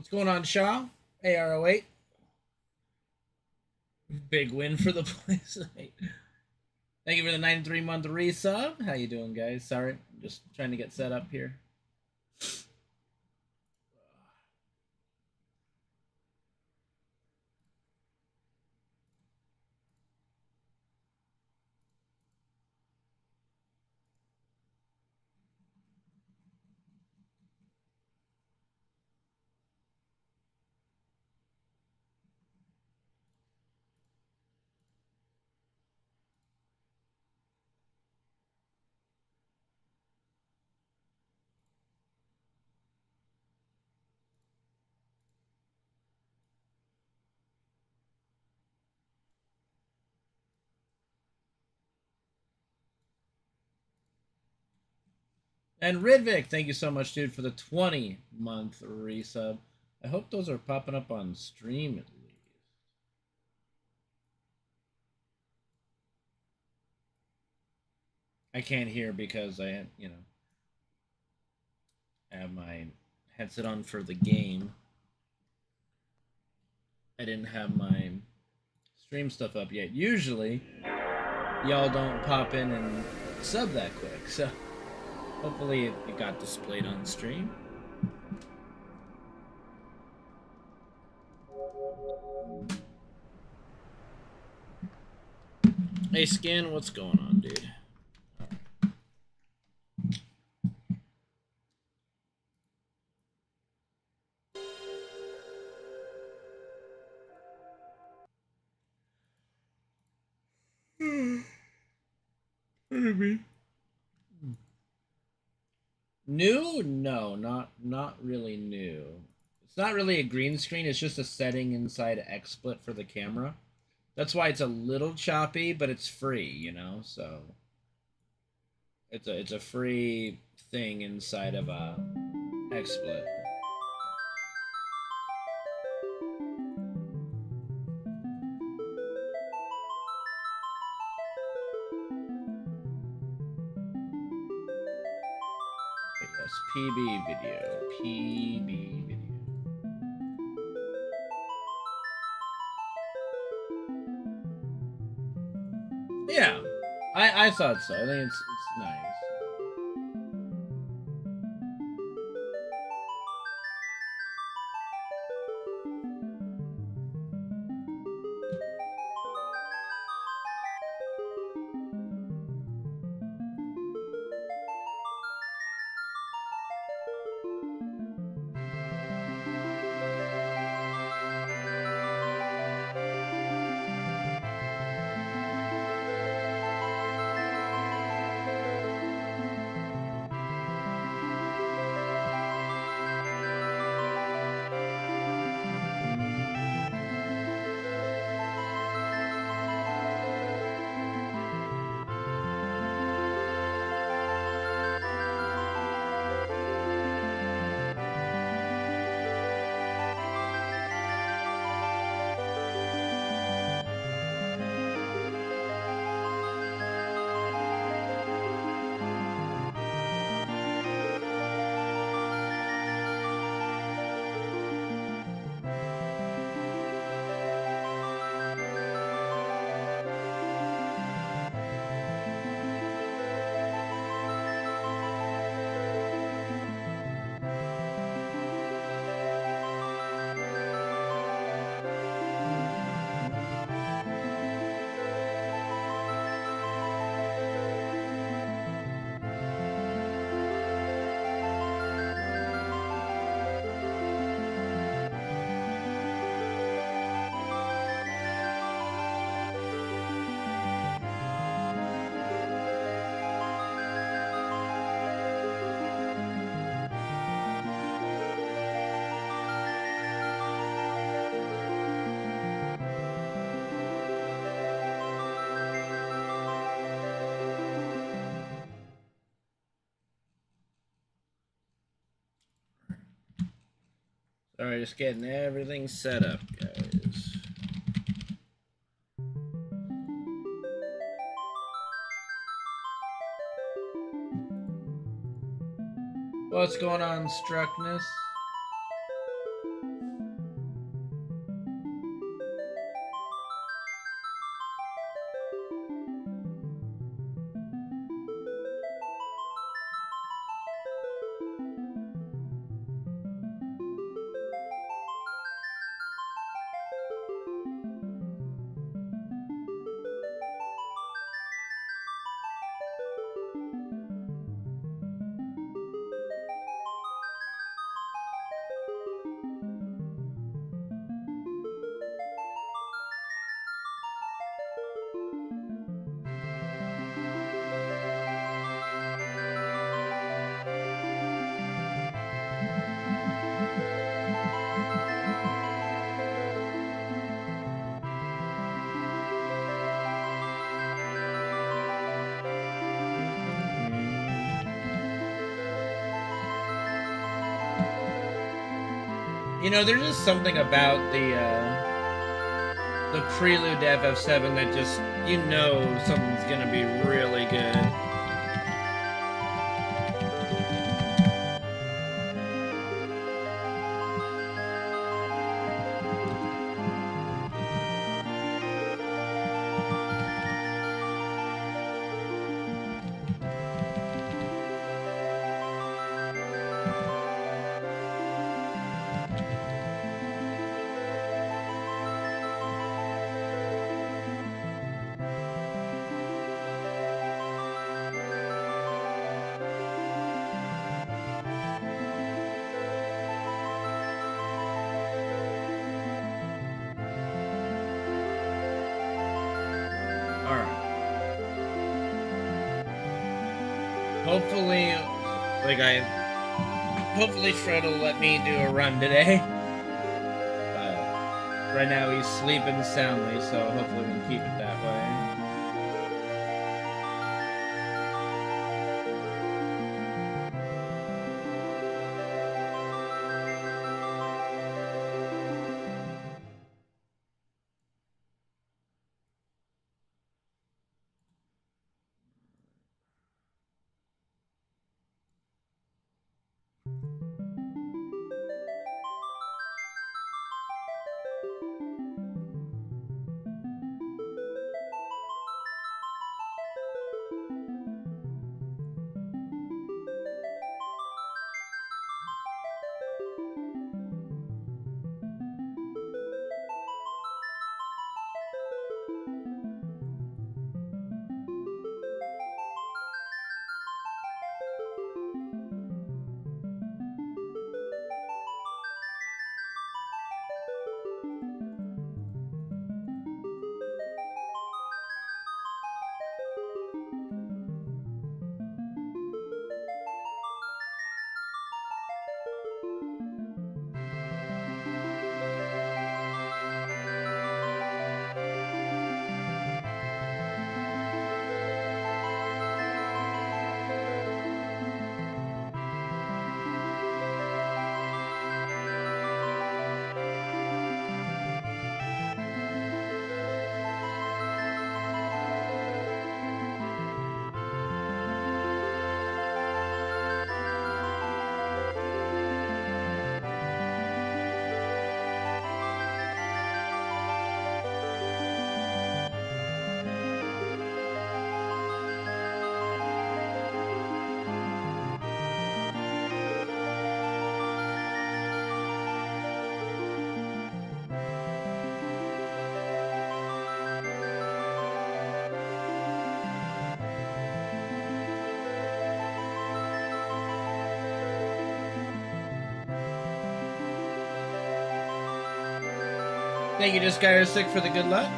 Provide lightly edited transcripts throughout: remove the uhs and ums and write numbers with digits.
What's going on, Shaw? ARO8. Big win for the place. Thank you for the 93-month resub. How you doing, guys? Sorry, I'm just trying to get set up here. And Ridvik, thank you so much, dude, for the 20-month resub. I hope those are popping up on stream at least. I can't hear because I have, I have my headset on for the game. I didn't have my stream stuff up yet. Usually, y'all don't pop in and sub that quick, so hopefully it got displayed on stream. Hey, Skin, what's going on, dude? Maybe. New? No, not really new. It's not really a green screen. It's just a setting inside XSplit for the camera. That's why it's a little choppy, but it's free, So it's a free thing inside of XSplit. Yes, PB video. PB video. Yeah, I thought so. I think it's nice. Alright, just getting everything set up, guys. What's going on, Struckness? You know, there's just something about the prelude to FF7 that just, you know, something's gonna be really good. Hopefully, hopefully Fred will let me do a run today. Right now he's sleeping soundly, so hopefully we can keep it that way. Think you just got her sick for the good luck?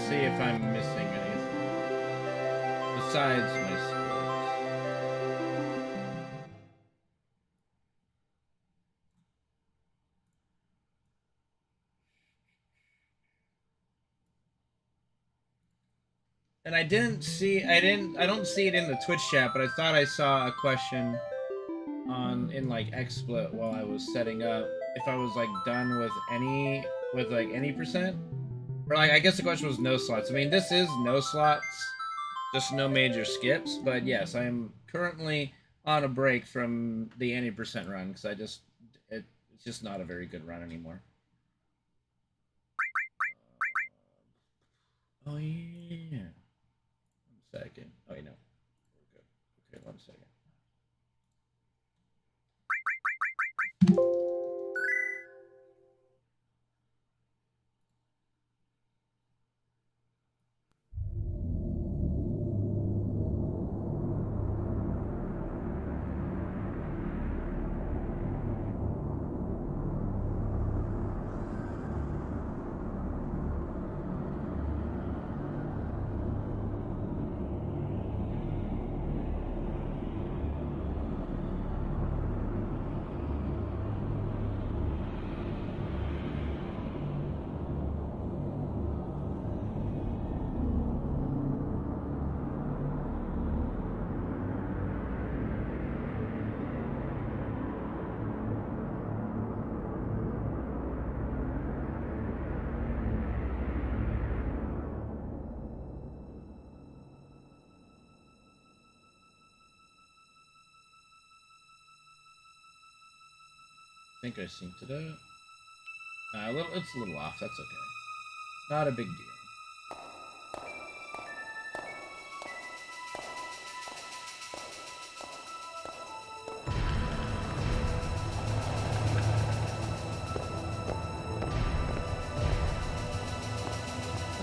See if I'm missing anything besides my splits. And I don't see it in the Twitch chat, but I thought I saw a question in like XSplit while I was setting up if I was like done with any percent. Or like, I guess the question was no slots. I mean, this is no slots, just no major skips. But yes, I am currently on a break from the any percent run because it's just not a very good run anymore. Oh yeah. 1 second. Oh, you know, we're good. Okay, 1 second. think I synced it out. It's a little off. That's okay. Not a big deal.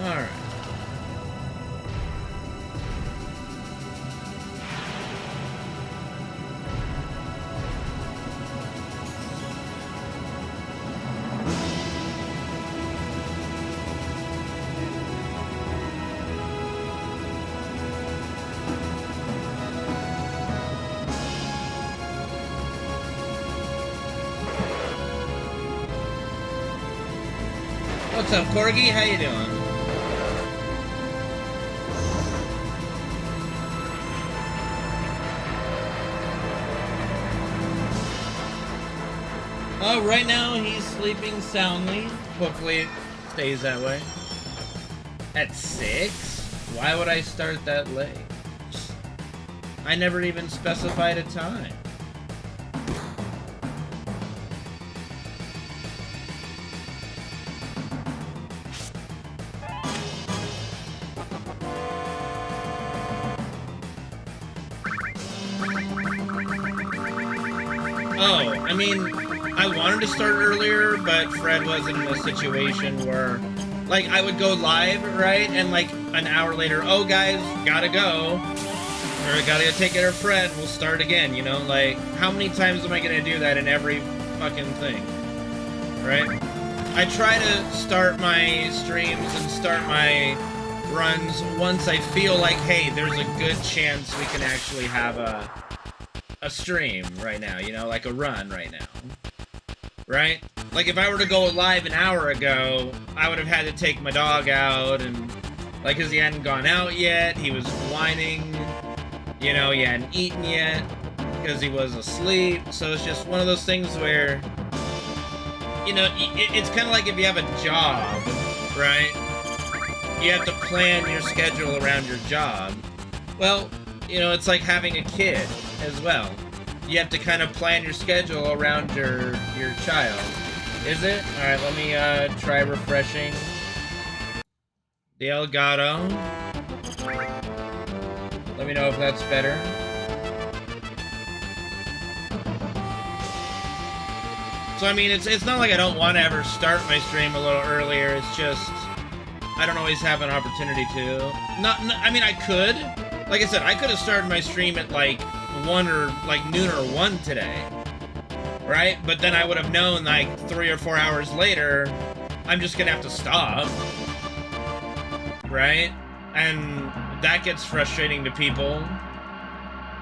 All right. What's up, Corgi? How you doing? Oh, right now he's sleeping soundly. Hopefully it stays that way. At 6? Why would I start that late? I never even specified a time. Oh, I mean, I wanted to start earlier, but Fred wasn't in a situation where, like, I would go live, right? And, like, an hour later, oh, guys, gotta go. Or gotta go take care of Fred, we'll start again, you know? Like, how many times am I gonna do that in every fucking thing? Right? I try to start my streams and start my runs once I feel like, hey, there's a good chance we can actually have a stream right now, you know, like a run right now, right? Like if I were to go live an hour ago, I would have had to take my dog out and, like, because he hadn't gone out yet, he was whining, you know, he hadn't eaten yet because he was asleep, so it's just one of those things where, you know, it's kind of like if you have a job, right? You have to plan your schedule around your job. Well, you know, it's like having a kid as well. You have to kind of plan your schedule around your child. Is it? Alright, let me try refreshing the Elgato. Let me know if that's better. So I mean, it's not like I don't want to ever start my stream a little earlier, it's just I don't always have an opportunity to. I mean, I could. Like I said, I could have started my stream at like 1 or like noon or 1 today, right? But then I would have known like 3 or 4 hours later, I'm just gonna have to stop, right? And that gets frustrating to people.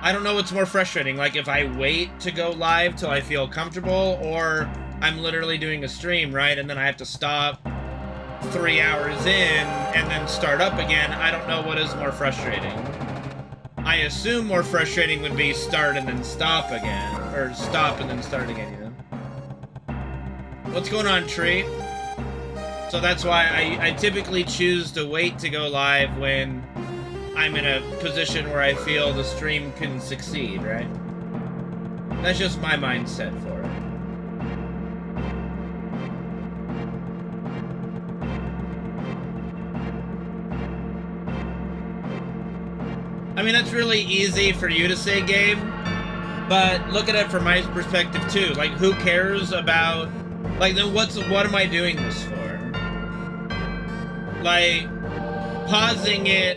I don't know what's more frustrating, like if I wait to go live till I feel comfortable, or I'm literally doing a stream, right? And then I have to stop 3 hours in and then start up again. I don't know what is more frustrating. I assume more frustrating would be start and then stop again, or stop and then start again, you know? What's going on, Tree? So that's why I typically choose to wait to go live when I'm in a position where I feel the stream can succeed, right? That's just my mindset for it. I mean, that's really easy for you to say, Gabe, but look at it from my perspective too. Like, who cares about, like, then what am I doing this for? Like, pausing it,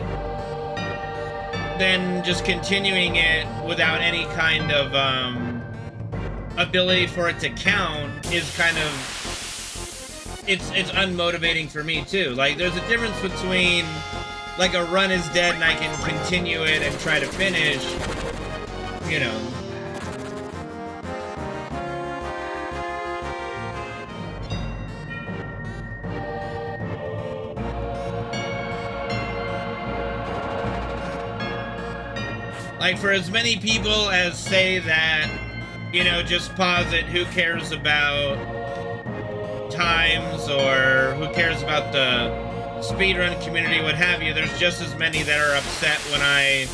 then just continuing it without any kind of ability for it to count is kind of, it's unmotivating for me too. Like, there's a difference between, like, a run is dead and I can continue it and try to finish, you know. Like, for as many people as say that, you know, just pause it, who cares about times, or who cares about the speedrun community, what have you, there's just as many that are upset when I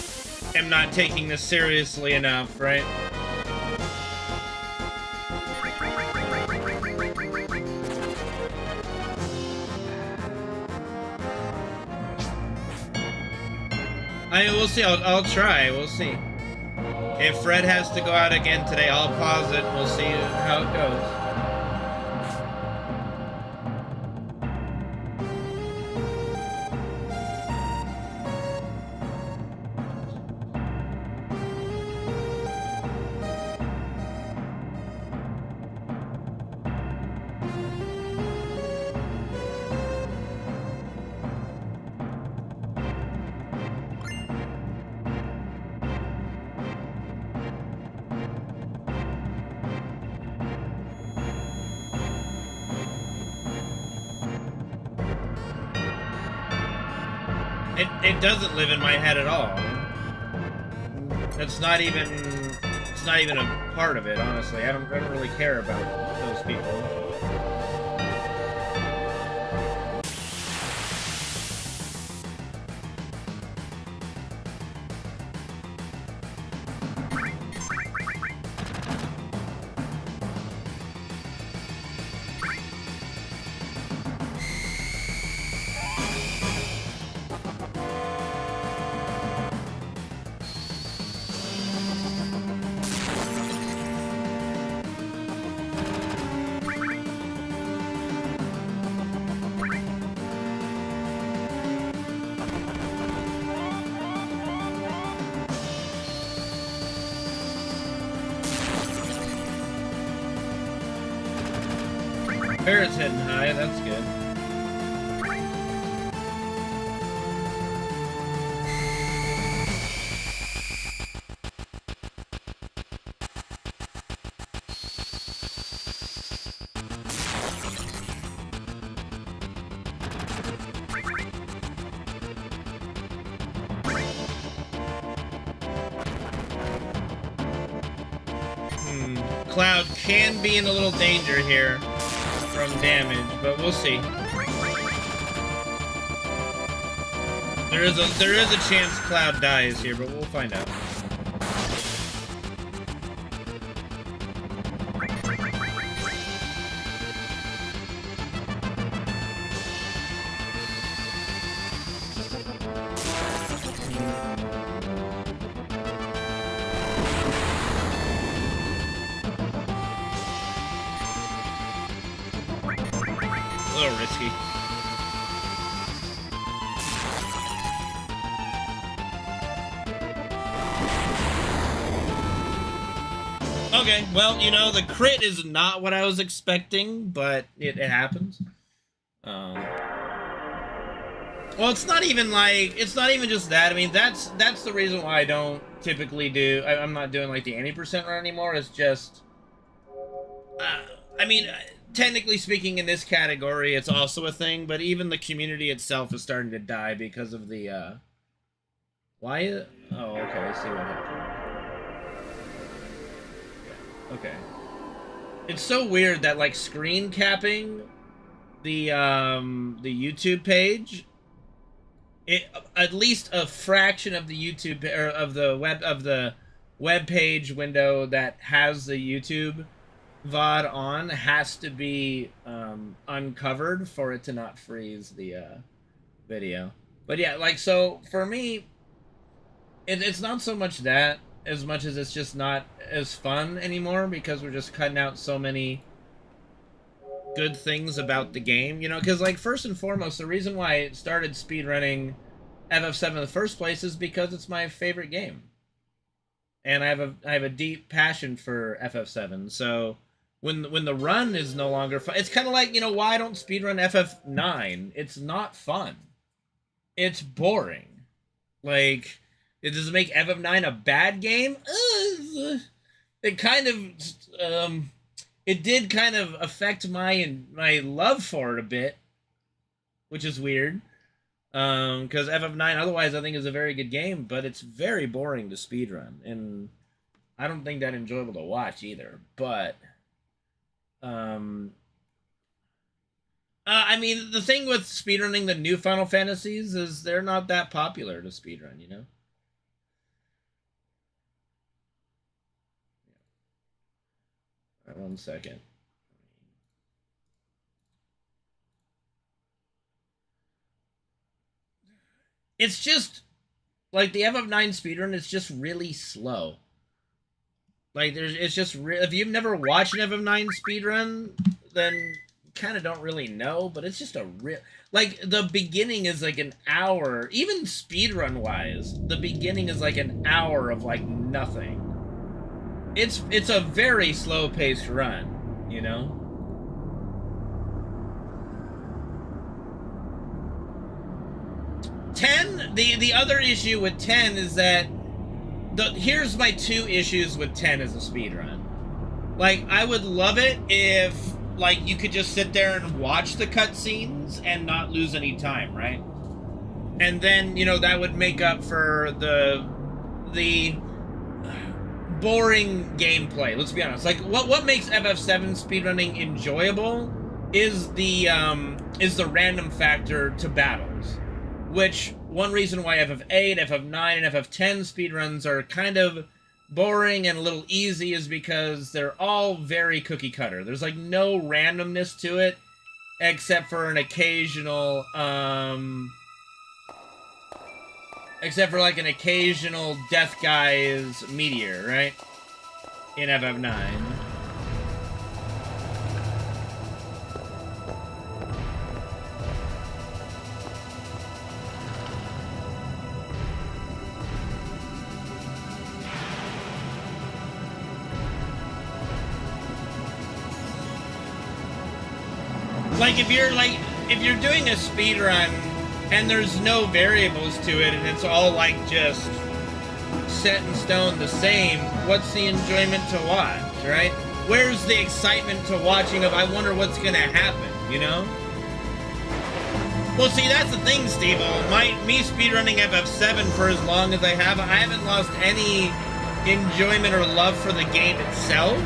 am not taking this seriously enough, right? I mean, we'll see. I'll try. We'll see. If Fred has to go out again today, I'll pause it. We'll see how it goes. It doesn't live in my head at all. It's not even a part of it, honestly. I don't really care about those people. Parrot's hitting high, that's good. Cloud can be in a little danger here from damage, but we'll see. There is a chance Cloud dies here, but we'll find out. A little risky. Okay, well, you know, the crit is not what I was expecting, but it happens. Well, it's not even just that. I mean, that's the reason why I don't typically do. I'm not doing like the 80% run anymore. It's just, I mean, technically speaking, in this category, it's also a thing. But even the community itself is starting to die because of the. Why? Oh, okay. I see what happened. Okay. It's so weird that like screen capping the YouTube page, at least a fraction of the YouTube or of the web page window that has the YouTube VOD on has to be uncovered for it to not freeze the video. But yeah, like, so for me, it's not so much that as much as it's just not as fun anymore because we're just cutting out so many good things about the game, you know, because like first and foremost, the reason why I started speedrunning FF7 in the first place is because it's my favorite game, and I have a deep passion for FF7. So when the run is no longer fun, it's kind of like, you know, why I don't speedrun FF9? It's not fun. It's boring. Like, does it make FF9 a bad game? It kind of it did kind of affect my love for it a bit, which is weird. Because FF9 otherwise I think is a very good game, but it's very boring to speedrun, and I don't think that enjoyable to watch either. But I mean, the thing with speedrunning the new Final Fantasies is they're not that popular to speedrun, you know? All right, 1 second. It's just, Like, the FF9 speedrun is just really slow. Like, it's just if you've never watched an FF9 speedrun, then you kind of don't really know, but it's just a real... Like, the beginning is like an hour, even speedrun-wise, the beginning is like an hour of, like, nothing. It's a very slow-paced run, you know? The other issue with 10 is that here's my two issues with 10 as a speedrun. Like, I would love it if, like, you could just sit there and watch the cutscenes and not lose any time, right? And then, you know, that would make up for the boring gameplay. Let's be honest. Like, what makes FF7 speedrunning enjoyable is the random factor to battles. Which, one reason why FF8, FF9, and FF10 speedruns are kind of boring and a little easy is because they're all very cookie cutter. There's, like, no randomness to it, except for an occasional, except for, like, an occasional Death Guy's meteor, right? In FF9. Like, if you're doing a speedrun and there's no variables to it and it's all, like, just set in stone the same, what's the enjoyment to watch, right? Where's the excitement to watching of, I wonder what's gonna happen, you know? Well, see, that's the thing, Steve-O. Me speedrunning FF7 for as long as I haven't lost any enjoyment or love for the game itself.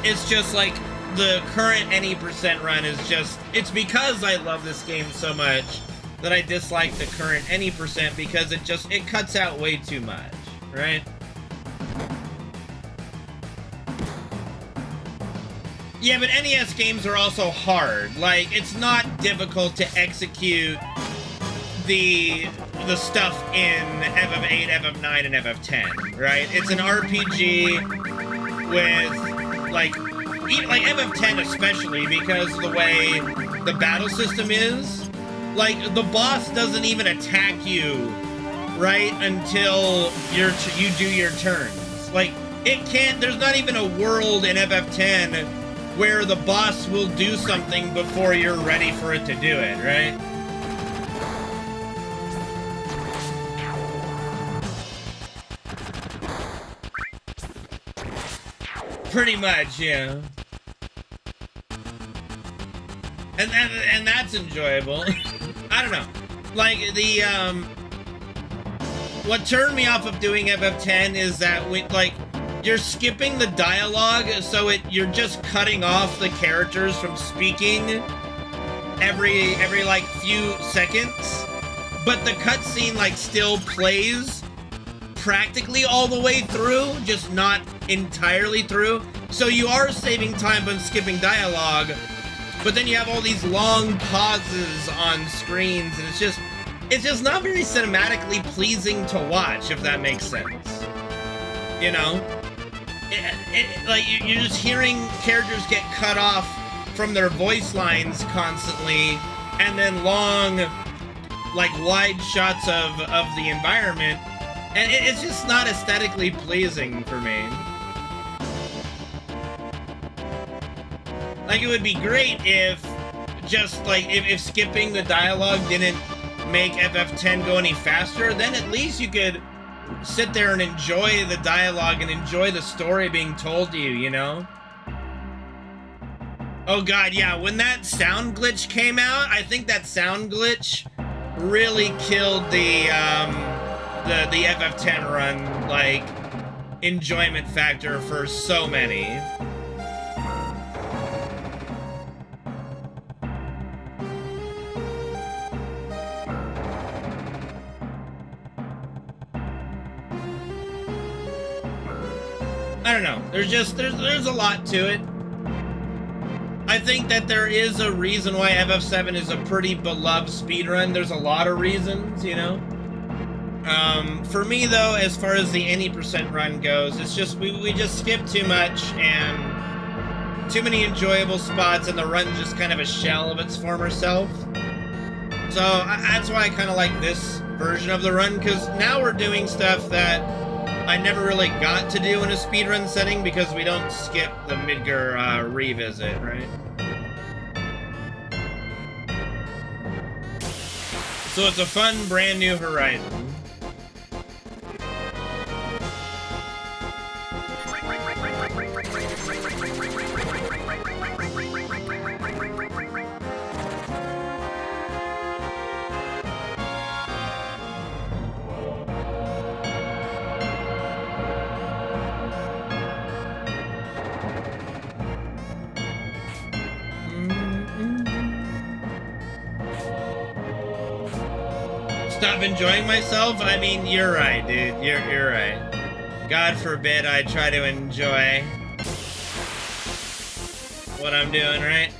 It's just, like, the current any% run is just... It's because I love this game so much that I dislike the current any% because it cuts out way too much, right? Yeah, but NES games are also hard. Like, it's not difficult to execute the stuff in FF8, FF9, and FF10, right? It's an RPG with, like FF10 especially, because of the way the battle system is. Like, the boss doesn't even attack you, right, until you do your turns. Like, there's not even a world in FF10 where the boss will do something before you're ready for it to do it, right? Pretty much, yeah. And that's enjoyable. I don't know. Like, what turned me off of doing FF10 is that you're skipping the dialogue, so you're just cutting off the characters from speaking every like few seconds. But the cutscene like still plays practically all the way through, just not entirely through. So you are saving time by skipping dialogue, but then you have all these long pauses on screens, and it's just not very cinematically pleasing to watch, if that makes sense. You know? Like, you're just hearing characters get cut off from their voice lines constantly, and then long, like, wide shots of the environment, and it's just not aesthetically pleasing for me. Like, it would be great if just, like, if skipping the dialogue didn't make FF10 go any faster, then at least you could sit there and enjoy the dialogue and enjoy the story being told to you, you know? Oh god, yeah, when that sound glitch came out, I think that sound glitch really killed the FF10 run, like, enjoyment factor for so many. I don't know. There's a lot to it. I think that there is a reason why FF7 is a pretty beloved speedrun. There's a lot of reasons, you know? For me, though, as far as the any % run goes, it's just we just skip too much and too many enjoyable spots, and the run's just kind of a shell of its former self. So that's why I kind of like this version of the run, because now we're doing stuff that I never really got to do in a speedrun setting because we don't skip the Midgar revisit, right? So it's a fun, brand new horizon. Stop enjoying myself? I mean, you're right, dude. You're right. God forbid I try to enjoy what I'm doing, right?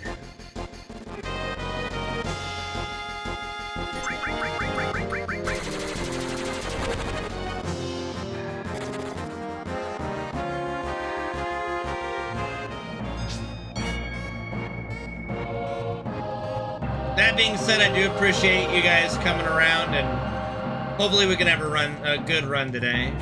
That being said, I do appreciate you guys coming around, and hopefully we can have a good run today.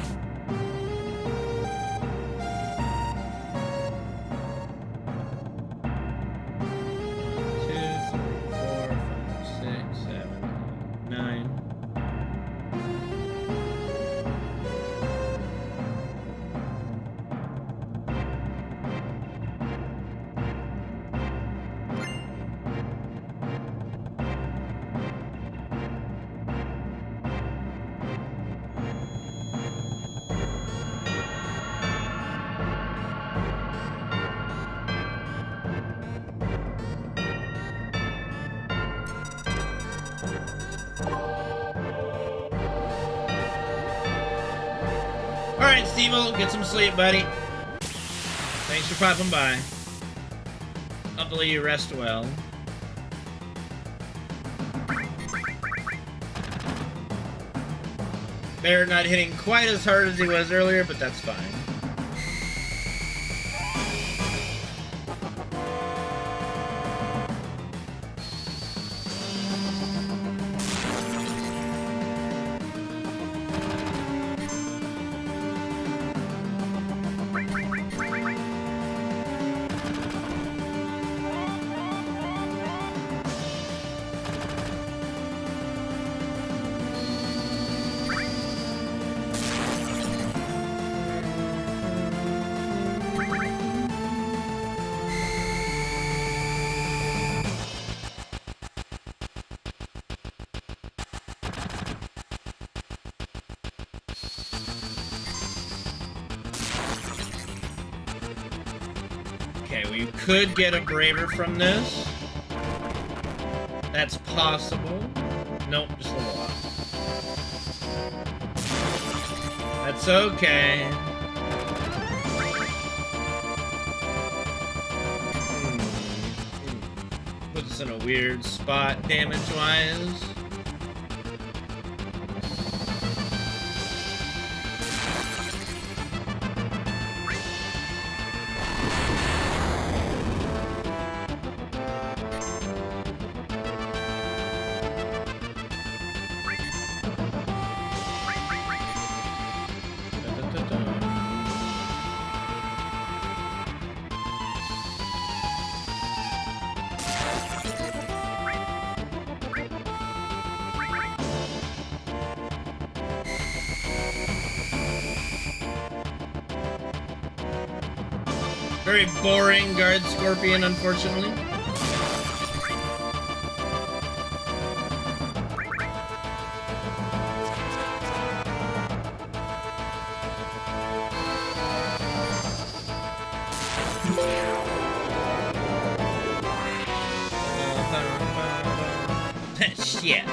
Alright, Steve-O, get some sleep, buddy. Thanks for popping by. Hopefully you rest well. Bear not hitting quite as hard as he was earlier, but that's fine. Okay, we could get a Braver from this. That's possible. Nope, just a little off. That's okay. Puts us in a weird spot damage-wise. Very boring guard scorpion, unfortunately. Shit.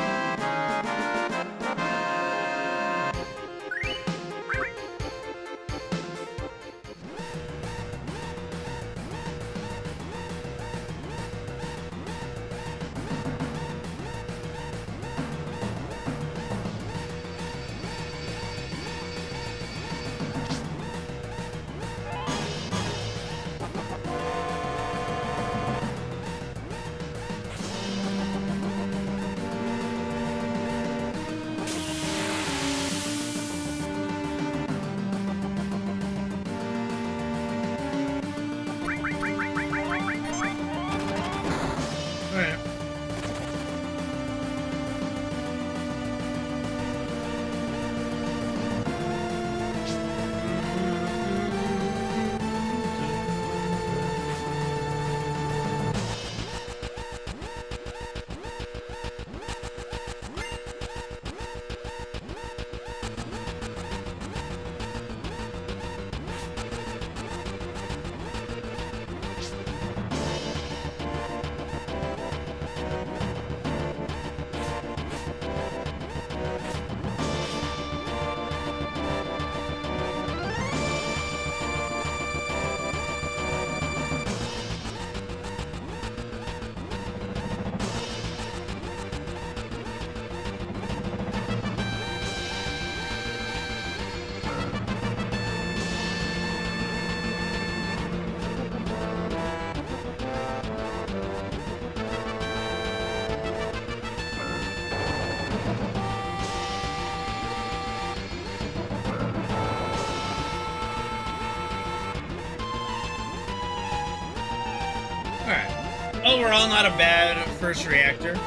Overall, not a bad first reactor.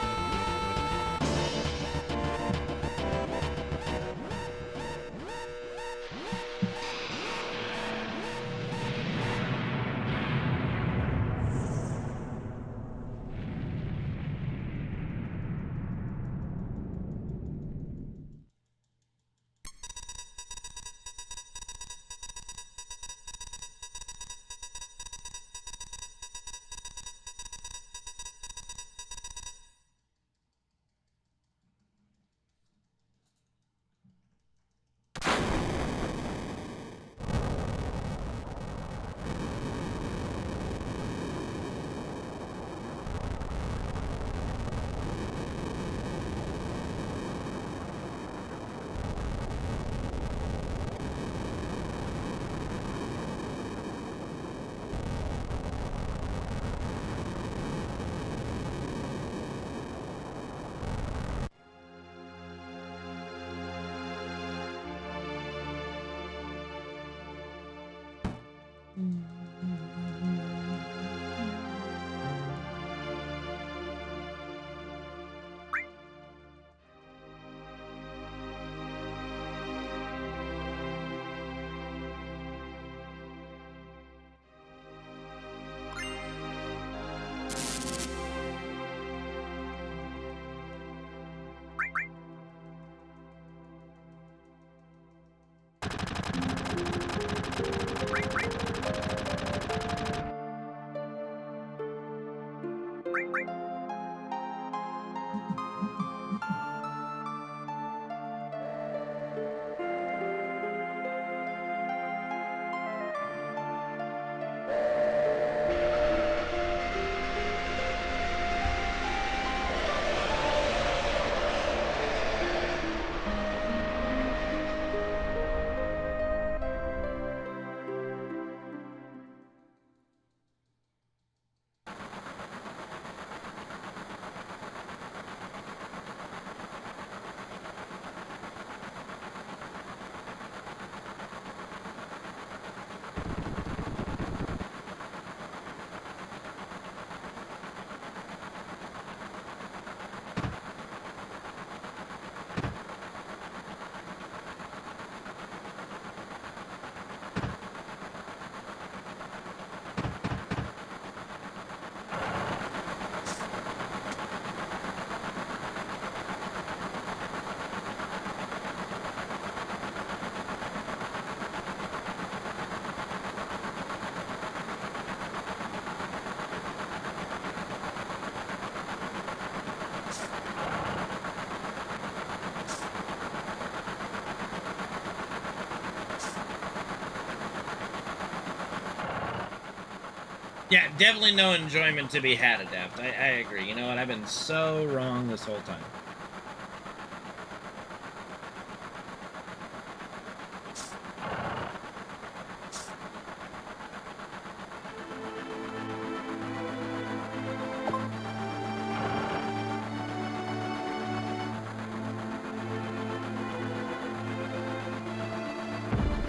Yeah, definitely no enjoyment to be had, Adept. I agree. You know what? I've been so wrong this whole time.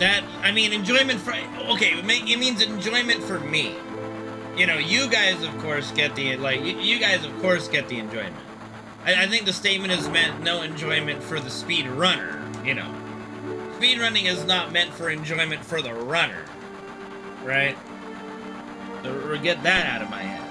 That, I mean, enjoyment for... Okay, it means enjoyment for me. You know, you guys, of course, get the... Like, you guys, of course, get the enjoyment. I think the statement is meant no enjoyment for the speedrunner, you know. Speedrunning is not meant for enjoyment for the runner, right? So get that out of my head.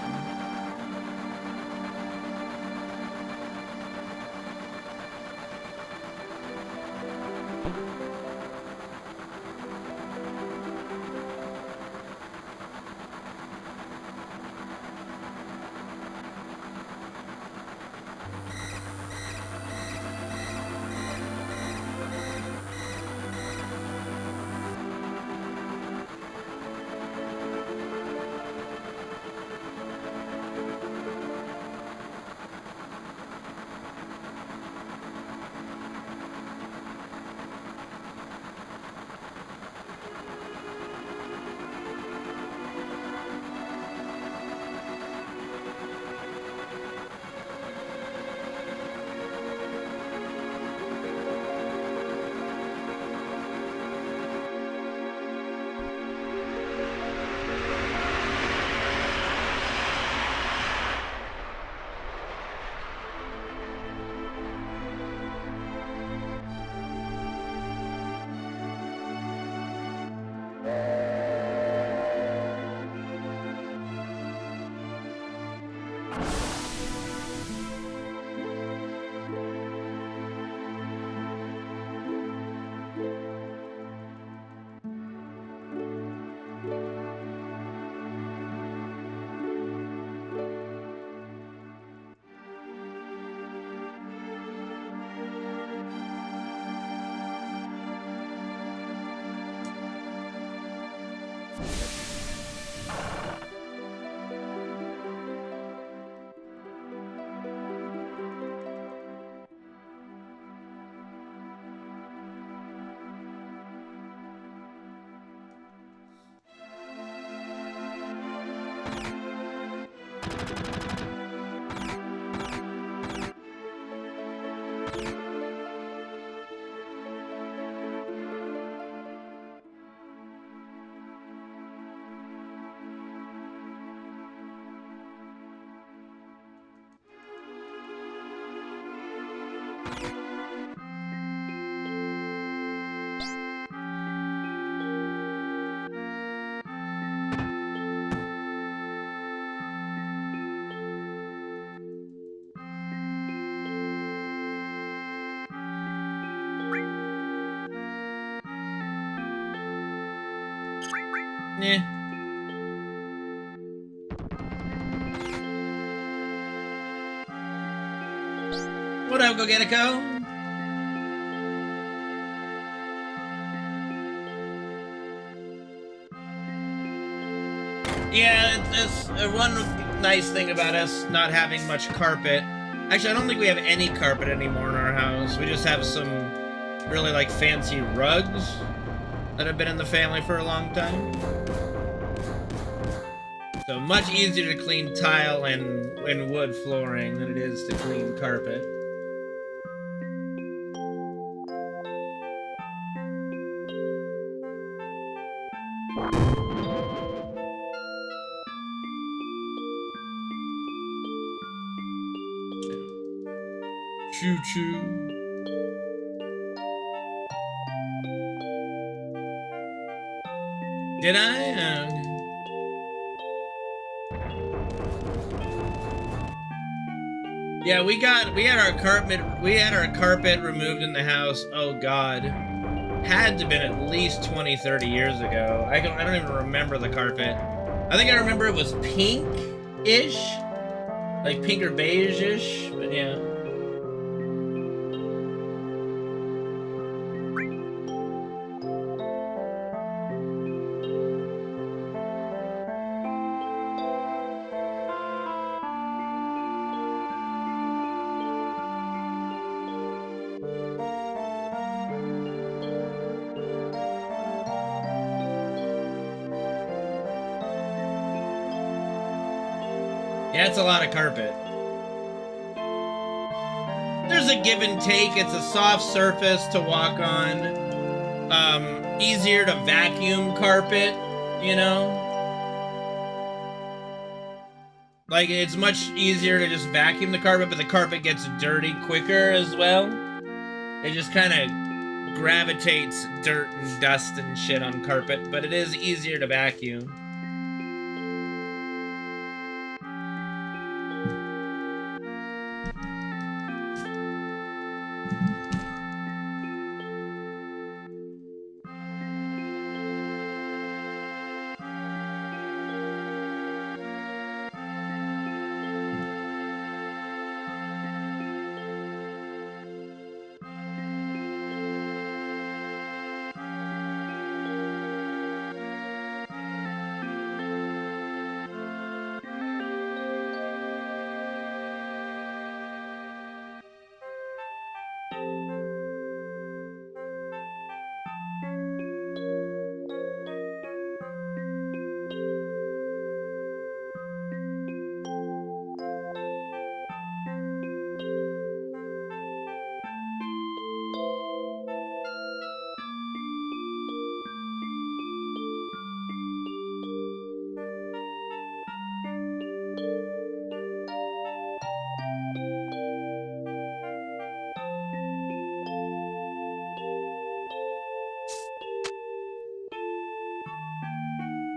Yeah. What up, go get a co? Yeah, it's one nice thing about us not having much carpet. Actually, I don't think we have any carpet anymore in our house. We just have some really like fancy rugs that have been in the family for a long time. So much easier to clean tile and wood flooring than it is to clean carpet. Choo-choo. Did I? Yeah, we had our carpet removed in the house. Oh God, had to been at least 20, 30 years ago. I don't even remember the carpet. I think I remember it was pink-ish, like pink or beige-ish, but yeah. Yeah, it's a lot of carpet. There's a give and take. It's a soft surface to walk on. Easier to vacuum carpet, you know? Like, it's much easier to just vacuum the carpet, but the carpet gets dirty quicker as well. It just kind of gravitates dirt and dust and shit on carpet, but it is easier to vacuum.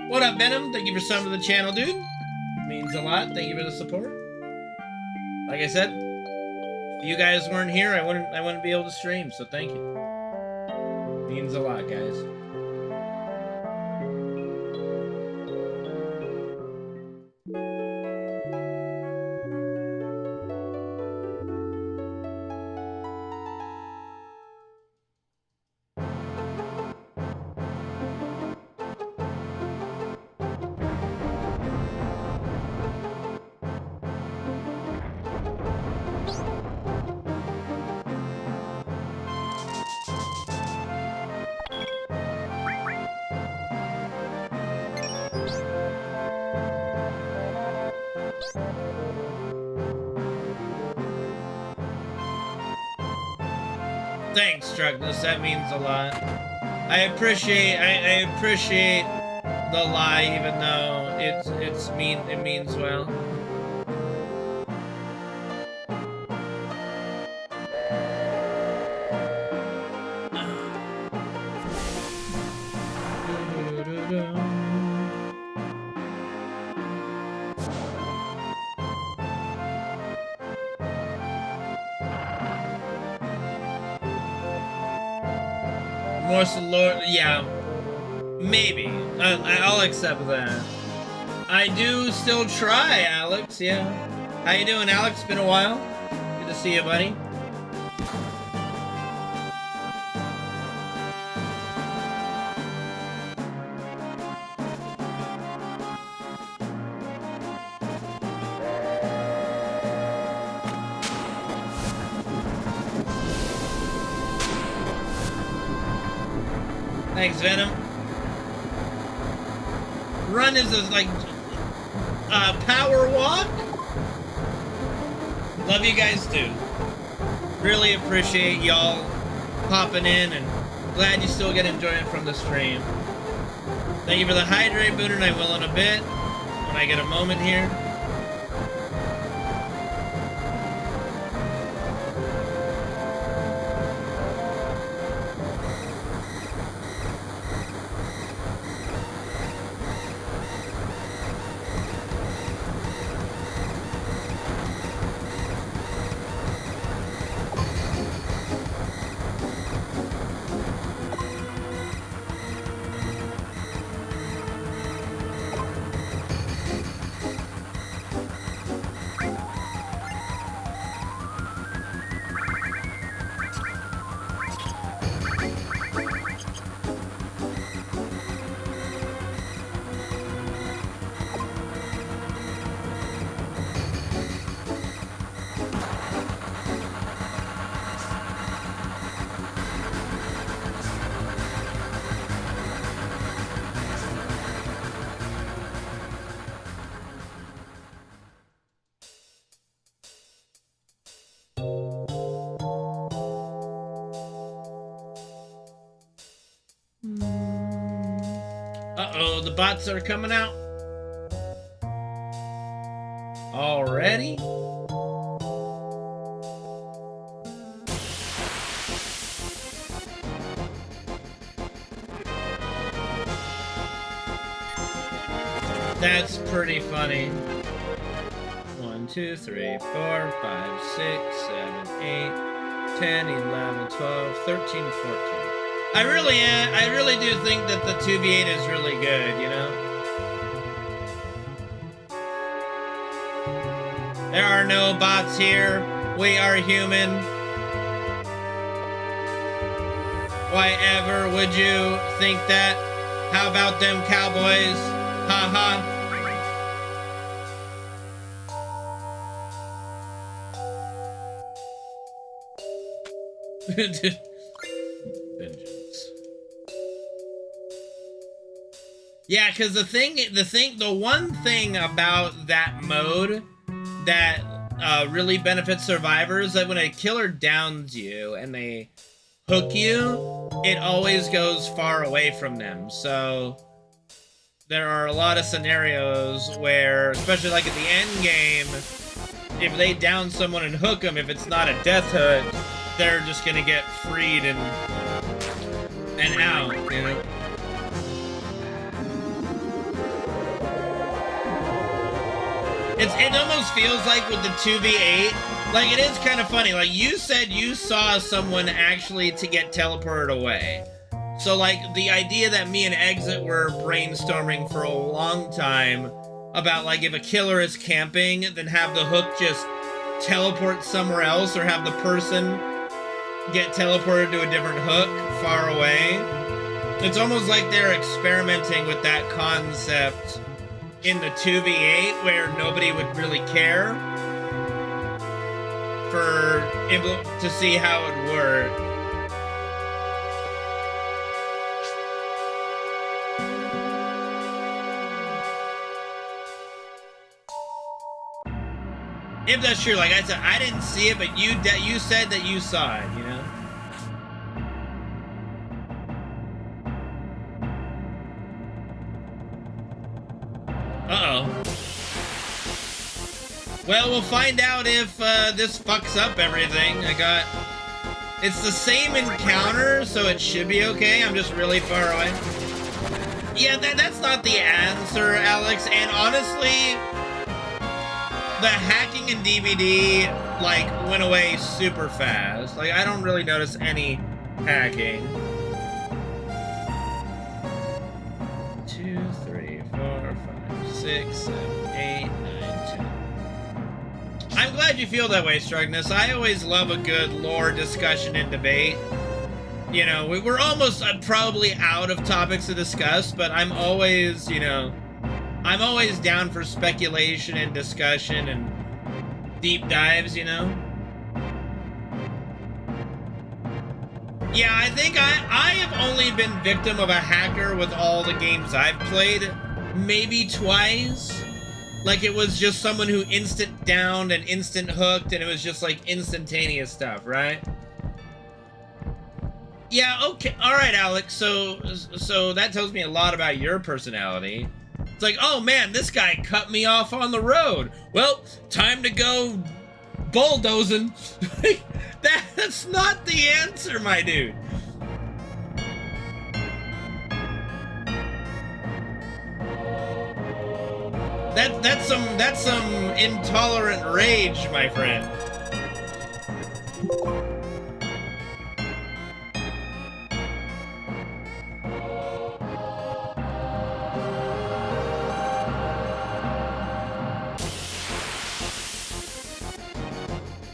What up, Venom? Thank you for subbing to the channel, dude. Means a lot. Thank you for the support. Like I said, if you guys weren't here, I wouldn't be able to stream, so thank you. Means a lot, guys. Thanks, Struckness. That means a lot. I appreciate the lie, even though it means well. Lord, yeah, maybe. I'll accept that. I do still try, Alex. Yeah. How you doing, Alex? Been a while. Good to see you, buddy. Thanks, Venom. Run is like power walk. Love you guys too. Really appreciate y'all popping in, and glad you still get enjoyment from the stream. Thank you for the hydrate boot, and I will in a bit when I get a moment here. Uh-oh, the bots are coming out. Already? That's pretty funny. 1, 2, 3, 4, 5, 6, 7, 8, 10, 11, 12, 13, 14. I really do think that the 2v8 is really good, you know? There are no bots here. We are human. Why ever would you think that? How about them cowboys? Ha ha. Yeah, because the one thing about that mode that really benefits survivors, that when a killer downs you and they hook you, it always goes far away from them. So there are a lot of scenarios where, especially like at the end game, if they down someone and hook them, if it's not a death hook, they're just gonna get freed and out, you know? It almost feels like with the 2v8, like it is kind of funny. Like you said you saw someone actually to get teleported away. So like the idea that me and Exit were brainstorming for a long time about like if a killer is camping, then have the hook just teleport somewhere else or have the person get teleported to a different hook far away. It's almost like they're experimenting with that concept in the 2v8 where nobody would really care to see how it would work. If that's true, like I said, I didn't see it, but you said that you saw it, you know? Uh-oh. Well, we'll find out if this fucks up everything. It's the same encounter, so it should be okay. I'm just really far away. Yeah, that's not the answer, Alex. And honestly, the hacking in DVD, like, went away super fast. Like, I don't really notice any hacking. 2, 3, 4, 5, 6, 7, 8, 9, 10. I'm glad you feel that way, Strugness. I always love a good lore discussion and debate. You know, we're almost probably out of topics to discuss, but I'm always, you know, I'm always down for speculation and discussion and deep dives, you know? Yeah, I think I have only been victim of a hacker with all the games I've played, maybe twice. Like it was just someone who instant downed and instant hooked and it was just like instantaneous stuff, right? Yeah, okay. All right, Alex. So that tells me a lot about your personality. It's like, oh man, this guy cut me off on the road. Well, time to go bulldozing. That's not the answer, my dude. That's some intolerant rage, my friend.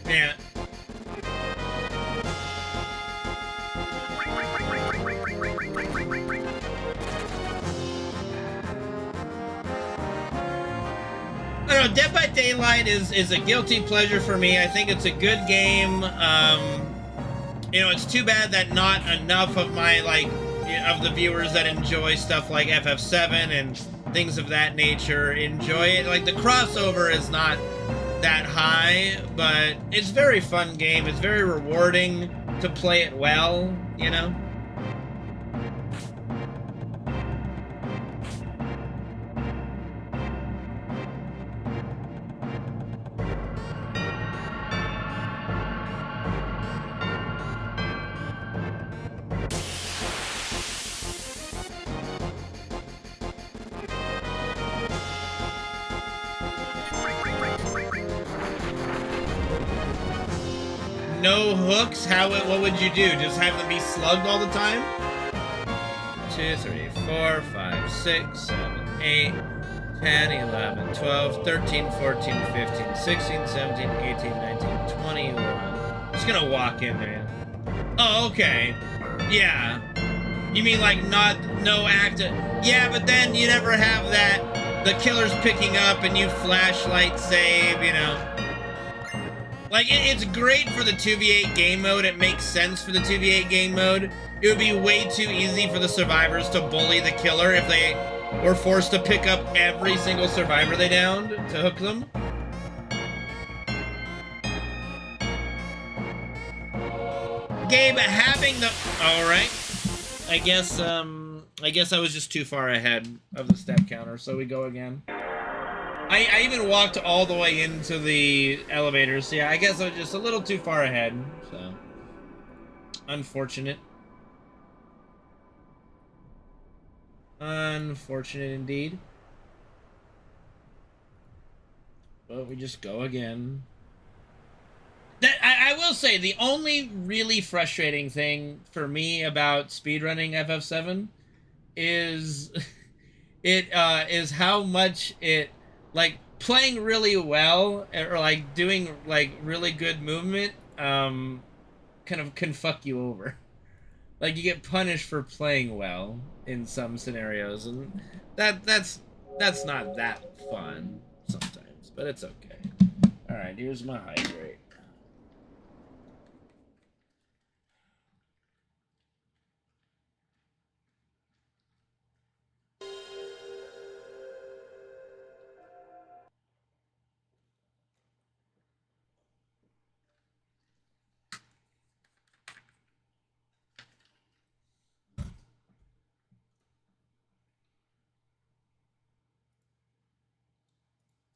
Yeah. I don't know, Dead by Daylight is a guilty pleasure for me. I think it's a good game. You know, it's too bad that not enough of my, like, of the viewers that enjoy stuff like FF7 and things of that nature enjoy it. Like, the crossover is not that high, but it's a very fun game. It's very rewarding to play it well, you know? No hooks? What would you do? Just have them be slugged all the time? 2, 3, 4, 5, 6, 7, 8, 10, 11, 12, 13, 14, 15, 16, 17, 18, 19, 21. I'm just gonna walk in there. Oh, okay. Yeah. You mean like no active? Yeah, but then you never have that. The killer's picking up and you flashlight save, you know. Like, it's great for the 2v8 game mode. It makes sense for the 2v8 game mode. It would be way too easy for the survivors to bully the killer if they were forced to pick up every single survivor they downed to hook them. Gabe, having the... Alright. I guess I was just too far ahead of the step counter, so we go again. I even walked all the way into the elevators. So yeah, I guess I was just a little too far ahead. So, unfortunate. Unfortunate indeed. But we just go again. That I will say, the only really frustrating thing for me about speedrunning FF7 is is how much it, like, playing really well or like doing like really good movement kind of can fuck you over. Like, you get punished for playing well in some scenarios, and that's not that fun sometimes, but it's okay. All right, here's my hydrate.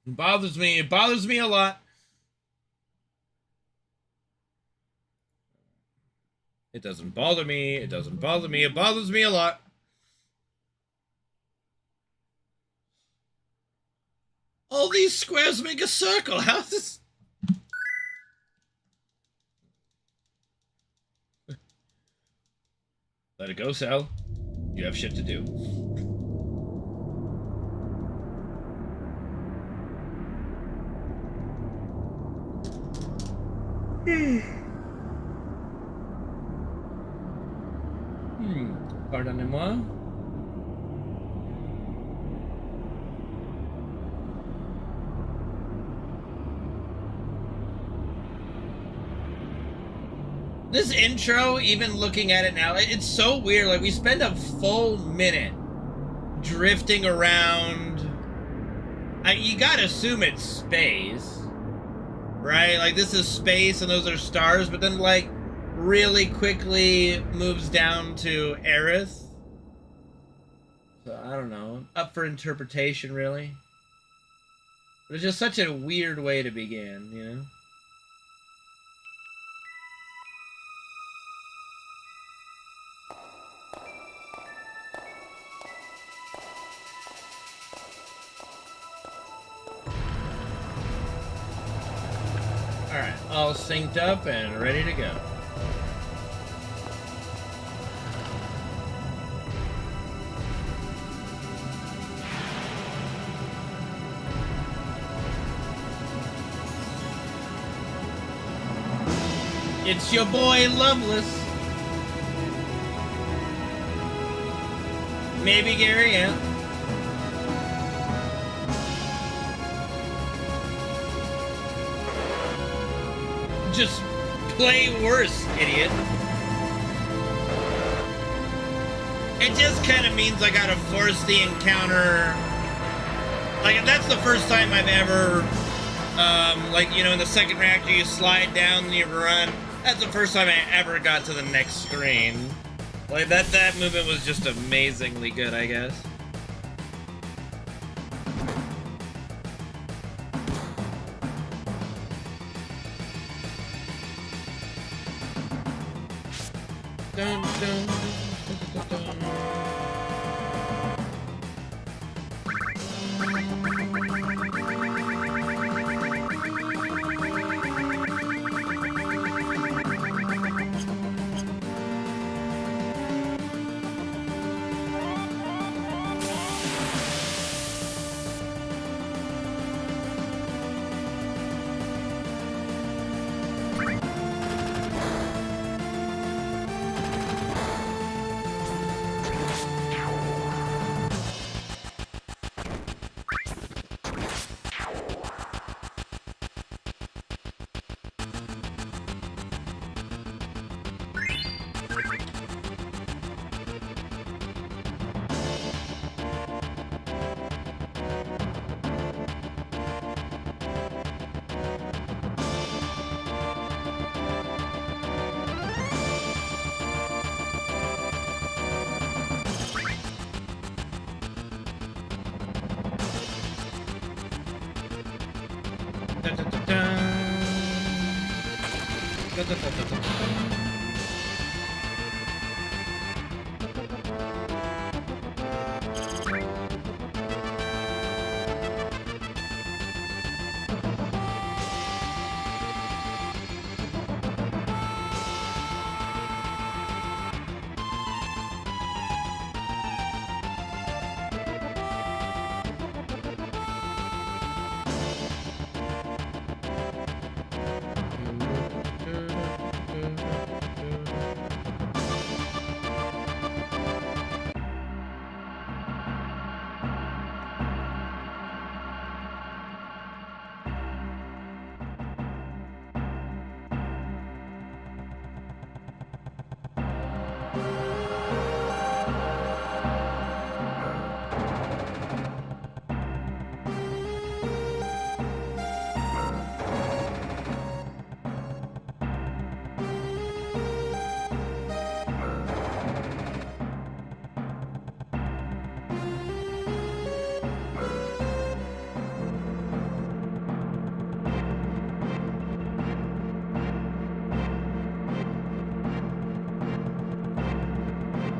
It bothers me. It bothers me a lot. It doesn't bother me. It doesn't bother me. It bothers me a lot. All these squares make a circle. How is this? Let it go, Sal. You have shit to do. Pardonnez-moi. This intro, even looking at it now, it's so weird. Like, we spend a full minute drifting around. You gotta assume it's space, right? Like, this is space and those are stars, but then, like, really quickly moves down to Aerith. So, I don't know. Up for interpretation, really. But it's just such a weird way to begin, you know? Alright, all synced up and ready to go. It's your boy, Loveless. Maybe Gary, yeah. Just play worse, idiot. It just kind of means I gotta force the encounter. Like, that's the first time I've ever, like, you know, in the second reactor you slide down and you run. That's the first time I ever got to the next screen. Like, that movement was just amazingly good, I guess. Dun, dun, dun, dun, dun, dun.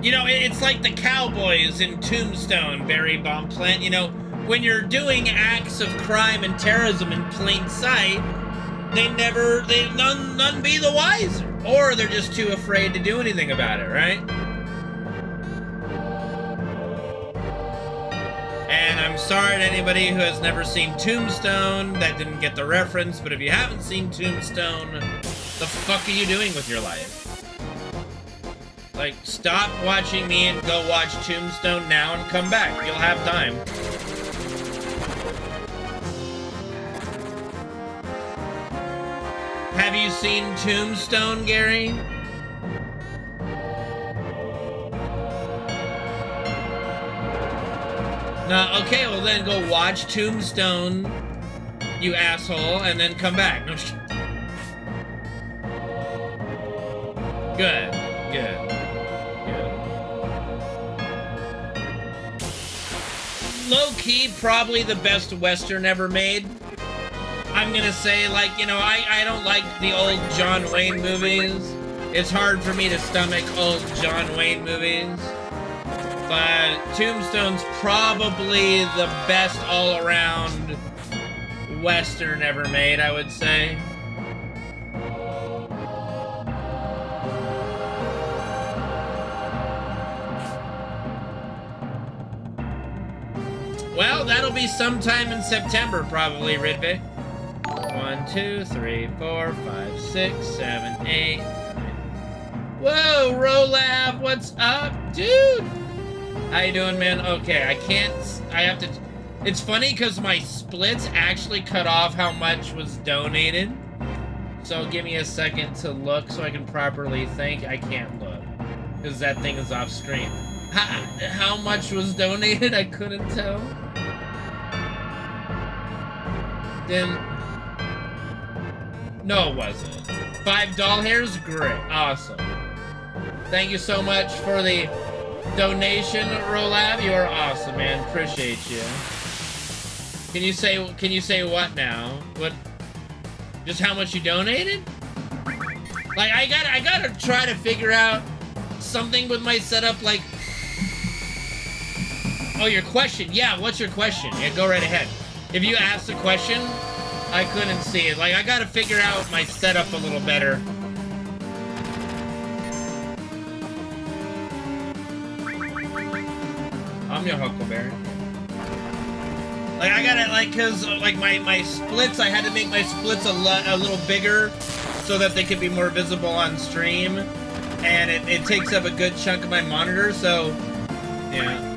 You know, it's like the cowboys in Tombstone, Barry Bonpland. You know, when you're doing acts of crime and terrorism in plain sight, none be the wiser. Or they're just too afraid to do anything about it, right? And I'm sorry to anybody who has never seen Tombstone that didn't get the reference, but if you haven't seen Tombstone, the fuck are you doing with your life? Like, stop watching me and go watch Tombstone now and come back. You'll have time. Have you seen Tombstone, Gary? No, okay, well then go watch Tombstone, you asshole, and then come back. No, good, good, good. Low-key, probably the best Western ever made. I'm gonna say, like, you know, I don't like the old John Wayne movies. It's hard for me to stomach old John Wayne movies. But Tombstone's probably the best all-around Western ever made, I would say. Well, that'll be sometime in September, probably, Ridvik. 1, 2, 3, 4, 5, 6, 7, 8, 9. Whoa, Rolab, what's up, dude? How you doing, man? Okay, I have to... It's funny because my splits actually cut off how much was donated. So give me a second to look so I can properly think. I can't look because that thing is off screen. How much was donated? I couldn't tell. Then... No, it wasn't. 5 doll hairs? Great. Awesome. Thank you so much for the donation, Rolab. You are awesome, man. Appreciate you. Can you say what now? What? Just how much you donated? Like, I gotta try to figure out something with my setup, like... Oh, your question. Yeah, what's your question? Yeah, go right ahead. If you asked a question, I couldn't see it. Like, I gotta figure out my setup a little better. I'm your Huckleberry. Like, I gotta, like, cause, like, my splits, I had to make my splits a little bigger so that they could be more visible on stream. And it takes up a good chunk of my monitor, so, yeah.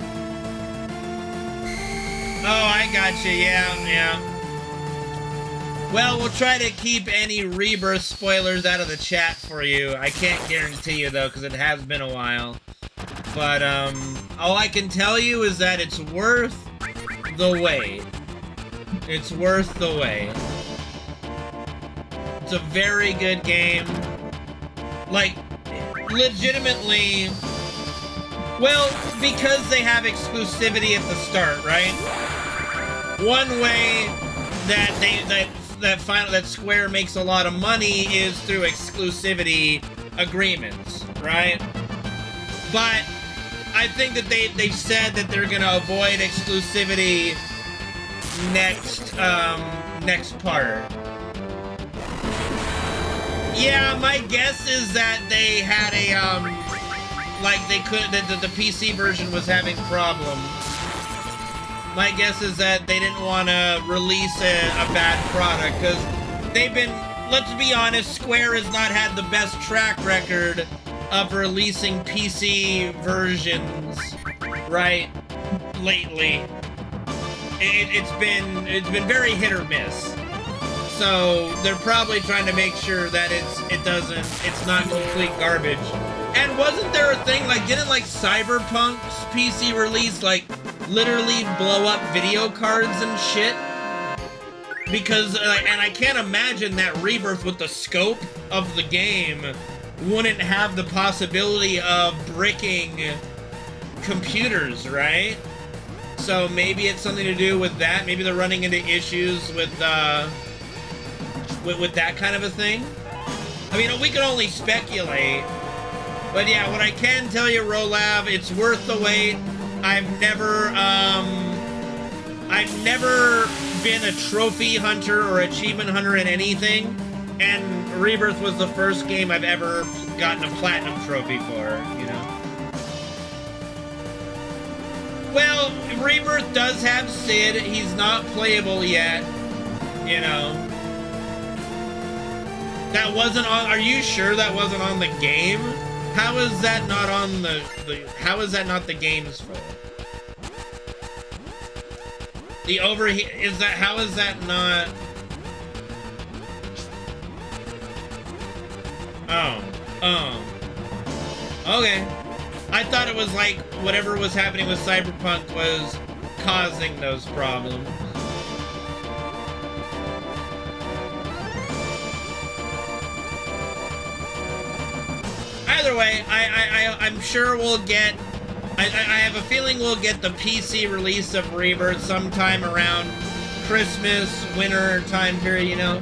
Oh, I got you, yeah. Well, we'll try to keep any Rebirth spoilers out of the chat for you. I can't guarantee you, though, because it has been a while. But, all I can tell you is that it's worth the wait. It's worth the wait. It's a very good game. Like, legitimately... Well, because they have exclusivity at the start, right? One way that Square makes a lot of money is through exclusivity agreements, right? But I think that they've said that they're gonna avoid exclusivity next part. Yeah, my guess is that they had a like they could the PC version was having problems. My guess is that they didn't want to release a bad product because they've been, let's be honest, Square has not had the best track record of releasing PC versions, right, lately. It's been very hit or miss. So they're probably trying to make sure that it's not complete garbage. And wasn't there a thing, like, didn't, like, Cyberpunk's PC release, like, literally blow up video cards and shit? Because, and I can't imagine that Rebirth, with the scope of the game, wouldn't have the possibility of bricking computers, right? So maybe it's something to do with that. Maybe they're running into issues with that kind of a thing. I mean, we can only speculate. But yeah, what I can tell you, Rolav, it's worth the wait. I've never been a trophy hunter or achievement hunter in anything, and Rebirth was the first game I've ever gotten a platinum trophy for, you know? Well, Rebirth does have Sid. He's not playable yet, you know? That wasn't on, are you sure that wasn't on the game? How is that not on how is that not the game's fault? The overheat, how is that not? Oh. Okay. I thought it was like whatever was happening with Cyberpunk was causing those problems. Either way, I'm sure we'll get, I have a feeling we'll get the PC release of Rebirth sometime around Christmas, winter time period, you know?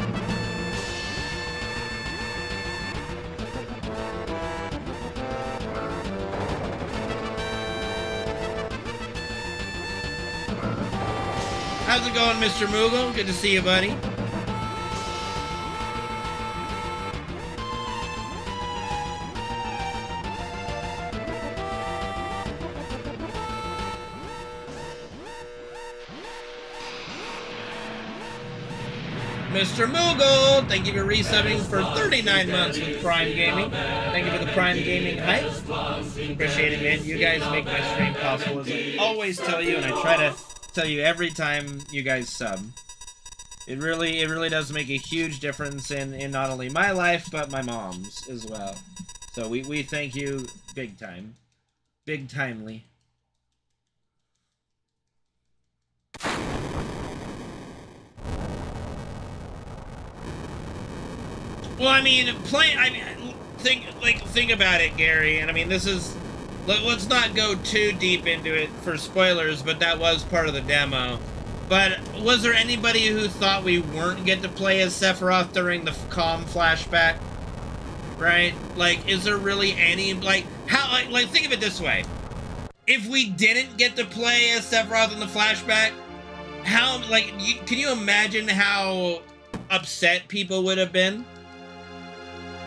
How's it going, Mr. Moogle? Good to see you, buddy. Mr. Moogle, thank you for resubbing for 39 months with Prime Gaming. Thank you for the Prime Gaming hype. Appreciate it, man. You guys make my stream possible, as I always tell you, and I try to tell you every time you guys sub. It really does make a huge difference in not only my life, but my mom's as well. So we thank you big time. Big timely. Well, I mean, think about it, Gary. And I mean, this is, let's not go too deep into it for spoilers, but that was part of the demo. But was there anybody who thought we weren't get to play as Sephiroth during the calm flashback? Right? Like, is there really any, like, how, like think of it this way. If we didn't get to play as Sephiroth in the flashback, how, like, can you imagine how upset people would have been?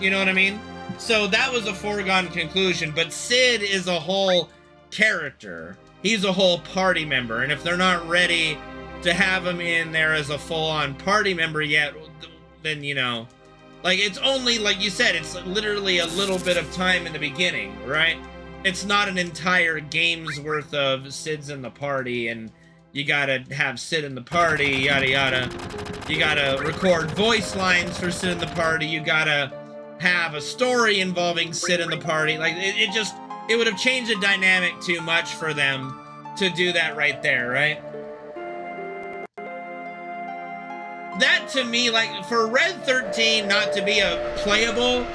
You know what I mean? So that was a foregone conclusion, but Sid is a whole character. He's a whole party member, and if they're not ready to have him in there as a full-on party member yet, then, you know, like, it's only, like you said, it's literally a little bit of time in the beginning, right? It's not an entire game's worth of Sid's in the party, and you gotta have Sid in the party, yada yada. You gotta record voice lines for Sid in the party, you gotta have a story involving Sid in the party. Like, it would have changed the dynamic too much for them to do that right there, right? That, to me, like, for Red 13 not to be a playable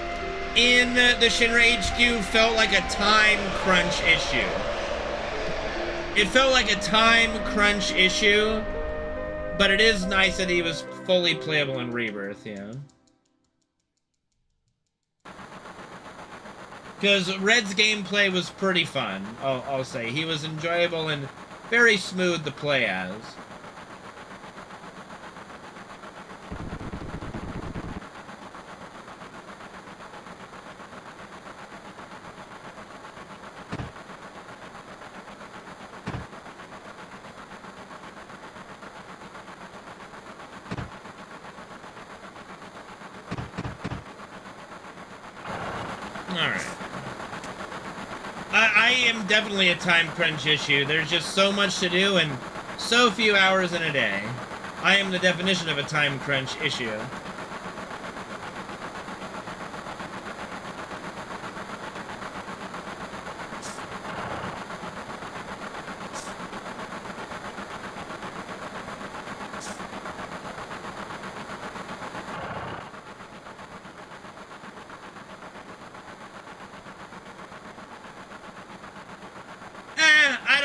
in the Shinra HQ felt like a time crunch issue. It felt like a time crunch issue, but it is nice that he was fully playable in Rebirth, you know? Because Red's gameplay was pretty fun, I'll say. He was enjoyable and very smooth to play as. Alright. I am definitely a time crunch issue. There's just so much to do and so few hours in a day. I am the definition of a time crunch issue.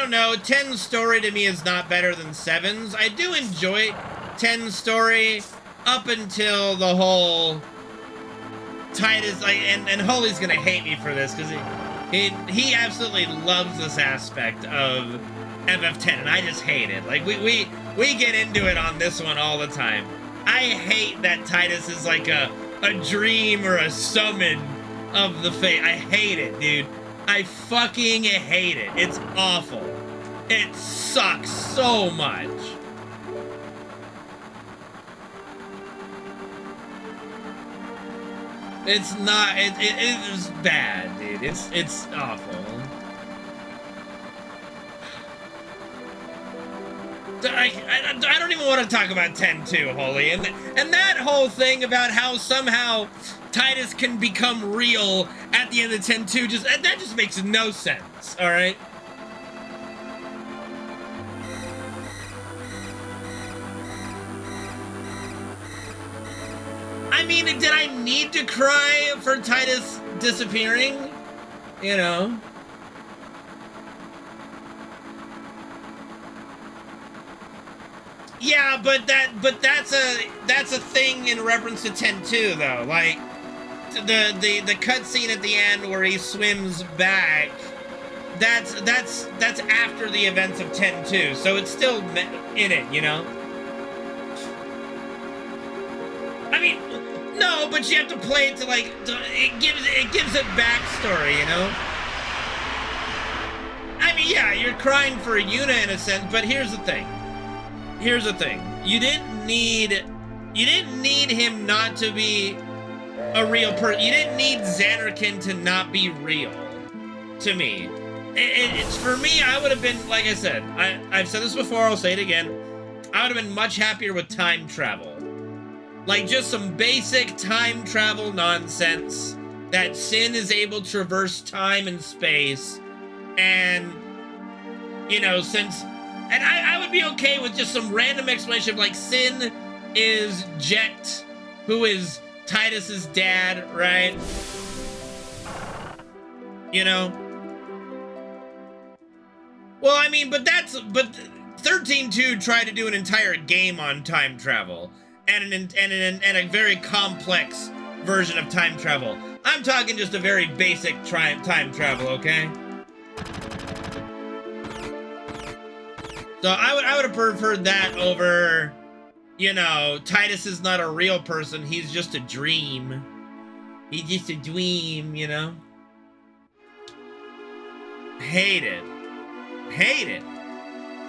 No, 10's story to me is not better than 7's. I do enjoy 10's story up until the whole Titus, like, and Holy's gonna hate me for this because he absolutely loves this aspect of FF10, and I just hate it. Like we get into it on this one all the time. I hate that Titus is like a dream or a summon of the fate. I hate it, dude. I fucking hate it. It's awful. It sucks so much. It's not, it is bad, dude. It's awful. I don't even want to talk about 10-2, Holy. And that whole thing about how somehow Titus can become real at the end of 10-2, that just makes no sense, alright? I mean, did I need to cry for Titus disappearing? You know? Yeah, but that's a thing in reference to 10-2 though. Like the cutscene at the end where he swims back, that's after the events of 10-2, so it's still in it, you know? I mean, no, but you have to play it to like, it gives it backstory, you know? I mean, yeah, you're crying for Yuna in a sense, but here's the thing. Here's the thing. You didn't need him not to be a real person. You didn't need Xanarkin to not be real, to me. It's for me, I would have been, like I said, I've said this before, I'll say it again. I would have been much happier with time travel. Like, just some basic time travel nonsense that Sin is able to traverse time and space, and, you know, since... And I would be okay with just some random explanation of, like, Sin is Jet, who is Titus's dad, right? You know? Well, I mean, but 13-2 tried to do an entire game on time travel, and a very complex version of time travel. I'm talking just a very basic time travel, okay? So I would have preferred that over, you know, Titus is not a real person, he's just a dream. He's just a dream, you know? Hate it. Hate it.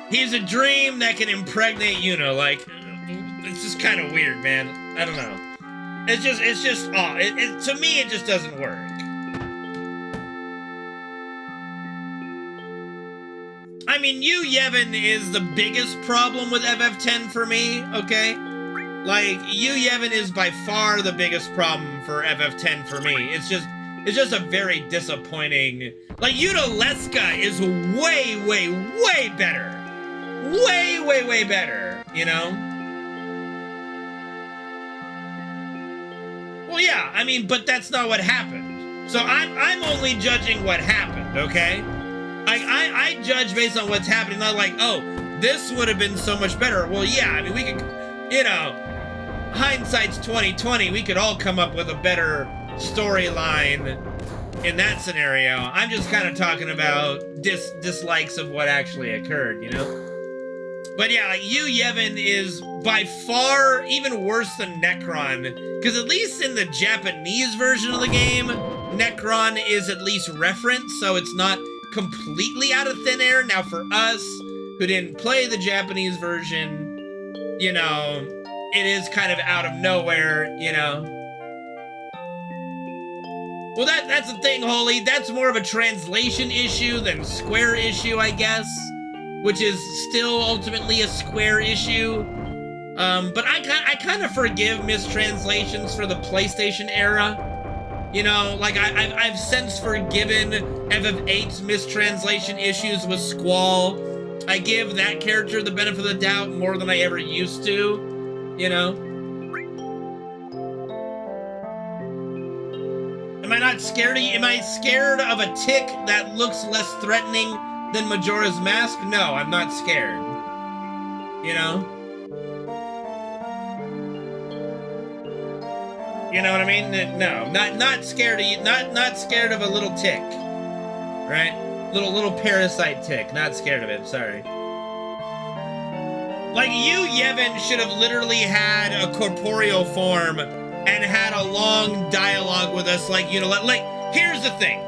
He's a dream that can impregnate Yuna, like, it's just kind of weird, man. I don't know. It's just, to me, it just doesn't work. I mean, Yu Yevon is the biggest problem with FF10 for me, okay? Like, Yu Yevon is by far the biggest problem for FF10 for me. It's just a very disappointing... Like, Yudaleska is way, way, way better. Way, way, way better, you know? Well, yeah, I mean, but that's not what happened. So I'm only judging what happened, okay? I judge based on what's happening, not like, oh, this would have been so much better. Well, yeah, I mean, we could, you know, hindsight's 20/20. We could all come up with a better storyline in that scenario. I'm just kind of talking about dislikes of what actually occurred, you know? But yeah, like, Yu Yevon is by far even worse than Necron, because at least in the Japanese version of the game, Necron is at least referenced, so it's not completely out of thin air. Now for us, who didn't play the Japanese version, you know, it is kind of out of nowhere, you know. Well, that's the thing, Holy. That's more of a translation issue than Square issue, I guess, which is still ultimately a Square issue. But I kind of forgive mistranslations for the PlayStation era. You know, like, I've since forgiven FF8's mistranslation issues with Squall. I give that character the benefit of the doubt more than I ever used to, you know? Am I not scared of you? Am I scared of a tick that looks less threatening than Majora's Mask? No, I'm not scared. You know? You know what I mean? No, not scared of you. Not scared of a little tick, right? Little parasite tick. Not scared of it. Sorry. Like you, Yevon, should have literally had a corporeal form and had a long dialogue with us. Like, you know, like here's the thing.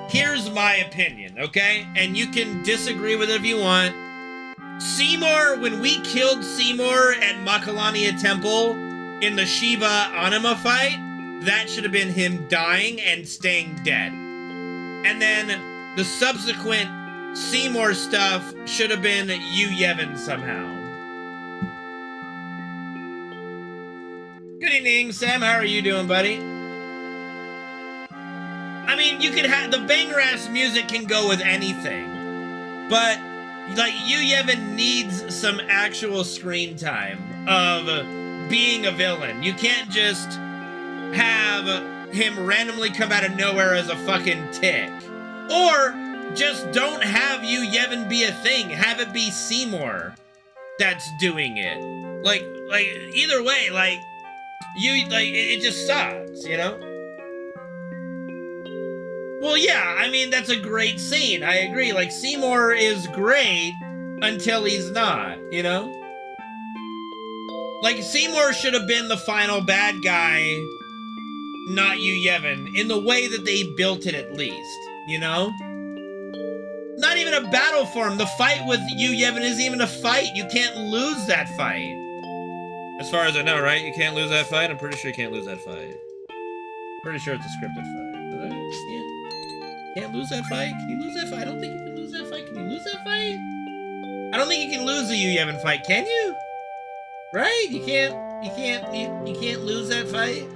Here's my opinion, okay? And you can disagree with it if you want. Seymour, when we killed Seymour at Makalania Temple in the Shiva Anima fight, that should have been him dying and staying dead. And then the subsequent Seymour stuff should have been you, Yevon, somehow. Good evening, Sam. How are you doing, buddy? I mean, you could have the banger-ass music can go with anything, but like you, Yevon, needs some actual screen time of being a villain. You can't just have him randomly come out of nowhere as a fucking tick, or just don't have you, Yevon, be a thing. Have it be Seymour that's doing it. Like either way, like. It just sucks, you know? Well, yeah, I mean, that's a great scene. I agree. Like, Seymour is great until he's not, you know? Like, Seymour should have been the final bad guy, not you, Yevon, in the way that they built it at least, you know? Not even a battle for him. The fight with you, Yevon, isn't even a fight. You can't lose that fight. As far as I know, right? You can't lose that fight? I'm pretty sure you can't lose that fight. Pretty sure it's a scripted fight. Right? Yeah. Can't lose that fight? Can you lose that fight? I don't think you can lose that fight. Can you lose that fight? I don't think you can lose the you, Yevon fight, can you? Right? You can't lose that fight?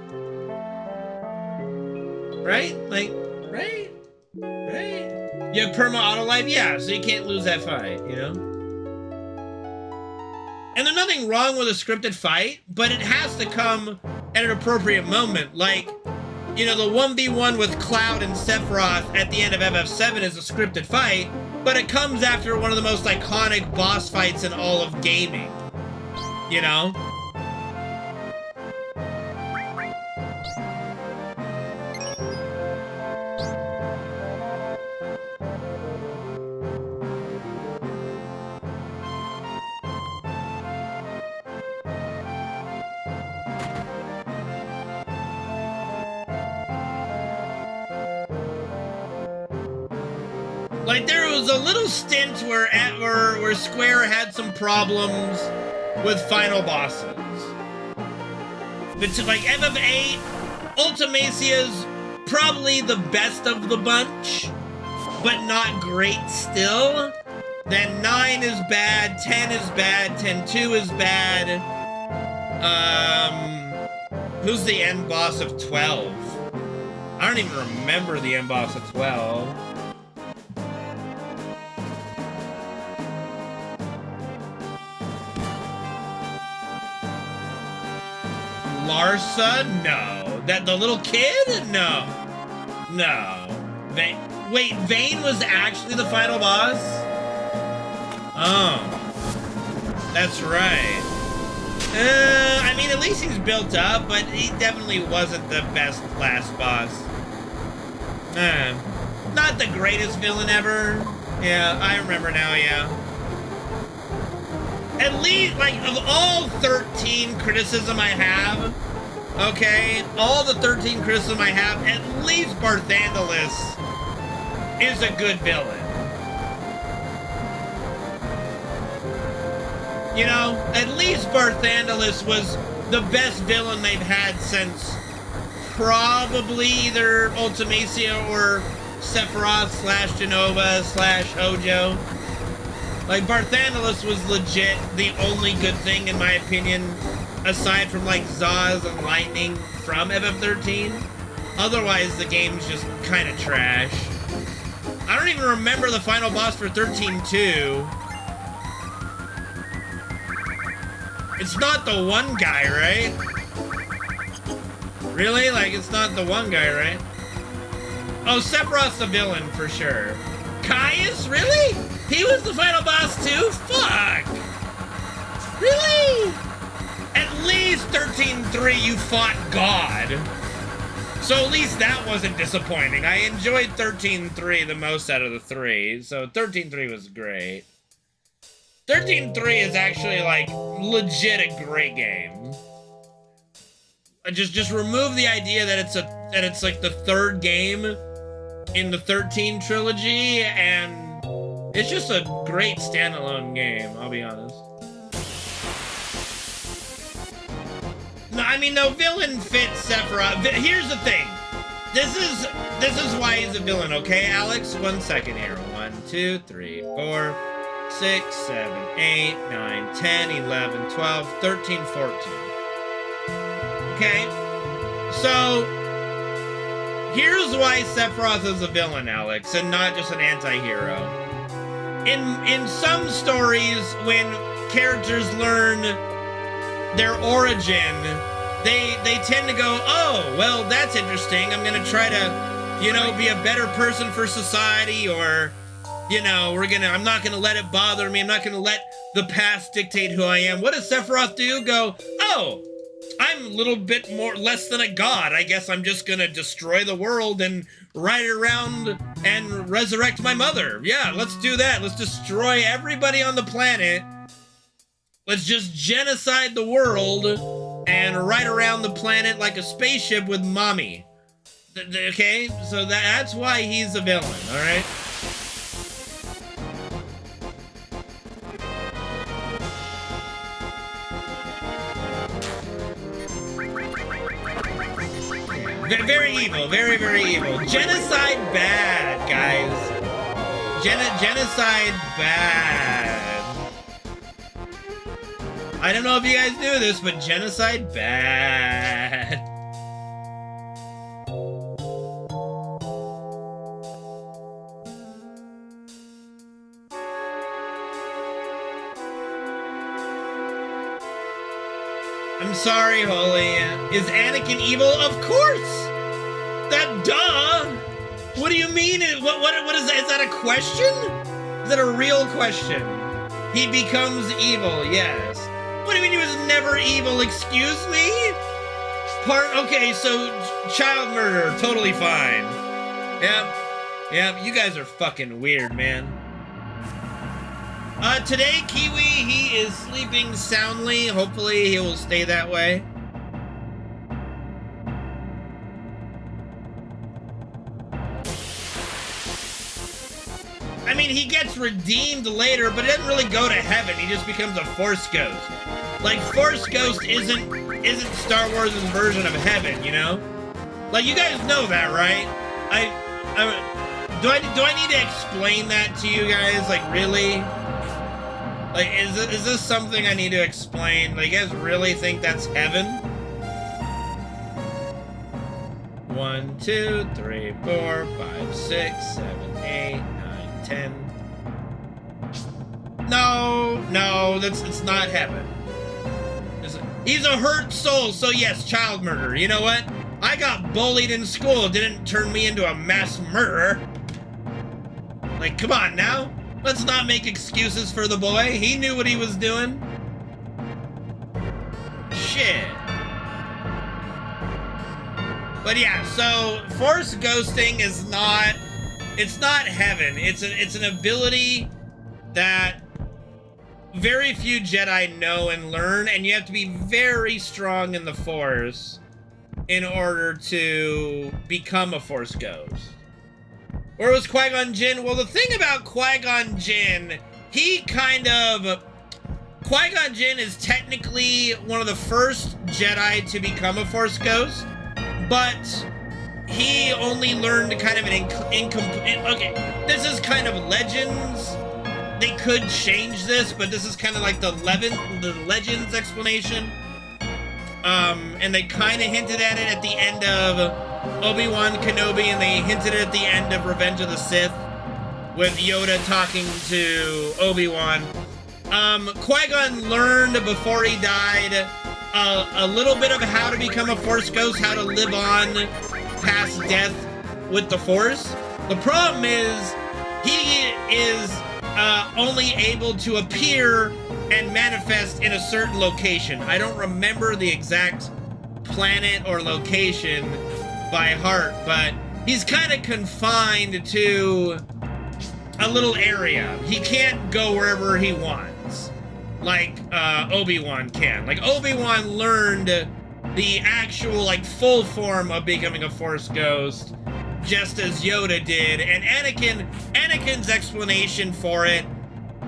Right? Like, right? Right? You have perma auto life? Yeah, so you can't lose that fight, you know? And there's nothing wrong with a scripted fight, but it has to come at an appropriate moment. Like, you know, the 1v1 with Cloud and Sephiroth at the end of FF7 is a scripted fight, but it comes after one of the most iconic boss fights in all of gaming. You know? Like, there was a little stint where Square had some problems with final bosses. But like FF8, Ultimasia's probably the best of the bunch, but not great still. Then 9 is bad, 10 is bad, 10-2 is bad. Who's the end boss of 12? I don't even remember the end boss of 12. Larsa? No. That the little kid? No. No. Wait, Vayne was actually the final boss? Oh. That's right. I mean, at least he's built up, but he definitely wasn't the best last boss. Not the greatest villain ever. Yeah, I remember now, yeah. At least, like, of all 13 criticism I have, okay, all the 13 criticism I have, at least Barthandelus is a good villain. You know, at least Barthandelus was the best villain they've had since probably either Ultimacia or Sephiroth / Genova / Hojo. Like, Barthandelus was legit the only good thing, in my opinion, aside from, like, Zaz and Lightning from FF13. Otherwise, the game's just kind of trash. I don't even remember the final boss for 13-2. It's not the one guy, right? Really? Like, it's not the one guy, right? Oh, Sephiroth's the villain, for sure. Caius? Really? He was the final boss too? Fuck! Really? At least 13-3 you fought God. So at least that wasn't disappointing. I enjoyed 13-3 the most out of the 3, so 13-3 was great. 13-3 is actually, like, legit a great game. Just remove the idea that it's like the third game in the 13 trilogy, and it's just a great standalone game, I'll be honest. No, I mean, no villain fits Sephiroth. Here's the thing. This is why he's a villain, okay, Alex? 1 second here. 1, 2, 3, 4, 6, 7, 8, 9, 10, 11, 12, 13, 14. Okay? So, here's why Sephiroth is a villain, Alex, and not just an anti-hero. In some stories, when characters learn their origin, they tend to go, oh, well, that's interesting. I'm gonna try to, you know, be a better person for society, or, you know, I'm not gonna let it bother me. I'm not gonna let the past dictate who I am. What does Sephiroth do? Go, oh, I'm a little bit less than a god. I guess I'm just gonna destroy the world and ride around and resurrect my mother. Yeah, let's do that. Let's destroy everybody on the planet. Let's just genocide the world and ride around the planet like a spaceship with mommy. Okay? So that's why he's a villain, alright? Very evil, very, very evil. Genocide bad, guys. Genocide bad. I don't know if you guys knew this, but genocide bad. I'm sorry, Holy. Is Anakin evil? Of course! That duh! What do you mean? What is that? Is that a question? Is that a real question? He becomes evil, yes. What do you mean he was never evil? Excuse me? Okay, so child murder, totally fine. Yep, you guys are fucking weird, man. Today, Kiwi, he is sleeping soundly. Hopefully he will stay that way. I mean, he gets redeemed later, but he doesn't really go to heaven. He just becomes a Force Ghost. Like, Force Ghost isn't Star Wars' version of heaven, you know? Like, you guys know that, right? Do I need to explain that to you guys? Like, really? Like, is this something I need to explain? Like, you guys really think that's heaven? 1, 2, 3, 4, 5, 6, 7, 8, 9, 10. No, it's not heaven. He's a hurt soul, so yes, child murder. You know what? I got bullied in school. It didn't turn me into a mass murderer. Like, come on now. Let's not make excuses for the boy. He knew what he was doing. Shit. But yeah, so Force ghosting is not... It's not heaven. It's an ability that very few Jedi know and learn, and you have to be very strong in the Force in order to become a Force ghost. Where was Qui-Gon Jinn? Well, the thing about Qui-Gon Jinn, Qui-Gon Jinn is technically one of the first Jedi to become a Force ghost, but he only learned kind of an incomplete... Okay, this is kind of Legends. They could change this, but this is kind of like the Legends explanation. And they kind of hinted at it at the end of Obi-Wan Kenobi, and they hinted it at the end of Revenge of the Sith with Yoda talking to Obi-Wan. Qui-Gon learned before he died a little bit of how to become a Force ghost, how to live on past death with the Force. The problem is he is only able to appear and manifest in a certain location. I don't remember the exact planet or location by heart, but he's kind of confined to a little area. He can't go wherever he wants, like Obi-Wan can. Like, Obi-Wan learned the actual, like, full form of becoming a Force ghost, just as Yoda did, and Anakin's explanation for it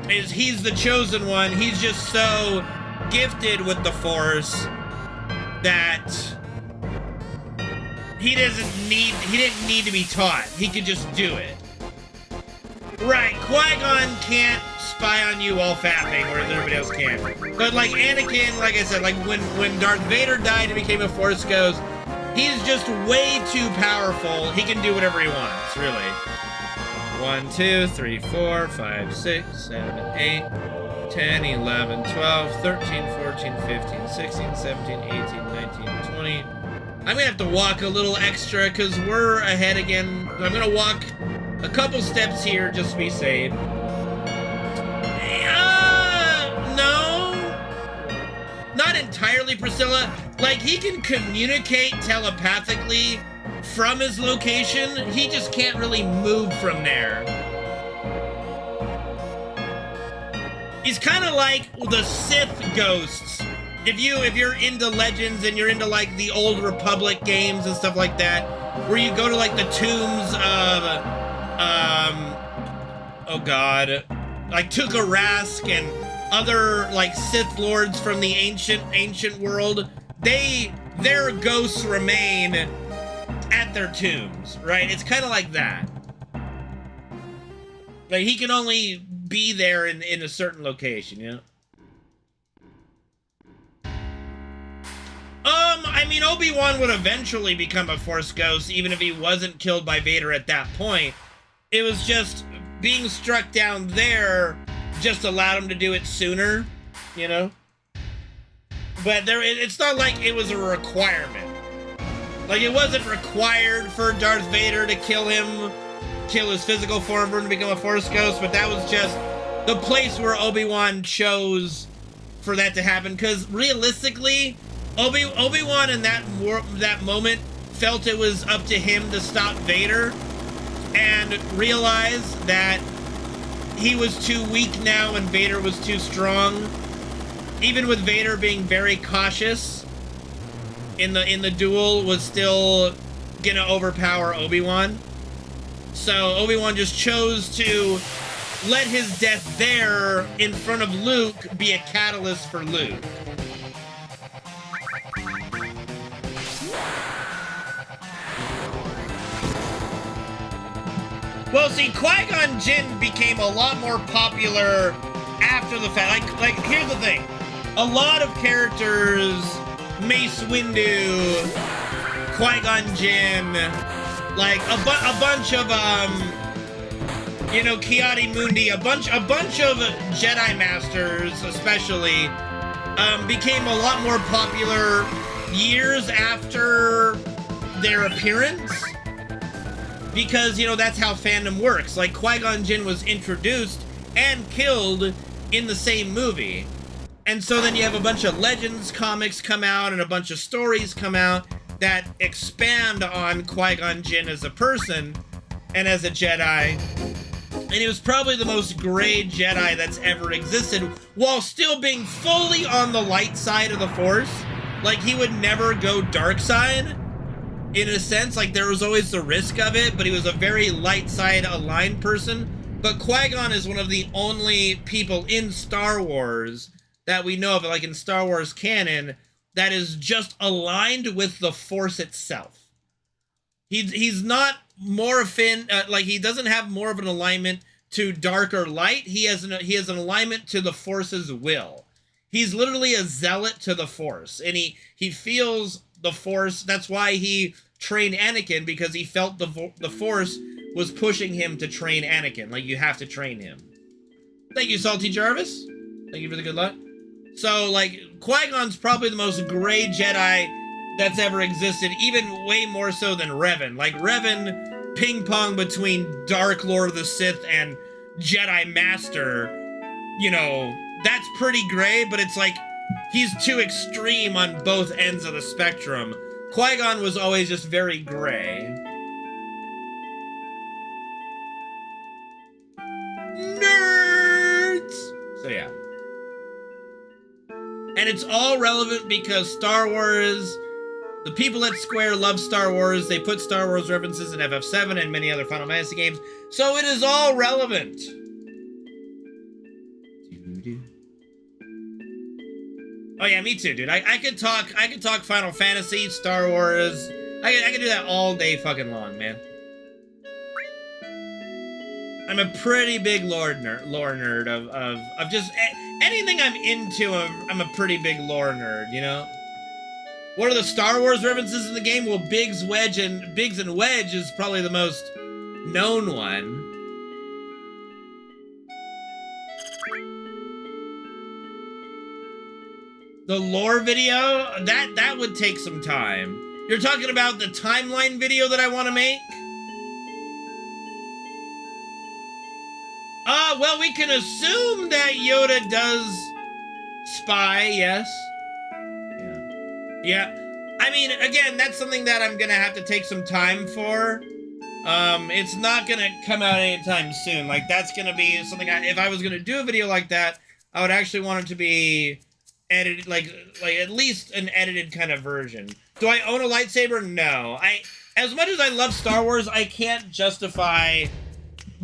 is he's the chosen one. He's just so gifted with the Force that he didn't need to be taught. He could just do it. Right, Qui-Gon can't spy on you while fapping, whereas everybody else can. But like Anakin, like I said, like when Darth Vader died and became a Force ghost, he's just way too powerful. He can do whatever he wants, really. 1, 2, 3, 4, 5, 6, 7, 8, 10, 11, 12, 13, 14, 15, 16, 17, 18, 19, 20. I'm gonna have to walk a little extra because we're ahead again. I'm gonna walk a couple steps here just to be safe. No. Not entirely, Priscilla. Like, he can communicate telepathically from his location. He just can't really move from there. He's kind of like the Sith ghosts. If you're into Legends and you're into like the old Republic games and stuff like that, where you go to like the tombs of oh god, like Tukarask and other like Sith lords from the ancient world, their ghosts remain at their tombs, right? It's kind of like that. Like, he can only be there in a certain location, you know? I mean, Obi-Wan would eventually become a Force ghost, even if he wasn't killed by Vader at that point. It was just being struck down there just allowed him to do it sooner, you know? But it's not like it was a requirement. Like, it wasn't required for Darth Vader to kill his physical form for him to become a Force ghost, but that was just the place where Obi-Wan chose for that to happen, because realistically, Obi-Wan in that moment felt it was up to him to stop Vader, and realized that he was too weak now and Vader was too strong. Even with Vader being very cautious in the duel, was still gonna overpower Obi-Wan. So Obi-Wan just chose to let his death there in front of Luke be a catalyst for Luke. Well, see, Qui-Gon Jinn became a lot more popular after the fact. Like, here's the thing. A lot of characters, Mace Windu, Qui-Gon Jinn, like, a bunch of, you know, Ki-Adi-Mundi, a bunch of Jedi Masters, especially, became a lot more popular years after their appearance. Because, you know, that's how fandom works. Like, Qui-Gon Jinn was introduced and killed in the same movie. And so then you have a bunch of Legends comics come out and a bunch of stories come out that expand on Qui-Gon Jinn as a person and as a Jedi. And he was probably the most gray Jedi that's ever existed, while still being fully on the light side of the Force. Like, he would never go dark side. In a sense, like, there was always the risk of it, but he was a very light side aligned person. But Qui-Gon is one of the only people in Star Wars that we know of, like in Star Wars canon, that is just aligned with the Force itself. He's not more like, he doesn't have more of an alignment to dark or light. He has an alignment to the Force's will. He's literally a zealot to the Force, and he feels the Force. That's why he trained Anakin, because he felt the Force was pushing him to train Anakin. Like, you have to train him. Thank you, Salty Jarvis. Thank you for the good luck. So, like, Qui-Gon's probably the most gray Jedi that's ever existed, even way more so than Revan. Like, Revan ping-pong between Dark Lord of the Sith and Jedi Master, you know, that's pretty gray, but it's like he's too extreme on both ends of the spectrum. Qui-Gon was always just very gray. Nerds! So yeah. And it's all relevant because Star Wars, the people at Square love Star Wars. They put Star Wars references in FF7 and many other Final Fantasy games. So it is all relevant. Oh yeah, me too, dude. I could talk Final Fantasy, Star Wars. I could do that all day fucking long, man. I'm a pretty big lore nerd of just anything I'm into. I'm a pretty big lore nerd, you know. What are the Star Wars references in the game? Well, Biggs and Wedge is probably the most known one. The lore video, that would take some time. You're talking about the timeline video that I want to make? Well, we can assume that Yoda does spy, yes. Yeah. I mean, again, that's something that I'm gonna have to take some time for. It's not gonna come out anytime soon. Like, that's gonna be something if I was gonna do a video like that, I would actually want it to be edited, like at least an edited kind of version. Do I own a lightsaber? No. As much as I love Star Wars, I can't justify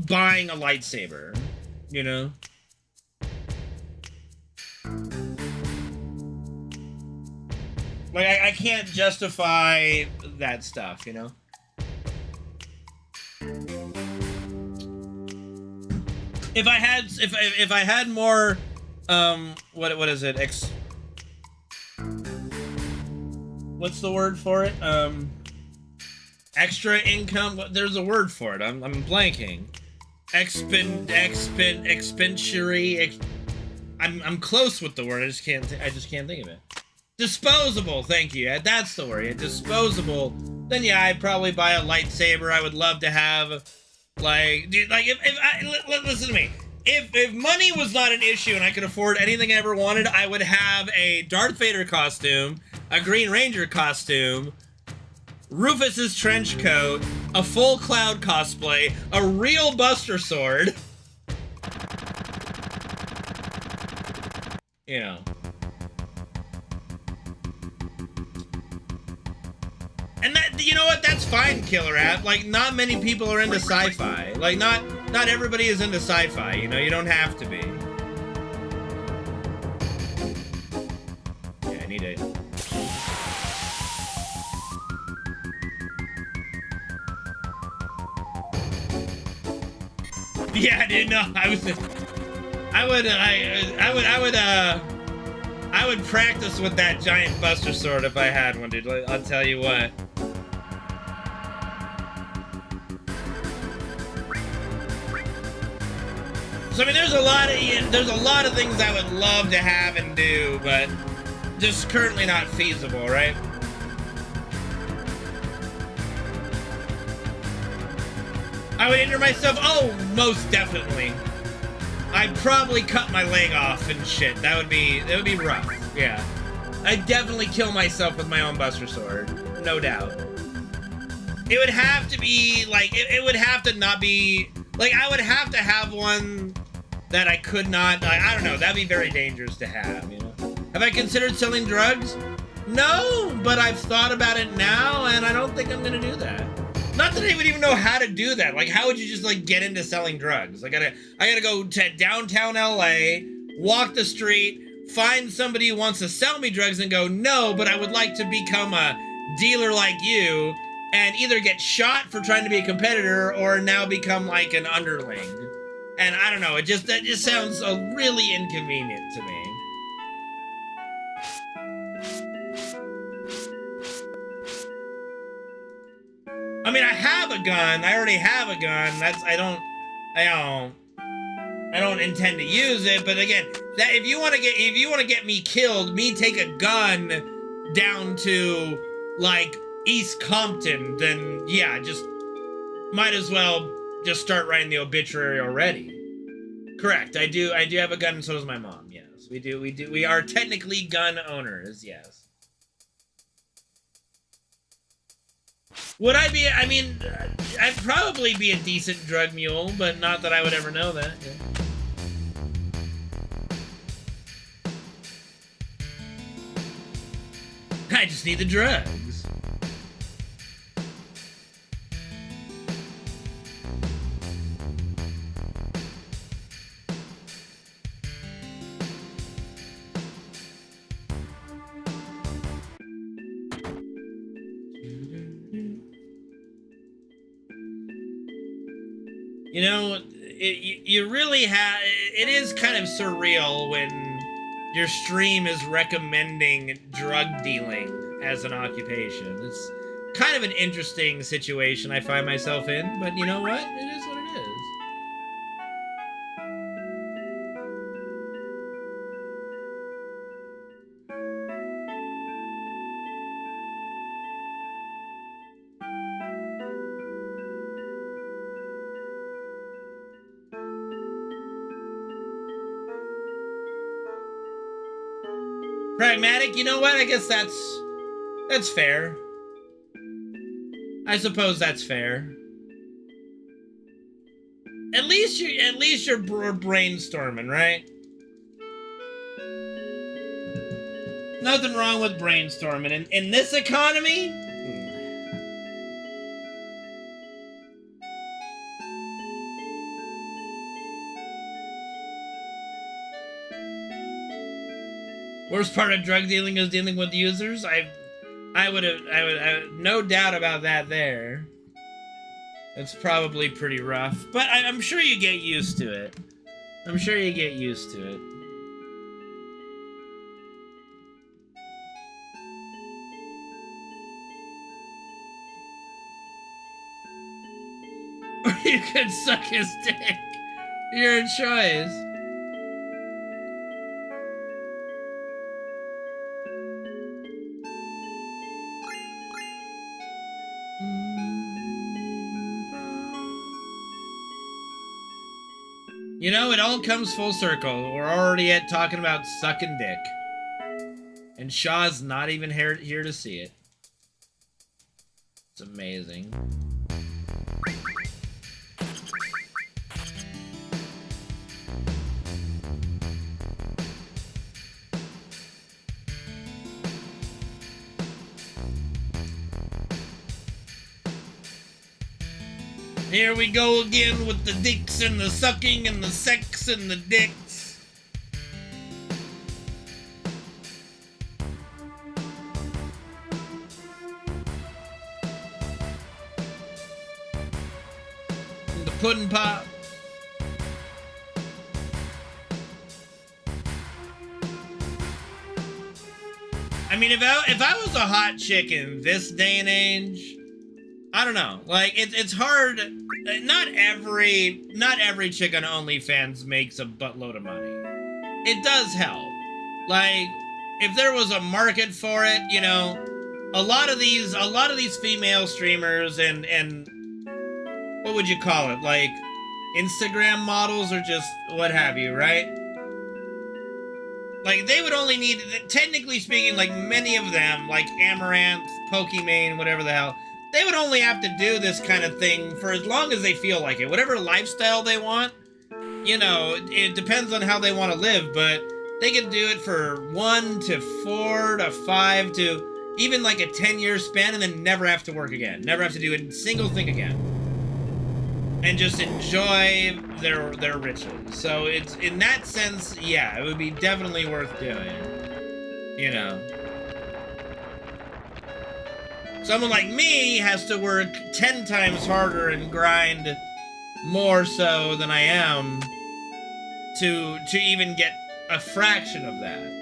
buying a lightsaber, you know? Like, I can't justify that stuff, you know? If I had more, what is it? What's the word for it? Extra income? There's a word for it. I'm blanking. I'm close with the word. I just can't think of it. Disposable, thank you. That's the word. Disposable. Then yeah, I'd probably buy a lightsaber. I would love to have, like, dude, like listen to me. If money was not an issue and I could afford anything I ever wanted, I would have a Darth Vader costume, a Green Ranger costume, Rufus's trench coat, a full Cloud cosplay, a real Buster Sword. You know. And that, you know what? That's fine, Killer App. Like, not many people are into sci-fi. Like, not everybody is into sci-fi, you know? You don't have to be. Yeah, I need it. Yeah, dude, no, I would practice with that giant Buster Sword if I had one, dude. I'll tell you what. So I mean, there's a lot of things I would love to have and do, but just currently not feasible, right? I would injure myself. Oh, most definitely. I'd probably cut my leg off and shit. That would be rough. Yeah. I'd definitely kill myself with my own Buster Sword. No doubt. It would have to be, like, it would have to not be, like, I would have to have one that I could not, I don't know, that'd be very dangerous to have, you know? Have I considered selling drugs? No, but I've thought about it now, and I don't think I'm gonna do that. Not that I would even know how to do that. Like, how would you just, like, get into selling drugs? I gotta go to downtown LA, walk the street, find somebody who wants to sell me drugs and go, no, but I would like to become a dealer like you, and either get shot for trying to be a competitor or now become, like, an underling. And I don't know, that just sounds really inconvenient to me. I mean, I have a gun. I already have a gun. I don't intend to use it. But again, that if you want to get me killed, me take a gun down to like East Compton, then yeah, just might as well just start writing the obituary already. Correct. I do have a gun, and so does my mom. Yes. We are technically gun owners, yes. Would I be, I mean, I'd probably be a decent drug mule, but not that I would ever know that. Yeah. I just need the drugs. You know, you really have, it is kind of surreal when your stream is recommending drug dealing as an occupation. It's kind of an interesting situation I find myself in, but you know what? It is what it is. Pragmatic, you know what? I guess that's fair. I suppose that's fair. At least you're brainstorming, right? Nothing wrong with brainstorming. In this economy? Worst part of drug dealing is dealing with users. I would have no doubt about that there. It's probably pretty rough, but I'm sure you get used to it. I'm sure you get used to it. Or you could suck his dick. Your choice. You know, it all comes full circle. We're already talking about sucking dick. And Shaw's not even here to see it. It's amazing. Here we go again with the dicks and the sucking and the sex and the dicks. And the pudding pop. I mean, if I was a hot chick in this day and age, I don't know. Like, it's hard. Not every chick on OnlyFans makes a buttload of money. It does help. Like, if there was a market for it, you know, a lot of these female streamers and what would you call it? Like, Instagram models or just what have you, right? Like, they would only need, technically speaking, like many of them, like Amaranth, Pokimane, whatever the hell, they would only have to do this kind of thing for as long as they feel like it. Whatever lifestyle they want, you know, it depends on how they want to live, but they can do it for 1 to 4 to 5 to even like a 10-year span and then never have to work again. Never have to do a single thing again. And just enjoy their riches. So it's, in that sense, yeah, it would be definitely worth doing. You know. Someone like me has to work 10 times harder and grind more so than I am to even get a fraction of that.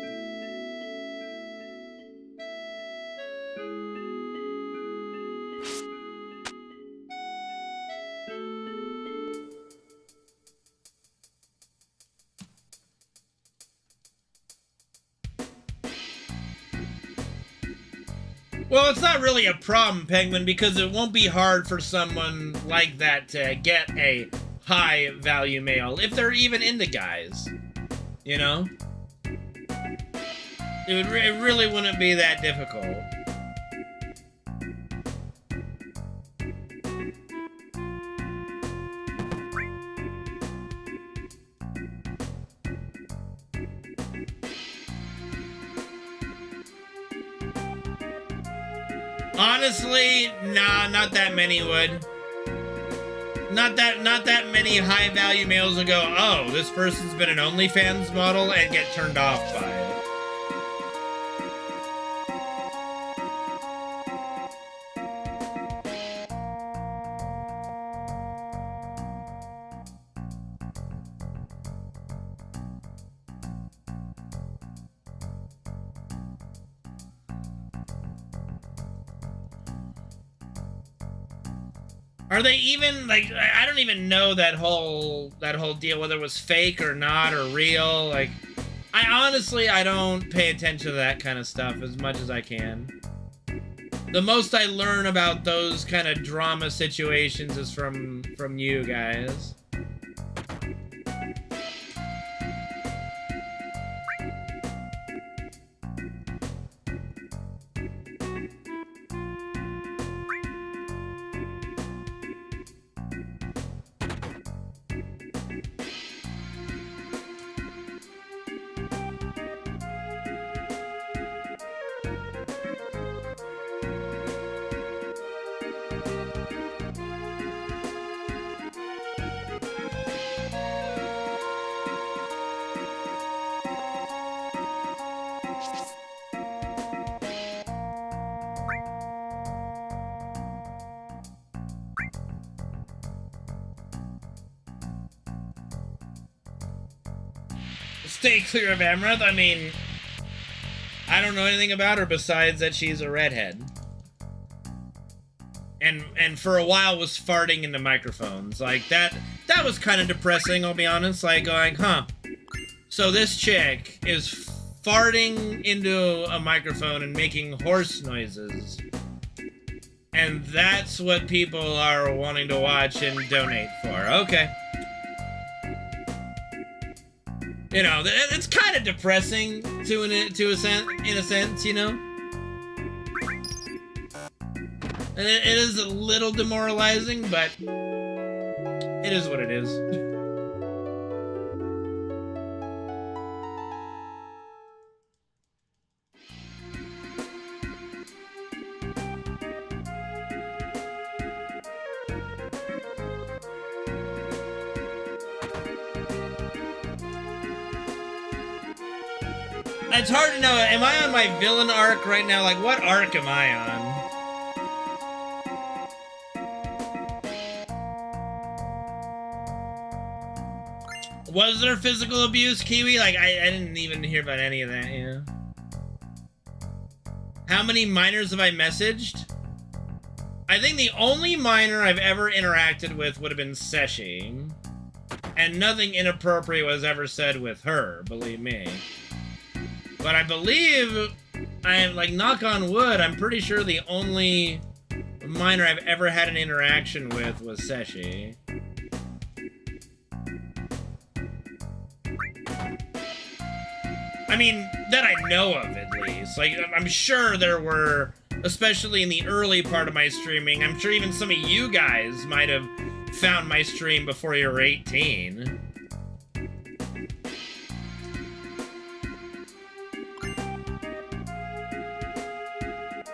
Well, it's not really a problem, Penguin, because it won't be hard for someone like that to get a high-value male, if they're even into guys. You know? It really wouldn't be that difficult. Honestly, nah, not that many would. Not that many high-value males would go, oh, this person's been an OnlyFans model, and get turned off by it. Are they even, like, I don't even know that whole deal, whether it was fake or not, or real. Like, I don't pay attention to that kind of stuff as much as I can. The most I learn about those kind of drama situations is from you guys. Stay clear of Amaranth. I mean, I don't know anything about her besides that she's a redhead. And for a while was farting into microphones. Like, that was kind of depressing, I'll be honest. Like, going, huh. So this chick is farting into a microphone and making horse noises. And that's what people are wanting to watch and donate for. Okay. You know, it's kind of depressing in a sense, you know? And it is a little demoralizing, but it is what it is. It's hard to know. Am I on my villain arc right now? Like, what arc am I on? Was there physical abuse, Kiwi? Like, I didn't even hear about any of that, you know? How many minors have I messaged? I think the only minor I've ever interacted with would have been Seshi. And nothing inappropriate was ever said with her, believe me. But I believe, I am, like, knock on wood, I'm pretty sure the only minor I've ever had an interaction with was Seshi. I mean, that I know of, at least. Like, I'm sure there were, especially in the early part of my streaming, I'm sure even some of you guys might have found my stream before you were 18.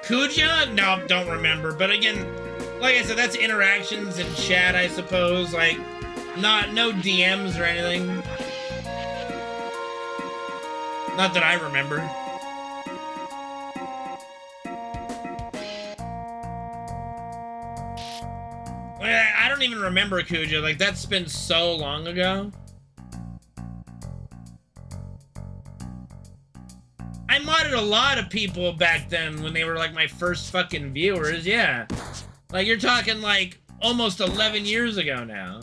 Kuja? No, don't remember. But again, like I said, that's interactions in chat, I suppose. Like, no DMs or anything. Not that I remember. I don't even remember Kuja. Like, that's been so long ago. I modded a lot of people back then when they were, like, my first fucking viewers, yeah. Like, you're talking, like, almost 11 years ago now.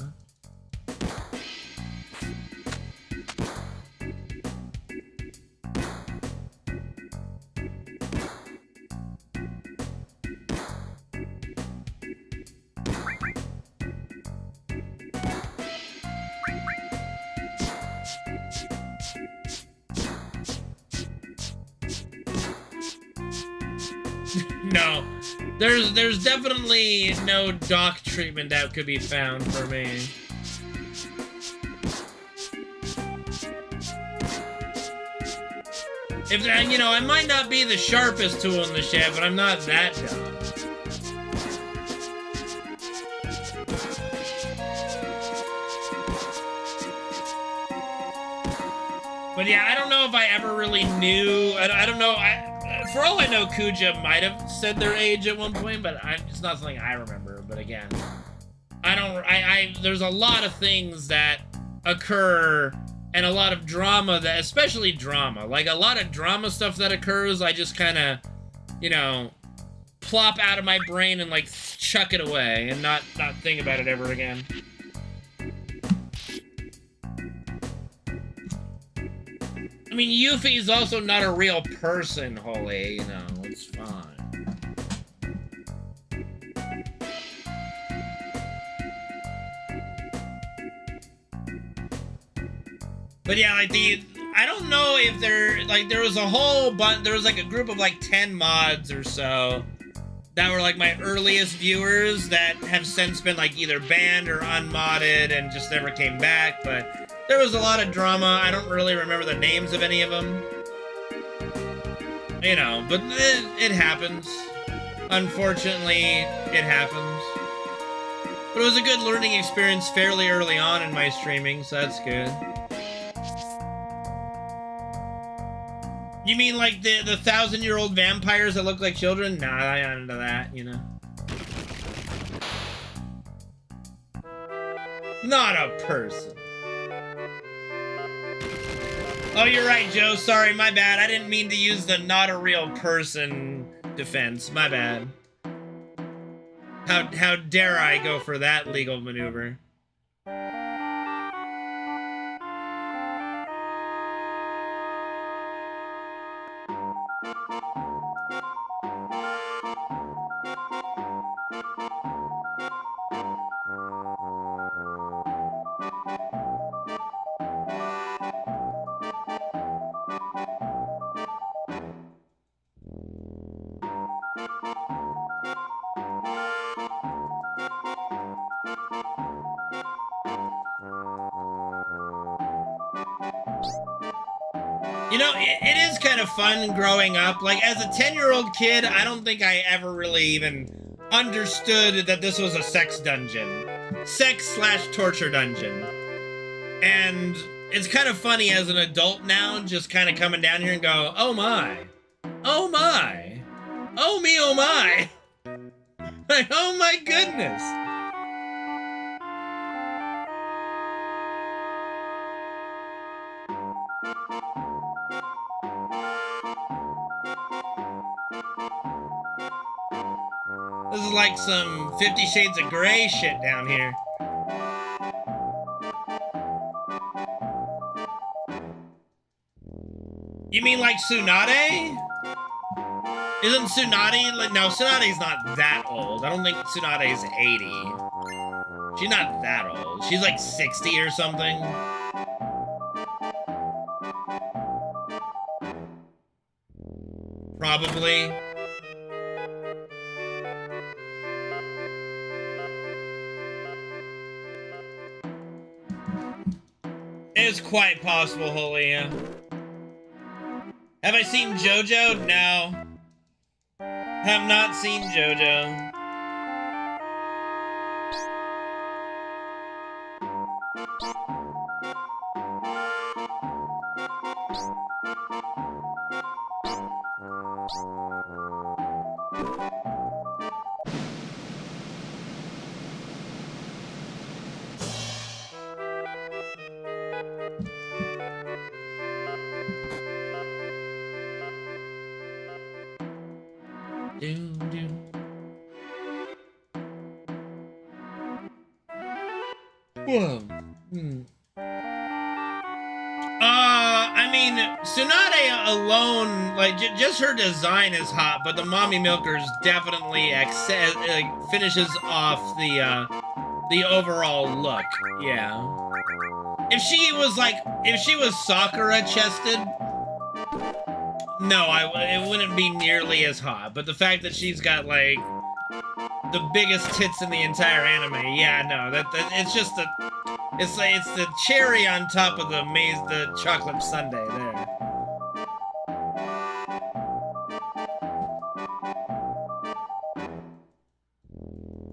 No. There's definitely no doc treatment that could be found for me. If, you know, I might not be the sharpest tool in the shed, but I'm not that dumb. But yeah, I don't know if I ever really knew. I don't know. For all I know, Kuja might have said their age at one point, but it's not something I remember. But again, there's a lot of things that occur and a lot of drama that, especially drama, like a lot of drama stuff that occurs, I just kind of, you know, plop out of my brain and like chuck it away and not think about it ever again. I mean, Yuffie's also not a real person, Holy, you know, it's fine. But yeah, like I don't know if there was a whole bunch, there was like a group of like 10 mods or so that were like my earliest viewers that have since been like either banned or unmodded and just never came back, but there was a lot of drama. I don't really remember the names of any of them. You know, but it happens. Unfortunately, it happens. But it was a good learning experience fairly early on in my streaming, so that's good. You mean like the 1,000-year-old vampires that look like children? Nah, I'm not into that, you know. Not a person. Oh, you're right, Joe. Sorry, my bad. I didn't mean to use the not a real person defense. My bad. How dare I go for that legal maneuver? You know, it is kind of fun growing up. Like, as a 10-year-old kid, I don't think I ever really even understood that this was a sex dungeon. Sex/torture dungeon. And it's kind of funny as an adult now, just kind of coming down here and go, oh my. Oh my. Oh me, oh my. Like, oh my goodness. This is like some 50 Shades of Grey shit down here. You mean like Tsunade? Isn't Tsunade like, no, Tsunade's not that old. I don't think Tsunade's 80. She's not that old. She's like 60 or something. Probably. It's quite possible, Holy, yeah. Have I seen JoJo? No. Have not seen JoJo. Whoa. I mean, Tsunade alone, like, just her design is hot, but the Mommy Milkers definitely finishes off the overall look. Yeah. If she was Sakura chested, No, it wouldn't be nearly as hot. But the fact that she's got like the biggest tits in the entire anime, yeah, no, that it's just it's the cherry on top of the chocolate sundae there.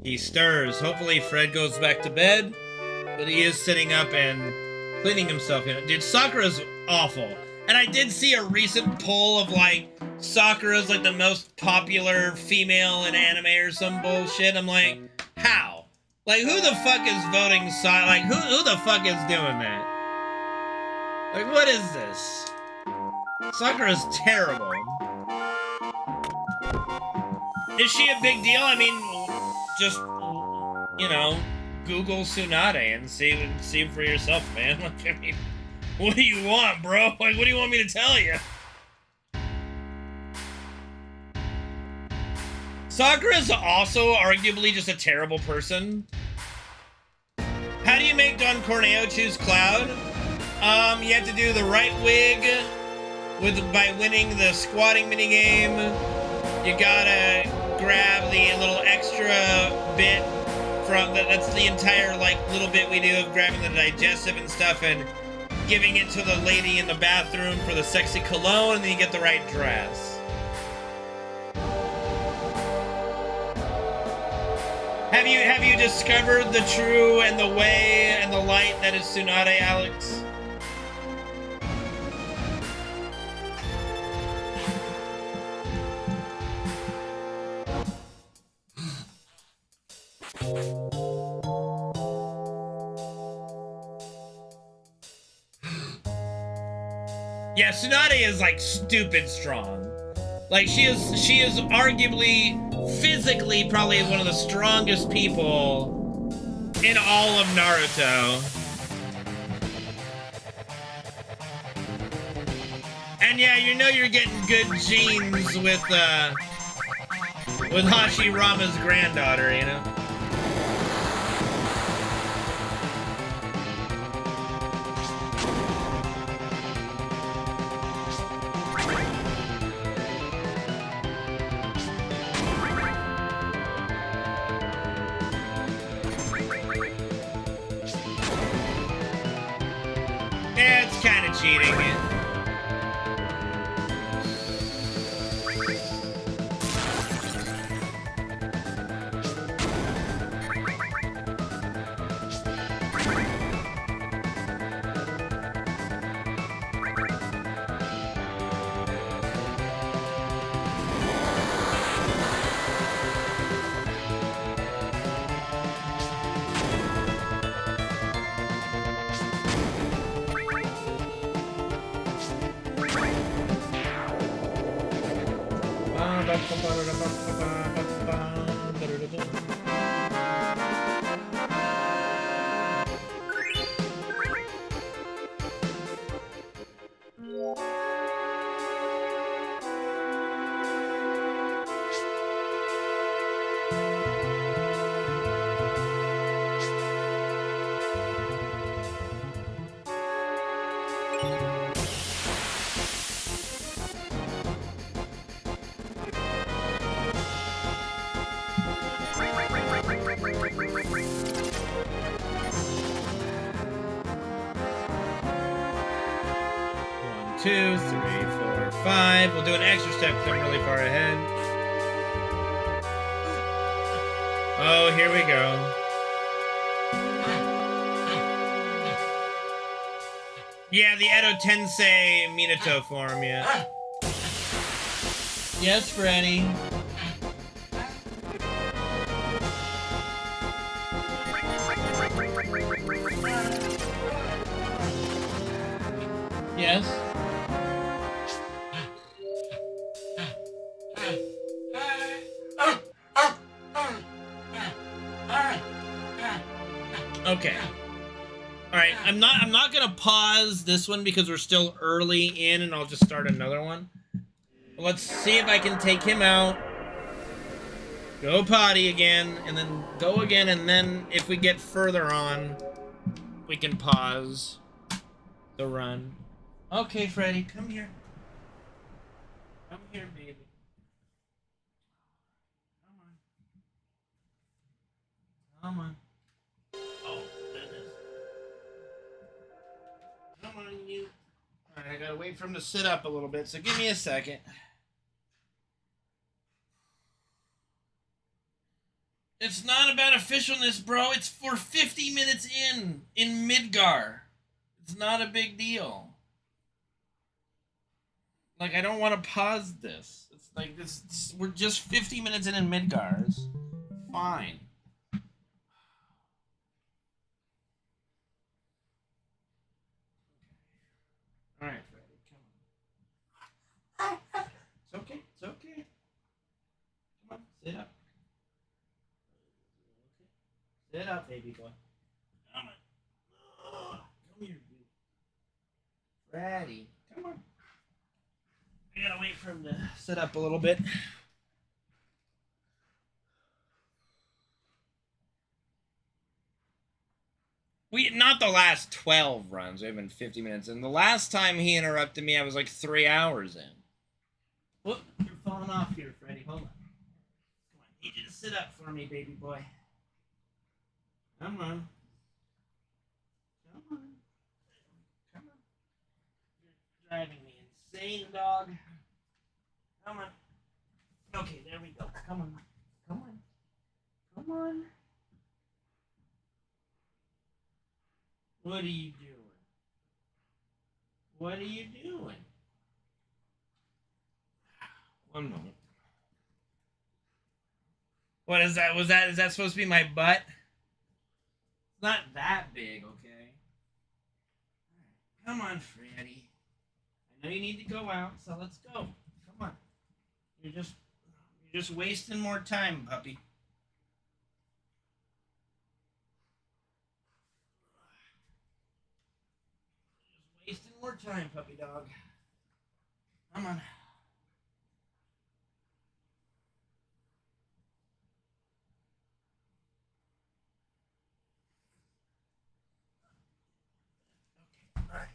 He stirs. Hopefully Fred goes back to bed, but he is sitting up and cleaning himself. You know, dude, Sakura's awful. And I did see a recent poll of like Sakura's like the most popular female in anime or some bullshit. I'm like, how? Like, who the fuck is voting like who the fuck is doing that? Like, what is this? Sakura's terrible. Is she a big deal? I mean, just, you know, Google Tsunade and see for yourself, man. Like, I mean, what do you want, bro? Like, what do you want me to tell you? Sakura's also arguably just a terrible person. How do you make Don Corneo choose Cloud? You have to do the right wig by winning the squatting minigame. You gotta grab the little extra bit from that's the entire like little bit we do of grabbing the digestive and stuff and giving it to the lady in the bathroom for the sexy cologne, and then you get the right dress. Have you discovered the true and the way and the light that is Tsunade, Alex? Yeah, Tsunade is like stupid strong. Like she is arguably physically probably one of the strongest people in all of Naruto. And yeah, you know you're getting good genes with Hashirama's granddaughter, you know? Yeah, it's kind of cheating. 2, 3, 4, 5. We'll do an extra step because I'm really far ahead. Oh, here we go. Yeah, the Edo Tensei Minato form, yeah. Yes, Freddy. Yes. Okay. All right, I'm not gonna pause this one because we're still early in, and I'll just start another one. Let's see if I can take him out. Go potty again, and then go again, and then if we get further on, we can pause the run. Okay, Freddy, come here. Come here, baby. Come on. Come on. Oh, goodness. Come on, you. All right, I gotta wait for him to sit up a little bit, so give me a second. It's not about officialness, bro. It's for 50 minutes in Midgar. It's not a big deal. Like, I don't want to pause this. It's like this. We're just 50 minutes in Midgar. It's fine. All right, Freddy, come on. It's okay. It's okay. Come on, sit up. Sit up, baby boy. Come on. Come here, dude. Freddy, come on. I gotta wait for him to sit up a little bit. We not the last 12 runs. We've been 50 minutes in. The last time he interrupted me, I was like 3 hours in. Whoop, you're falling off here, Freddy. Hold on. Come on, I need you to sit up for me, baby boy. Come on. Come on. Come on. You're driving me insane, dog. Come on. Okay, there we go. Come on. Come on. Come on. What are you doing? What are you doing? One moment. What is that? Is that supposed to be my butt? It's not that big, okay? Come on, Freddy. I know you need to go out, so let's go. Come on. You're just wasting more time, puppy. Just wasting more time, puppy dog. Come on. Okay. All right.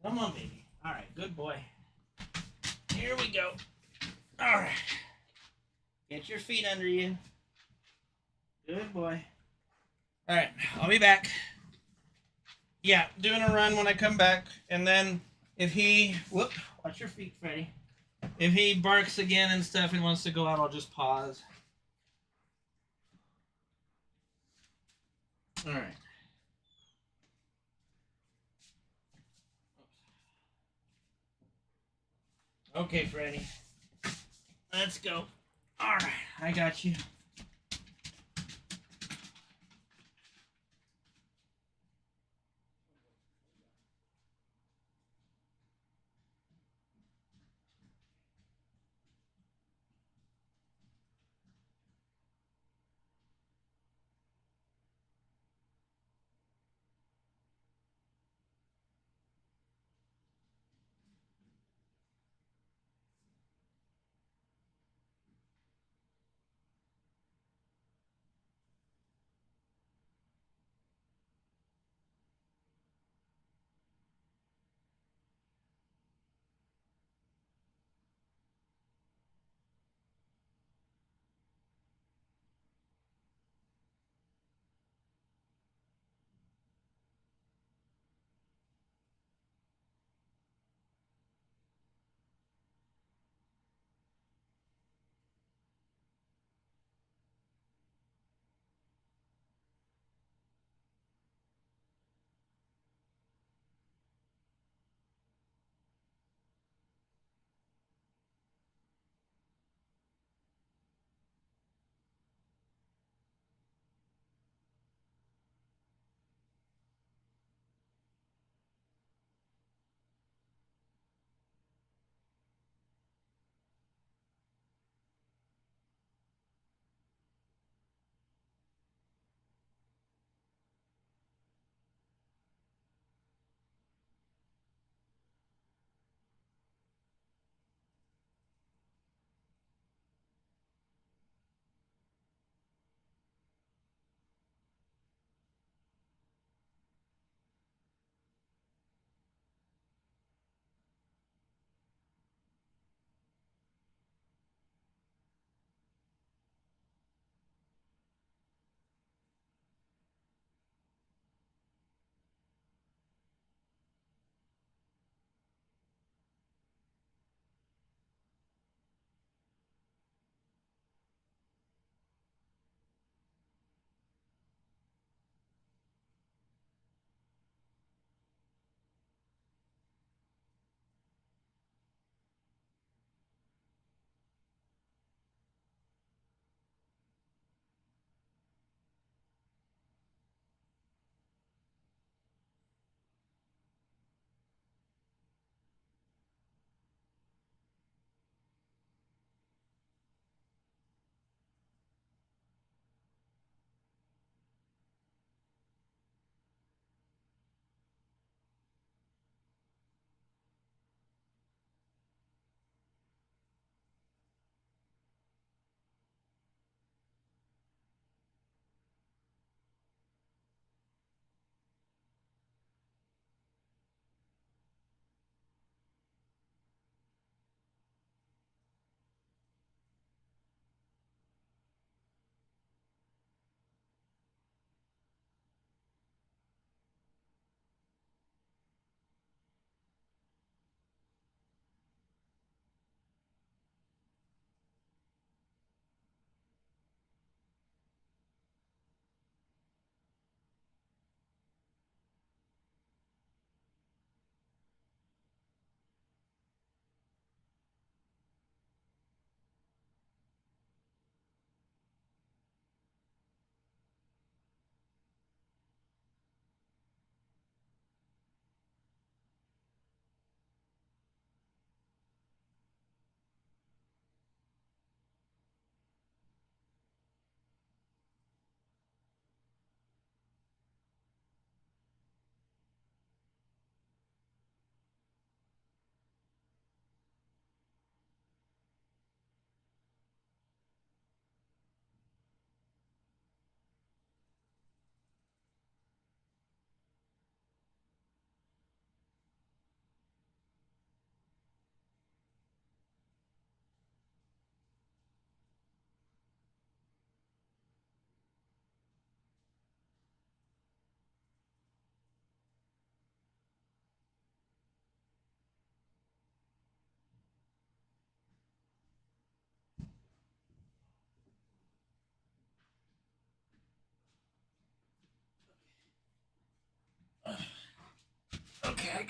Come on, baby. All right. Good boy. Here we go. All right. Get your feet under you. Good boy. All right. I'll be back. Yeah, doing a run when I come back. And then if he... Whoop. Watch your feet, Freddy. If he barks again and stuff and wants to go out, I'll just pause. All right. Okay, Freddy. Let's go. All right, I got you.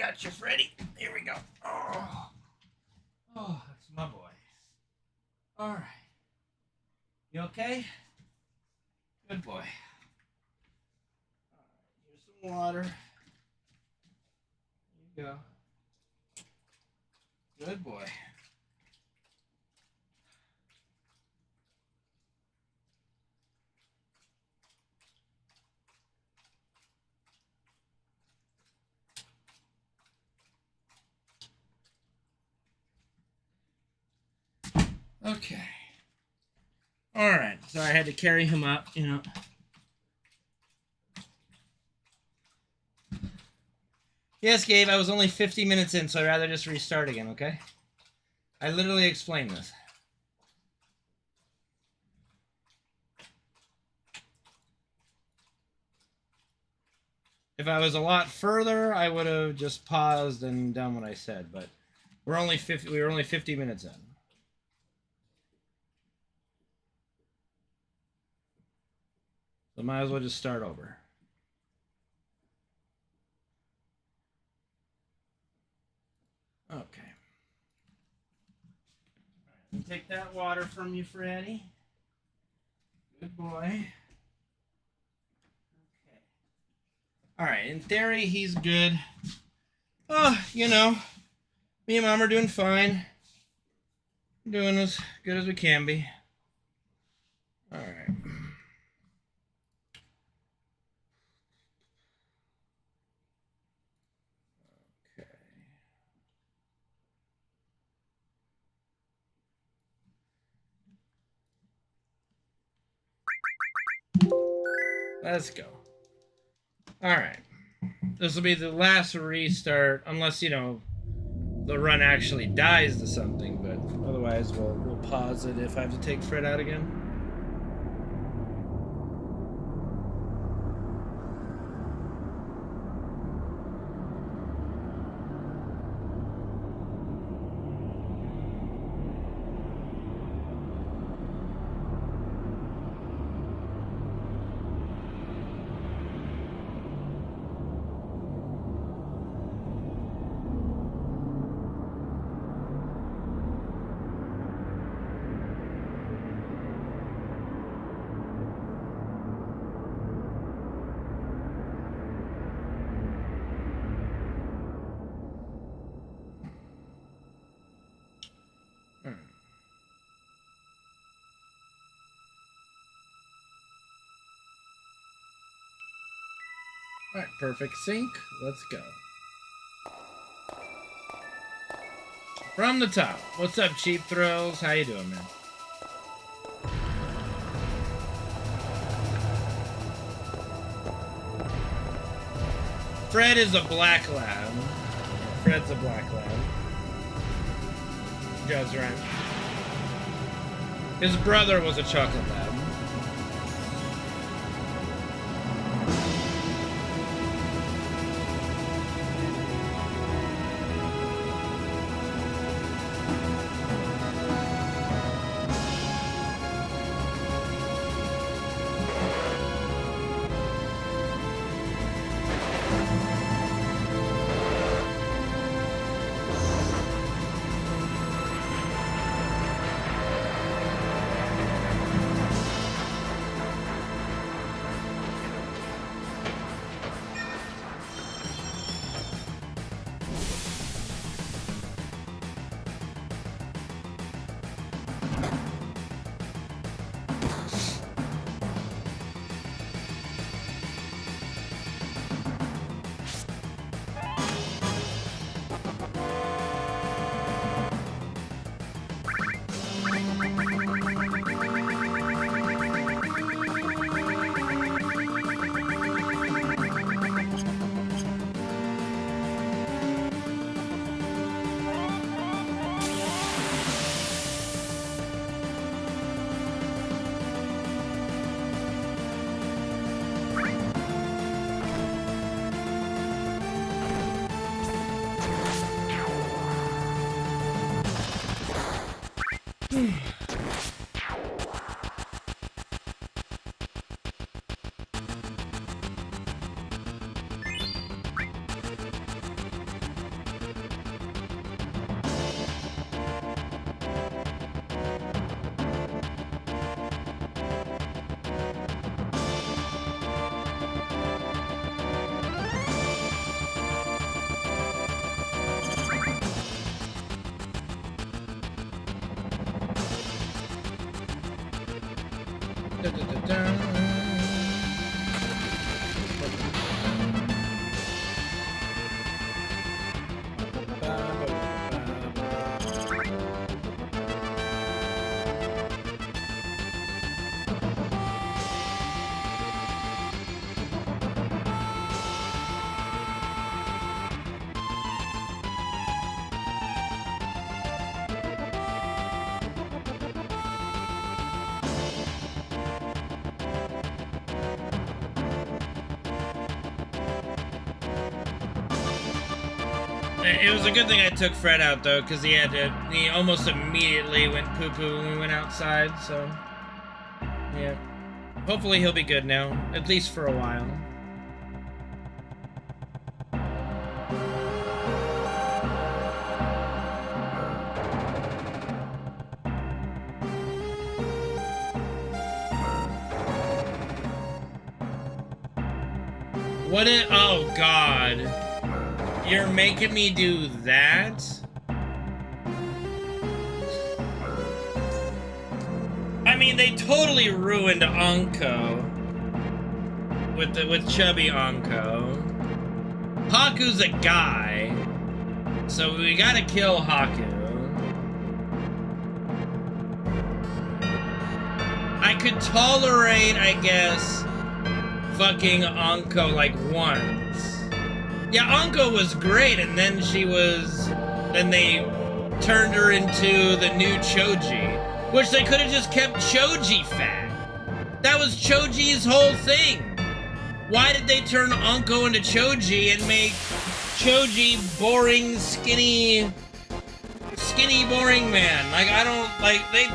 got you, Freddy. Here we go. Oh, that's my boy. All right. You okay? Good boy. All right, here's some water. There you go. Good boy. Okay. All right. So I had to carry him up, you know. Yes, Gabe, I was only 50 minutes in, so I'd rather just restart again, okay? I literally explained this. If I was a lot further, I would have just paused and done what I said, but we were only 50 minutes in. So might as well just start over. Okay. All right, take that water from you, Freddy. Good boy. Okay. All right, in theory, he's good. Oh, you know, me and Mom are doing fine. Doing as good as we can be. All right. Let's go. All right. This will be the last restart, unless, you know, the run actually dies to something, but otherwise we'll pause it if I have to take Fred out again. All right, perfect sync. Let's go. From the top. What's up, Cheap Thrills? How you doing, man? Fred is a black lab. Fred's a black lab. Joe's right. His brother was a chocolate lab. It was a good thing I took Fred out, though, because he almost immediately went poo-poo when we went outside, so... Yeah. Hopefully he'll be good now, at least for a while. Oh, God. You're making me do that? I mean, they totally ruined Anko with chubby Anko. Haku's a guy, so we gotta kill Haku. I could tolerate, I guess, fucking Anko like once. Yeah, Anko was great, and then they turned her into the new Choji. Which they could have just kept Choji fat. That was Choji's whole thing. Why did they turn Anko into Choji and make Choji boring, skinny, boring man? Like, I don't, like, I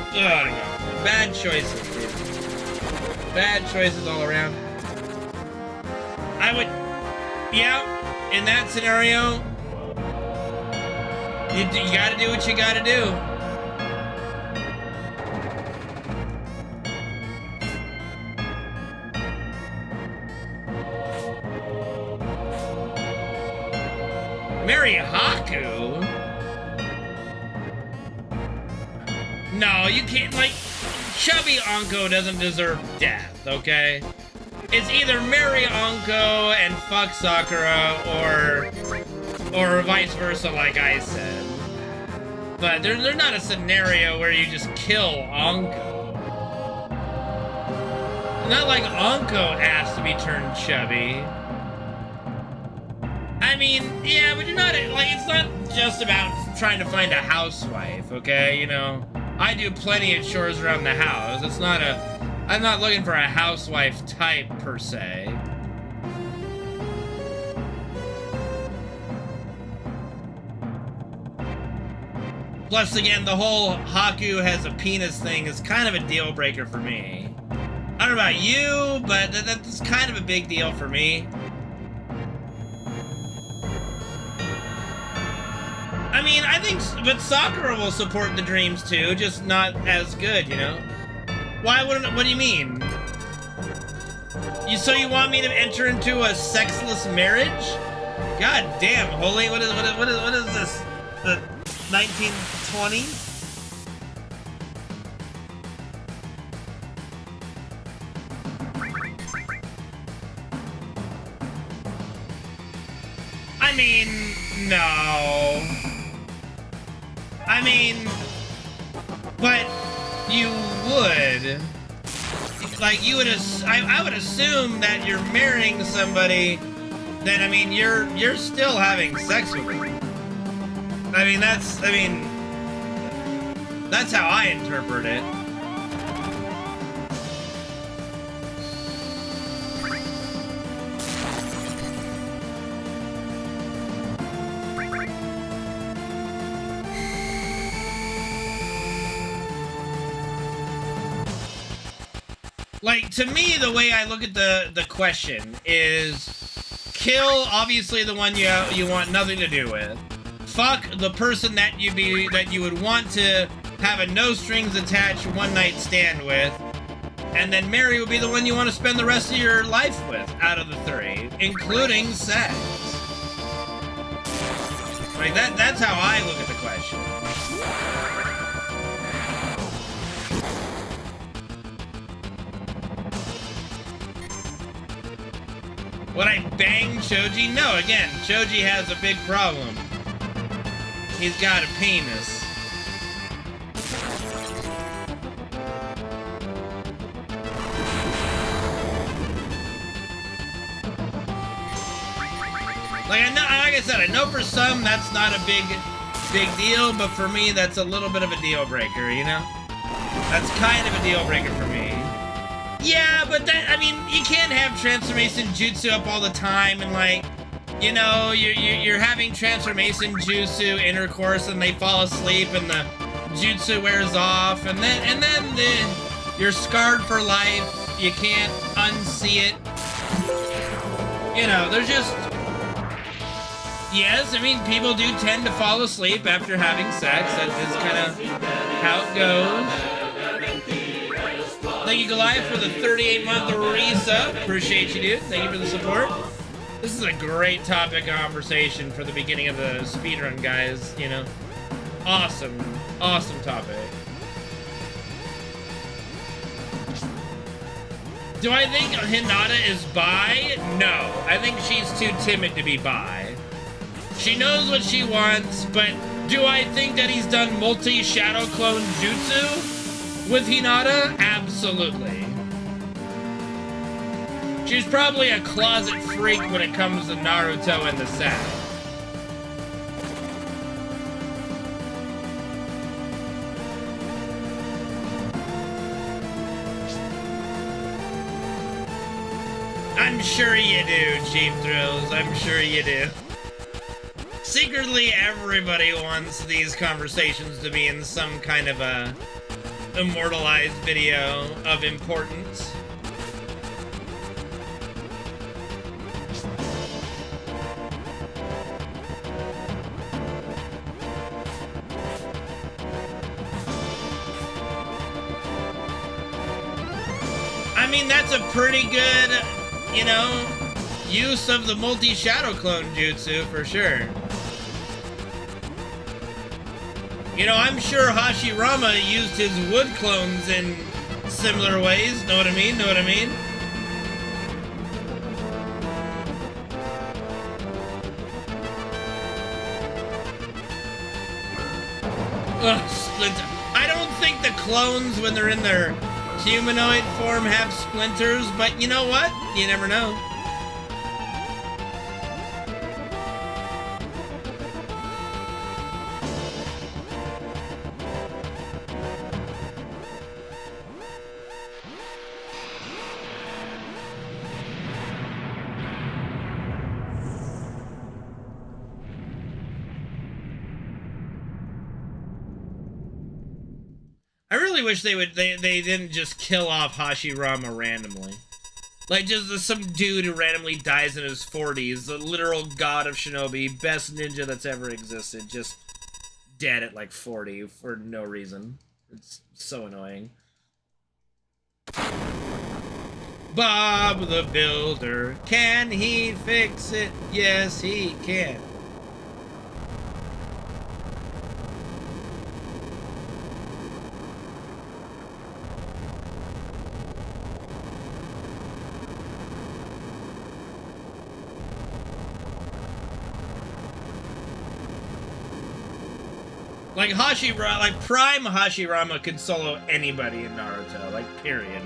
don't know. Bad choices, dude. Bad choices all around. Yeah, in that scenario, you gotta do what you gotta do. Marry Haku? No, you can't, like, chubby Anko doesn't deserve death, okay? It's either marry Anko and fuck Sakura, or vice versa, like I said. But there's not a scenario where you just kill Anko. Not like Anko asked to be turned chubby. I mean, yeah, but you're not, like, it's not just about trying to find a housewife, okay? You know, I do plenty of chores around the house. It's not I'm not looking for a housewife type, per se. Plus, again, the whole Haku has a penis thing is kind of a deal breaker for me. I don't know about you, but that's kind of a big deal for me. I mean, I think, but Sakura will support the dreams too, just not as good, you know? Why wouldn't, what do you mean? So you want me to enter into a sexless marriage? God damn, holy, what is this? The 1920s? I mean, no. I mean, but you would, like, you would, I would assume that you're marrying somebody, then, I mean, you're still having sex with them. I mean, that's how I interpret it. Like, to me, the way I look at the question is, kill, obviously, the one you want nothing to do with. Fuck the person that you would want to have a no-strings-attached one-night stand with. And then marry would be the one you want to spend the rest of your life with, out of the three, including sex. Like, that's how I look at the question. Would I bang Choji? No, again, Choji has a big problem. He's got a penis. Like I said, I know for some that's not a big deal, but for me that's a little bit of a deal breaker, you know? That's kind of a deal breaker for me. Yeah, but that, I mean, you can't have transformation jutsu up all the time and, like, you know, you're having transformation jutsu intercourse and they fall asleep and the jutsu wears off and then you're scarred for life. You can't unsee it. You know, there's just... Yes, I mean, people do tend to fall asleep after having sex. That is kind of how it goes. Thank you, Goliath, for the 38-month resub. Appreciate you, dude. Thank you for the support. This is a great topic conversation for the beginning of the speedrun, guys. You know, awesome, awesome topic. Do I think Hinata is bi? No, I think she's too timid to be bi. She knows what she wants, but do I think that he's done multi-shadow clone jutsu with Hinata? Absolutely. She's probably a closet freak when it comes to Naruto and the set. I'm sure you do, Cheap Thrills. I'm sure you do. Secretly, everybody wants these conversations to be in some kind of a immortalized video of importance. I mean, that's a pretty good, you know, use of the multi-shadow clone jutsu for sure. You know, I'm sure Hashirama used his wood clones in similar ways. Know what I mean? Know what I mean? Ugh, Splinter. I don't think the clones, when they're in their humanoid form, have splinters, but you know what? You never know. I really wish they didn't just kill off Hashirama randomly. Like, just some dude who randomly dies in his 40s, the literal god of shinobi, best ninja that's ever existed, just dead at like 40 for no reason. It's so annoying. Bob the Builder, can he fix it? Yes, he can. Like Hashirama, like Prime Hashirama could solo anybody in Naruto, like period.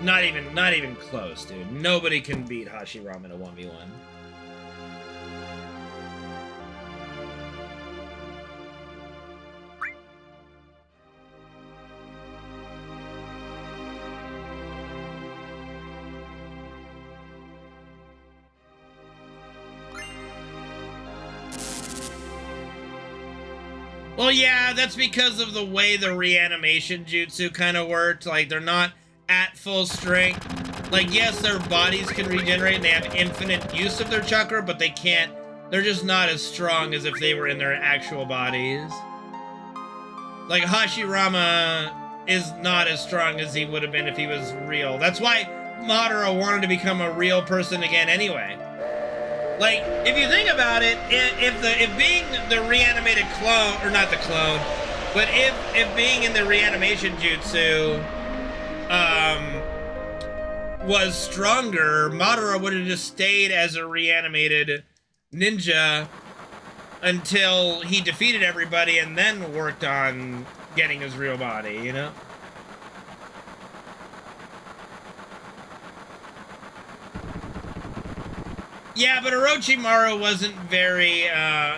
Not even close, dude. Nobody can beat Hashirama in a 1v1. Well, yeah, that's because of the way the reanimation jutsu kind of worked. Like, they're not at full strength. Like, yes, their bodies can regenerate and they have infinite use of their chakra, but they can't. They're just not as strong as if they were in their actual bodies. Like, Hashirama is not as strong as he would have been if he was real. That's why Madara wanted to become a real person again anyway. Like, if you think about it, if being the reanimated clone, or not the clone, but if being in the reanimation jutsu was stronger, Madara would have just stayed as a reanimated ninja until he defeated everybody and then worked on getting his real body, you know? Yeah, but Orochimaru wasn't very,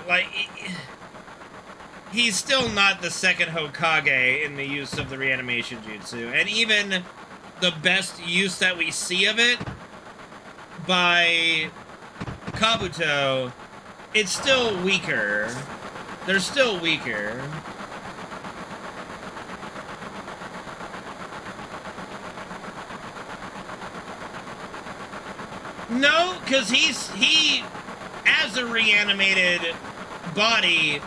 like, he's still not the second Hokage in the use of the reanimation jutsu. And even the best use that we see of it by Kabuto, it's still weaker. They're still weaker. No, because he, as a reanimated body,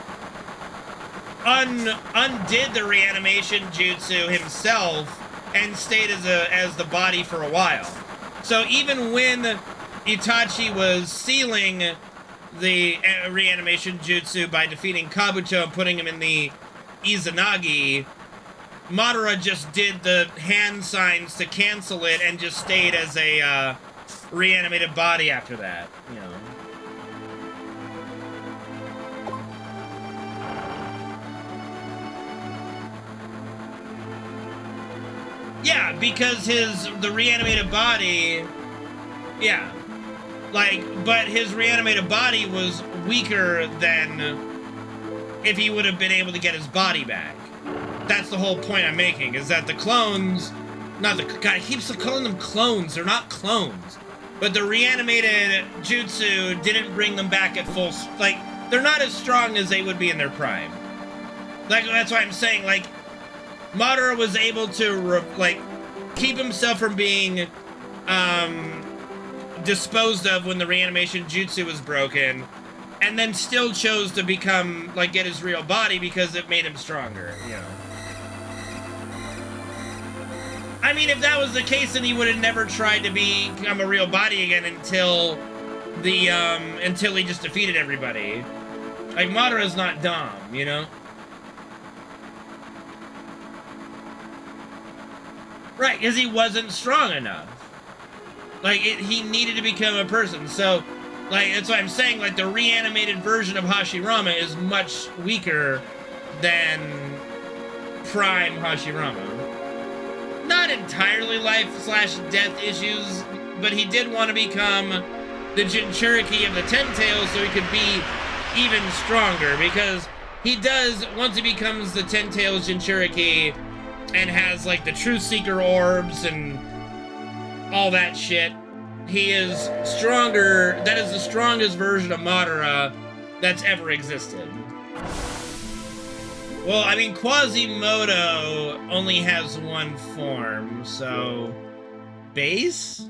undid the reanimation jutsu himself and stayed as the body for a while. So even when Itachi was sealing the reanimation jutsu by defeating Kabuto and putting him in the Izanagi, Madara just did the hand signs to cancel it and just stayed as a reanimated body after that, you know. Yeah, because the reanimated body, yeah, like, but his reanimated body was weaker than if he would have been able to get his body back. That's the whole point I'm making, is that the clones, God, I keep calling them clones, they're not clones. But the reanimated jutsu didn't bring them back at full, like, they're not as strong as they would be in their prime. Like, that's why I'm saying, like, Madara was able to, keep himself from being, disposed of when the reanimation jutsu was broken, and then still chose to become, like, get his real body because it made him stronger, you know. I mean, if that was the case, then he would have never tried to become a real body again until he just defeated everybody. Like, Madara's not dumb, you know? Right, because he wasn't strong enough. Like, he needed to become a person, so, like, that's why I'm saying, like, the reanimated version of Hashirama is much weaker than Prime Hashirama. Not entirely life/death issues, but he did want to become the Jinchuriki of the Ten Tails so he could be even stronger, because he does, once he becomes the Ten Tails Jinchuriki and has, like, the Truth Seeker orbs and all that shit, he is stronger. That is the strongest version of Madara that's ever existed. Well, I mean, Quasimodo only has one form, so... Base?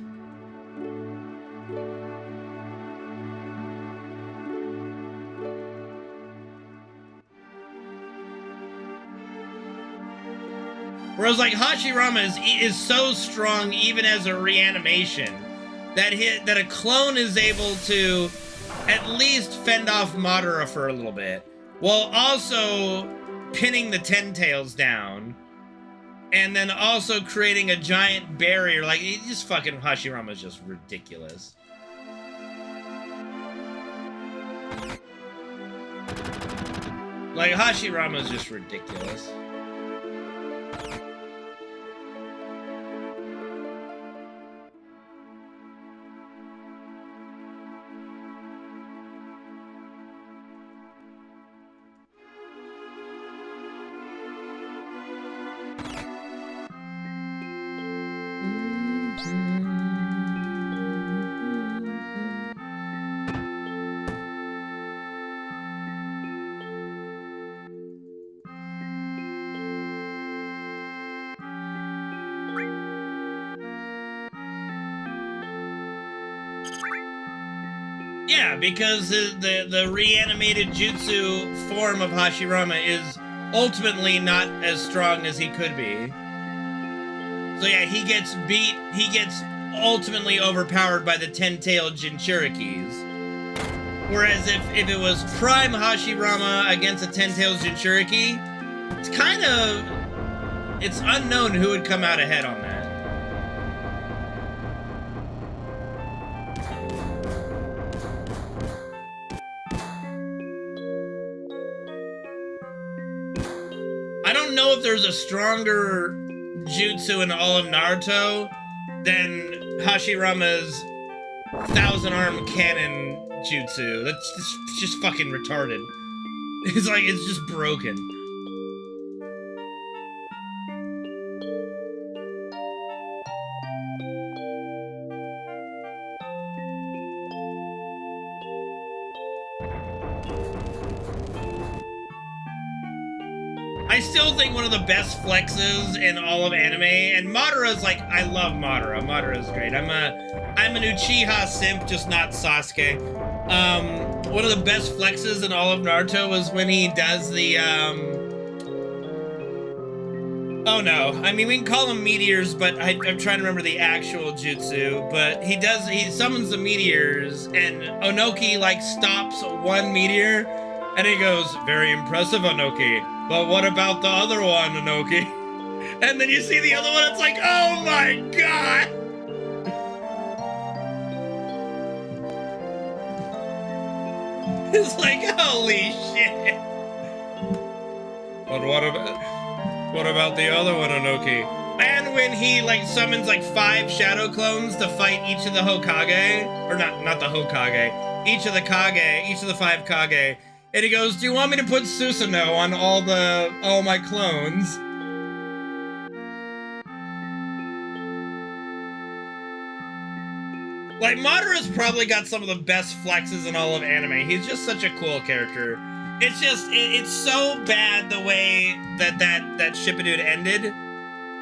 Whereas, like, Hashirama is so strong even as a reanimation that a clone is able to at least fend off Madara for a little bit, while also pinning the Ten Tails down, and then also creating a giant barrier. Like, he just fucking, Hashirama's just ridiculous. Like, Hashirama's just ridiculous. Yeah, because the reanimated jutsu form of Hashirama is ultimately not as strong as he could be. So yeah, he gets ultimately overpowered by the Ten-Tailed Jinchurikis. Whereas if it was Prime Hashirama against a Ten-Tailed Jinchuriki, it's unknown who would come out ahead on that. I don't know if there's a stronger jutsu in all of Naruto than Hashirama's Thousand Arm Cannon jutsu. That's just fucking retarded. It's like, it's just broken. I still think one of the best flexes in all of anime, and Madara's like, I love Madara. Madara's great. I'm an Uchiha simp, just not Sasuke. One of the best flexes in all of Naruto was when he does the, oh no, I mean, we can call them meteors, but I'm trying to remember the actual jutsu, but he summons the meteors, and Onoki, like, stops one meteor, and he goes, very impressive, Onoki, but what about the other one, Onoki? And then you see the other one, it's like, oh my god! It's like, holy shit! But what about the other one, Onoki? And when he, like, summons, like, 5 shadow clones to fight each of the Hokage, or not the Hokage, each of the 5 Kage, and he goes, do you want me to put Susanoo on all my clones? Like, Madara's probably got some of the best flexes in all of anime. He's just such a cool character. It's just, it's so bad the way that Shippuden ended,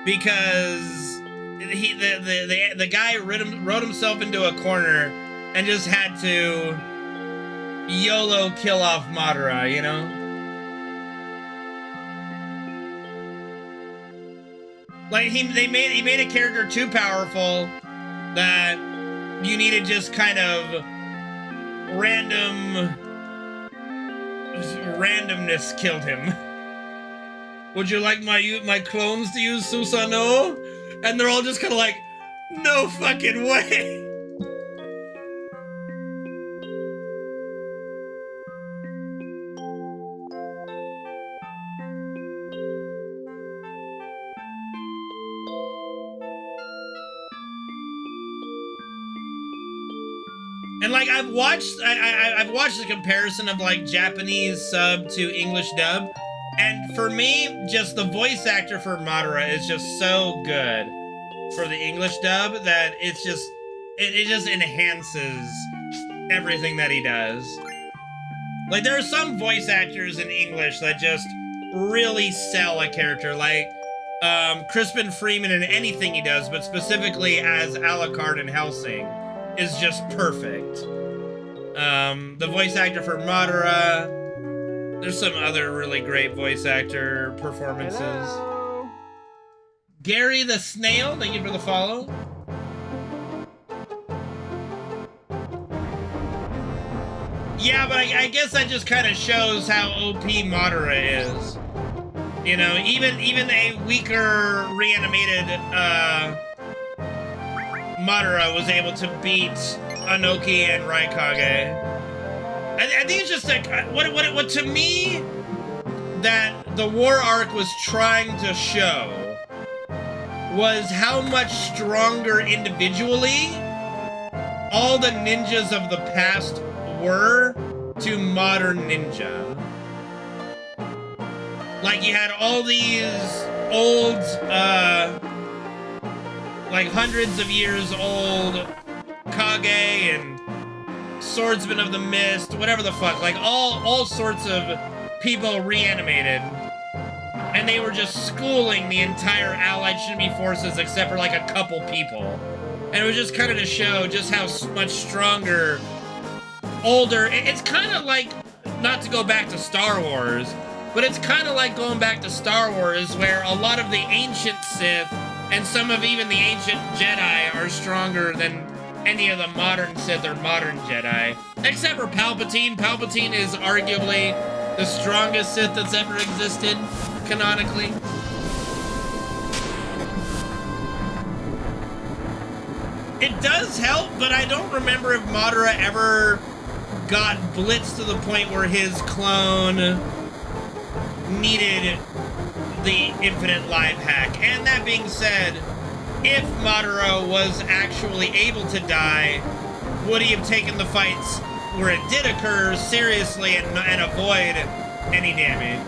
because the guy wrote himself into a corner and just had to YOLO kill off Madara, you know? Like, he made a character too powerful that you needed just kind of randomness killed him. Would you like my clones to use Susanoo? And they're all just kind of like, no fucking way. And like, I've watched the comparison of like Japanese sub to English dub, and for me, just the voice actor for Madara is just so good for the English dub that it just enhances everything that he does. Like, there are some voice actors in English that just really sell a character, like Crispin Freeman in anything he does, but specifically as Alucard in Hellsing is just perfect. The voice actor for Madara, there's some other really great voice actor performances. Hello. Gary the Snail, thank you for the follow. Yeah, but I guess that just kind of shows how OP Madara is. You know, even a weaker reanimated Madara was able to beat Onoki and Raikage. I think it's just like, what to me, that the war arc was trying to show was how much stronger individually all the ninjas of the past were to modern ninja. Like, you had all these old, like hundreds of years old Kage and Swordsman of the Mist, whatever the fuck, like all sorts of people reanimated, and they were just schooling the entire Allied Shinbi forces except for like a couple people. And it was just kind of to show just how much stronger, older, it's kind of like, not to go back to Star Wars, but it's kind of like going back to Star Wars, where a lot of the ancient Sith and some of even the ancient Jedi are stronger than any of the modern Sith or modern Jedi. Except for Palpatine. Palpatine is arguably the strongest Sith that's ever existed, canonically. It does help, but I don't remember if Madara ever got blitzed to the point where his clone needed the infinite life hack. And that being said, if Madara was actually able to die, would he have taken the fights where it did occur seriously and avoid any damage?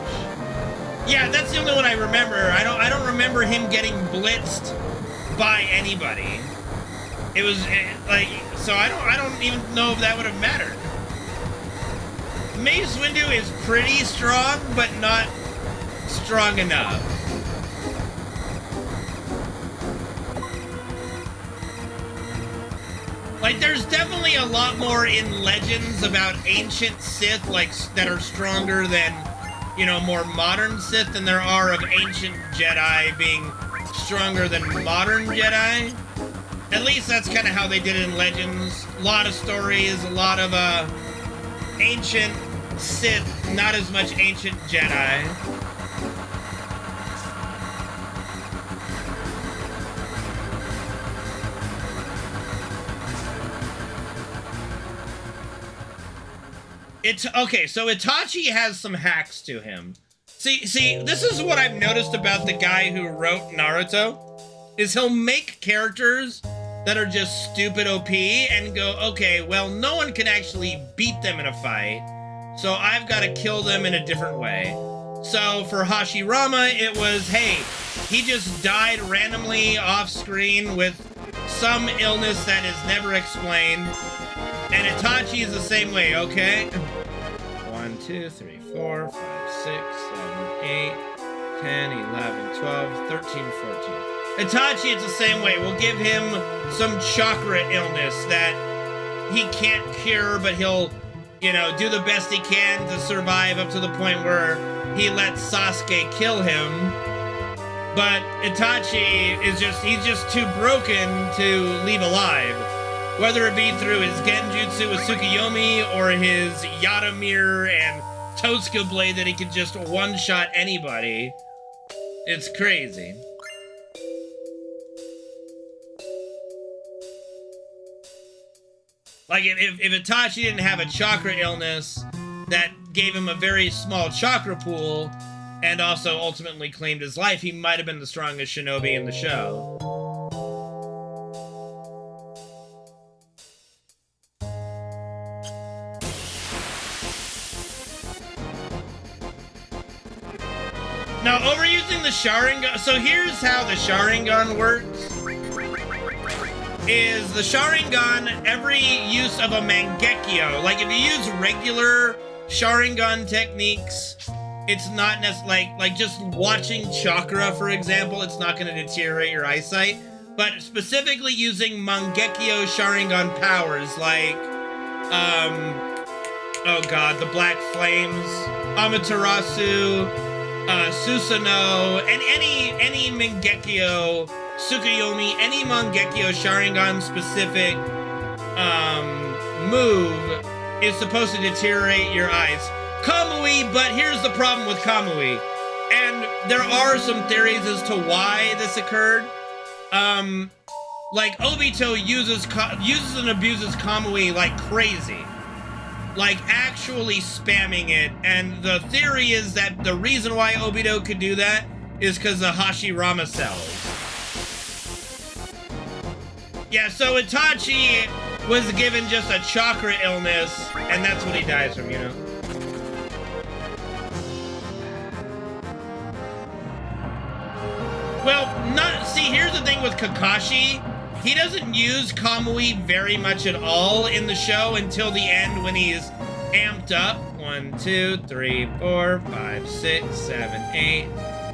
Yeah, that's the only one I remember. I don't remember him getting blitzed by anybody. It was like, so I don't even know if that would have mattered. Mace Windu is pretty strong, but not strong enough. Like, there's definitely a lot more in Legends about ancient Sith, like, that are stronger than, you know, more modern Sith than there are of ancient Jedi being stronger than modern Jedi. At least that's kind of how they did it in Legends. A lot of stories, a lot of, ancient Sith, not as much ancient Jedi. Okay, so Itachi has some hacks to him. See, this is what I've noticed about the guy who wrote Naruto, is he'll make characters that are just stupid OP and go, okay, well, no one can actually beat them in a fight, so I've got to kill them in a different way. So for Hashirama, it was, hey, he just died randomly off screen with some illness that is never explained. And Itachi is the same way, okay? 1, 2, 3, 4, 5, 6, 7, 8, 10, 11, 12, 13, 14. Itachi is the same way. We'll give him some chakra illness that he can't cure, but he'll, you know, do the best he can to survive up to the point where he lets Sasuke kill him. But Itachi is he's just too broken to leave alive. Whether it be through his Genjutsu with Tsukuyomi or his Yadomir and Tosuke blade that he could just one-shot anybody. It's crazy. Like, if Itachi didn't have a chakra illness that gave him a very small chakra pool and also ultimately claimed his life, he might have been the strongest shinobi in the show. Now, overusing the Sharingan... So here's how the Sharingan works. Is the Sharingan, every use of a Mangekyo, like if you use regular Sharingan techniques, it's not necessarily... Like just watching chakra, for example, it's not going to deteriorate your eyesight. But specifically using Mangekyo Sharingan powers, like... oh god, the Black Flames, Amaterasu... Susanoo, and any Mangekyo, Tsukuyomi, any Mangekyo Sharingan specific move is supposed to deteriorate your eyes. Kamui, but here's the problem with Kamui, and there are some theories as to why this occurred. Like Obito uses and abuses Kamui like crazy. Like, actually spamming it, and the theory is that the reason why Obito could do that is because of Hashirama cells. Yeah, so Itachi was given just a chakra illness, and that's what he dies from, you know? Well, here's the thing with Kakashi. He doesn't use Kamui very much at all in the show until the end when he's amped up. 1, 2, 3, 4, 5, 6, 7, 8,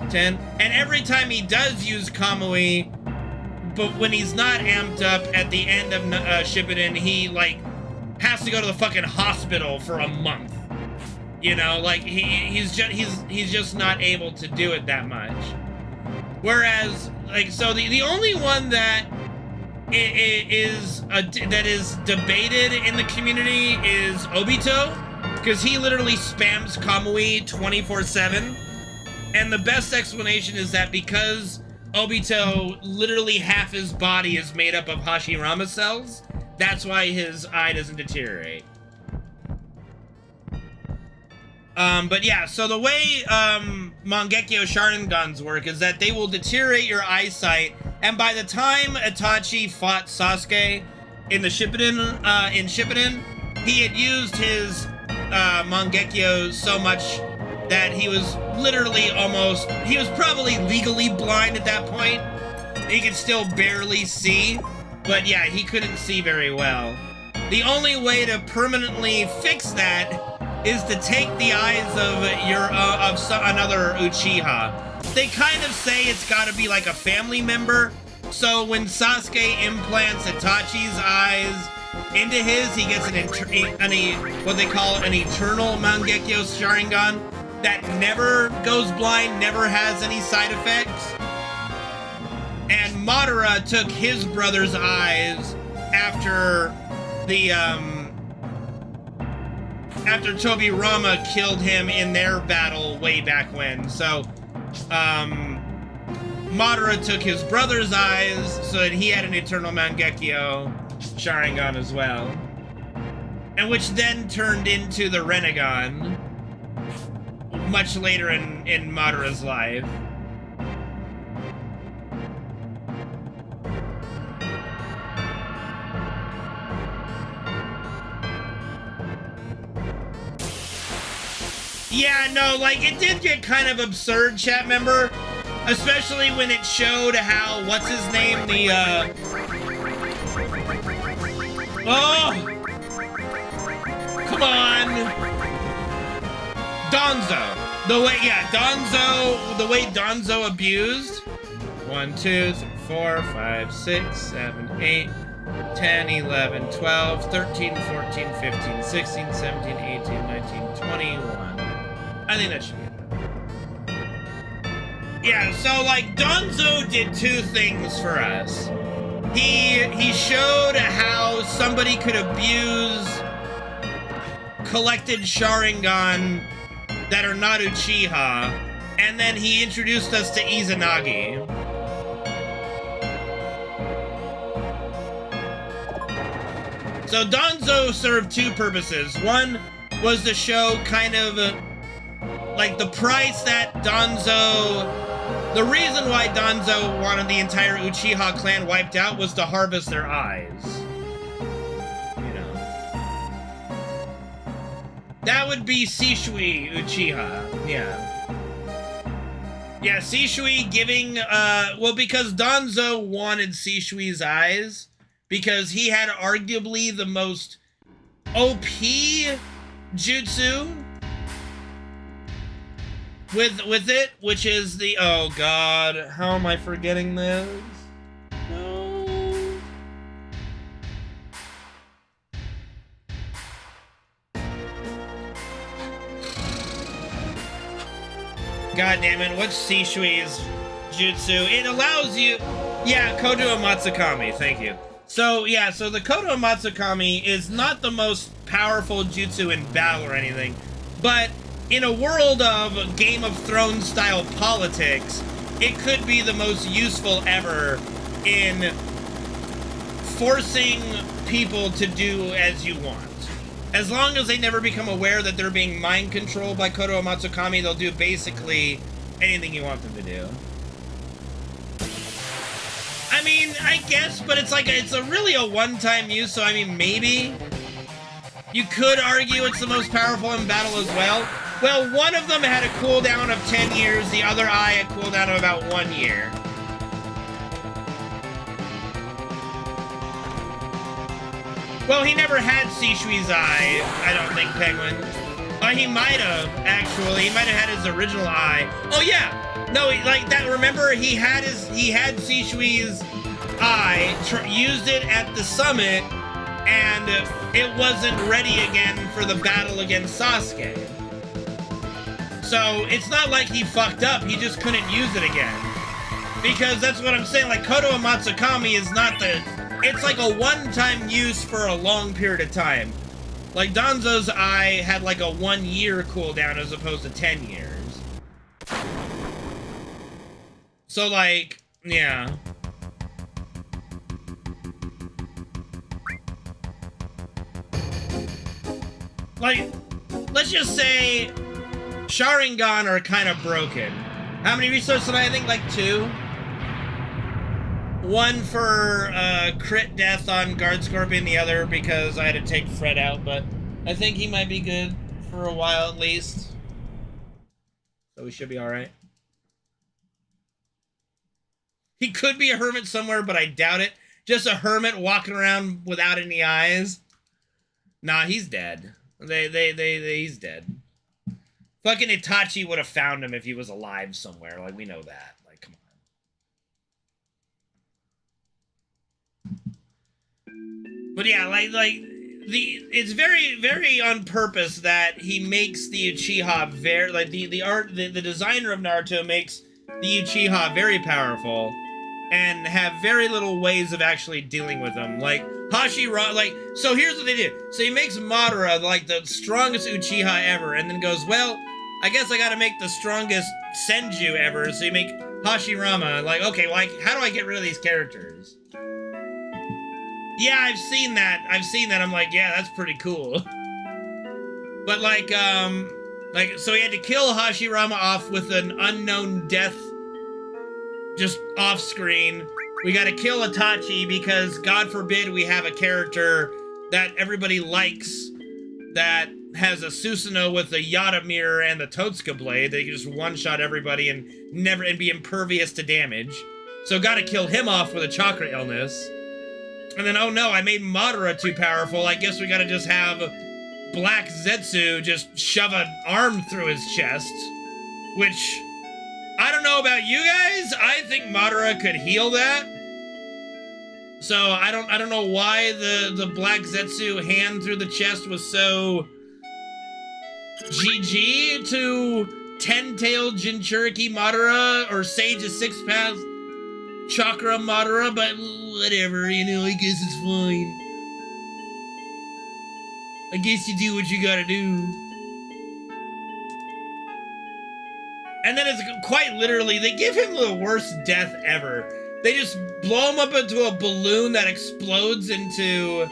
10. And every time he does use Kamui, but when he's not amped up at the end of Shippuden, he, like, has to go to the fucking hospital for a month. You know, like, he's just not able to do it that much. Whereas, like, so the only one that is debated in the community is Obito, because he literally spams Kamui 24/7, and the best explanation is that because Obito, literally half his body is made up of Hashirama cells, that's why his eye doesn't deteriorate. But yeah, so the way Mangekyo Sharingans work is that they will deteriorate your eyesight, and by the time Itachi fought Sasuke in the Shippuden, he had used his Mangekyo so much that he was literally he was probably legally blind at that point. He could still barely see, but yeah, he couldn't see very well. The only way to permanently fix that is to take the eyes of another Uchiha. They kind of say it's got to be like a family member. So when Sasuke implants Itachi's eyes into his, he gets what they call an eternal Mangekyo Sharingan that never goes blind, never has any side effects. And Madara took his brother's eyes after the after Tobirama killed him in their battle way back when. So Madara took his brother's eyes so that he had an eternal Mangekyo Sharingan as well. And which then turned into the Rinnegan much later in Madara's life. Yeah, no, like, it did get kind of absurd, chat member. Especially when it showed how, what's his name, oh! Come on! Danzo. The way Danzo abused. 1, 2, 3, 4, 5, 6, 7, 8, 10, 11, 12, 13, 14, 15, 16, 17, 18, 19, 21. I think that should be it. Yeah, so like Danzo did two things for us. He showed how somebody could abuse collected Sharingan that are not Uchiha, and then he introduced us to Izanagi. So Danzo served two purposes. One was to show kind of like the price that Danzo... The reason why Danzo wanted the entire Uchiha clan wiped out was to harvest their eyes. You know. That would be Shishui Uchiha. Yeah. Yeah, Shishui giving... well, because Danzo wanted Shishui's eyes, because he had arguably the most OP jutsu with it, which is the... Oh, God. How am I forgetting this? No. God damn it. What's Shishui's jutsu? It allows you... Yeah, Kodo Matsukami. Thank you. So, yeah, so the Kodo Matsukami is not the most powerful jutsu in battle or anything, but in a world of Game of Thrones style politics, it could be the most useful ever in forcing people to do as you want. As long as they never become aware that they're being mind controlled by Kodo Matsukami, they'll do basically anything you want them to do. I mean, I guess, but it's like, it's really a one-time use, so I mean, maybe you could argue it's the most powerful in battle as well. Well, one of them had a cooldown of 10 years, the other eye a cooldown of about 1 year. Well, he never had Shishui's eye, I don't think, Penguin. He might have, actually. He might have had his original eye. Oh, yeah! No, like that, remember, he had Shishui's eye, used it at the summit, and it wasn't ready again for the battle against Sasuke. So, it's not like he fucked up, he just couldn't use it again. Because that's what I'm saying, like, Kodo Matsukami is not the... It's like a one-time use for a long period of time. Like, Danzo's eye had like a 1 year cooldown as opposed to 10 years. So, like, yeah. Like, let's just say Sharingan are kind of broken. How many resources did I think? Like 2? 1 for crit death on Guard Scorpion, the other because I had to take Fred out, but I think he might be good for a while at least. So we should be alright. He could be a hermit somewhere, but I doubt it. Just a hermit walking around without any eyes. Nah, he's dead. He's dead. Fucking Itachi would have found him if he was alive somewhere. Like, we know that. Like, come on. But yeah, it's very, very on purpose that he makes the Uchiha very, like, the designer of Naruto makes the Uchiha very powerful and have very little ways of actually dealing with them. Like, Hashirama, like, so here's what they do. So he makes Madara, like, the strongest Uchiha ever, and then goes, well, I guess I gotta make the strongest Senju ever, so you make Hashirama. Like, okay, like, how do I get rid of these characters? Yeah, I've seen that. I'm like, yeah, that's pretty cool. But, like, so he had to kill Hashirama off with an unknown death just off screen. We gotta kill Itachi because, God forbid, we have a character that everybody likes that has a Susanoo with the Yata mirror and the Totsuka blade. They can just one-shot everybody and be impervious to damage. So gotta kill him off with a chakra illness. And then, oh no, I made Madara too powerful. I guess we gotta just have Black Zetsu just shove an arm through his chest. Which, I don't know about you guys, I think Madara could heal that. So I don't know why the Black Zetsu hand through the chest was so GG to 10-tailed Jinchuriki Madara or Sage of Six Paths Chakra Madara, but whatever, you know, I guess it's fine. I guess you do what you gotta do. And then it's quite literally, they give him the worst death ever. They just blow him up into a balloon that explodes into...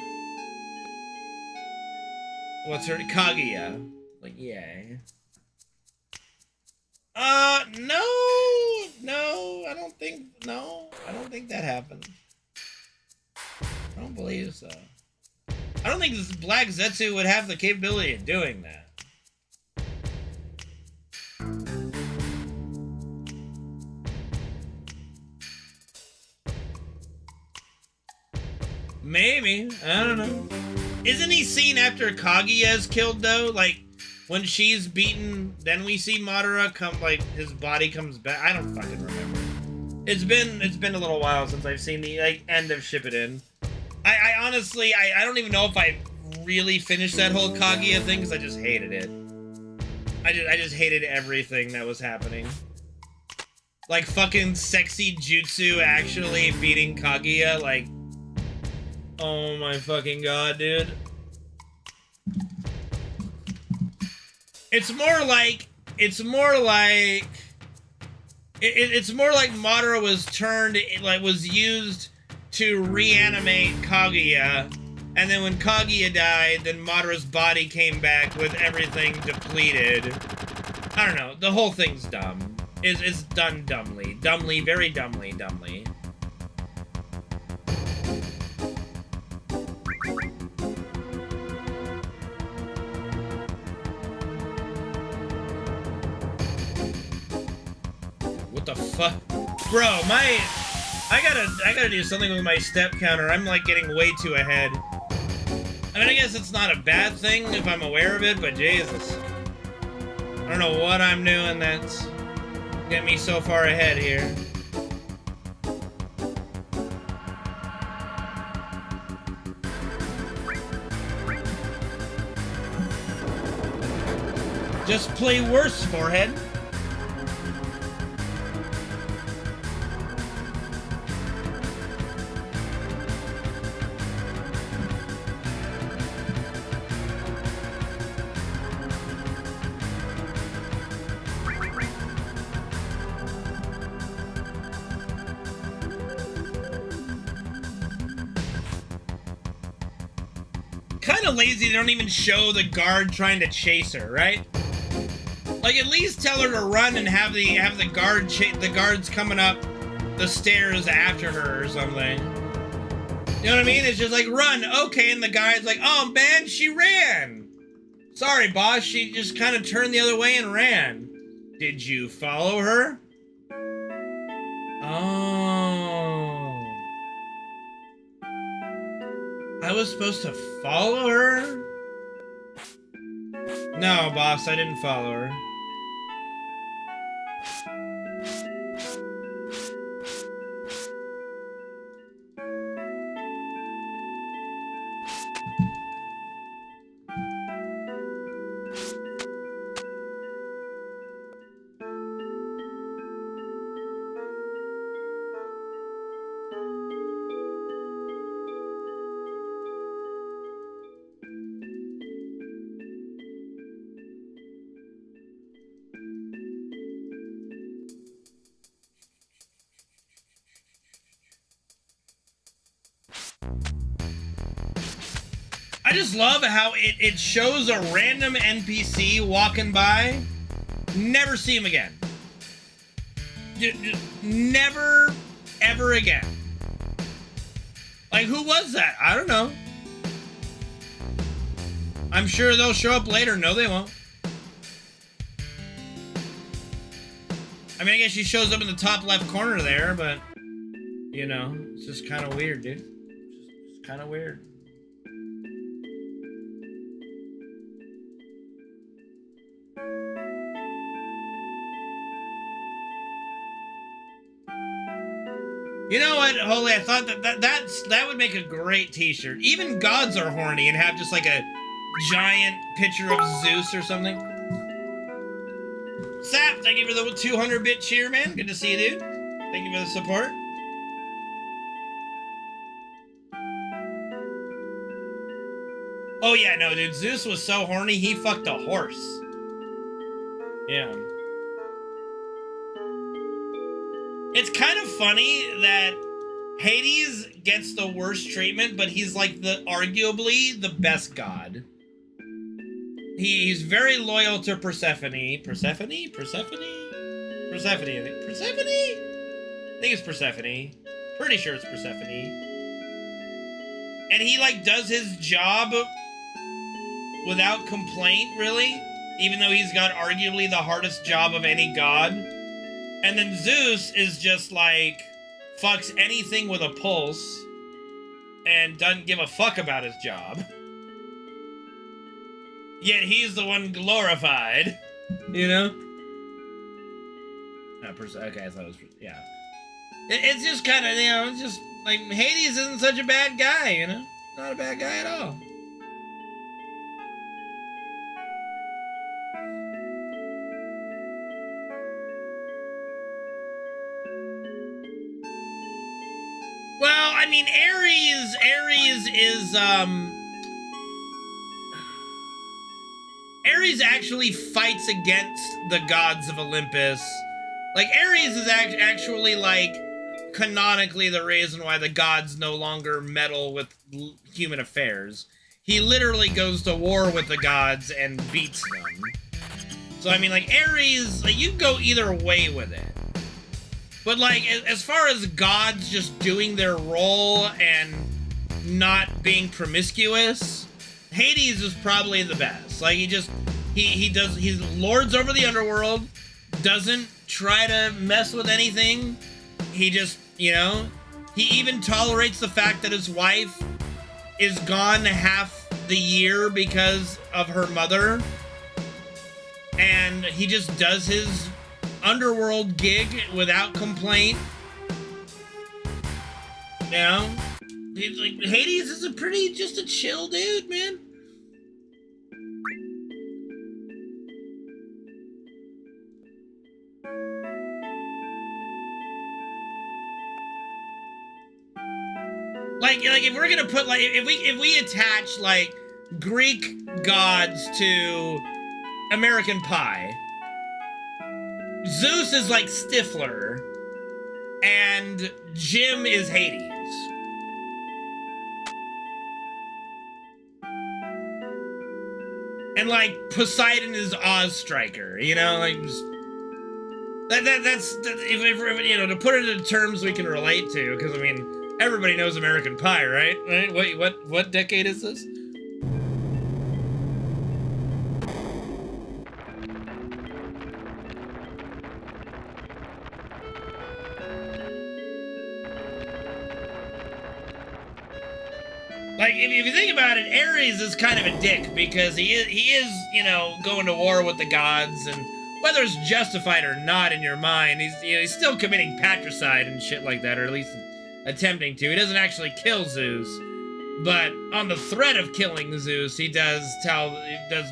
what's her... Kaguya. Like, yay. No, I don't think that happened. I don't believe so. I don't think this Black Zetsu would have the capability of doing that. Maybe. I don't know. Isn't he seen after Kaguya's killed, though? Like, when she's beaten, then we see Madara come, like, his body comes back. I don't fucking remember. It's been a little while since I've seen the, like, end of Shippuden. I honestly, I don't even know if I really finished that whole Kaguya thing, because I just hated it. I just hated everything that was happening. Like, fucking sexy Jutsu actually beating Kaguya, like... oh my fucking god, dude. It's more like Madara was used to reanimate Kaguya, and then when Kaguya died, then Madara's body came back with everything depleted. I don't know, the whole thing's dumb. It's done dumbly. Dumbly, very dumbly. What the fuck? Bro, I gotta do something with my step counter. I'm like getting way too ahead. I mean, I guess it's not a bad thing if I'm aware of it, but Jesus. I don't know what I'm doing that's getting me so far ahead here. Just play worse, forehead. Kind of lazy they don't even show the guard trying to chase her, right? Like, at least tell her to run and have the guards coming up the stairs after her or something. You know what I mean? It's just like, run, okay, and the guy's like, oh man, she ran. Sorry, boss, she just kind of turned the other way and ran. Did you follow her? Oh. I was supposed to follow her? No, boss, I didn't follow her. I just love how it shows a random NPC walking by, never see him again. Never, ever again. Like, who was that? I don't know. I'm sure they'll show up later. No, they won't. I mean, I guess she shows up in the top left corner there, but, you know, it's just kind of weird, dude. It's just kind of weird. You know what, Holy? I thought that would make a great t-shirt. Even gods are horny and have just like a giant picture of Zeus or something. Sap, thank you for the 200-bit cheer, man. Good to see you, dude. Thank you for the support. Oh yeah, no, dude. Zeus was so horny, he fucked a horse. Yeah. It's kind of funny that Hades gets the worst treatment, but he's like arguably the best god. He's very loyal to Persephone. Persephone? I think it's Persephone. Pretty sure it's Persephone. And he like does his job without complaint, really, even though he's got arguably the hardest job of any god. And then Zeus is just like, fucks anything with a pulse and doesn't give a fuck about his job. Yet he's the one glorified, you know? Okay, I thought it was, yeah. It's just kind of, you know, it's just like Hades isn't such a bad guy, you know? Not a bad guy at all. Well, I mean, Ares actually fights against the gods of Olympus. Like, Ares is actually, like, canonically the reason why the gods no longer meddle with human affairs. He literally goes to war with the gods and beats them. So, I mean, like, Ares, like, you can go either way with it. But, like, as far as gods just doing their role and not being promiscuous, Hades is probably the best. Like, he lords over the underworld, doesn't try to mess with anything. He just, you know, he even tolerates the fact that his wife is gone half the year because of her mother. And he just does his underworld gig without complaint. You know? He's like, Hades is just a chill dude, man. Like if we're gonna put, like, if we attach, like, Greek gods to American Pie, Zeus is like Stifler, and Jim is Hades. And, like, Poseidon is Oz Striker, you know, like, just, that's if, you know, to put it in terms we can relate to, because, I mean, everybody knows American Pie, right? Wait, what decade is this? Like, if you think about it, Ares is kind of a dick because he is, you know, going to war with the gods, and whether it's justified or not in your mind, he's still committing patricide and shit like that, or at least attempting to. He doesn't actually kill Zeus, but on the threat of killing Zeus, he does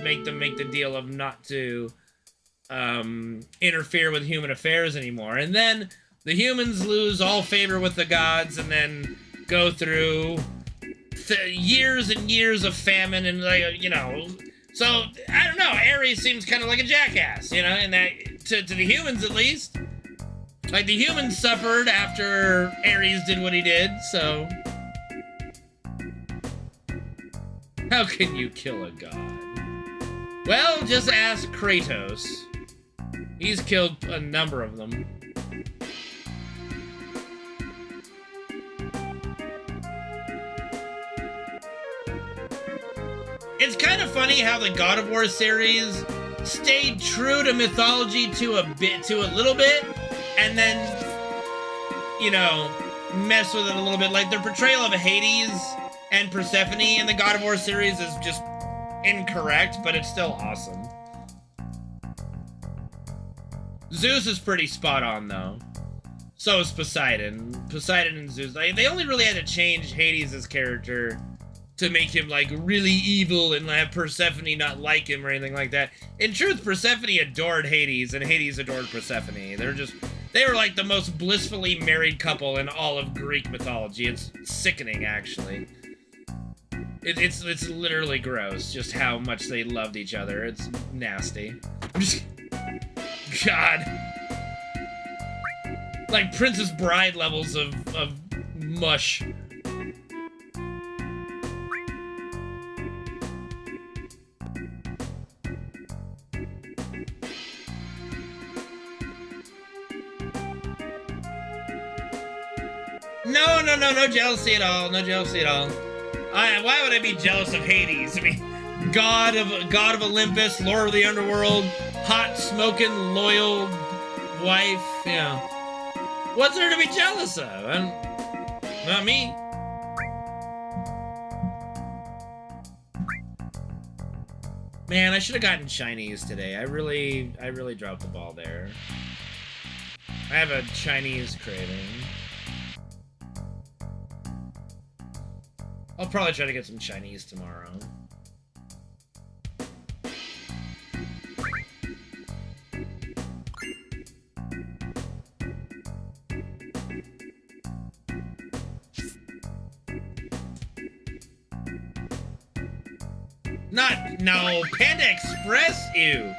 make them make the deal of not to interfere with human affairs anymore. And then the humans lose all favor with the gods, and then go through years and years of famine, and you know. So I don't know. Ares seems kind of like a jackass, you know, and that to the humans at least. Like, the humans suffered after Ares did what he did, so how can you kill a god? Well, just ask Kratos. He's killed a number of them. It's kind of funny how the God of War series stayed true to mythology to a little bit, and then, you know, mess with it a little bit. Like, their portrayal of Hades and Persephone in the God of War series is just incorrect, but it's still awesome. Zeus is pretty spot on, though. So is Poseidon. Poseidon and Zeus. They only really had to change Hades' character to make him, like, really evil and have Persephone not like him or anything like that. In truth, Persephone adored Hades, and Hades adored Persephone. They were like the most blissfully married couple in all of Greek mythology. It's sickening, actually. It's literally gross, just how much they loved each other. It's nasty. God. Like Princess Bride levels of mush. No jealousy at all. No jealousy at all. Why would I be jealous of Hades? I mean, God of Olympus, Lord of the Underworld, hot, smoking, loyal wife. You know, what's there to be jealous of? Not me. Man, I should have gotten Chinese today. I really dropped the ball there. I have a Chinese craving. I'll probably try to get some Chinese tomorrow. No, Panda Express, ew.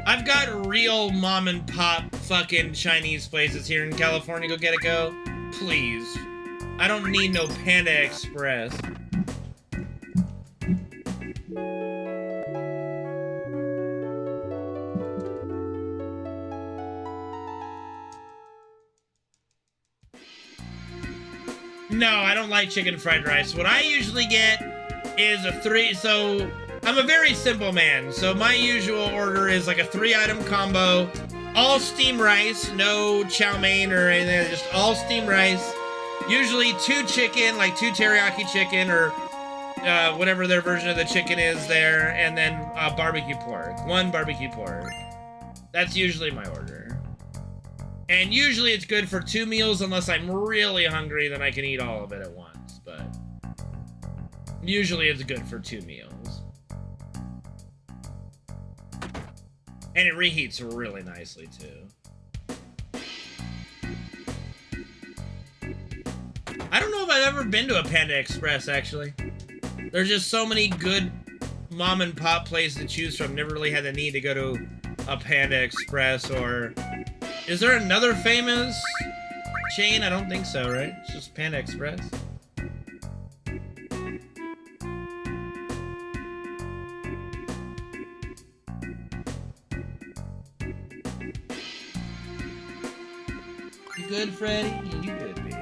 I've got real mom and pop fucking Chinese places here in California. Go get it, go. Please. I don't need no Panda Express. No, I don't like chicken fried rice. What I usually get is so I'm a very simple man. So my usual order is like a 3-item combo, all steamed rice, no chow mein or anything, just all steamed rice. Usually 2 chicken, like 2 teriyaki chicken or whatever their version of the chicken is there, and then barbecue pork. 1 barbecue pork. That's usually my order. And usually it's good for 2 meals unless I'm really hungry, then I can eat all of it at once. But usually it's good for 2 meals. And it reheats really nicely too. I don't know if I've ever been to a Panda Express, actually. There's just so many good mom and pop places to choose from. Never really had the need to go to a Panda Express or... Is there another famous chain? I don't think so, right? It's just Panda Express. You good, Freddy? Yeah, you good, baby.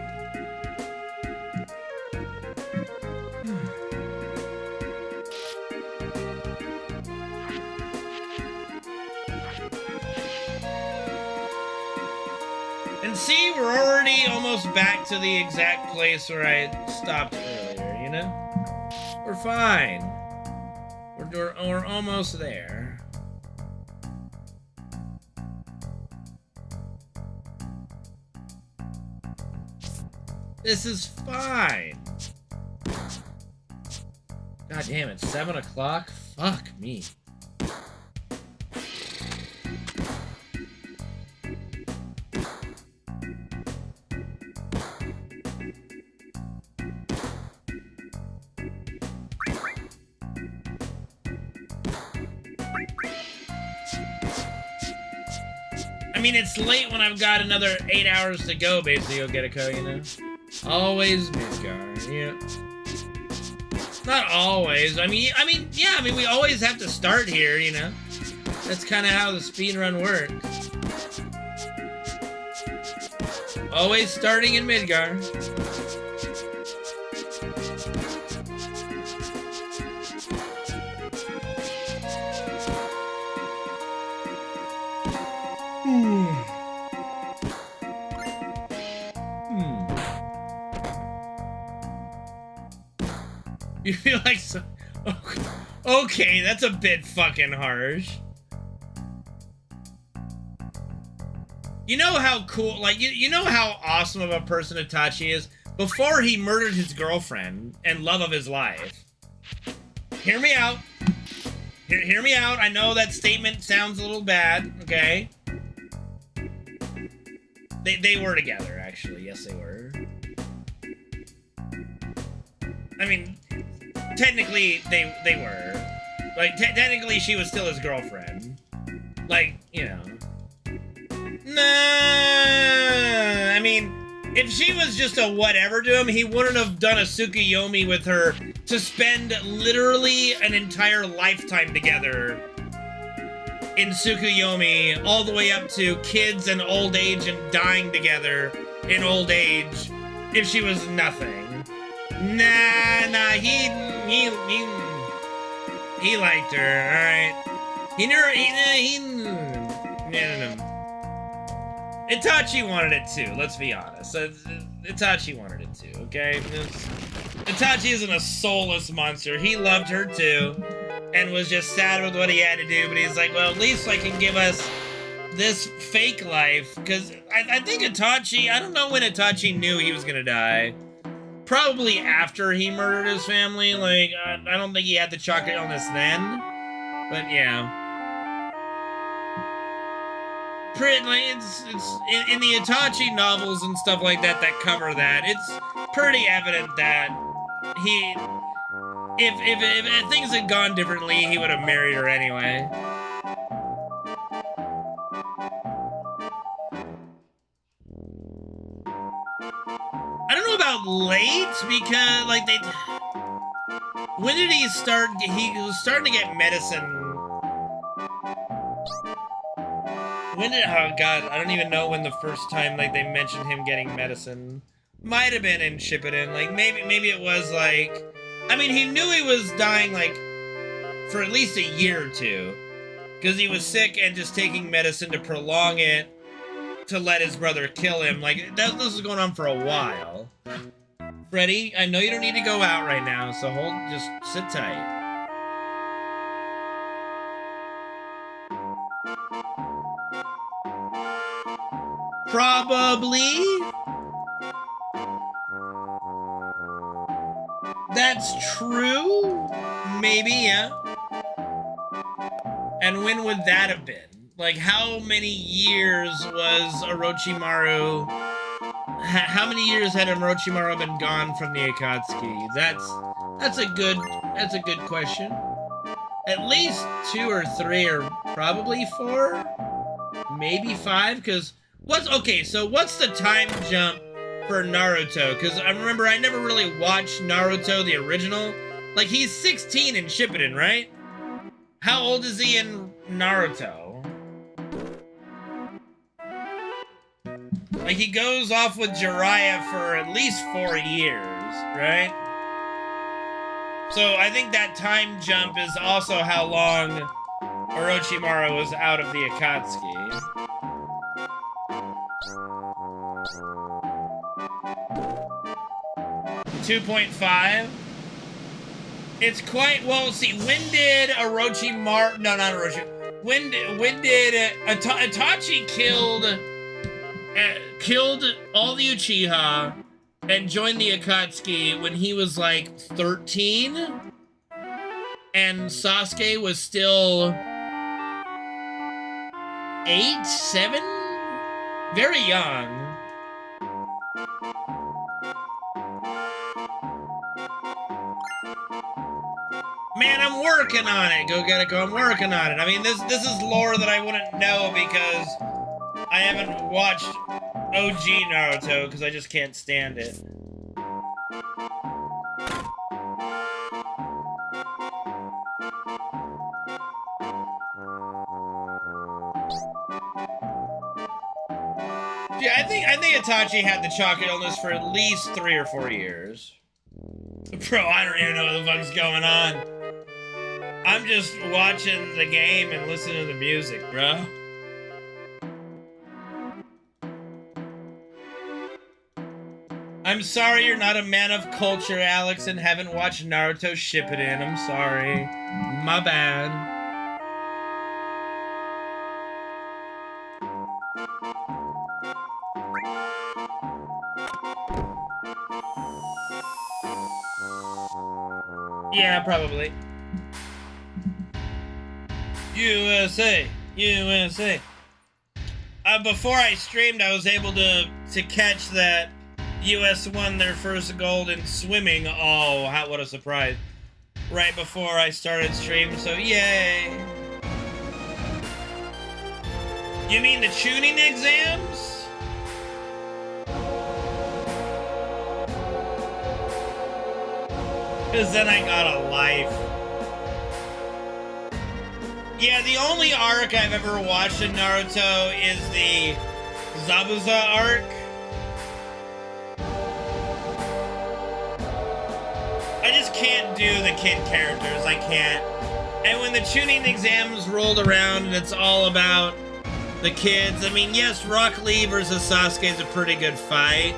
And see, we're already almost back to the exact place where I stopped earlier, you know? fine. We're almost there. This is fine. God damn it, 7 o'clock? Fuck me. I mean, it's late when I've got another 8 hours to go, basically, you'll get a code, you know? Always Midgar, yeah. Not always. I mean, yeah, we always have to start here, you know? That's kind of how the speedrun works. Always starting in Midgar. You feel like so... Okay, that's a bit fucking harsh. You know how cool, like, you know how awesome of a person Itachi is? Before he murdered his girlfriend and love of his life. Hear me out. Hear me out. I know that statement sounds a little bad, okay? They were together, actually. Yes, they were. I mean... Technically, they were. Like, technically, she was still his girlfriend. Like, you know. Nah, I mean, if she was just a whatever to him, he wouldn't have done a Tsukuyomi with her to spend literally an entire lifetime together in Tsukuyomi, all the way up to kids and old age and dying together in old age, if she was nothing. Nah, he liked her, alright? No. Itachi wanted it too, let's be honest. Itachi wanted it too, okay? Itachi isn't a soulless monster. He loved her too, and was just sad with what he had to do, but he's like, well, at least I can give us this fake life, because I think Itachi, I don't know when Itachi knew he was gonna die. Probably after he murdered his family. Like, I don't think he had the chocolate illness then. But yeah. Like, it's in the Itachi novels and stuff like that that cover that, it's pretty evident that he, if things had gone differently, he would have married her anyway. I don't know about late, because, like, when did he start? He was starting to get medicine. When did, oh god, I don't even know when the first time, like, they mentioned him getting medicine. Might have been in Shippuden, like, maybe it was, like, I mean, he knew he was dying, like, for at least a year or two. Because he was sick and just taking medicine to prolong it, to let his brother kill him. Like, this was going on for a while. Freddy, I know you don't need to go out right now, so just sit tight. Probably. That's true. Maybe, yeah. And when would that have been? Like, how many years was Orochimaru... How many years had Orochimaru been gone from the Akatsuki? That's a good question. At least 2 or 3, or probably 4, maybe 5. Because okay? So what's the time jump for Naruto? Because I remember I never really watched Naruto the original. Like, he's 16 in Shippuden, right? How old is he in Naruto? Like, he goes off with Jiraiya for at least 4 years, right? So I think that time jump is also how long Orochimaru was out of the Akatsuki. $2.5? It's quite, well, see, when did Orochimaru, no, not Orochi, when did Orochimaru, no, not Orochi, when did Itachi killed all the Uchiha and joined the Akatsuki when he was like 13? And Sasuke was still 8, 7? Very young. Man, I'm working on it. Go get it, go. I'm working on it. I mean, this is lore that I wouldn't know because I haven't watched OG Naruto because I just can't stand it. Yeah, I think Itachi had the chocolate illness for at least 3 or 4 years. Bro, I don't even know what the fuck's going on. I'm just watching the game and listening to the music, bro. I'm sorry you're not a man of culture, Alex, and haven't watched Naruto Shippuden. I'm sorry. My bad. Yeah, probably. USA, USA. Before I streamed, I was able to catch that US won their first gold in swimming. Oh, what a surprise. Right before I started streaming, so yay. You mean the tuning exams? Because then I got a life. Yeah, the only arc I've ever watched in Naruto is the Zabuza arc. I just can't do the kid characters. I can't. And when the tuning exams rolled around and it's all about the kids, I mean, yes, Rock Lee versus Sasuke is a pretty good fight,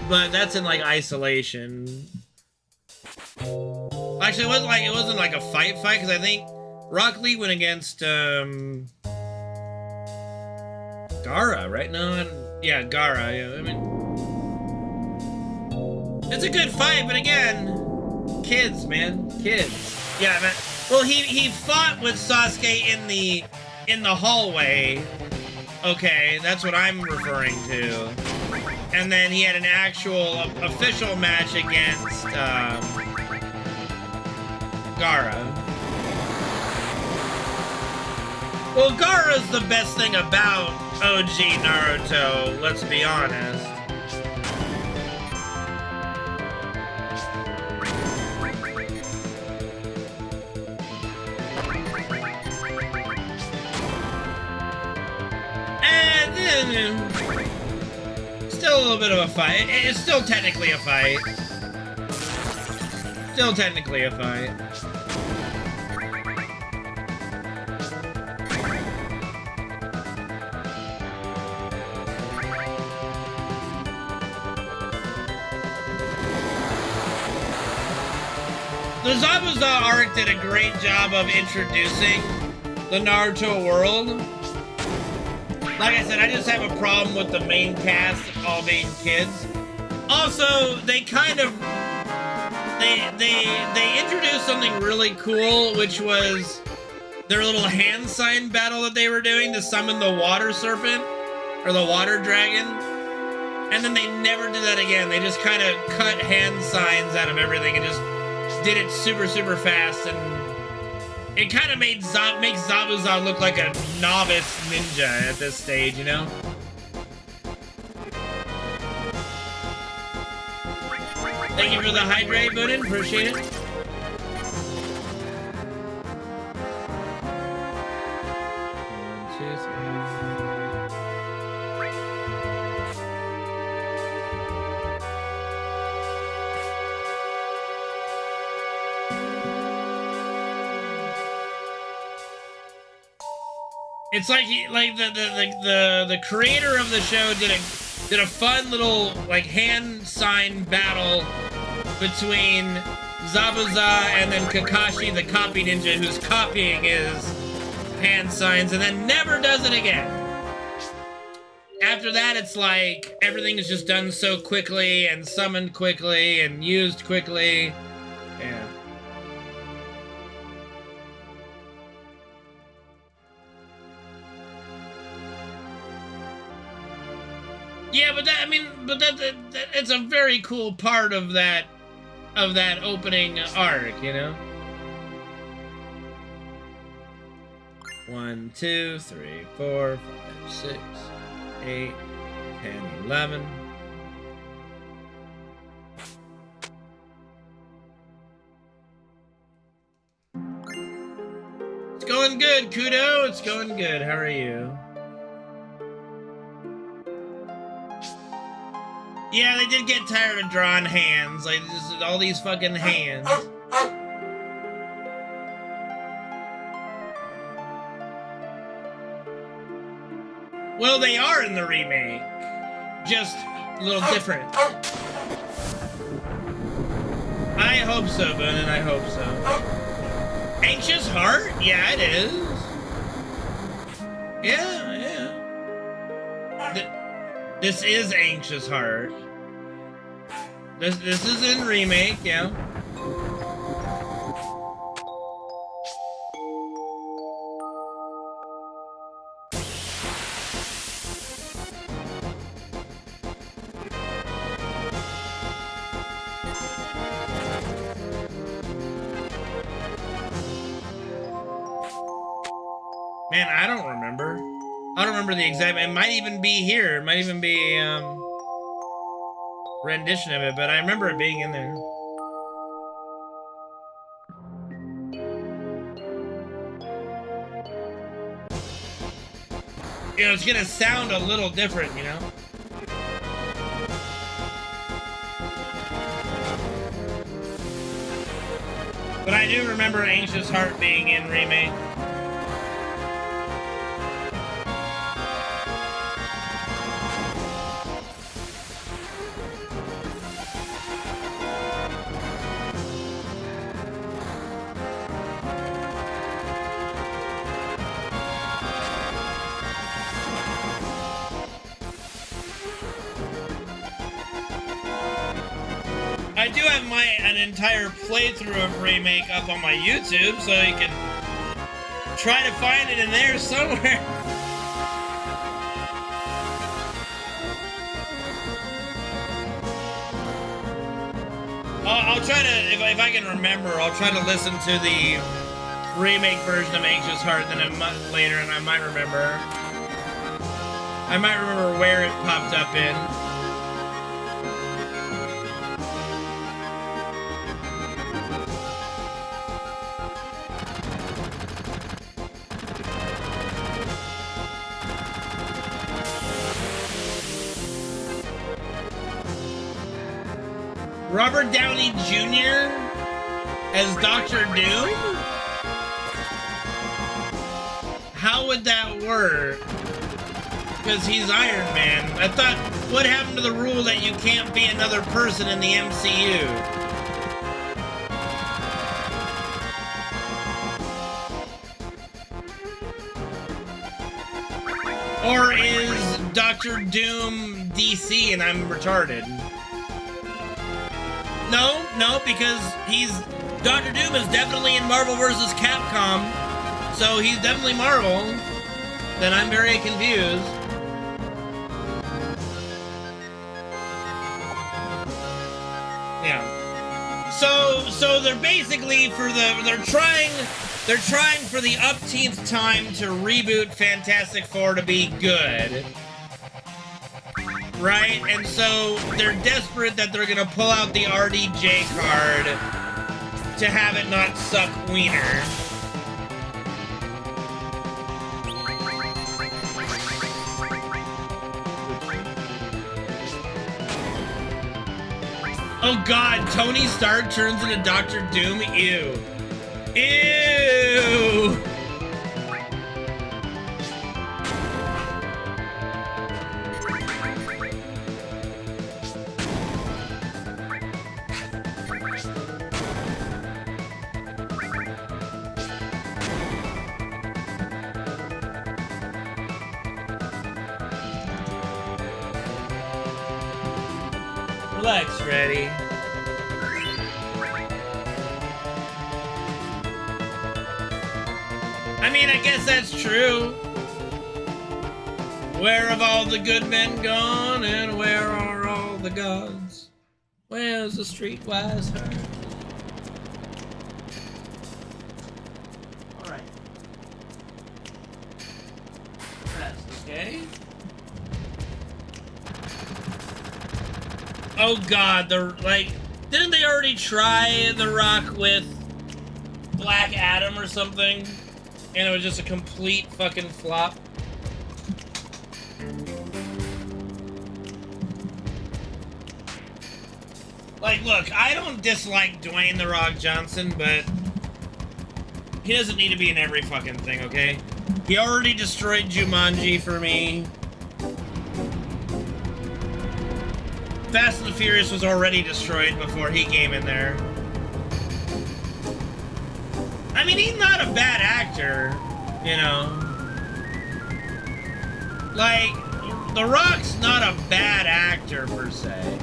but that's in like isolation. Actually, it wasn't like a fight because I think Rock Lee went against Gaara, right? No, yeah, Gaara. Yeah, I mean, it's a good fight, but again, kids, man, kids. Yeah, man. Well, he fought with Sasuke in the hallway. Okay, that's what I'm referring to. And then he had an actual official match against Gaara. Well, Gaara's the best thing about OG Naruto, let's be honest. And then, still a little bit of a fight. It's still technically a fight. Still technically a fight. The Zabuza arc did a great job of introducing the Naruto world. Like I said, I just have a problem with the main cast all being kids. Also, they kind of they introduced something really cool, which was their little hand sign battle that they were doing to summon the water serpent or the water dragon. And then they never did that again. They just kind of cut hand signs out of everything and just did it super, super fast, and it kind of makes Zabuza look like a novice ninja at this stage, you know? Thank you for the hydrate, Budin. Appreciate it. It's like the creator of the show did a fun little like hand sign battle between Zabuza, and then Kakashi, the copy ninja, who's copying his hand signs, and then never does it again. After that, it's like everything is just done so quickly and summoned quickly and used quickly. Yeah. Yeah, but that it's a very cool part of that opening arc, you know? 1, 2, 3, 4, 5, 6, 8, 10, 11. It's going good, Kudo. It's going good. How are you? Yeah, they did get tired of drawing hands. Like, just all these fucking hands. Well, they are in the remake. Just a little different. I hope so, Boone, I hope so. Anxious Heart? Yeah, it is. Yeah. This is Anxious Heart. This is in remake, yeah. Man, I don't remember. I don't remember the exact. It might even be here. It might even be rendition of it, but I remember it being in there. You know, it's gonna sound a little different, you know? But I do remember Anxious Heart being in remake. I do have an entire playthrough of Remake up on my YouTube, so you can try to find it in there somewhere. I'll try to, if I can remember, I'll try to listen to the remake version of Anxious Heart then a month later, and I might remember. I might remember where it popped up in. Robert Downey Jr. as Dr. Doom? How would that work? Because he's Iron Man. I thought, what happened to the rule that you can't be another person in the MCU? Or is Dr. Doom DC and I'm retarded? No, because Dr. Doom is definitely in Marvel vs. Capcom, so he's definitely Marvel. Then I'm very confused. Yeah. So they're basically they're trying for the upteenth time to reboot Fantastic Four to be good. Right? And so they're desperate that they're gonna pull out the RDJ card to have it not suck wiener. Oh god, Tony Stark turns into Dr. Doom? Ew. Ew! Flex ready. I mean, I guess that's true. Where have all the good men gone, and where are all the gods? Where's the streetwise herd? All right. That's okay. Oh God, didn't they already try The Rock with Black Adam or something? And it was just a complete fucking flop. Like, look, I don't dislike Dwayne The Rock Johnson, but he doesn't need to be in every fucking thing, okay? He already destroyed Jumanji for me. Fast and the Furious was already destroyed before he came in there. I mean, he's not a bad actor, you know. Like, The Rock's not a bad actor, per se.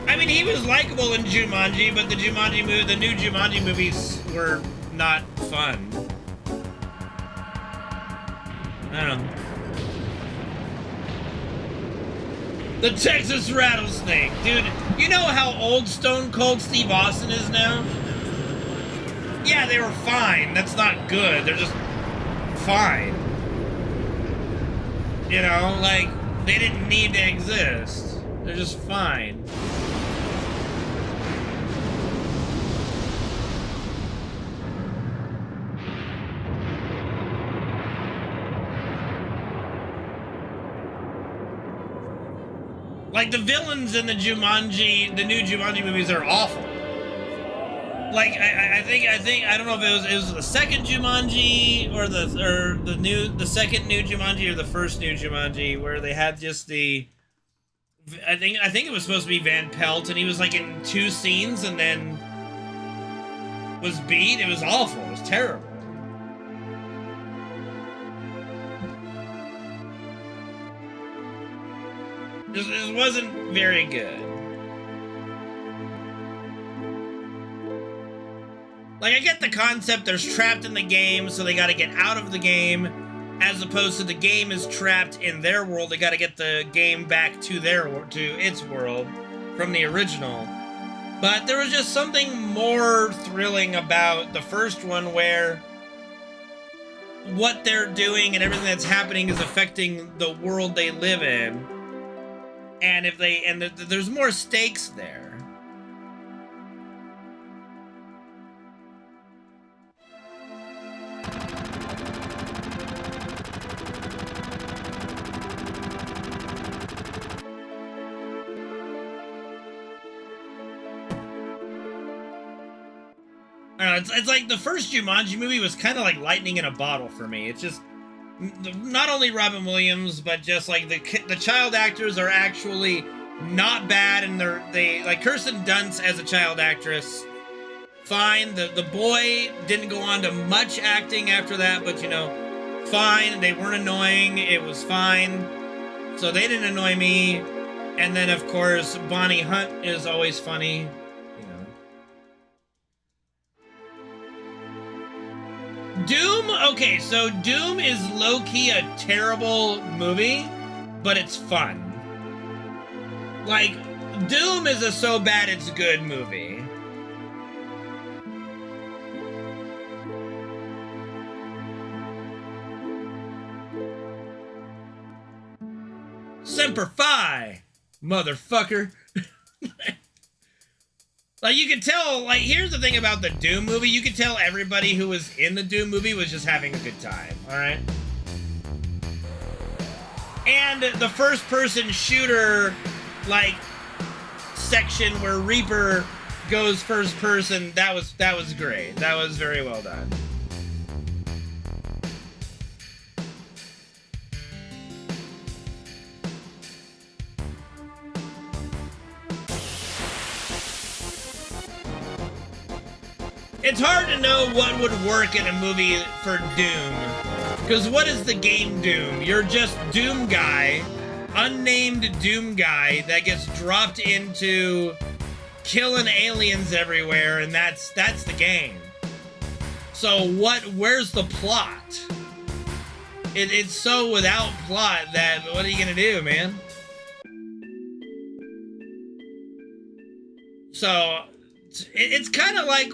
I mean, he was likable in Jumanji, but the new Jumanji movies were not fun. I don't know. The Texas Rattlesnake. Dude, you know how old Stone Cold Steve Austin is now? Yeah, they were fine. That's not good. They're just fine. You know, like, they didn't need to exist. They're just fine. Like, the villains in the new Jumanji movies are awful. Like, I think I don't know if it was the second Jumanji or the second new Jumanji or the first new Jumanji where they had just the, I think it was supposed to be Van Pelt, and he was like in 2 scenes and then was beat. It was awful. It was terrible. It wasn't very good. Like, I get the concept, they're trapped in the game, so they gotta get out of the game, as opposed to the game is trapped in their world, they gotta get the game back to its world from the original. But there was just something more thrilling about the first one, where what they're doing and everything that's happening is affecting the world they live in. And there's more stakes there. I don't know, it's like the first Jumanji movie was kind of like lightning in a bottle for me. It's just, not only Robin Williams, but just like the child actors are actually not bad, and they like Kirsten Dunst as a child actress, fine. The boy didn't go on to much acting after that, but you know, fine. They weren't annoying. It was fine. So they didn't annoy me. And then of course Bonnie Hunt is always funny. Doom? Okay, so Doom is low-key a terrible movie, but it's fun. Like, Doom is a so bad it's good movie. Semper Fi, motherfucker. Like, you could tell, like, here's the thing about the Doom movie. You could tell everybody who was in the Doom movie was just having a good time, alright? And the first-person shooter, like, section where Reaper goes first-person, that was great. That was very well done. It's hard to know what would work in a movie for Doom. Because what is the game Doom? You're just Doom guy unnamed Doom guy that gets dropped into killing aliens everywhere, and that's the game. So where's the plot? It's so without plot that what are you gonna do, man? So it's kind of like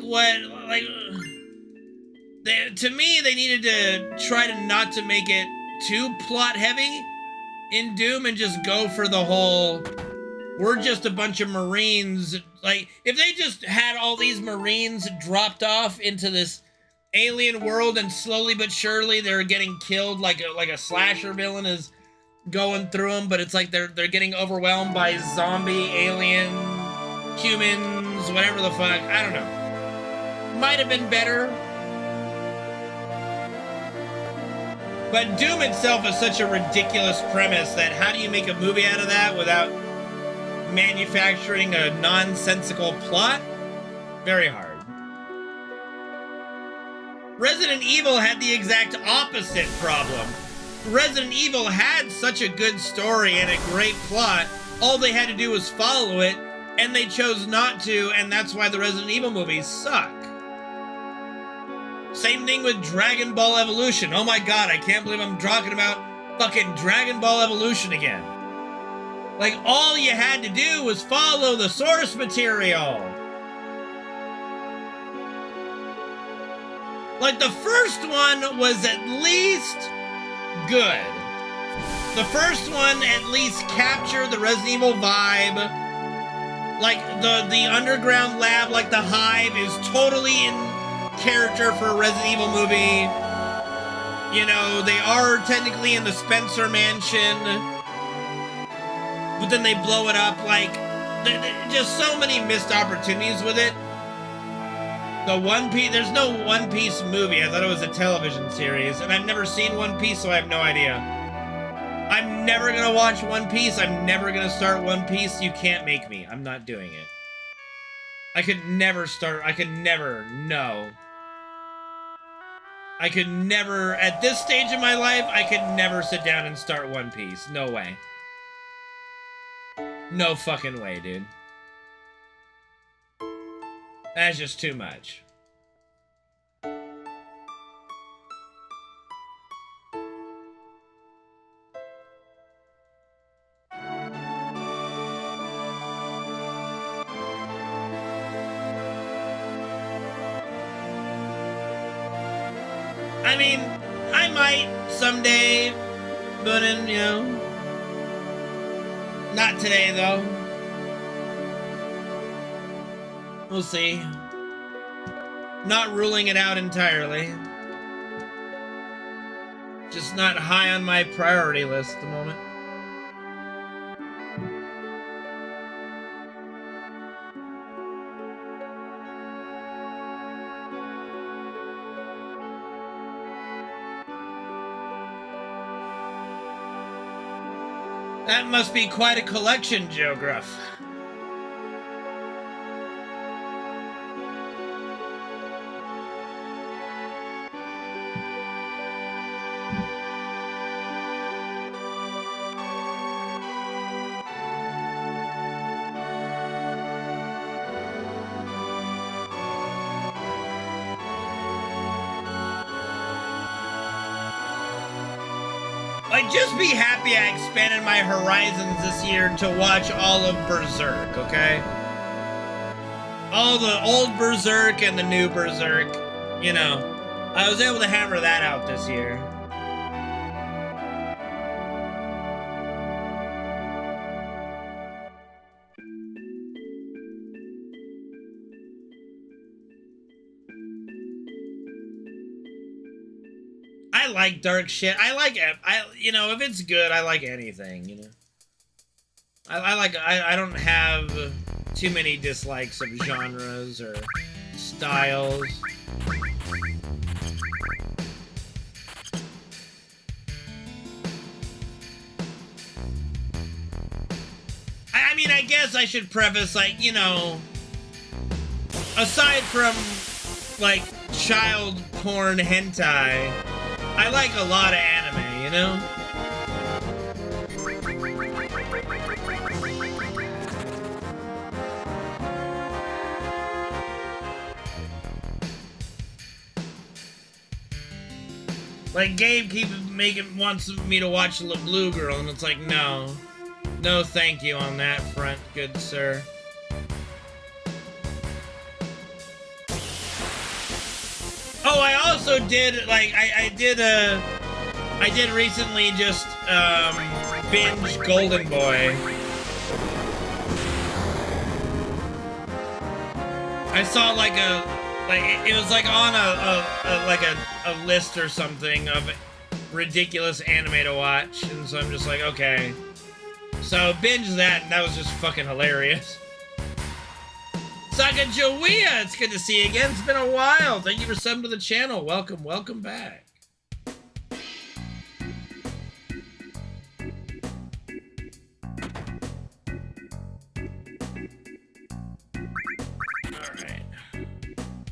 to me, they needed to try to not to make it too plot heavy in Doom and just go for the whole, we're just a bunch of Marines. Like, if they just had all these Marines dropped off into this alien world and slowly but surely they're getting killed like a slasher villain is going through them, but it's like they're getting overwhelmed by zombie, alien, humans, whatever the fuck. I don't know. Might have been better. But Doom itself is such a ridiculous premise that how do you make a movie out of that without manufacturing a nonsensical plot? Very hard. Resident Evil had the exact opposite problem. Resident Evil had such a good story and a great plot. All they had to do was follow it, and they chose not to, and that's why the Resident Evil movies suck. Same thing with Dragon Ball Evolution. Oh my god, I can't believe I'm talking about fucking Dragon Ball Evolution again. Like, all you had to do was follow the source material. Like, the first one was at least good. The first one at least captured the Resident Evil vibe. Like, the underground lab, like the Hive, is totally in character for a Resident Evil movie. You know, they are technically in the Spencer Mansion, but then they blow it up. Like, just so many missed opportunities with it. The One Piece, there's no One Piece movie. I thought it was a television series, and I've never seen One Piece, so I have no idea. I'm never gonna watch One Piece. I'm never gonna start One Piece. You can't make me. I'm not doing it. I could never start. I could never. No. I could never, at this stage of my life, I could never sit down and start One Piece. No way. No fucking way, dude. That's just too much. I mean, I might someday, but you know, not today though. We'll see. Not ruling it out entirely. Just not high on my priority list at the moment. That must be quite a collection, Joe Gruff. Like, just be happy I expanded my horizons this year to watch all of Berserk, okay? All the old Berserk and the new Berserk, you know. I was able to hammer that out this year. I like dark shit. I like it. You know, if it's good, I like anything, you know. I don't have too many dislikes of genres or styles. I mean, I guess I should preface, like, you know, aside from, like, child porn hentai, I like a lot of anime, you know? Like, Gabe keeps wants me to watch the Blue Girl, and it's like, no. No thank you on that front, good sir. Oh, I also did, like, I did recently just, binge Golden Boy. I saw, like, it was, like, on a list or something of ridiculous anime to watch, and so I'm just like, okay. So, binge that, and that was just fucking hilarious. Sacagawea, it's good to see you again. It's been a while. Thank you for subbing to the channel. Welcome, welcome back. Alright.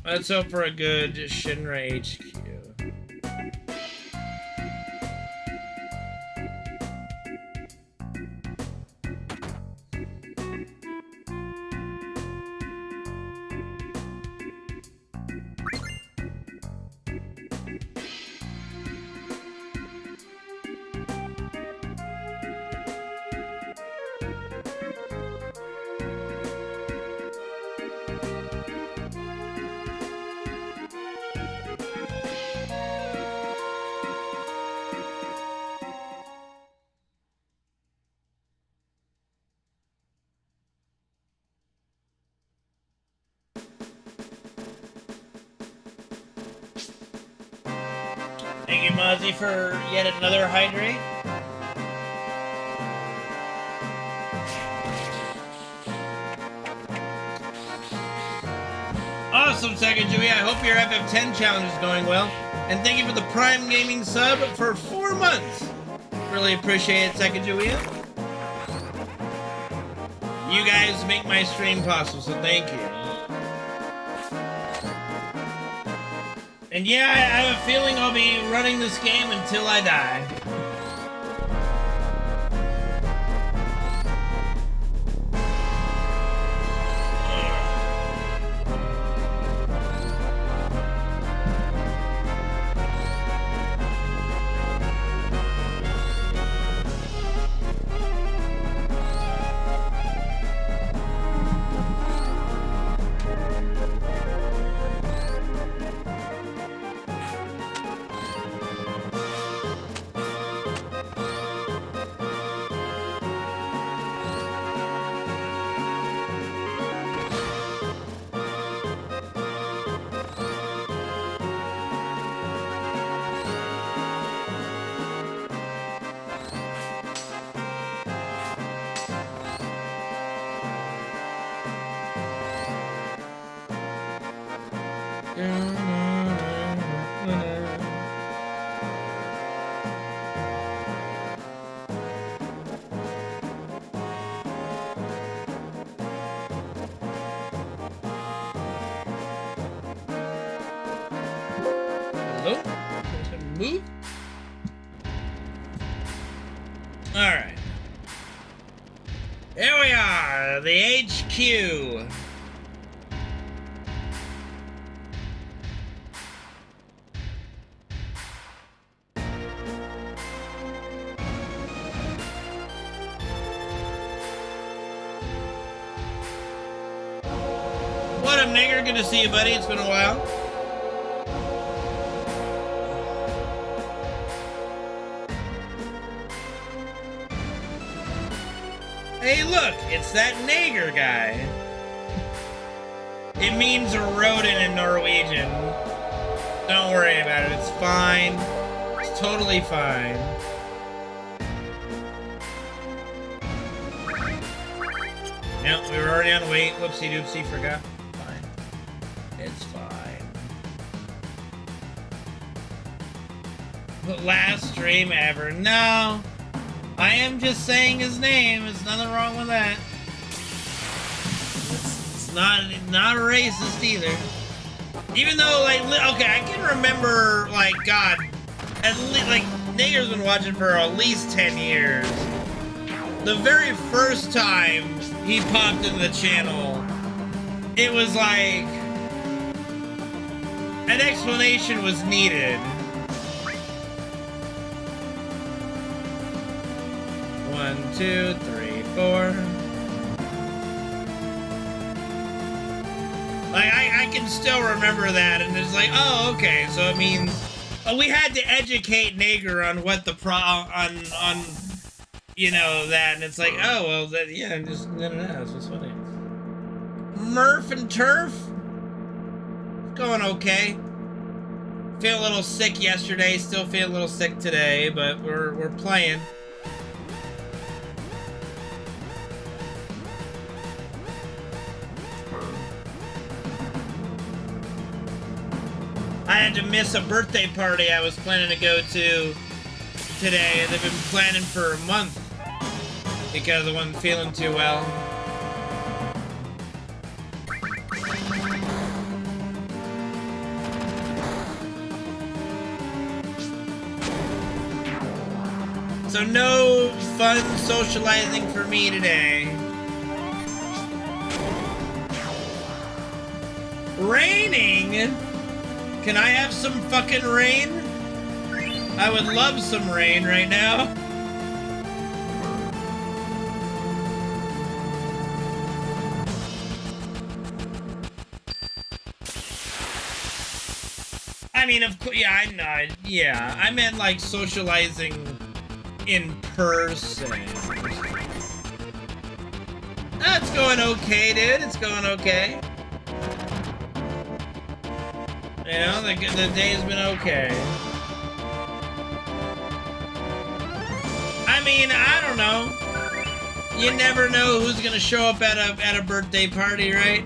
Let's hope for a good Shinra HQ. Thank you, Mozzie, for yet another hydrate. Awesome, Second Jimmy. I hope your FF10 challenge is going well. And thank you for the Prime Gaming sub for 4 months. Really appreciate it, Second Jimmy. You guys make my stream possible, so thank you. And yeah, I have a feeling I'll be running this game until I die. Hello? Move? Alright. Here we are, the HQ. What up, nigger? Good to see you, buddy. It's been a while. Hey, look, it's that Nager guy. It means a rodent in Norwegian. Don't worry about it, it's fine. It's totally fine. Nope, we were already on wait. Whoopsie doopsie, forgot. Fine. It's fine. The last stream ever. No. I am just saying his name. There's nothing wrong with that. It's not racist either. Even though, like, okay, I can remember, like, God, at least, like, Nager's been watching for at least 10 years. The very first time he popped into the channel, it was like an explanation was needed. 1, 2, 3, 4. Like, I can still remember that, and it's like, oh, okay, so it means... we had to educate Nager on what the on you know, that, and it's like, oh, well, that, yeah, just, no, it's just funny. Murph and Turf? Going okay. Feel a little sick yesterday, still feel a little sick today, but we're playing. I had to miss a birthday party I was planning to go to today. They've been planning for a month because I wasn't feeling too well. So no fun socializing for me today. Raining? Can I have some fucking rain? I would love some rain right now. I mean, of course, yeah, I know, yeah. I meant like socializing in person. That's going okay, dude. It's going okay. You know, the day's been okay. I mean, I don't know. You never know who's gonna show up at a birthday party, right?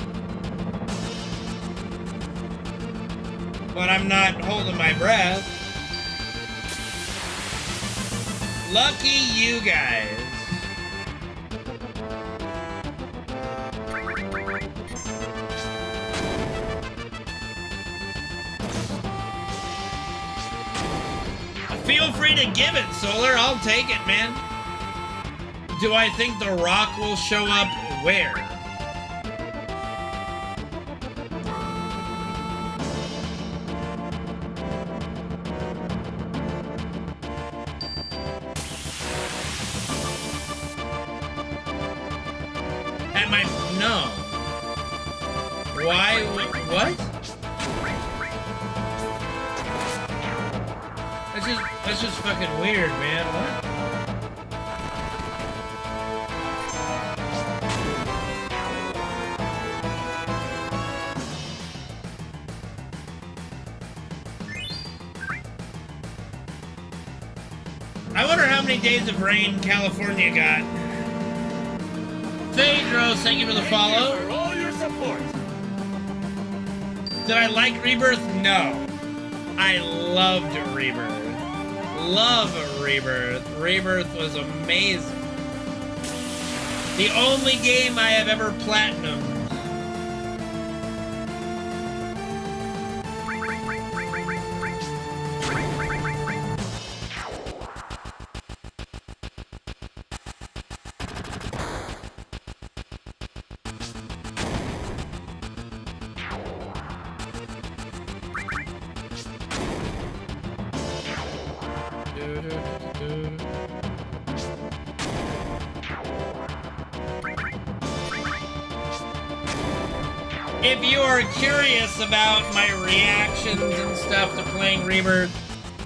But I'm not holding my breath. Lucky you guys. Feel free to give it, Solar. I'll take it, man. Do I think The Rock will show up where? At my... No. Why? What? That's just fucking weird, man. What? I wonder how many days of rain California got. Phaedros, thank you for the follow. Thank you for all your support. Did I like Rebirth? No. I loved Rebirth. Love Rebirth. Rebirth was amazing. The only game I have ever platinumed. If you are curious about my reactions and stuff to playing Rebirth,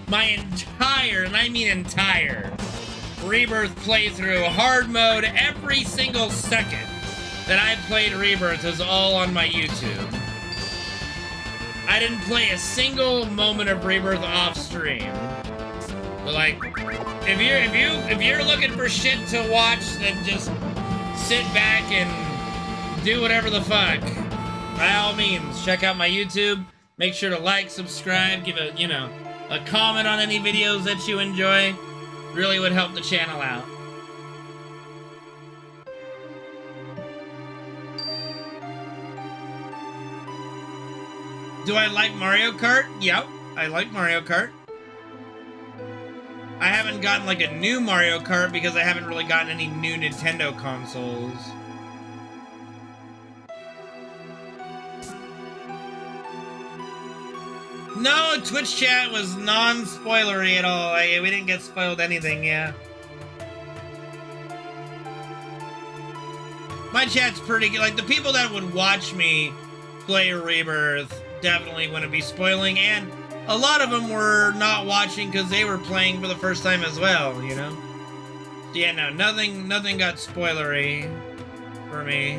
my entire, and I mean entire, Rebirth playthrough, hard mode, every single second that I played Rebirth is all on my YouTube. I didn't play a single moment of Rebirth off stream. But like, if you're looking for shit to watch, then just sit back and do whatever the fuck. By all means, check out my YouTube. Make sure to like, subscribe, give a, you know, a comment on any videos that you enjoy. Really would help the channel out. Do I like Mario Kart? Yep, I like Mario Kart. I haven't gotten like a new Mario Kart because I haven't really gotten any new Nintendo consoles. No, Twitch chat was non-spoilery at all. We didn't get spoiled anything, yeah. My chat's pretty good. Like, the people that would watch me play Rebirth definitely wouldn't be spoiling, and a lot of them were not watching because they were playing for the first time as well, you know? So yeah, no, nothing got spoilery for me.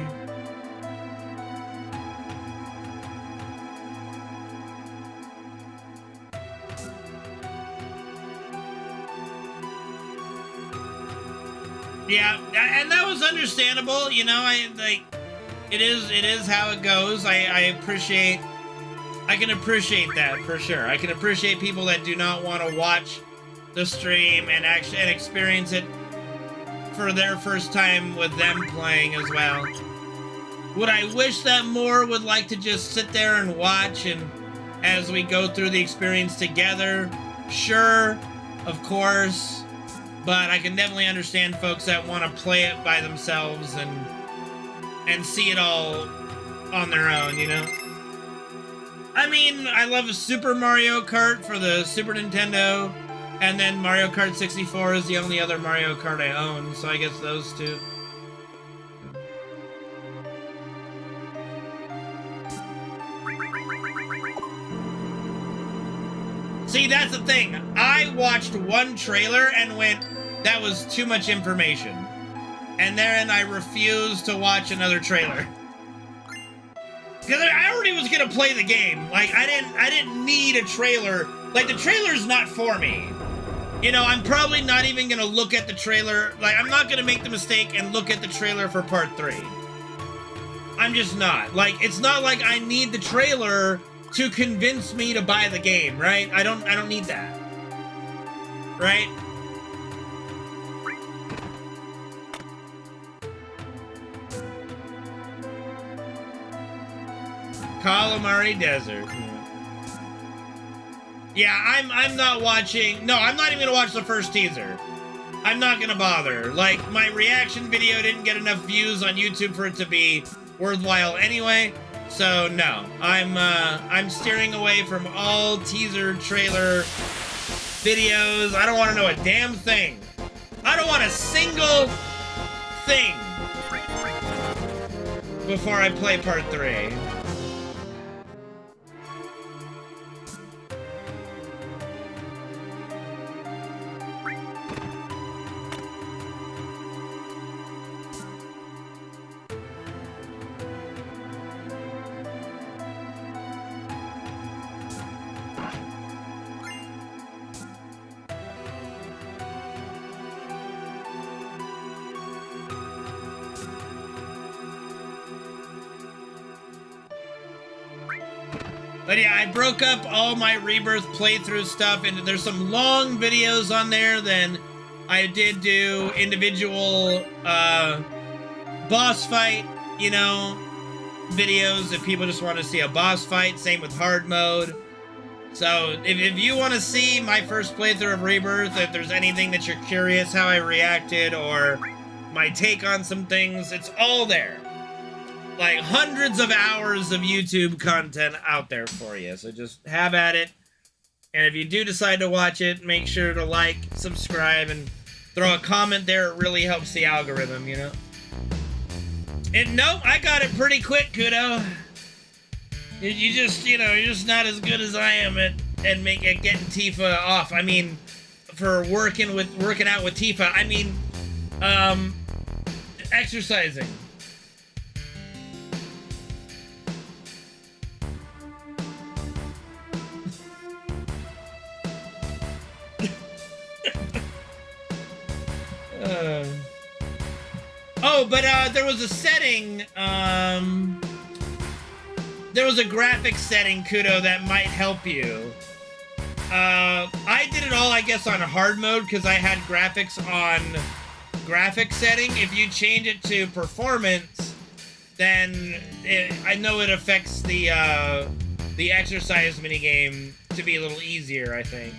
Yeah, and that was understandable, you know. It is how it goes. I can appreciate that for sure. I can appreciate people that do not want to watch the stream and experience it for their first time with them playing as well. Would I wish that more would like to just sit there and watch and as we go through the experience together? Sure, of course. But I can definitely understand folks that want to play it by themselves and see it all on their own, you know? I mean, I love Super Mario Kart for the Super Nintendo, and then Mario Kart 64 is the only other Mario Kart I own, so I guess those two. See, that's the thing. I watched one trailer and went, that was too much information. And then I refused to watch another trailer. Because I already was gonna play the game. Like, I didn't need a trailer. Like, the trailer's not for me. You know, I'm probably not even gonna look at the trailer. Like, I'm not gonna make the mistake and look at the trailer for part 3. I'm just not. Like, it's not like I need the trailer to convince me to buy the game, right? I don't need that. Right? Calamari Desert. Yeah, I'm not watching. No, I'm not even gonna watch the first teaser. I'm not gonna bother. Like, my reaction video didn't get enough views on YouTube for it to be worthwhile anyway. So no, I'm steering away from all teaser trailer videos. I don't want to know a damn thing. I don't want a single thing before I play part 3. But yeah, I broke up all my Rebirth playthrough stuff, and there's some long videos on there. Then I did do individual boss fight, you know, videos if people just want to see a boss fight. Same with hard mode. So if you want to see my first playthrough of Rebirth, if there's anything that you're curious how I reacted or my take on some things, it's all there. Like, hundreds of hours of YouTube content out there for you. So just have at it. And if you do decide to watch it, make sure to like, subscribe, and throw a comment there. It really helps the algorithm, you know? And nope, I got it pretty quick, Kudo. You just, you know, you're just not as good as I am at getting Tifa off. I mean, for working out with Tifa, I mean, exercising. Oh, but there was a setting, there was a graphics setting, Kudo, that might help you. I did it all, I guess, on hard mode because I had graphics on graphics setting. If you change it to performance, then I know it affects the exercise minigame to be a little easier, I think,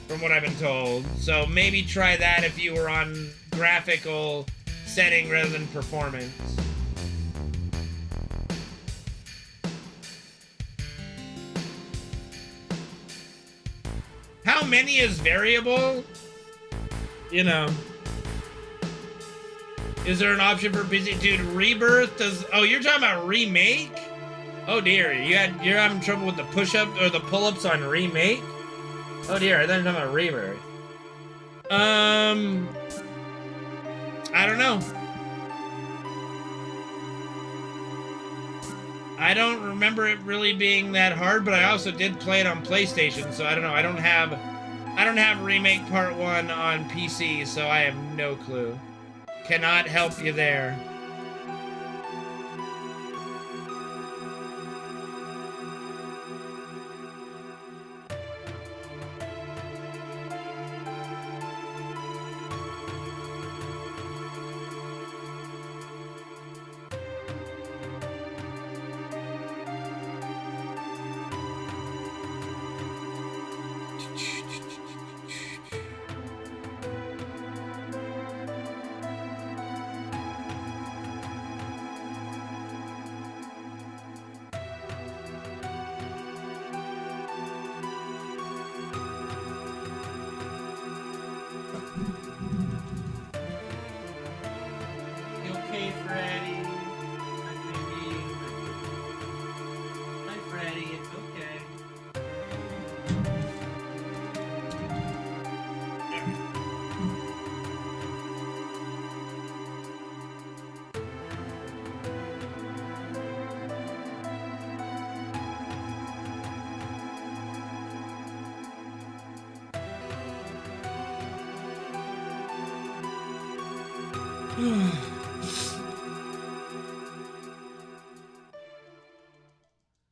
from what I've been told. So maybe try that if you were on graphical setting rather than performance. How many is variable? You know. Is there an option for busy? Dude, Rebirth does... Oh, you're talking about Remake? Oh dear, you're having trouble with the push-up or the pull-ups on Remake? Oh dear, I thought you were talking about Rebirth. I don't know. I don't remember it really being that hard, but I also did play it on PlayStation, so I don't know. I don't have Remake Part 1 on PC, so I have no clue. Cannot help you there.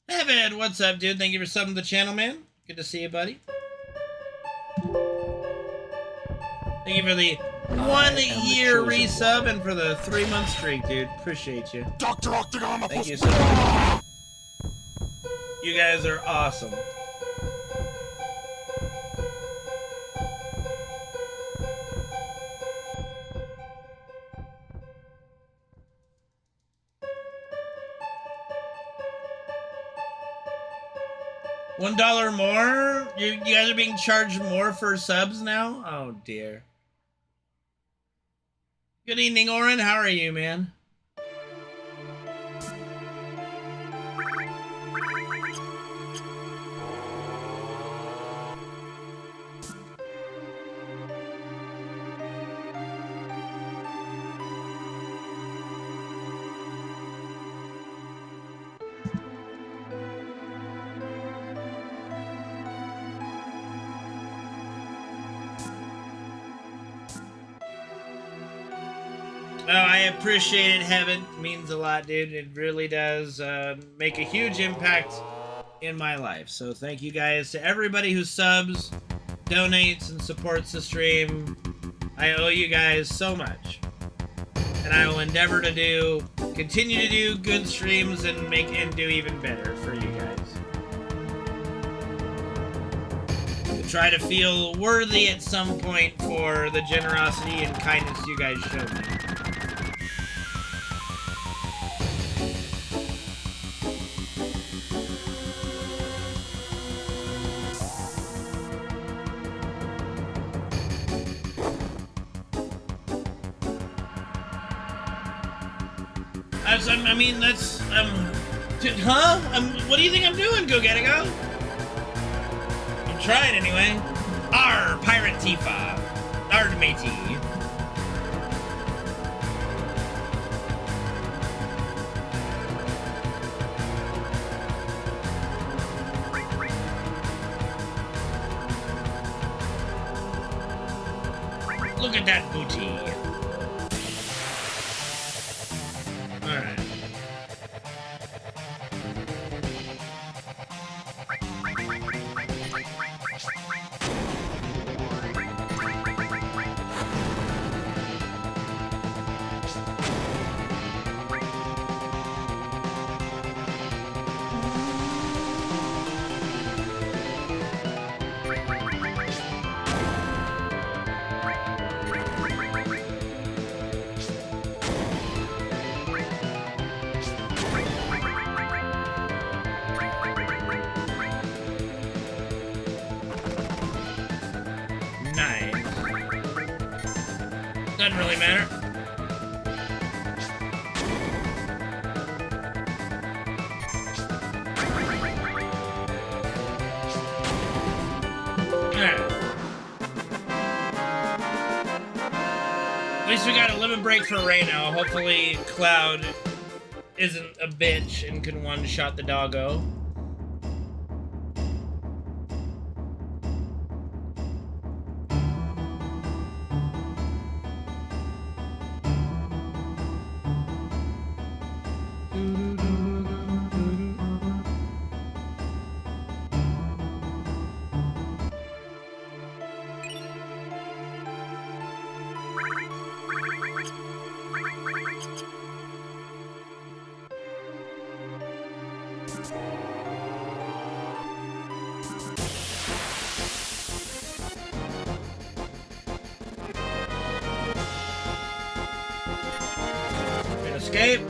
Evan, what's up, dude? Thank you for subbing to the channel, man. Good to see you, buddy. Thank you for the 1 year resub and for the 3-month streak, dude. Appreciate you. Dr. Octagon, thank you so much. You guys are awesome. $1 more? You guys are being charged more for subs now? Oh, dear. Good evening, Oren. How are you, man? Oh, I appreciate it, Heaven. It means a lot, dude. It really does make a huge impact in my life. So thank you guys to everybody who subs, donates, and supports the stream. I owe you guys so much. And I will endeavor to continue to do good streams and do even better for you guys. To try to feel worthy at some point for the generosity and kindness you guys show me. I mean, that's, huh? What do you think I'm doing, Go Get It Go? I'm trying anyway. Arr, Pirate Tifa. Arr, matey. Look at that booty. Alright. Doesn't really matter. At least we got a limit break for Reno. Hopefully Cloud isn't a bitch and can one-shot the doggo. Escape.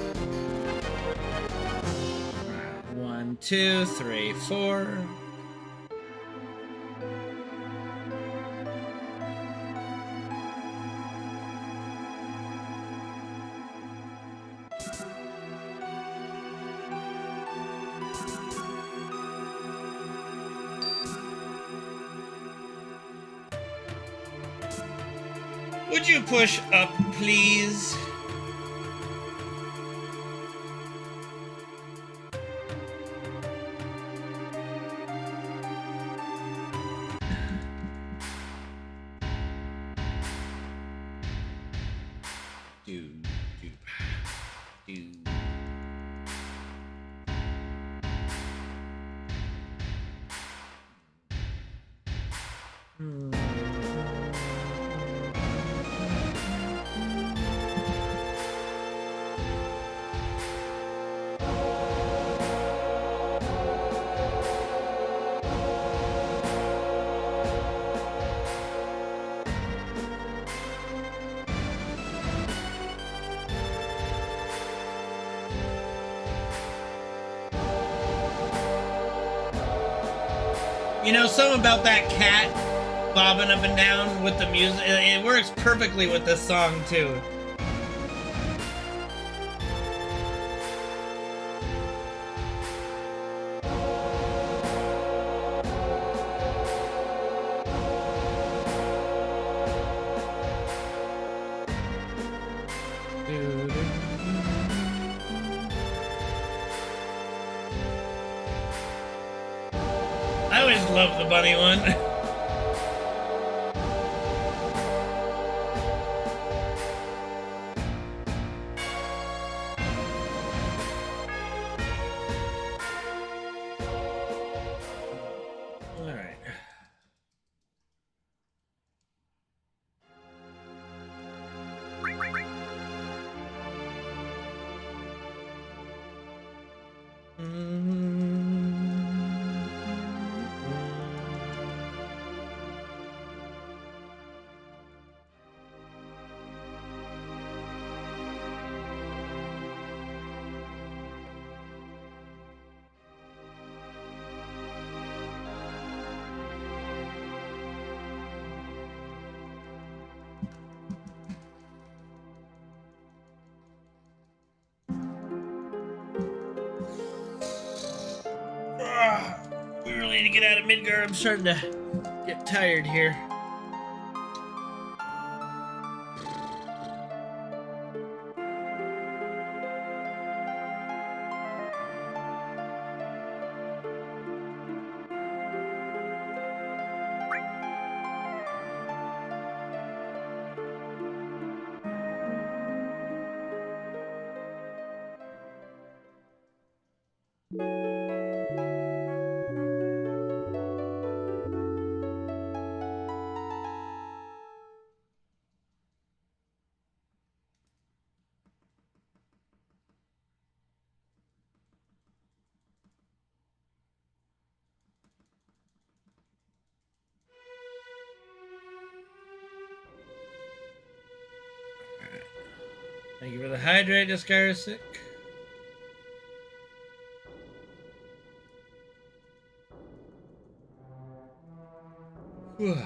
1, 2, 3, 4. Would you push up, please? You know, something about that cat bobbing up and down with the music, it works perfectly with this song, too. I always loved the bunny one. All right. We really need to get out of Midgard. I'm starting to get tired here. Thank you for the hydrate, this guy is sick. Whew.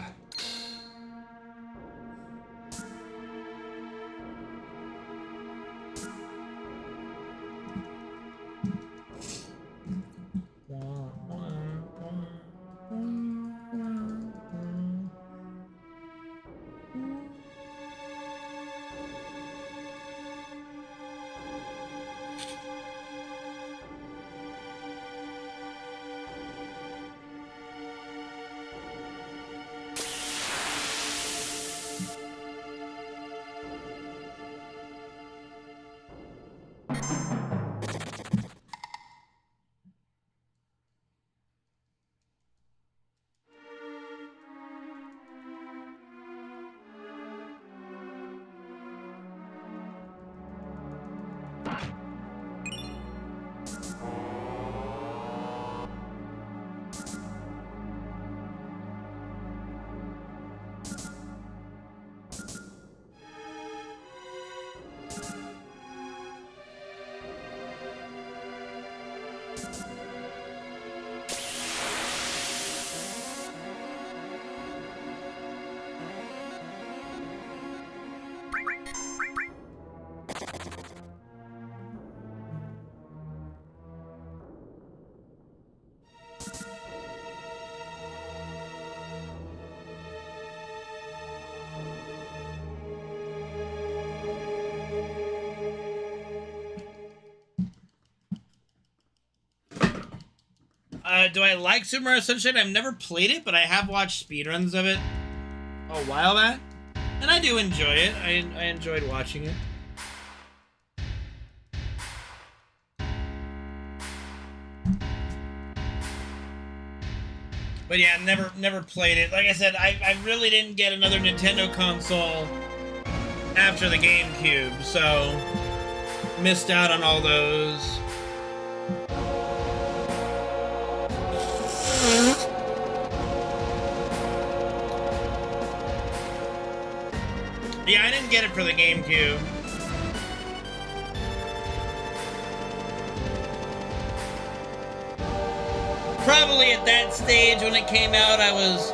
Do I like Super Mario Sunshine? I've never played it, but I have watched speedruns of it a while back. And I do enjoy it. I enjoyed watching it. But yeah, never played it. Like I said, I really didn't get another Nintendo console after the GameCube, so missed out on all those. Yeah, I didn't get it for the GameCube. Probably at that stage when it came out, I was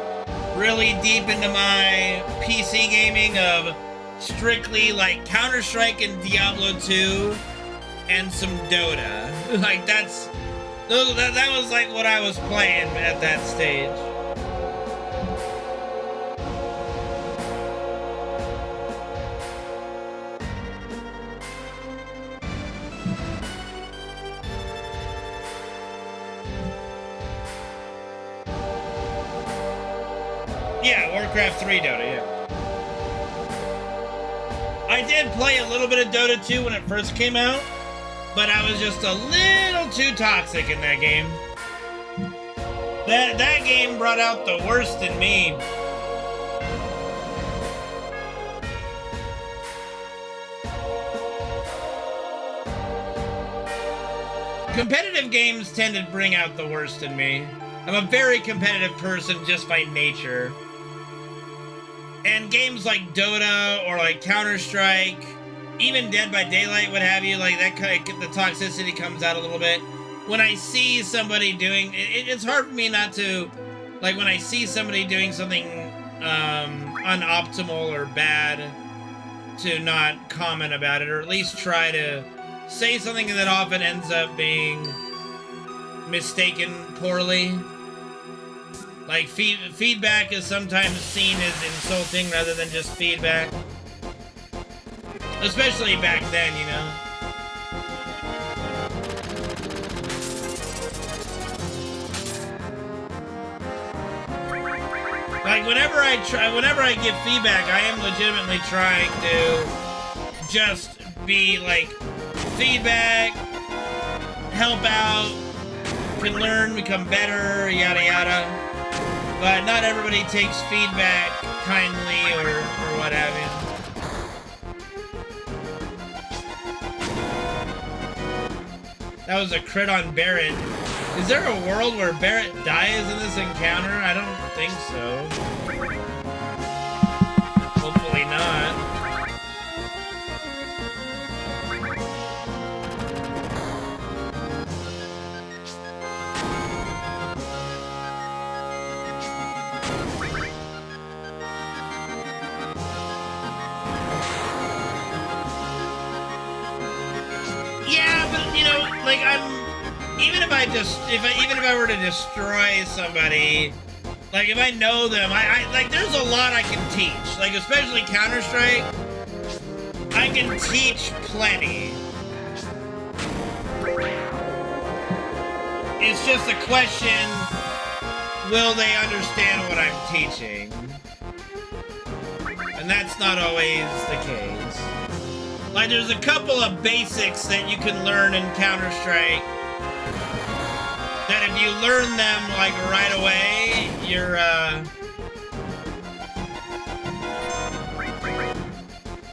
really deep into my PC gaming of strictly like Counter-Strike and Diablo 2 and some Dota. Like that was like what I was playing at that stage. Yeah, Warcraft 3 Dota, yeah. I did play a little bit of Dota 2 when it first came out, but I was just a little too toxic in that game. That game brought out the worst in me. Competitive games tend to bring out the worst in me. I'm a very competitive person just by nature. And games like Dota or like Counter-Strike, even Dead by Daylight, what have you, like that kind of, the toxicity comes out a little bit. When I see somebody doing, it's hard for me not to, like when I see somebody doing something unoptimal or bad, to not comment about it, or at least try to say something that often ends up being mistaken poorly. Like, feedback is sometimes seen as insulting rather than just feedback. Especially back then, you know? Like, whenever I give feedback, I am legitimately trying to just be, like, feedback, help out, can learn, become better, yada yada. But not everybody takes feedback kindly or what have you. That was a crit on Barrett. Is there a world where Barrett dies in this encounter? I don't think so. Hopefully not. Like even if I were to destroy somebody, like if I know them, I like there's a lot I can teach. Like especially Counter-Strike, I can teach plenty. It's just a question, will they understand what I'm teaching? And that's not always the case. Like, there's a couple of basics that you can learn in Counter-Strike that if you learn them, like, right away, you're,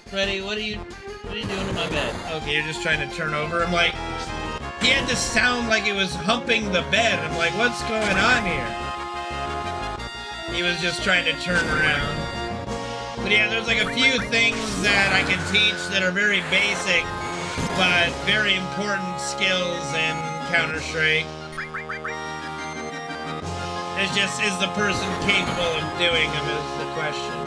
Freddy, what are you doing to my bed? Okay, you're just trying to turn over. I'm like, he had to sound like he was humping the bed. I'm like, what's going on here? He was just trying to turn around. But yeah, there's like a few things that I can teach that are very basic, but very important skills in Counter-Strike. It's just, is the person capable of doing them is the question.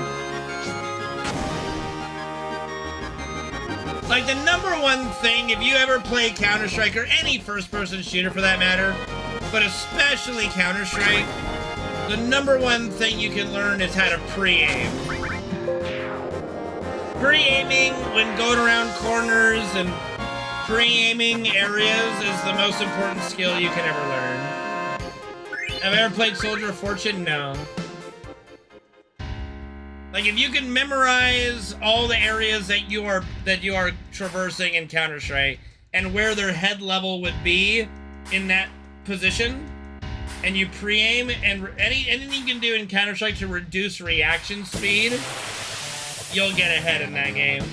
Like the number one thing, if you ever play Counter-Strike, or any first-person shooter for that matter, but especially Counter-Strike, the number one thing you can learn is how to pre-aim. Pre-aiming when going around corners and pre-aiming areas is the most important skill you can ever learn. Have I ever played Soldier of Fortune? No. Like, if you can memorize all the areas that you are traversing in Counter-Strike and where their head level would be in that position, and you pre-aim, and anything you can do in Counter-Strike to reduce reaction speed, you'll get ahead in that game.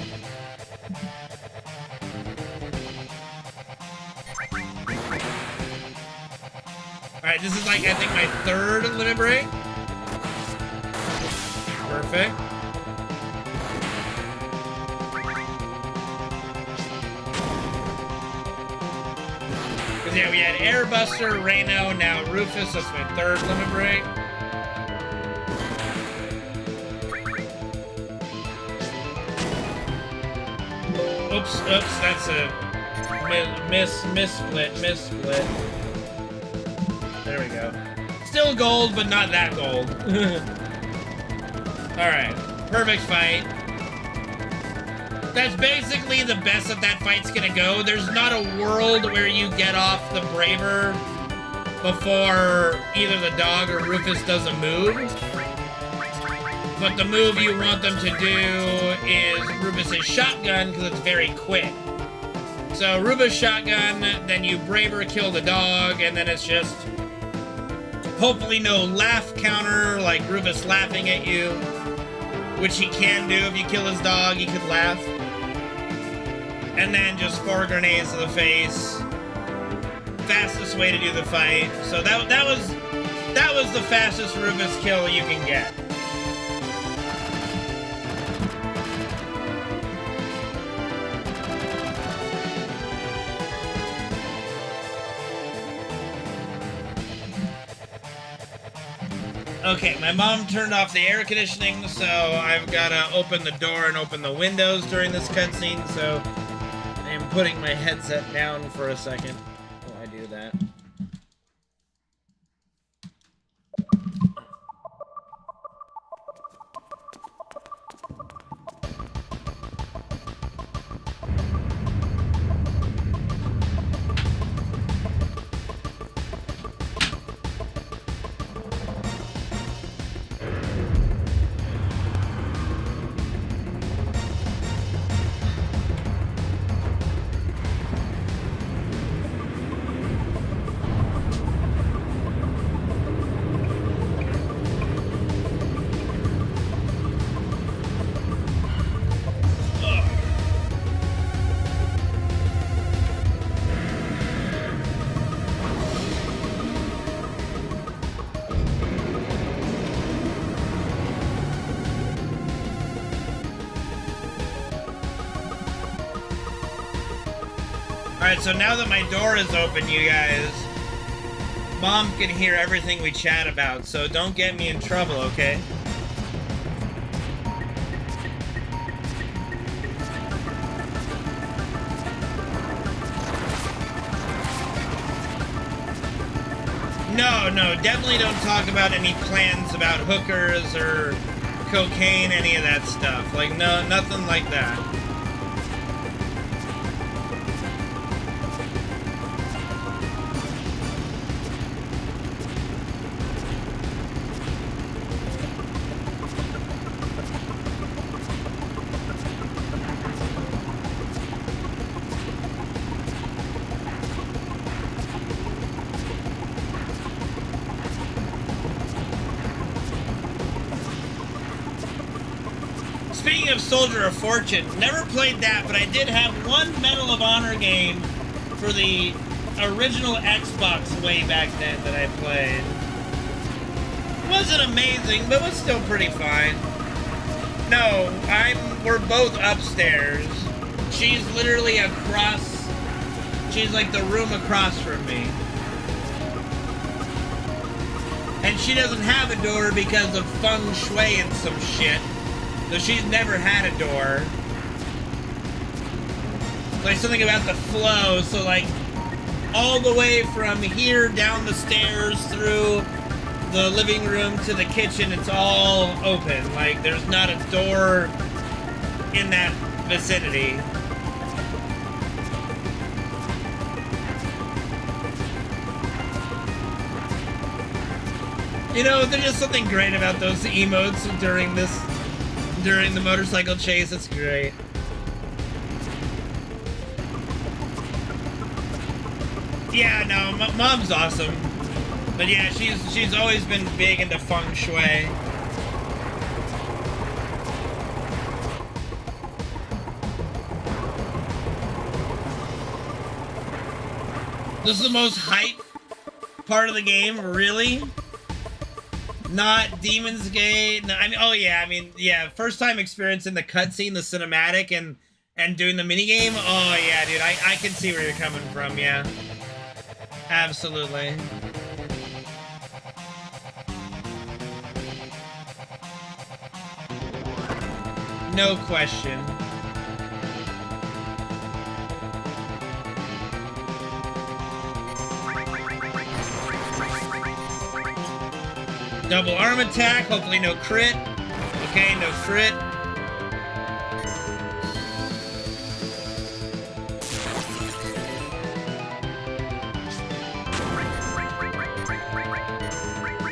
Alright, this is like, I think, my third limit break. Perfect. Because, yeah, we had Airbuster, Reno, now Rufus. That's my third limit break. Oops, that's a miss-split. There we go. Still gold, but not that gold. Alright, perfect fight. That's basically the best that fight's gonna go. There's not a world where you get off the Braver before either the dog or Rufus does a move. But the move you want them to do is Rufus's shotgun, because it's very quick. So Rufus shotgun, then you Braver kill the dog, and then it's just hopefully no laugh counter, like Rufus laughing at you, which he can do. If you kill his dog, he could laugh. And then just 4 grenades to the face. Fastest way to do the fight. So that was the fastest Rufus kill you can get. Okay, my mom turned off the air conditioning, so I've got to open the door and open the windows during this cutscene, so I am putting my headset down for a second while I do that. Alright, so now that my door is open, you guys, Mom can hear everything we chat about, so don't get me in trouble, okay? No, definitely don't talk about any plans about hookers or cocaine, any of that stuff. Like, no, nothing like that. Speaking of Soldier of Fortune, never played that, but I did have one Medal of Honor game for the original Xbox way back then that I played. Wasn't amazing, but was still pretty fine. No, we're both upstairs. She's literally across, she's like the room across from me. And she doesn't have a door because of feng shui and some shit. So she's never had a door. Like something about the flow, so like all the way from here down the stairs through the living room to the kitchen, it's all open. Like there's not a door in that vicinity. You know, there's just something great about those emotes during the motorcycle chase. It's great. Yeah, no, Mom's awesome. But yeah, she's always been big into feng shui. This is the most hype part of the game, really? Not Demon's Gate. No, I mean, oh yeah, I mean, yeah, first time experiencing the cutscene, the cinematic, and doing the minigame. Oh yeah, dude, I can see where you're coming from, yeah. Absolutely. No question. Double arm attack, hopefully no crit. Okay, no crit.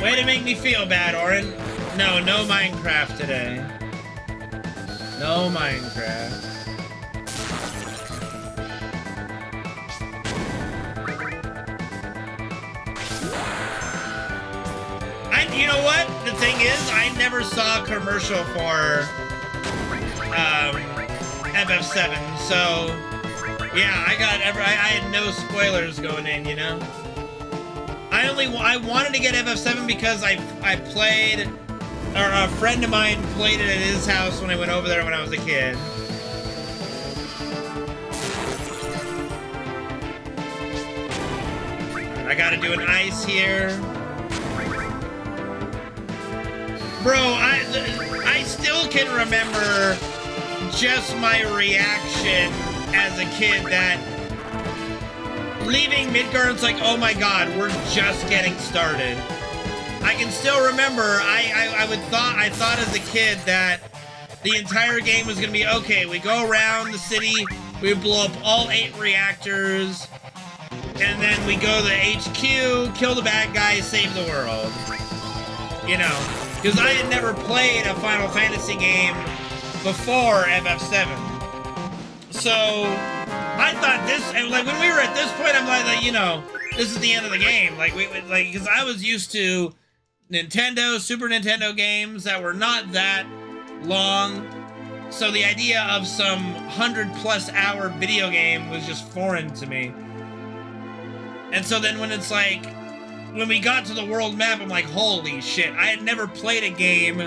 Way to make me feel bad, Orin. No, no Minecraft today. No Minecraft. You know what? The thing is, I never saw a commercial for FF7, so yeah, I had no spoilers going in, you know. I wanted to get FF7 because I played, or a friend of mine played it at his house when I went over there when I was a kid. I gotta do an ice here. Bro, I still can remember just my reaction as a kid that leaving Midgard, it's like, oh my god, we're just getting started. I can still remember, I thought as a kid that the entire game was gonna be, okay, we go around the city, we blow up all 8 reactors, and then we go to the HQ, kill the bad guys, save the world. You know. Because I had never played a Final Fantasy game before FF7. So, I thought this, and like when we were at this point, I'm like, you know, this is the end of the game. Like, because I was used to Nintendo, Super Nintendo games that were not that long. So the idea of some 100+ hour video game was just foreign to me. And so then when it's like, when we got to the world map, I'm like, holy shit, I had never played a game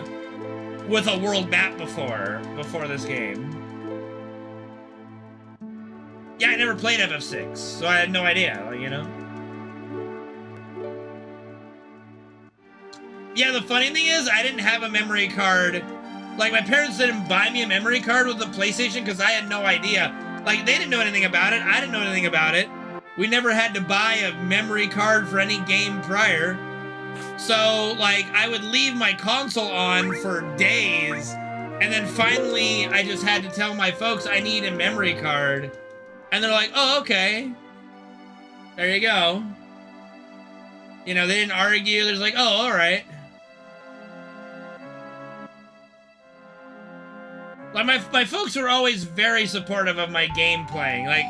with a world map before this game. Yeah, I never played FF6, so I had no idea, like, you know? Yeah, the funny thing is, I didn't have a memory card. Like, my parents didn't buy me a memory card with the PlayStation because I had no idea. Like, they didn't know anything about it, I didn't know anything about it. We never had to buy a memory card for any game prior. So, like, I would leave my console on for days, and then finally I just had to tell my folks I need a memory card. And they're like, oh, okay. There you go. You know, they didn't argue. They're just like, oh, all right. Like, my folks were always very supportive of my game playing. Like,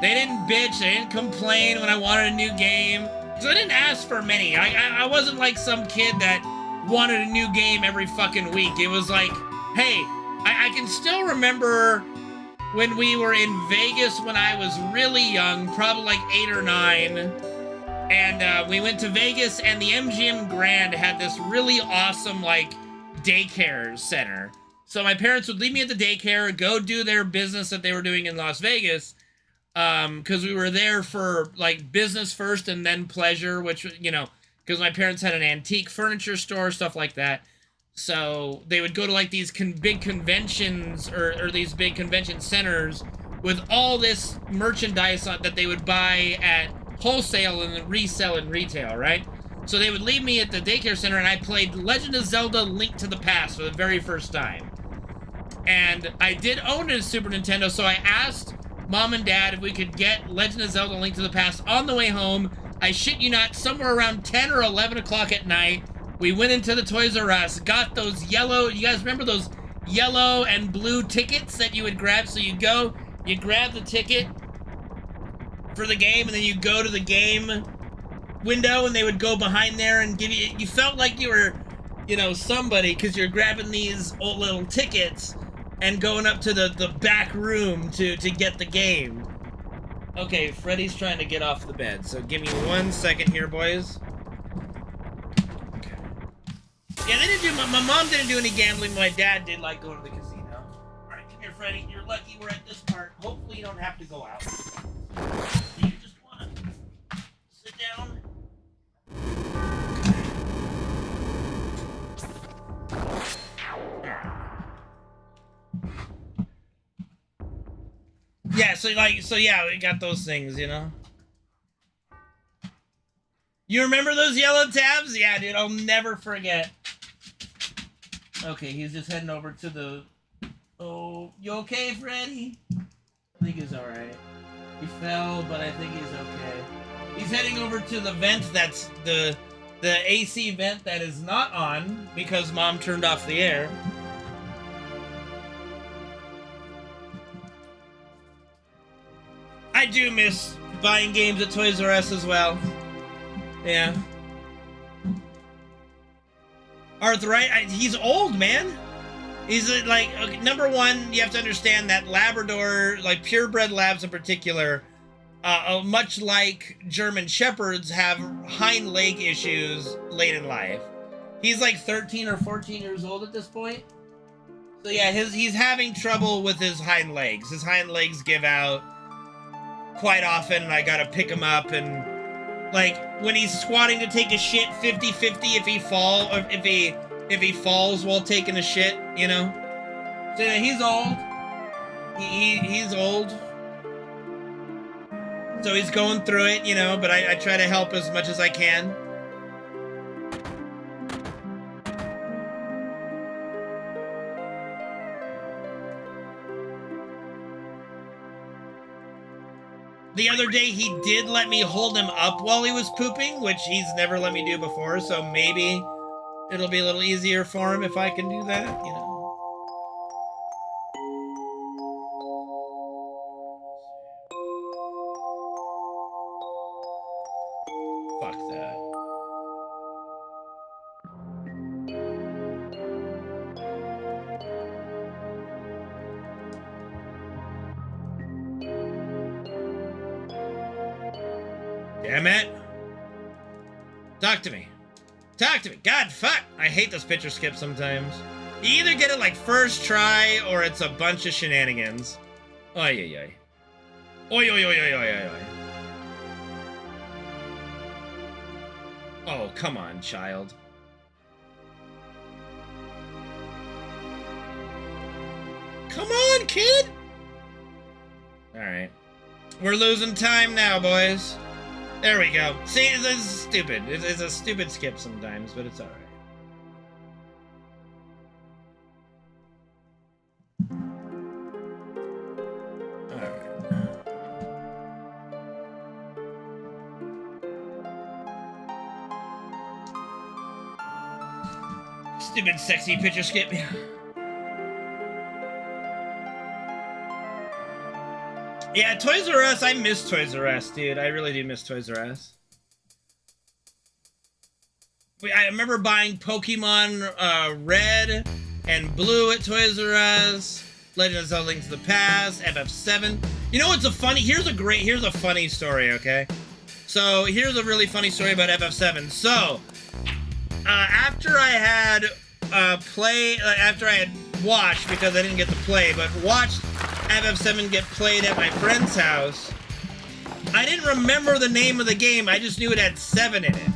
they didn't bitch, they didn't complain when I wanted a new game. So I didn't ask for many. I wasn't like some kid that wanted a new game every fucking week. It was like, hey, I can still remember when we were in Vegas when I was really young, probably like 8 or 9. And we went to Vegas, and the MGM Grand had this really awesome, like, daycare center. So my parents would leave me at the daycare, go do their business that they were doing in Las Vegas, because we were there for, like, business first and then pleasure, which, you know, because my parents had an antique furniture store, stuff like that. So they would go to, like, these big conventions or these big convention centers with all this merchandise that they would buy at wholesale and then resell in retail, right? So they would leave me at the daycare center, and I played Legend of Zelda Link to the Past for the very first time. And I did own a Super Nintendo, so I asked Mom and Dad if we could get Legend of Zelda Link to the Past on the way home. I shit you not, somewhere around 10 or 11 o'clock at night, We went into the Toys R Us, got those yellow, you guys remember those yellow and blue tickets that you would grab? So you go, you grab the ticket for the game, and then you go to the game window, and they would go behind there and give you, you felt like you were, you know, somebody, because you're grabbing these old little tickets and going up to the back room to get the game. Okay, Freddy's trying to get off the bed, so give me 1 second here, boys. Okay. Yeah, they didn't do, my mom didn't do any gambling, my dad did like going to the casino. Alright, come here, Freddy, you're lucky we're at this part. Hopefully you don't have to go out. You just wanna sit down. Yeah, so yeah, we got those things, you know? You remember those yellow tabs? Yeah, dude, I'll never forget. Okay, he's just heading over to the... Oh, you okay, Freddy? I think he's alright. He fell, but I think he's okay. He's heading over to the vent that's the AC vent that is not on because Mom turned off the air. I do miss buying games at Toys R Us as well. Yeah. Arthritis, he's old, man. He's like, okay, number one, you have to understand that Labrador, like purebred labs in particular, much like German Shepherds, have hind leg issues late in life. He's like 13 or 14 years old at this point. So yeah, he's having trouble with his hind legs. His hind legs give out quite often, and I gotta pick him up, and like when he's squatting to take a shit, 50-50 if he falls while taking a shit, you know. So yeah, he's old. He's old. So he's going through it, you know, but I try to help as much as I can. The other day, he did let me hold him up while he was pooping, which he's never let me do before, so maybe it'll be a little easier for him if I can do that, you know. Fuck that. Damn it. Talk to me. Talk to me. God, fuck. I hate this picture skip sometimes. You either get it like first try or it's a bunch of shenanigans. Oy, oy, oy. Oy, oy, oy, oy, oy, oy, oy. Oh, come on, child. Come on, kid! Alright. We're losing time now, boys. There we go. See, this is stupid. It's a stupid skip sometimes, but it's alright. Stupid sexy picture skip. Yeah, Toys R Us. I miss Toys R Us, dude. I really do miss Toys R Us. I remember buying Pokemon Red and Blue at Toys R Us. Legend of Zelda: Link to the Past, FF7. You know what's here's a funny story, okay? So here's a really funny story about FF7. So after I had after I had watched, because I didn't get to play, but watched FF7 get played at my friend's house, I didn't remember the name of the game. I just knew it had 7 in it.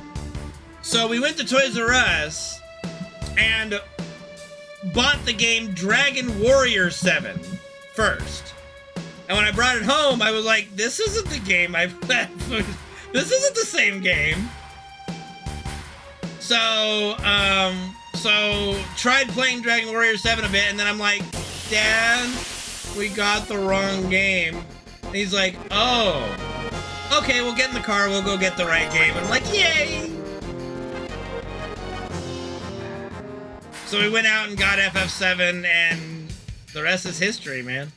So we went to Toys R Us and bought the game Dragon Warrior 7 first. And when I brought it home, I was like, this isn't the game I've played. This isn't the same game. So tried playing Dragon Warrior 7 a bit, and then I'm like, Dad, we got the wrong game. And he's like, oh, okay, we'll get in the car, we'll go get the right game. And I'm like, yay! So we went out and got FF7, and the rest is history, man.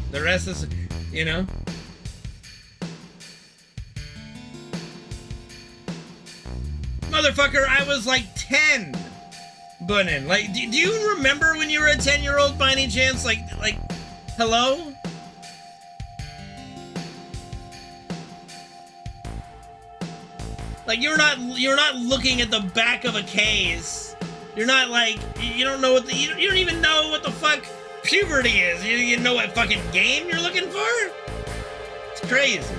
The rest is, you know. Motherfucker, I was like 10. Bunnin. Like, do you remember when you were a 10-year-old by any chance? Like, hello? Like, you're not looking at the back of a case. You're not like, you don't know what the, you don't even know what the fuck puberty is. You know what fucking game you're looking for? It's crazy.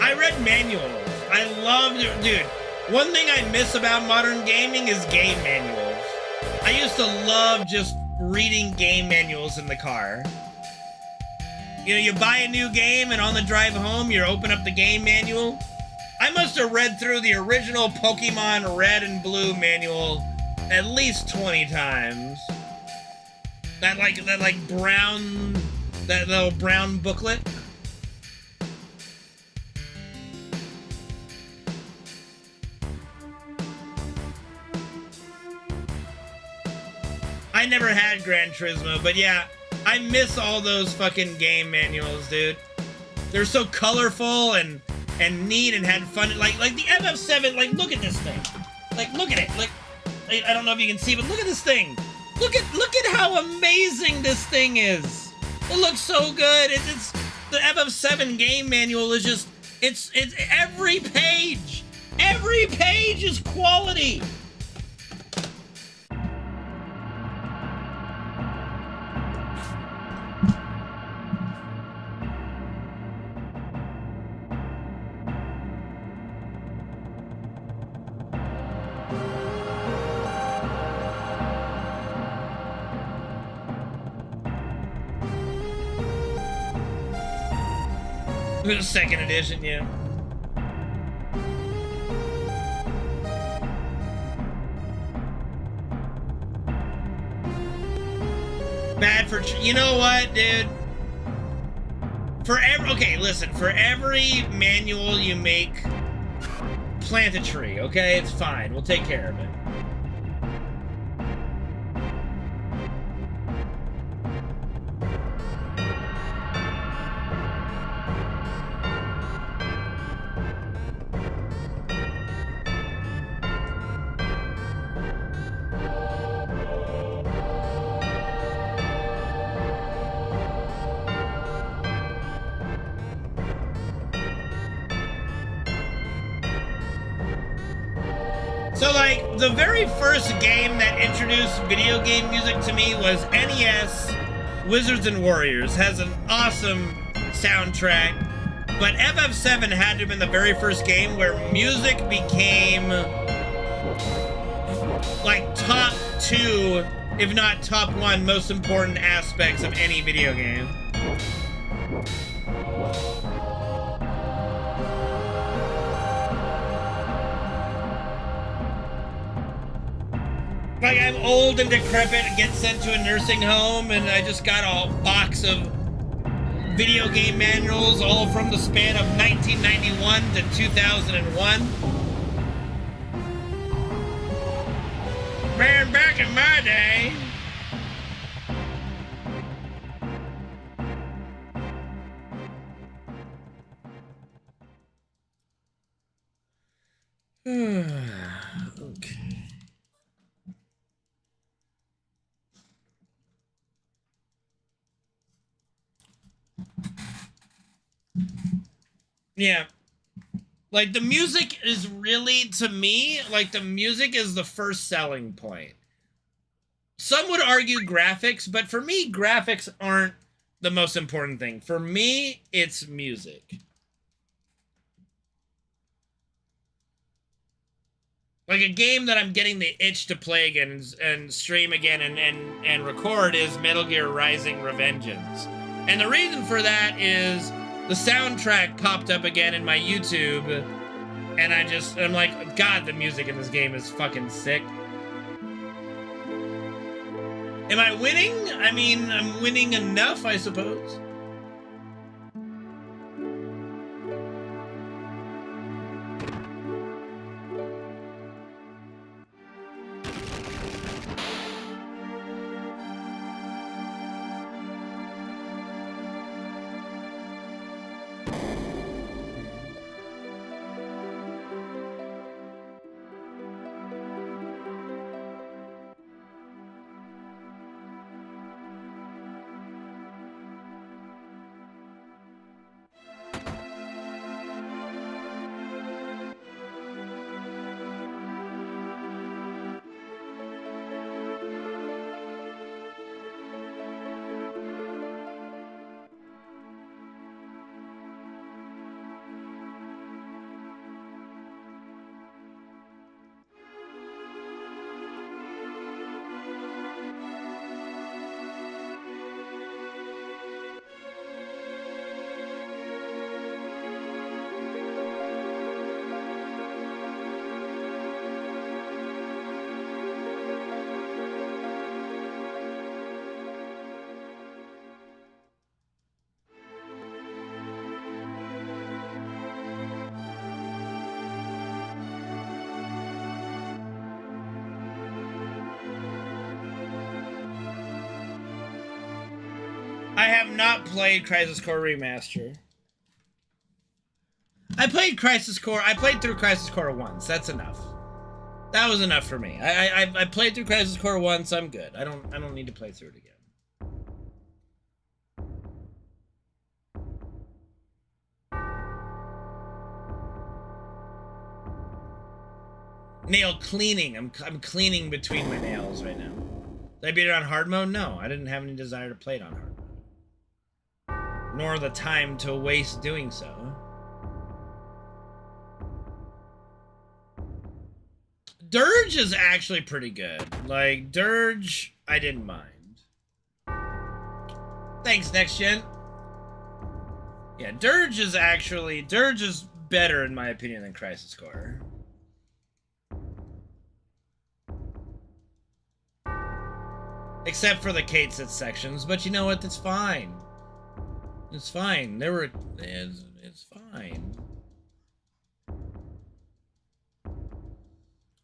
I read manuals. I loved it. Dude, one thing I miss about modern gaming is game manuals. I used to love just reading game manuals in the car. You know, you buy a new game and on the drive home, you open up the game manual. I must have read through the original Pokemon Red and Blue manual at least 20 times. That little brown booklet. I never had Gran Turismo, but yeah, I miss all those fucking game manuals, dude. They're so colorful and neat and had fun. Like the FF7, like, look at this thing. Like, look at it. Like, I don't know if you can see, but look at this thing. Look at how amazing this thing is. It looks so good. It's the FF7 game manual is just, it's every page is quality. Second edition, yeah. Bad for, you know what, dude? Okay, listen, for every manual you make, plant a tree, okay? It's fine, we'll take care of it. So, like, the very first game that introduced video game music to me was NES Wizards and Warriors. Has an awesome soundtrack, but FF7 had to have been the very first game where music became, like, top 2, if not top 1, most important aspects of any video game. Like, I'm old and decrepit and get sent to a nursing home, and I just got a box of video game manuals all from the span of 1991 to 2001. Man, back in my day. Okay. Yeah. Like, the music is really, to me, like, the music is the first selling point. Some would argue graphics, but for me, graphics aren't the most important thing. For me, it's music. Like, a game that I'm getting the itch to play again and stream again and record is Metal Gear Rising: Revengeance. And the reason for that is the soundtrack popped up again in my YouTube, and I'm like, God, the music in this game is fucking sick. Am I winning? I mean, I'm winning enough, I suppose. I have not played Crisis Core Remaster. I played Crisis Core. I played through Crisis Core once. That's enough. That was enough for me. I played through Crisis Core once. I'm good. I don't need to play through it again. Nail cleaning. I'm cleaning between my nails right now. Did I beat it on hard mode? No, I didn't have any desire to play it on hard mode. Nor the time to waste doing so. Dirge is actually pretty good. Like, Dirge, I didn't mind. Thanks, Next Gen. Yeah, Dirge is better, in my opinion, than Crisis Core. Except for the Kate-Sit sections, but you know what? That's fine. It's fine. It's fine.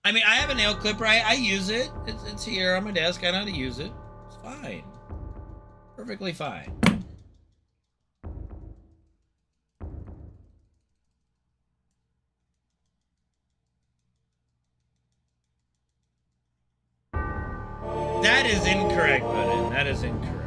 I mean, I have a nail clipper. I use it. It's here on my desk. I know how to use it. It's fine. Perfectly fine. That is incorrect, Budden. That is incorrect.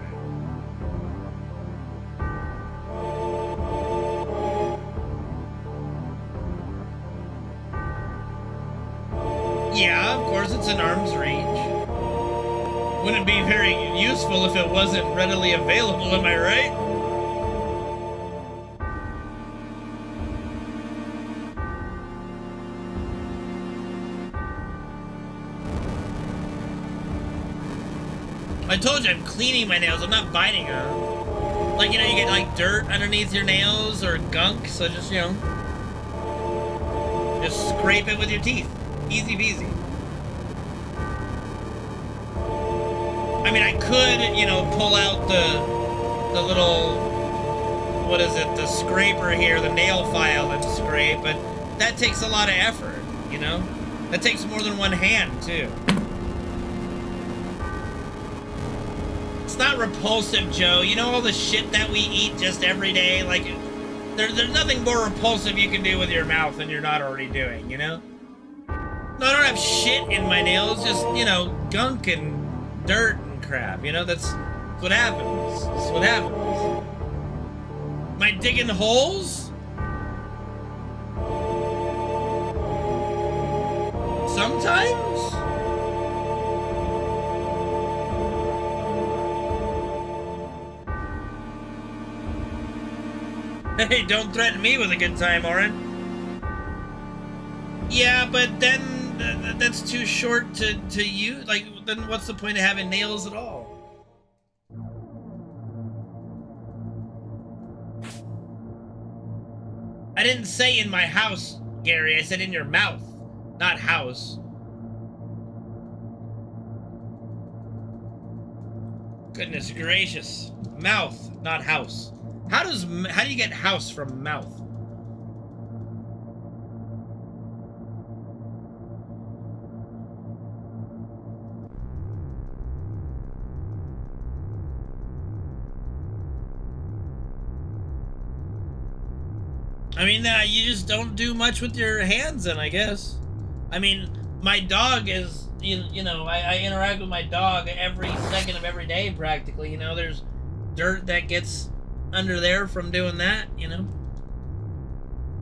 Yeah, of course it's an arm's reach. Wouldn't be very useful if it wasn't readily available, am I right? I told you I'm cleaning my nails, I'm not biting them. Like, you know, you get like dirt underneath your nails or gunk, so just, you know, just scrape it with your teeth. Easy peasy. I mean, I could, you know, pull out the little, what is it, the scraper here, the nail file and scrape, but that takes a lot of effort, you know? That takes more than one hand, too. It's not repulsive, Joe. You know all the shit that we eat just every day? Like, there's nothing more repulsive you can do with your mouth than you're not already doing, you know? No, I don't have shit in my nails, just, you know, gunk and dirt and crap, you know? That's what happens. That's what happens. Am I digging holes? Sometimes? Hey, don't threaten me with a good time, Oren. Yeah, but then that's too short to use. Like, then what's the point of having nails at all? I didn't say in my house, Gary. I said in your mouth, not house. Goodness gracious. Mouth, not house. How do you get house from mouth? I mean, you just don't do much with your hands then, I guess. I mean, my dog is, you know, I interact with my dog every second of every day, practically. You know, there's dirt that gets under there from doing that, you know.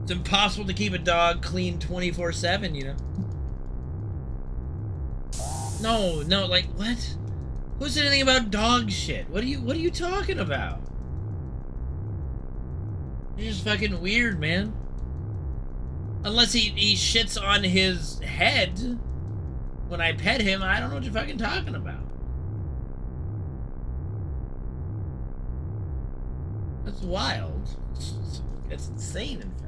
It's impossible to keep a dog clean 24/7, you know. No, like, what? Who said anything about dog shit? What are you talking about? You're just fucking weird, man. Unless he shits on his head when I pet him, I don't know what you're fucking talking about. That's wild. It's insane, in fact.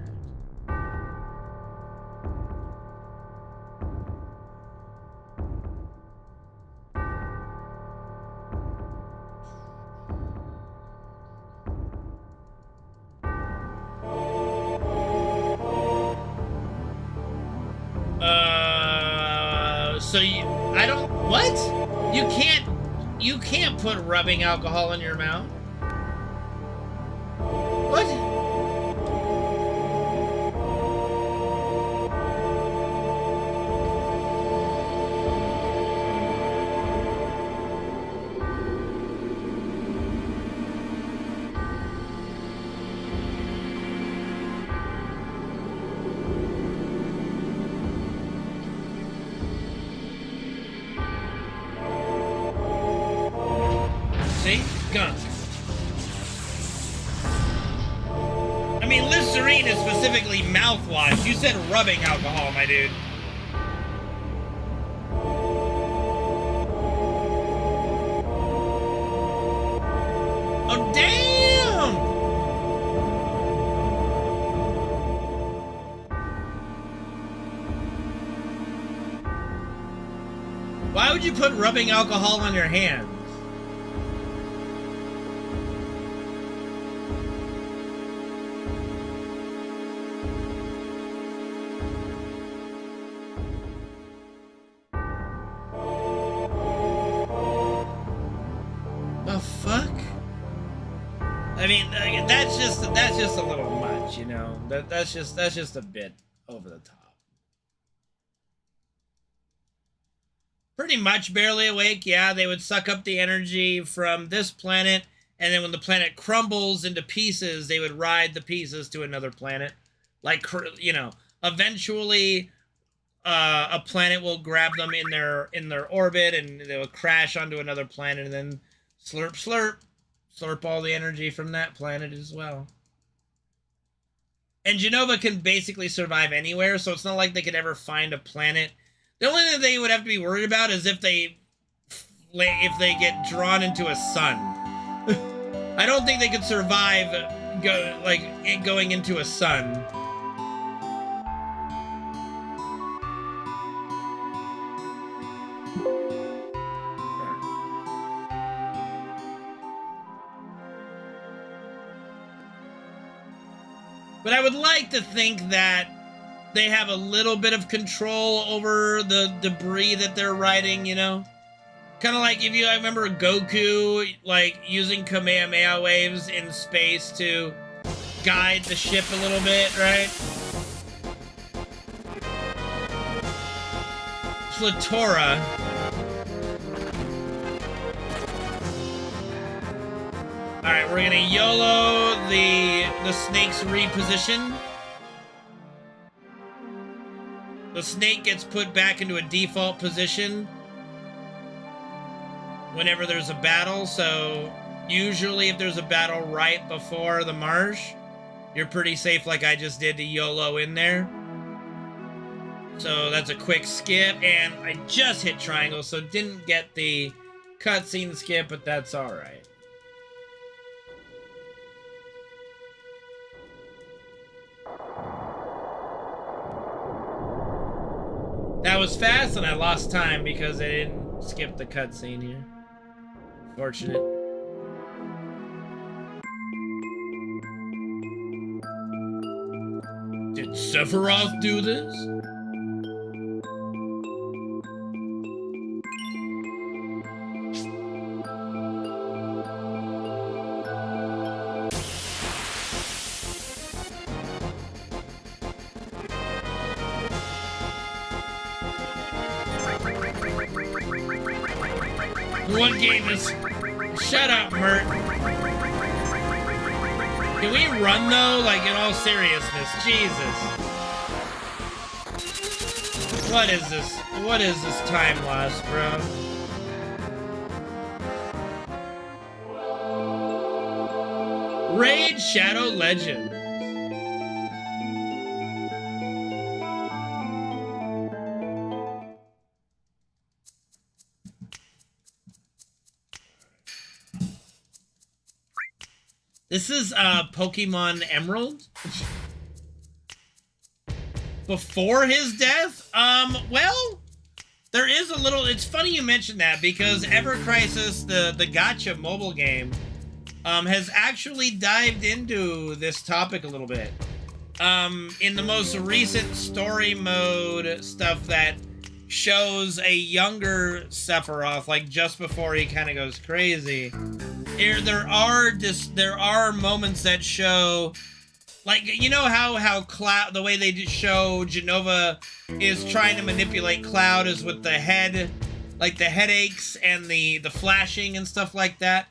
So I don't, what? You can't put rubbing alcohol in your mouth? skunk. I mean, Listerine is specifically mouthwash. You said rubbing alcohol, my dude. Oh, damn! Why would you put rubbing alcohol on your hands? The fuck? I mean, that's just a little much, you know. That's just a bit over the top. Pretty much barely awake, yeah. They would suck up the energy from this planet, and then when the planet crumbles into pieces, they would ride the pieces to another planet. Like, you know, eventually a planet will grab them in their orbit, and they will crash onto another planet, and then slurp all the energy from that planet as well. And Genova can basically survive anywhere, so it's not like they could ever find a planet. The only thing they would have to be worried about is if they get drawn into a sun. I don't think they could survive going into a sun. But I would like to think that they have a little bit of control over the debris that they're riding, you know? Kind of like I remember Goku, like, using Kamehameha waves in space to guide the ship a little bit, right? Flatora. Alright, we're gonna YOLO the snake's reposition. The snake gets put back into a default position whenever there's a battle, so usually if there's a battle right before the marsh, you're pretty safe like I just did to YOLO in there. So that's a quick skip, and I just hit triangle, so didn't get the cutscene skip, but that's alright. That was fast, and I lost time because I didn't skip the cutscene here. Fortunate. Did Sephiroth do this? What game is... Shut up, Mert. Can we run, though? Like, in all seriousness. Jesus. What is this? What is this time loss, bro? Raid Shadow Legends. This is Pokemon Emerald. Before his death? Well, there is a little... It's funny you mentioned that, because Ever Crisis, the gacha mobile game, has actually dived into this topic a little bit. In the most recent story mode stuff that shows a younger Sephiroth, like just before he kind of goes crazy, there are moments that show, like, you know how Cloud, the way they show Genova is trying to manipulate Cloud is with the head, like the headaches and the flashing and stuff like that.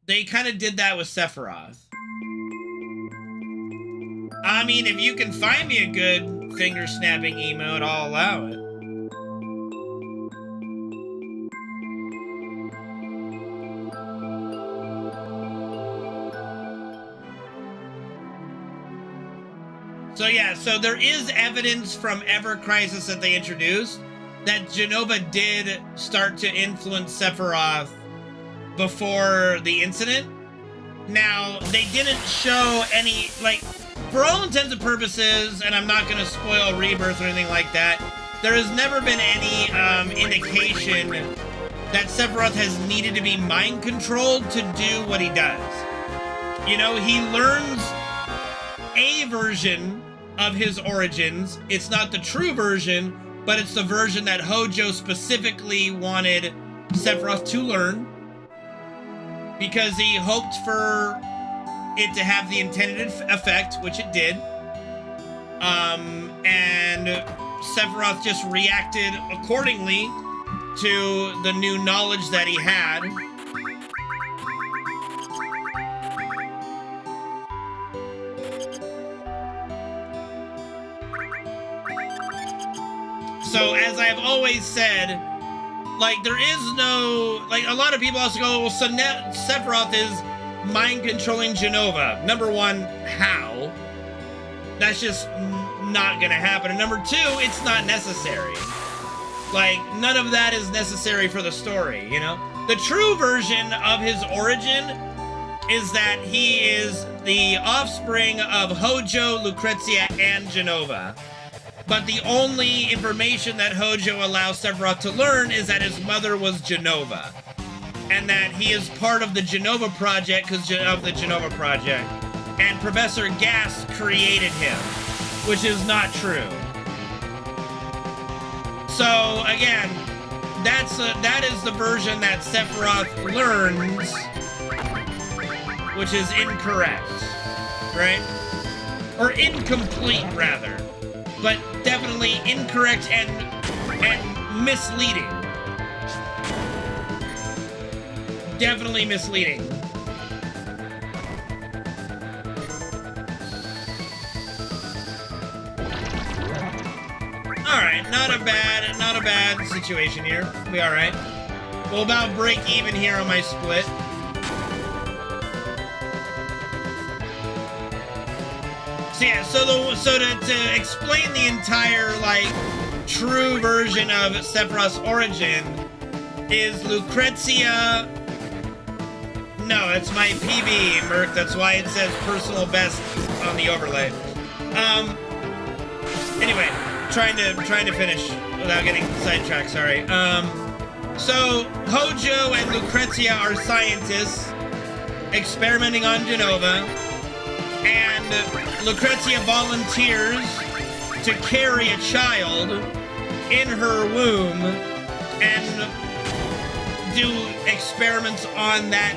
They kind of did that with Sephiroth. I mean, if you can find me a good finger snapping emote, I'll allow it. So yeah, so there is evidence from Ever Crisis that they introduced that Jenova did start to influence Sephiroth before the incident. Now, they didn't show any, like, for all intents and purposes, and I'm not going to spoil Rebirth or anything like that, there has never been any indication that Sephiroth has needed to be mind controlled to do what he does. You know, he learns a version of his origins. It's not the true version, but it's the version that Hojo specifically wanted Sephiroth to learn because he hoped for it to have the intended effect, which it did. And Sephiroth just reacted accordingly to the new knowledge that he had. So, as I've always said, like, there is no... Like, a lot of people also go, well, so Sephiroth is mind-controlling Jenova. Number one, how? That's just not gonna happen. And number two, it's not necessary. Like, none of that is necessary for the story, you know? The true version of his origin is that he is the offspring of Hojo, Lucrezia, and Jenova. But the only information that Hojo allows Sephiroth to learn is that his mother was Jenova. And that he is part of the Jenova Project because of the Jenova Project. And Professor Gas created him, which is not true. So, again, that is the version that Sephiroth learns, which is incorrect, right? Or incomplete, rather. But definitely incorrect and misleading. Definitely misleading. Alright, not a bad situation here. We'll be alright. We'll about break even here on my split. So yeah, so to explain the entire, like, true version of Sephiroth's origin is Lucrezia... No, it's my PB, Merc. That's why it says personal best on the overlay. Anyway, trying to finish without getting sidetracked, sorry. So Hojo and Lucrezia are scientists experimenting on Jenova, and Lucrezia volunteers to carry a child in her womb and do experiments on that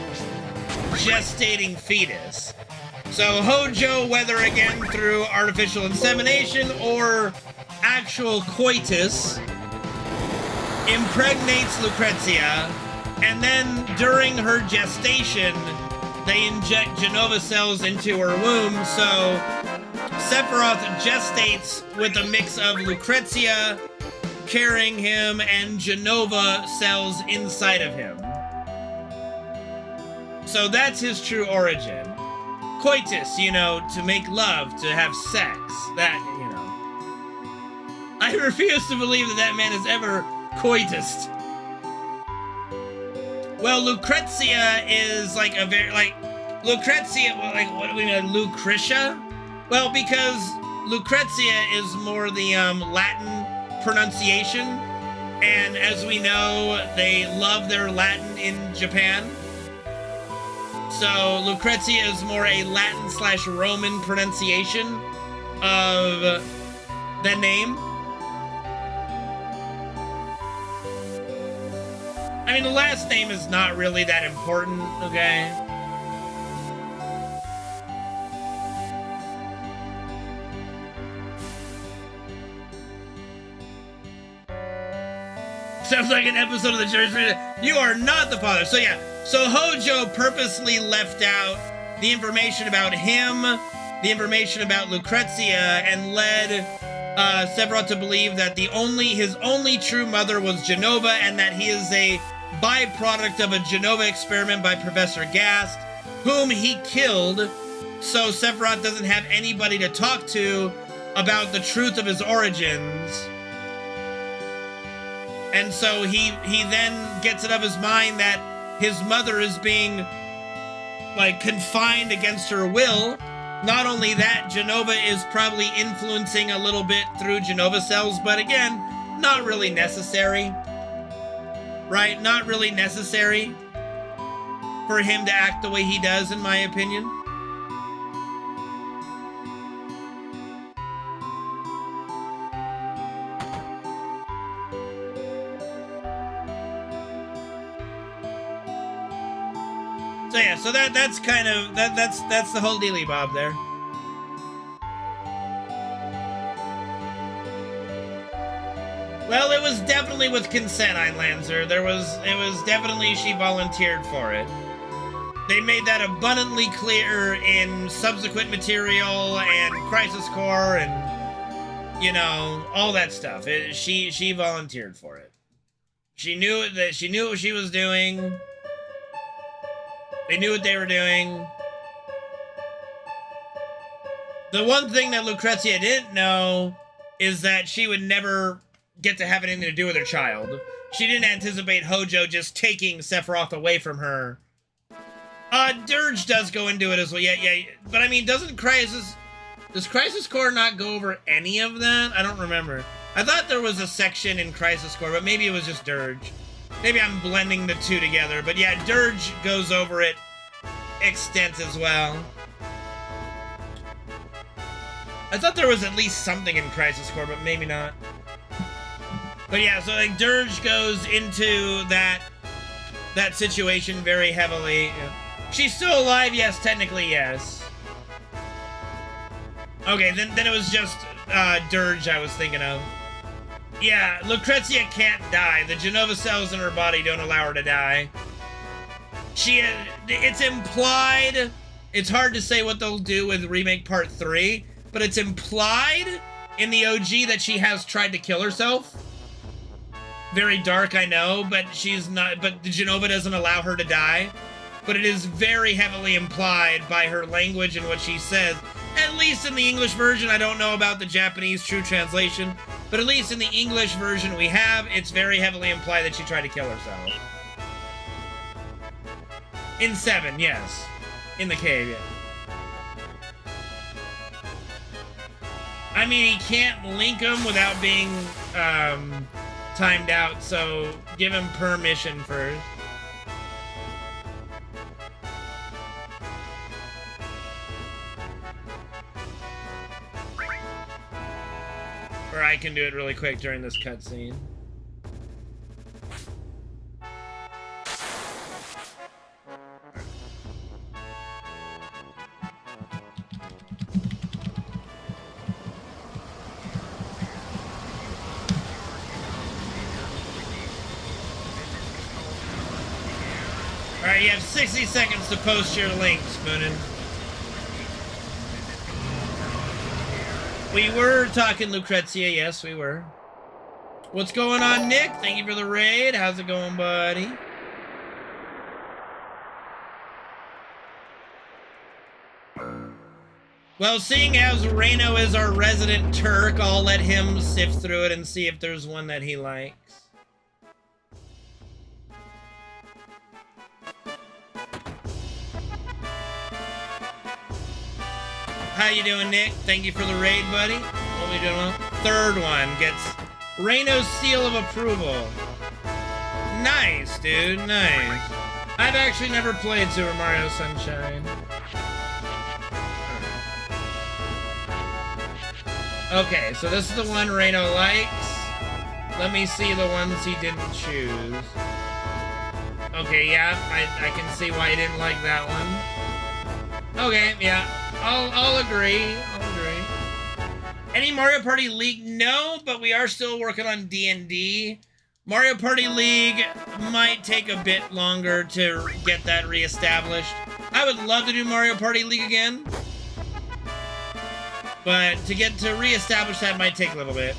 gestating fetus. So Hojo, whether again through artificial insemination or actual coitus, impregnates Lucrezia, and then during her gestation, they inject Jenova cells into her womb, so Sephiroth gestates with a mix of Lucrezia carrying him and Jenova cells inside of him. So that's his true origin. Coitus, you know, to make love, to have sex, that, you know. I refuse to believe that man has ever coitused. Well, Lucrezia is like a very, like, Lucrezia, like, what do we mean, Lucretia? Well, because Lucrezia is more the Latin pronunciation, and as we know, they love their Latin in Japan. So Lucrezia is more a Latin/Roman pronunciation of the name. I mean, the last name is not really that important, okay? Sounds like an episode of the Church. You are not the father. So yeah, so Hojo purposely left out the information about him, the information about Lucrezia, and led Sephiroth to believe that his only true mother was Jenova, and that he is a byproduct of a Jenova experiment by Professor Gast, whom he killed, so Sephiroth doesn't have anybody to talk to about the truth of his origins. And so he then gets it of his mind that his mother is being, like, confined against her will. Not only that, Genova is probably influencing a little bit through Genova cells, but again, not really necessary. Right? Not really necessary for him to act the way he does, in my opinion. So yeah, so that's kind of that's the whole dealy bob there. Well, it was definitely with consent, Einlanzer. It was definitely, she volunteered for it. They made that abundantly clear in subsequent material and Crisis Core and, you know, all that stuff. She volunteered for it. She knew what she was doing. They knew what they were doing. The one thing that Lucrezia didn't know is that she would never get to have anything to do with her child. She didn't anticipate Hojo just taking Sephiroth away from her. Dirge does go into it as well. Yeah. But I mean, does Crisis Core not go over any of that? I don't remember. I thought there was a section in Crisis Core, but maybe it was just Dirge. Maybe I'm blending the two together. But yeah, Dirge goes over it extent as well. I thought there was at least something in Crisis Core, but maybe not. But yeah, so like Dirge goes into that situation very heavily. Yeah. She's still alive, yes, technically, yes. Okay, then it was just Dirge I was thinking of. Yeah, Lucrezia can't die. The Genova cells in her body don't allow her to die. It's implied. It's hard to say what they'll do with Remake Part 3, but it's implied in the OG that she has tried to kill herself. Very dark, I know, but but the Genova doesn't allow her to die. But it is very heavily implied by her language and what she says. At least in the English version. I don't know about the Japanese true translation, but at least in the English version we have, it's very heavily implied that she tried to kill herself. In 7, yes. In the cave, yeah. I mean, he can't link them without being timed out, so give him permission first. Or I can do it really quick during this cutscene. Alright, you have 60 seconds to post your link, Spoonin. We were talking Lucrezia, yes, we were. What's going on, Nick? Thank you for the raid. How's it going, buddy? Well, seeing as Reno is our resident Turk, I'll let him sift through it and see if there's one that he likes. How you doing, Nick? Thank you for the raid, buddy. What are we doing? Third one gets Reno's seal of approval. Nice, dude. Nice. I've actually never played Super Mario Sunshine. Okay, so this is the one Reno likes. Let me see the ones he didn't choose. Okay, yeah, I can see why he didn't like that one. Okay, yeah. I'll agree. I'll agree. Any Mario Party League? No, but we are still working on D&D. Mario Party League might take a bit longer to get that reestablished. I would love to do Mario Party League again, but to reestablish that might take a little bit.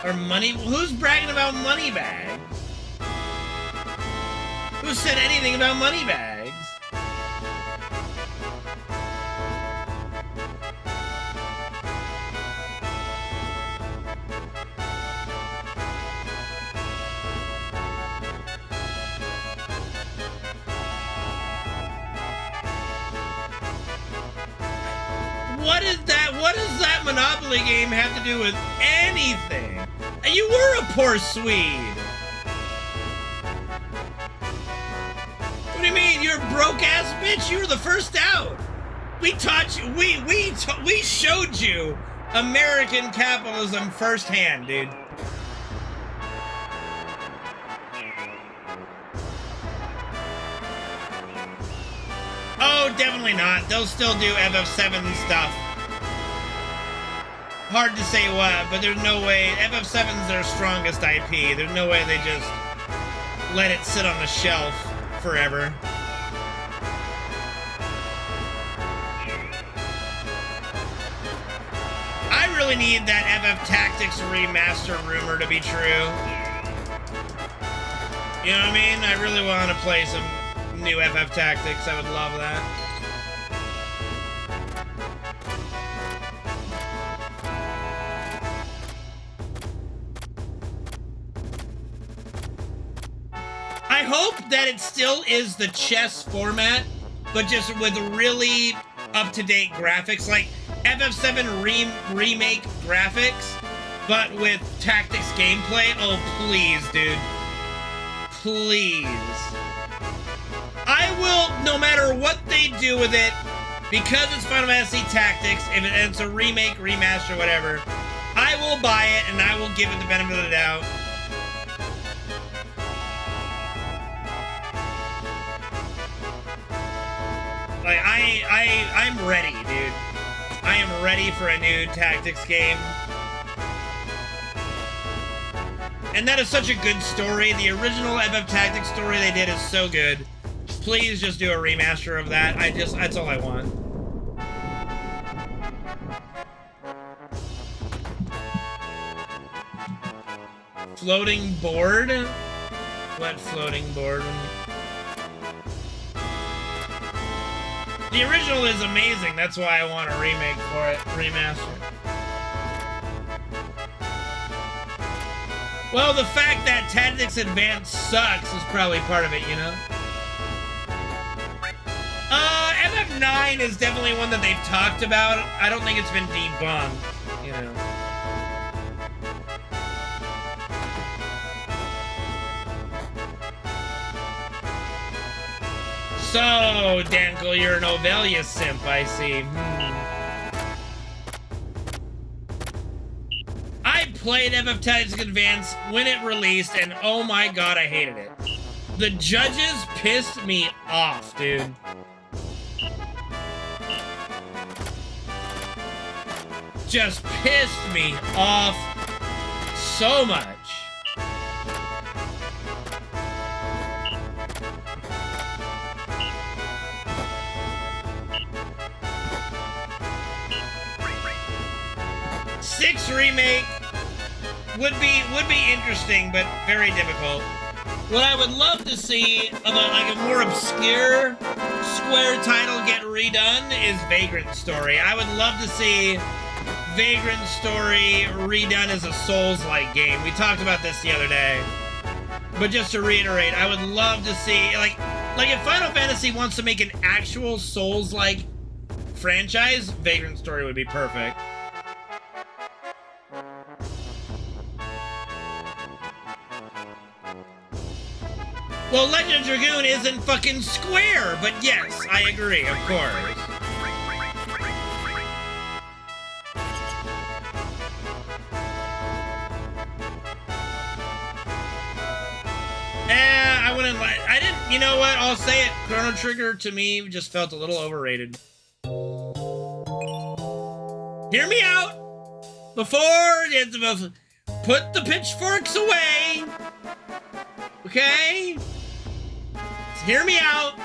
Or money? Who's bragging about money bags? Who said anything about money bags? What does that Monopoly game have to do with anything? And you were a poor Swede. What do you mean? You're a broke ass bitch. You were the first out. We taught you. We showed you American capitalism firsthand, dude. Oh, definitely not. They'll still do FF7 stuff. Hard to say what, but there's no way. FF7's their strongest IP. There's no way they just let it sit on the shelf forever. I really need that FF Tactics remaster rumor to be true. You know what I mean? I really want to play some new FF Tactics. I would love that. I hope that it still is the chess format, but just with really up-to-date graphics, like FF7 remake graphics, but with tactics gameplay. Oh, please, dude. Please. I will, no matter what they do with it, because it's Final Fantasy Tactics, if it's a remake, remaster, whatever, I will buy it and I will give it the benefit of the doubt. Like, I'm ready, dude. I am ready for a new Tactics game. And that is such a good story. The original FF Tactics story they did is so good. Please just do a remaster of that. That's all I want. Floating board? What floating board? The original is amazing. That's why I want a remake for it. Remaster. Well, the fact that Tactics Advance sucks is probably part of it, you know? FF9 is definitely one that they've talked about. I don't think it's been debunked, you know. So, Dankle, you're an Ovelia simp, I see. I played FF Tactics Advance when it released, and oh my god, I hated it. The judges pissed me off, dude. Just pissed me off so much. Six remake would be interesting, but very difficult. What I would love to see of a more obscure Square title get redone is Vagrant Story. I would love to see Vagrant Story redone as a Souls-like game. We talked about this the other day. But just to reiterate, I would love to see, like if Final Fantasy wants to make an actual Souls-like franchise, Vagrant Story would be perfect. Well, Legend of Dragoon isn't fucking Square, but yes, I agree, of course. I didn't, you know what, I'll say it, Chrono Trigger to me just felt a little overrated. Hear me out! Put the pitchforks away! Okay? So hear me out!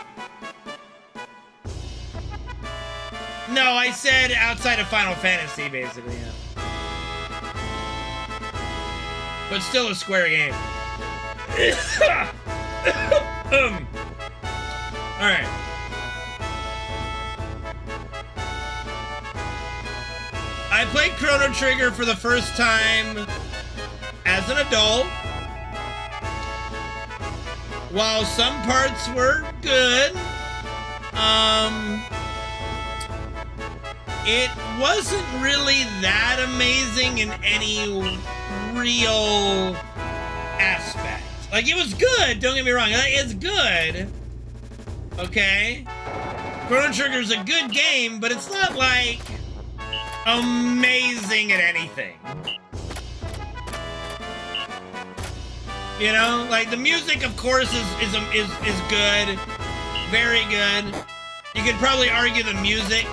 No, I said outside of Final Fantasy, basically, yeah. but still a Square game. Alright. I played Chrono Trigger for the first time as an adult. While some parts were good, it wasn't really that amazing in any real aspect. Like, it was good, don't get me wrong, it's good. Okay? Chrono Trigger's a good game, but it's not, like, amazing at anything. You know, like, the music, of course, is good, very good. You could probably argue the music,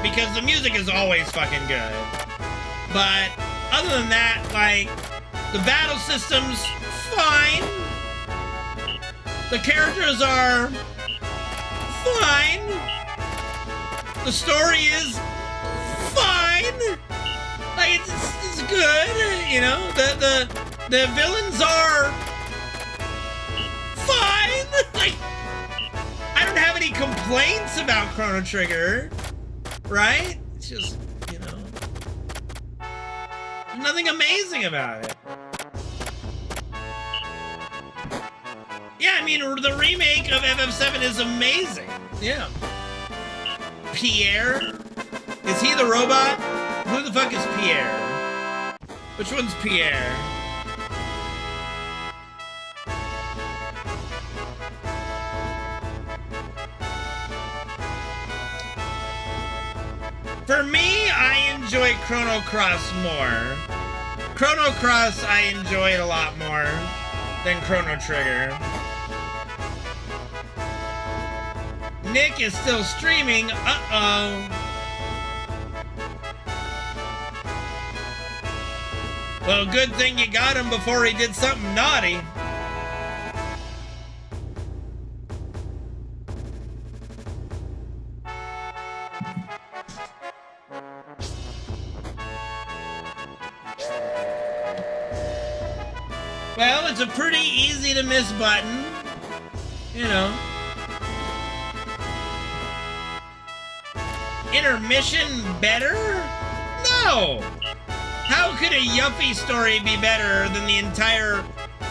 because the music is always fucking good. But other than that, like, the battle system's fine. The characters are fine. The story is fine. Like, it's good, you know. The villains are fine. Like, I don't have any complaints about Chrono Trigger, right? It's just, you know, there's nothing amazing about it. Yeah, I mean, the remake of FF7 is amazing. Yeah. Pierre? Is he the robot? Who the fuck is Pierre? Which one's Pierre? For me, I enjoy Chrono Cross more. Chrono Cross I enjoyed a lot more than Chrono Trigger. Nick is still streaming. Uh-oh. Well, good thing you got him before he did something naughty. Well, it's a pretty easy to miss button, you know. Intermission better? No! How could a Yuffie story be better than the entire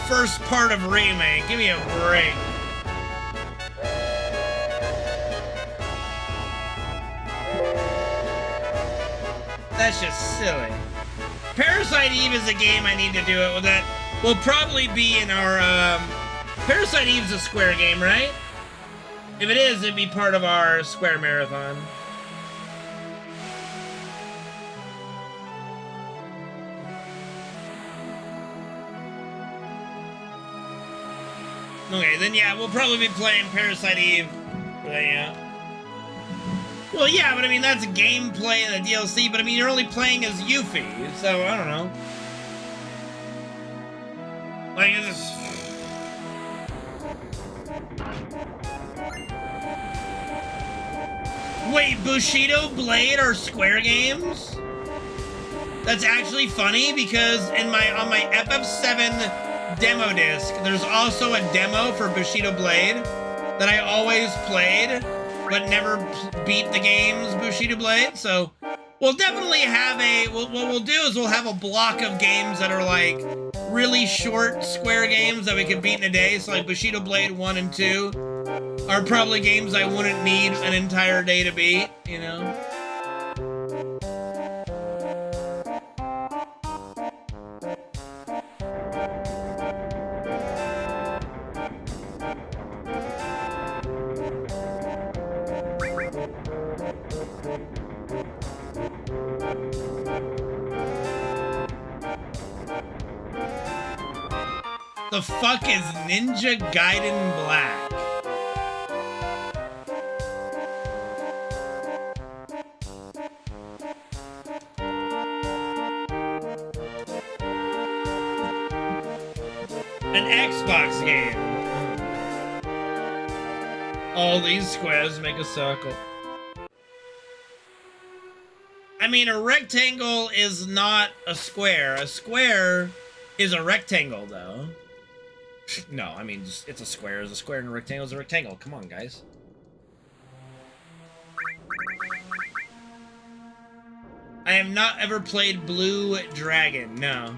first part of Remake? Give me a break. That's just silly. Parasite Eve is a game I need to do it with. That will probably be in our, Parasite Eve's a Square game, right? If it is, it'd be part of our Square Marathon. Okay, then yeah, we'll probably be playing Parasite Eve. Yeah. Well, yeah, but I mean, that's gameplay in the DLC, but I mean, you're only playing as Yuffie, so I don't know. Like, it's just... Wait, Bushido Blade are Square games? That's actually funny, because on my FF7 demo disc, there's also a demo for Bushido Blade that I always played, but never beat the game's Bushido Blade, so we'll definitely have what we'll do is we'll have a block of games that are like really short Square games that we can beat in a day, so like Bushido Blade 1 and 2 are probably games I wouldn't need an entire day to beat, you know? The fuck is Ninja Gaiden Black? An Xbox game. All these squares make a circle. I mean, a rectangle is not a square. A square is a rectangle, though. No, I mean, it's a square is a square and a rectangle is a rectangle. Come on, guys. I have not ever played Blue Dragon, no.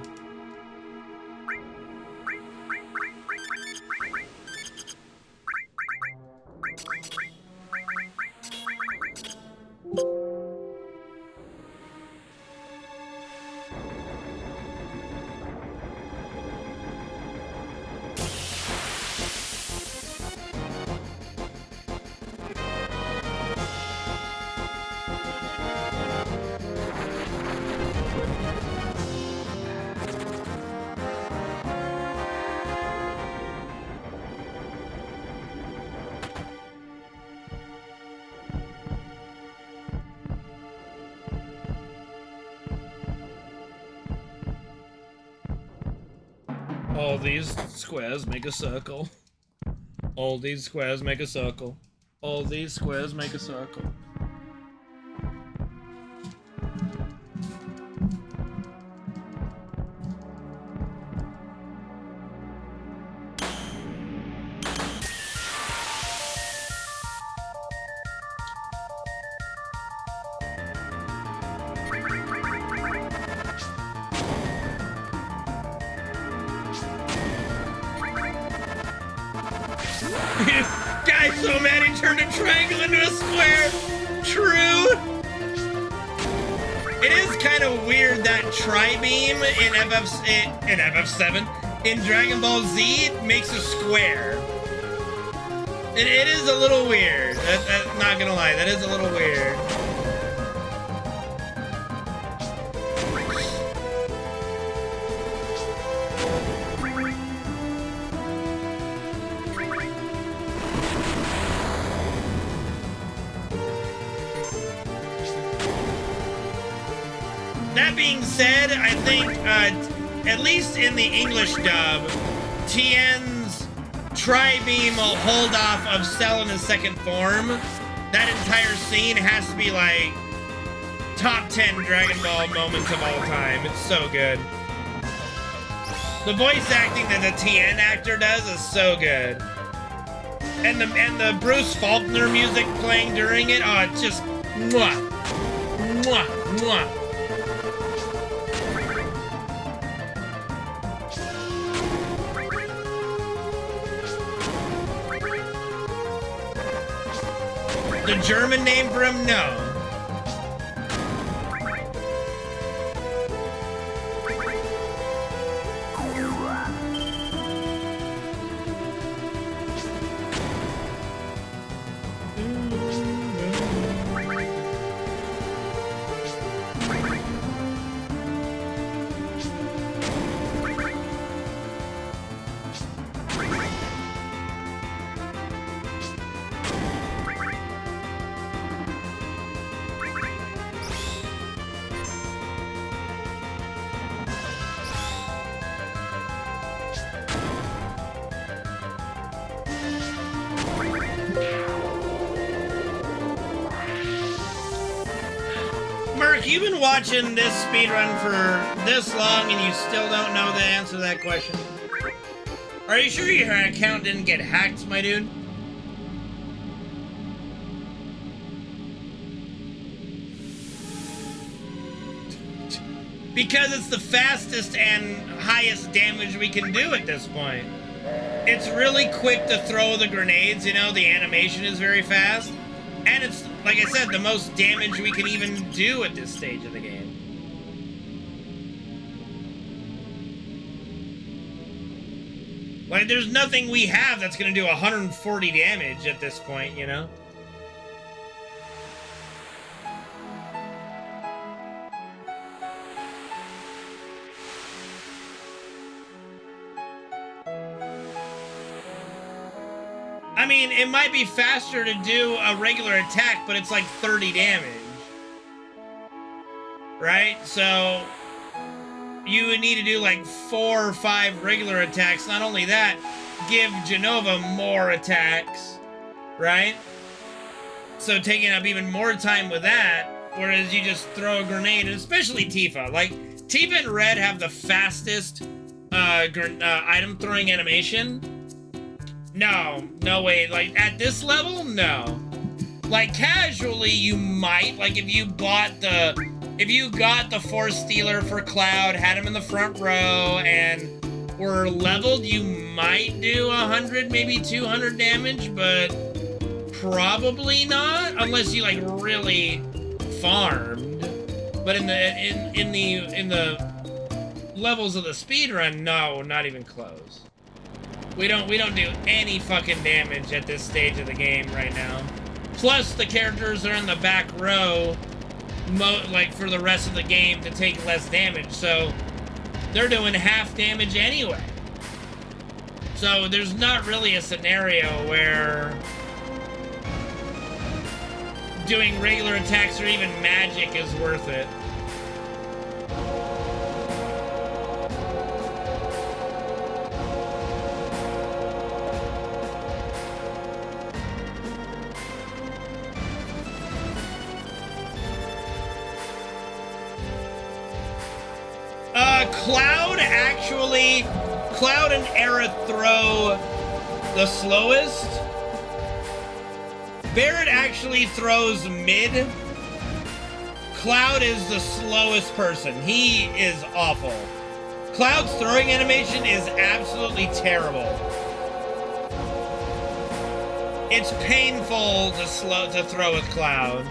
All these squares make a circle. All these squares make a circle. All these squares make a circle. Guy's so mad he turned a triangle into a square. True. It is kind of weird that tri-beam in FF7 in Dragon Ball Z makes a square. It is a little weird. Not gonna lie, that is a little weird. That being said, I think, at least in the English dub, Tien's tri-beam will hold off of Cell in his second form. That entire scene has to be like top 10 Dragon Ball moments of all time. It's so good. The voice acting that the Tien actor does is so good. And the Bruce Faulkner music playing during it, oh, it's just mwah, mwah, mwah. The German name for him? No. You've been watching this speedrun for this long and you still don't know the answer to that question? Are you sure your account didn't get hacked, my dude? Because it's the fastest and highest damage we can do at this point. It's really quick to throw the grenades, you know, the animation is very fast. And it's, like I said, the most damage we can even do at this stage of the game. Like, there's nothing we have that's going to do 140 damage at this point, you know? I mean, it might be faster to do a regular attack, but it's like 30 damage. Right? So you would need to do like 4 or 5 regular attacks. Not only that, give Genova more attacks. Right? So taking up even more time with that, whereas you just throw a grenade, and especially Tifa. Like, Tifa and Red have the fastest item throwing animation? No, no way. Like, at this level, no. Like, casually, you might. Like, if you got the Force Stealer for Cloud, had him in the front row, and were leveled, you might do 100, maybe 200 damage, but probably not, unless you, like, really farmed. But in the levels of the speedrun, no, not even close. We don't do any fucking damage at this stage of the game right now. Plus, the characters are in the back row, like, for the rest of the game to take less damage, so they're doing half damage anyway. So there's not really a scenario where doing regular attacks or even magic is worth it. Cloud and Aerith throw the slowest. Barret actually throws mid. Cloud is the slowest person. He is awful. Cloud's throwing animation is absolutely terrible. It's painful to throw with Cloud.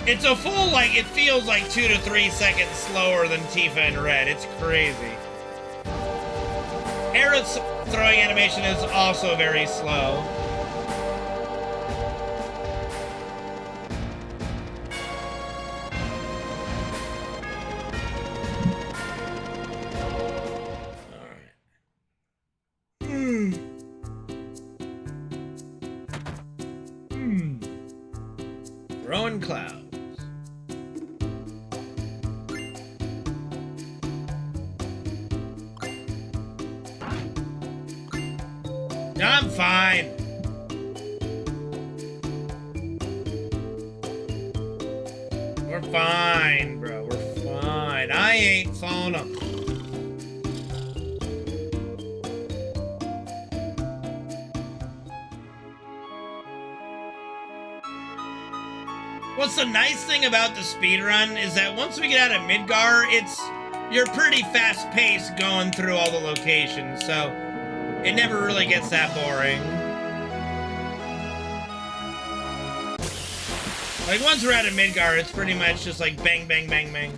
It's a full, like, it feels like 2 to 3 seconds slower than Tifa and Red. It's crazy. Aerith's throwing animation is also very slow. Throwing clouds. I'm fine. We're fine, bro. We're fine. I ain't falling up. What's the nice thing about the speedrun is that once we get out of Midgar, you're pretty fast-paced going through all the locations, so it never really gets that boring. Like, once we're out of Midgar, it's pretty much just like bang, bang, bang, bang.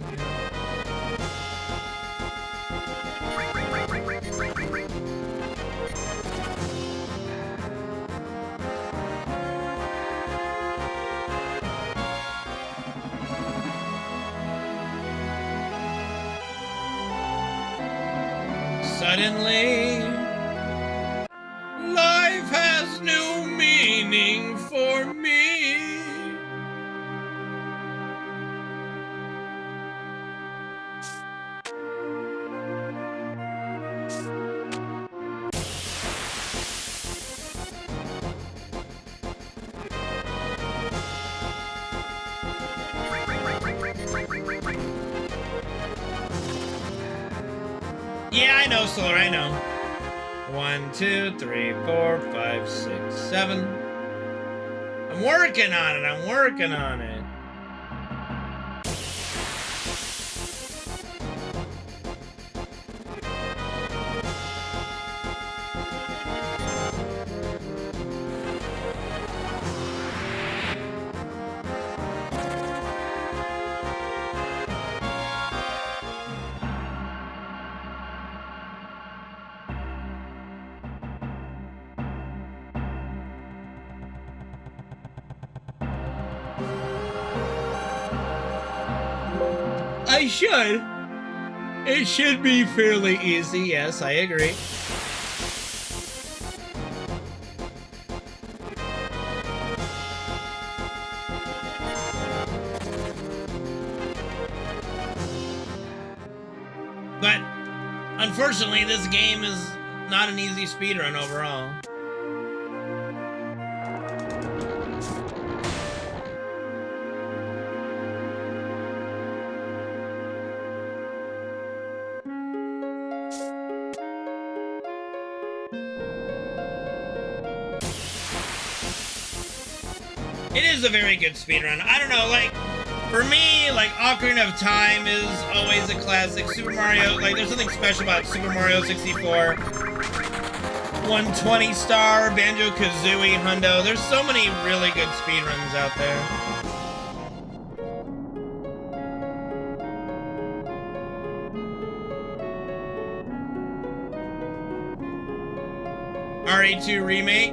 Suddenly, life has new meaning for me. Yeah, I know, Solar, I know. 1, 2, 3, 4, 5, 6, 7. I'm working on it, I'm working on it. I should. It should be fairly easy, yes, I agree. But, unfortunately, this game is not an easy speedrun overall. It is a very good speedrun. I don't know, like, for me, like, Ocarina of Time is always a classic. Super Mario, like, there's something special about Super Mario 64. 120 Star, Banjo-Kazooie, Hundo. There's so many really good speedruns out there. RE2 Remake.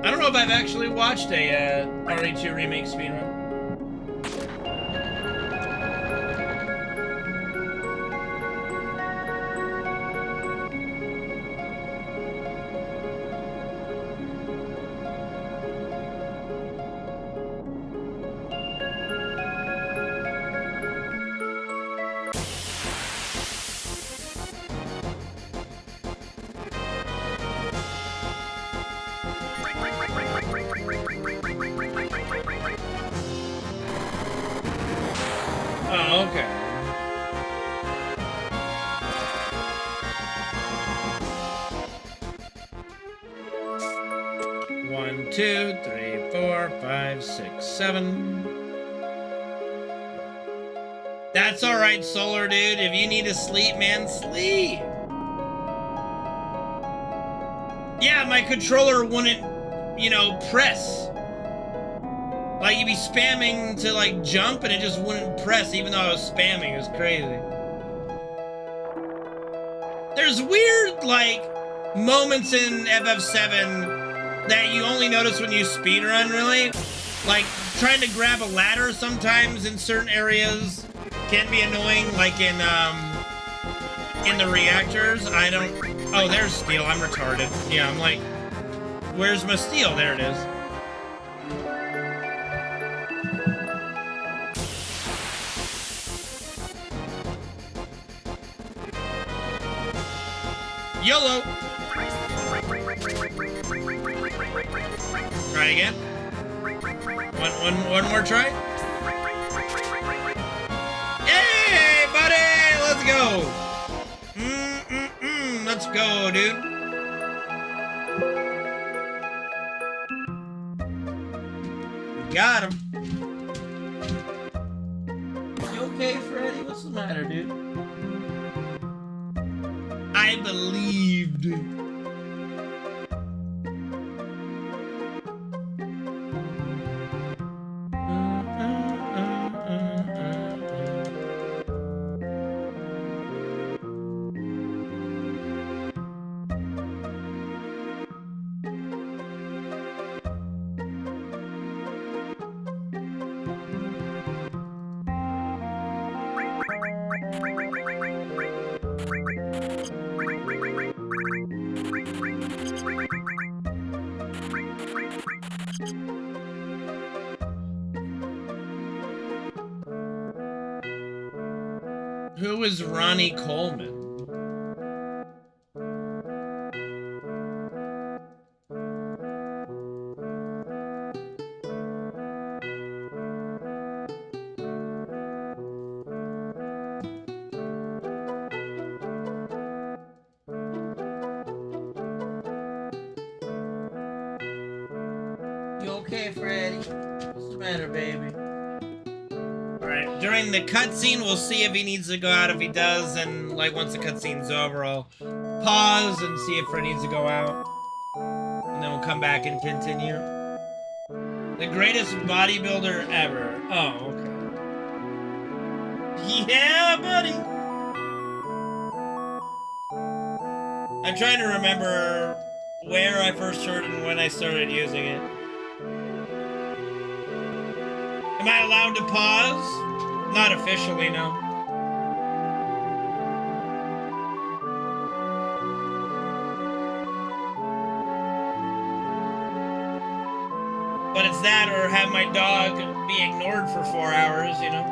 I don't know if I've actually watched a RE2 Remake speedrun. Oh, okay. One, two, three, 4, 5, 6, 7. That's all right, Solar Dude. If you need to sleep, man, sleep. Yeah, my controller wouldn't, you know, press. Like, you'd be spamming to, like, jump, and it just wouldn't press, even though I was spamming. It was crazy. There's weird, like, moments in FF7 that you only notice when you speedrun, really. Like, trying to grab a ladder sometimes in certain areas can be annoying, like in the reactors. I don't... Oh, there's steel. I'm retarded. Yeah, I'm like, where's my steel? There it is. YOLO! Try again. One more try. Hey, buddy! Let's go! Let's go, dude. Got him. You okay, Freddy? What's the matter, dude? I believed. Who is Ronnie Coleman? You okay, Freddy? What's the matter, baby? Alright, during the cutscene, we'll see if he needs to go out. If he does, and like once the cutscene's over, I'll pause and see if Fred needs to go out. And then we'll come back and continue. The greatest bodybuilder ever. Oh, okay. Yeah, buddy! I'm trying to remember where I first heard it and when I started using it. Am I allowed to pause? Not officially, no. But it's that or have my dog be ignored for 4 hours, you know?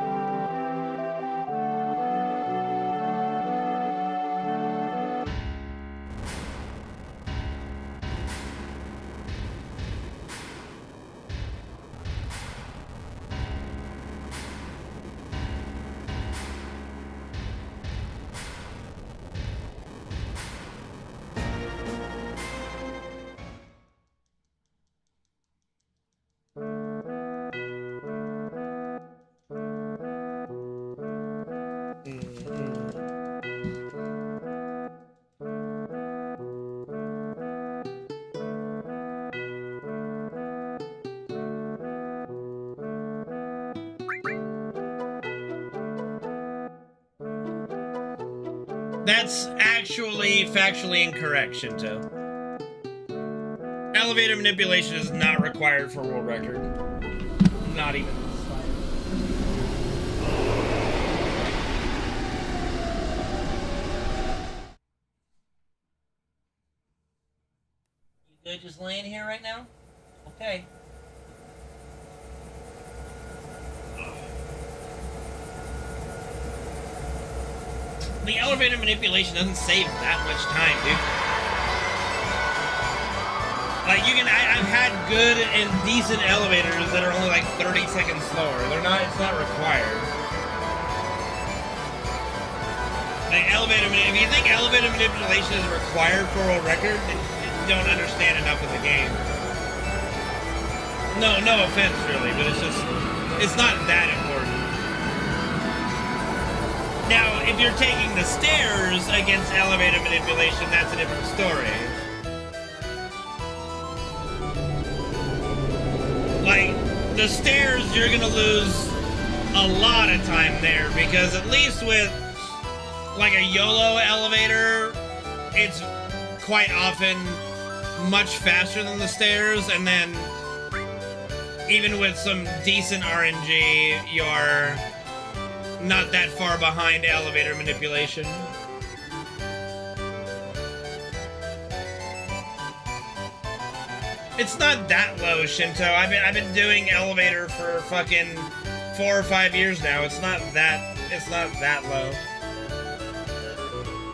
That's actually factually incorrect, Shinto. Elevator manipulation is not required for world record. Not even. You good just laying here right now? Okay. The elevator manipulation doesn't save that much time, dude. Like, I've had good and decent elevators that are only like 30 seconds slower. It's not required. Like, if you think elevator manipulation is required for world record, then you don't understand enough of the game. No offense, really, but it's not that important. Now, if you're taking the stairs against elevator manipulation, that's a different story. Like, the stairs, you're gonna lose a lot of time there, because at least with, like, a YOLO elevator, it's quite often much faster than the stairs, and then even with some decent RNG, you're not that far behind elevator manipulation. It's not that low, Shinto. I've been doing elevator for fucking 4 or 5 years now. It's not that low.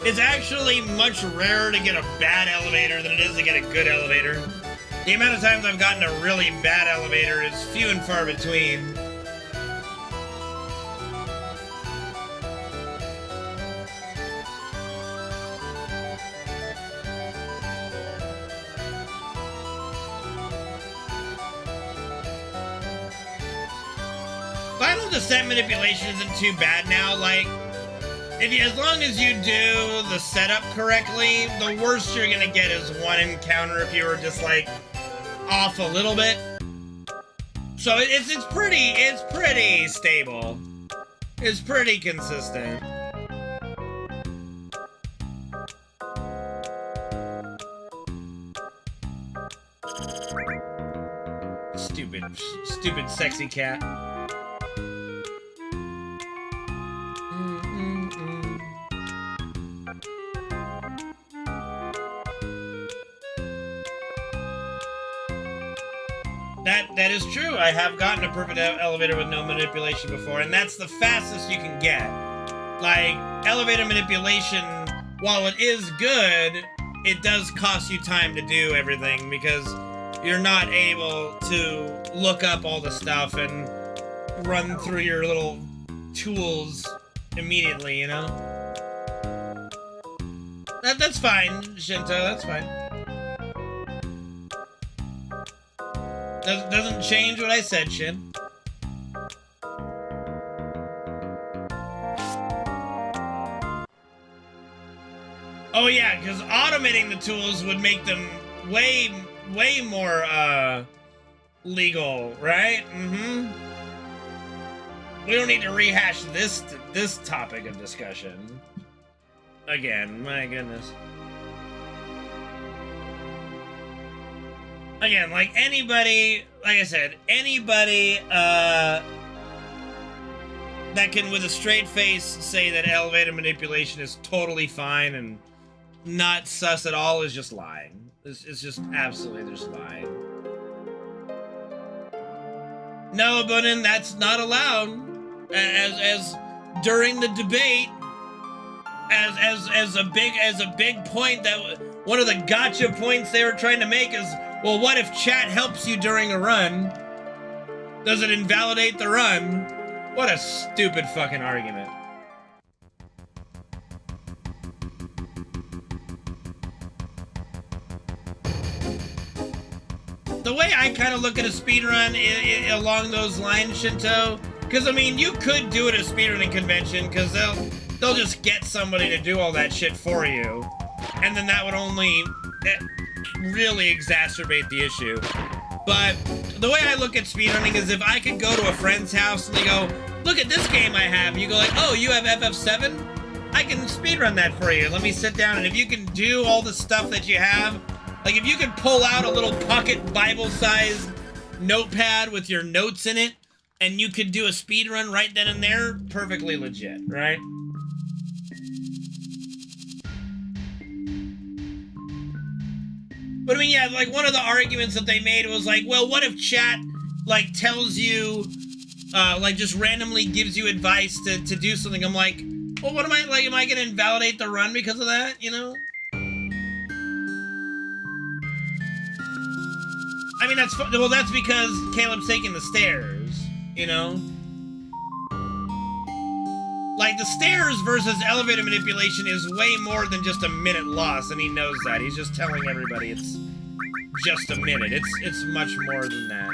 It's actually much rarer to get a bad elevator than it is to get a good elevator. The amount of times I've gotten a really bad elevator is few and far between. Final descent manipulation isn't too bad now. Like, as long as you do the setup correctly, the worst you're gonna get is one encounter if you were just like off a little bit. So it's pretty stable. It's pretty consistent. Stupid sexy cat. That is true. I have gotten a perfect elevator with no manipulation before, and that's the fastest you can get. Like, elevator manipulation, while it is good, it does cost you time to do everything, because you're not able to look up all the stuff and run through your little tools immediately, you know? That's fine, Shinto, that's fine. Doesn't change what I said, Shin. Oh yeah, because automating the tools would make them way more, legal, right? Mm-hmm. We don't need to rehash this topic of discussion. Again, my goodness. Again, like anybody, like I said, anybody that can with a straight face say that elevator manipulation is totally fine and not sus at all is just lying. It's just absolutely just lying. No, Abunin, that's not allowed. As during the debate, as a big point, that one of the gotcha points they were trying to make is, well, what if chat helps you during a run? Does it invalidate the run? What a stupid fucking argument. The way I kind of look at a speedrun along those lines, Shinto, because I mean, you could do it at a speedrunning convention, because they'll just get somebody to do all that shit for you, and then that would only really exacerbate the issue. But the way I look at speedrunning is, if I could go to a friend's house and they go, look at this game I have, and you go like, oh, you have FF7? I can speedrun that for you. Let me sit down, and if you can do all the stuff that you have, like if you could pull out a little pocket Bible-sized notepad with your notes in it, and you could do a speedrun right then and there, perfectly legit, right? But I mean, yeah, like one of the arguments that they made was like, well, what if chat like tells you, like just randomly gives you advice to do something? I'm like, well, what am I, like, am I gonna invalidate the run because of that, you know? I mean, well, that's because Caleb's taking the stairs, you know? Like, the stairs versus elevator manipulation is way more than just a minute loss, and he knows that. He's just telling everybody it's just a minute. It's much more than that.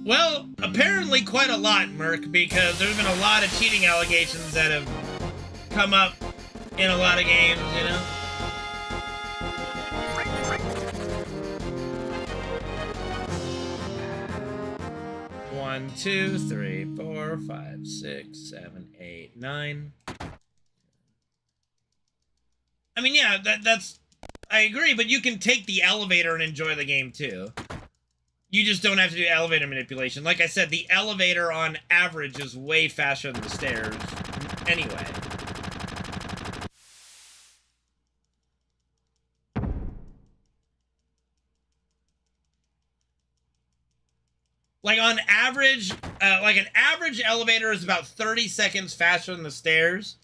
Well, apparently quite a lot, Merc, because there's been a lot of cheating allegations that have come up in a lot of games, you know? One, 2, 3, 4, 5, 6, 7, 8, 9. I mean, yeah, that's... I agree, but you can take the elevator and enjoy the game, too. You just don't have to do elevator manipulation. Like I said, the elevator on average is way faster than the stairs anyway. Like on average, like an average elevator is about 30 seconds faster than the stairs.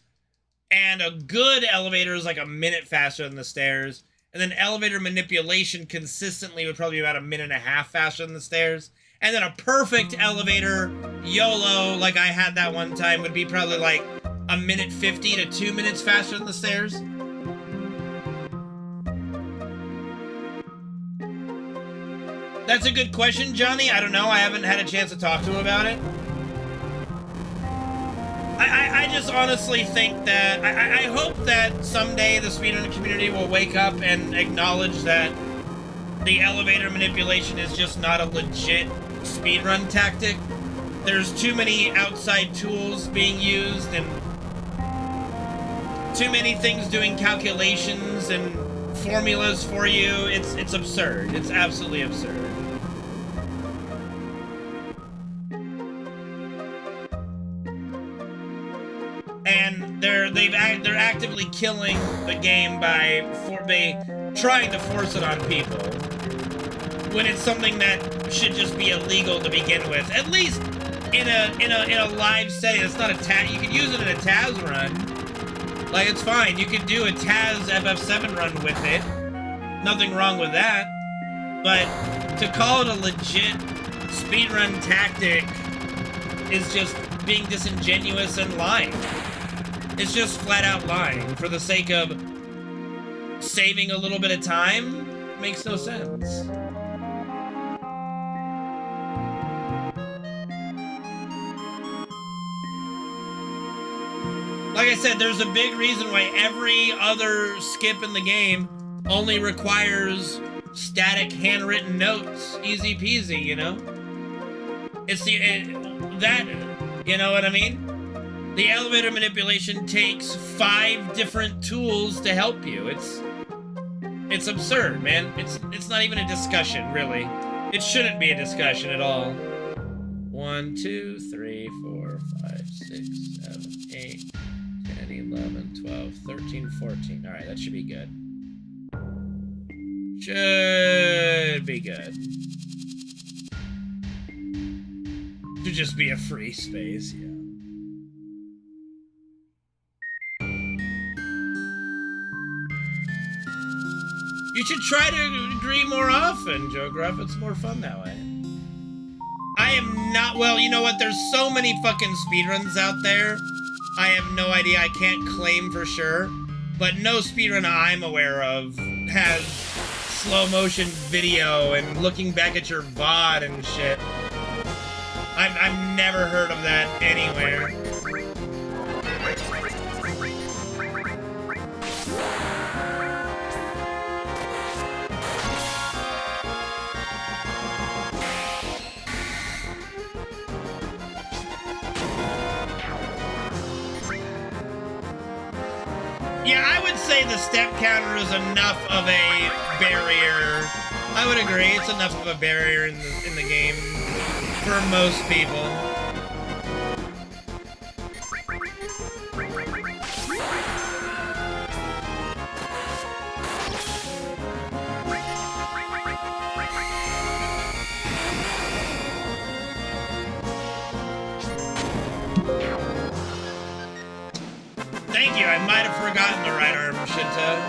And a good elevator is like a minute faster than the stairs. And then elevator manipulation consistently would probably be about a minute and a half faster than the stairs. And then a perfect elevator, YOLO, like I had that one time, would be probably like a minute 50 to 2 minutes faster than the stairs. That's a good question, Johnny. I don't know. I haven't had a chance to talk to him about it. I just honestly think that, I hope that someday the speedrun community will wake up and acknowledge that the elevator manipulation is just not a legit speedrun tactic. There's too many outside tools being used and too many things doing calculations and formulas for you. It's absurd. It's absolutely absurd. And they're actively killing the game by trying to force it on people when it's something that should just be illegal to begin with. At least in a live setting. It's not a Taz. You can use it in a Taz run. Like, it's fine. You can do a Taz FF7 run with it. Nothing wrong with that. But to call it a legit speedrun tactic is just being disingenuous and lying. It's just flat out lying for the sake of saving a little bit of time. Makes no sense. Like I said, there's a big reason why every other skip in the game only requires static handwritten notes. Easy peasy, you know? It's that, you know what I mean? The elevator manipulation takes 5 different tools to help you. It's absurd, man. It's not even a discussion, really. It shouldn't be a discussion at all. 1, 2, 3, 4, 5, 6, 7, 8, 10, 11, 12, 13, 14. All right, that should be good. Should be good. Should just be a free space, yeah. You should try to agree more often, Joe Gruff. It's more fun that way. I am not, well, you know what? There's so many fucking speedruns out there. I have no idea. I can't claim for sure. But no speedrun I'm aware of has slow motion video and looking back at your VOD and shit. I've never heard of that anywhere. Yeah, I would say the step counter is enough of a barrier. I would agree, it's enough of a barrier in the game for most people. Thank you, I might have forgotten the right arm, Shinto.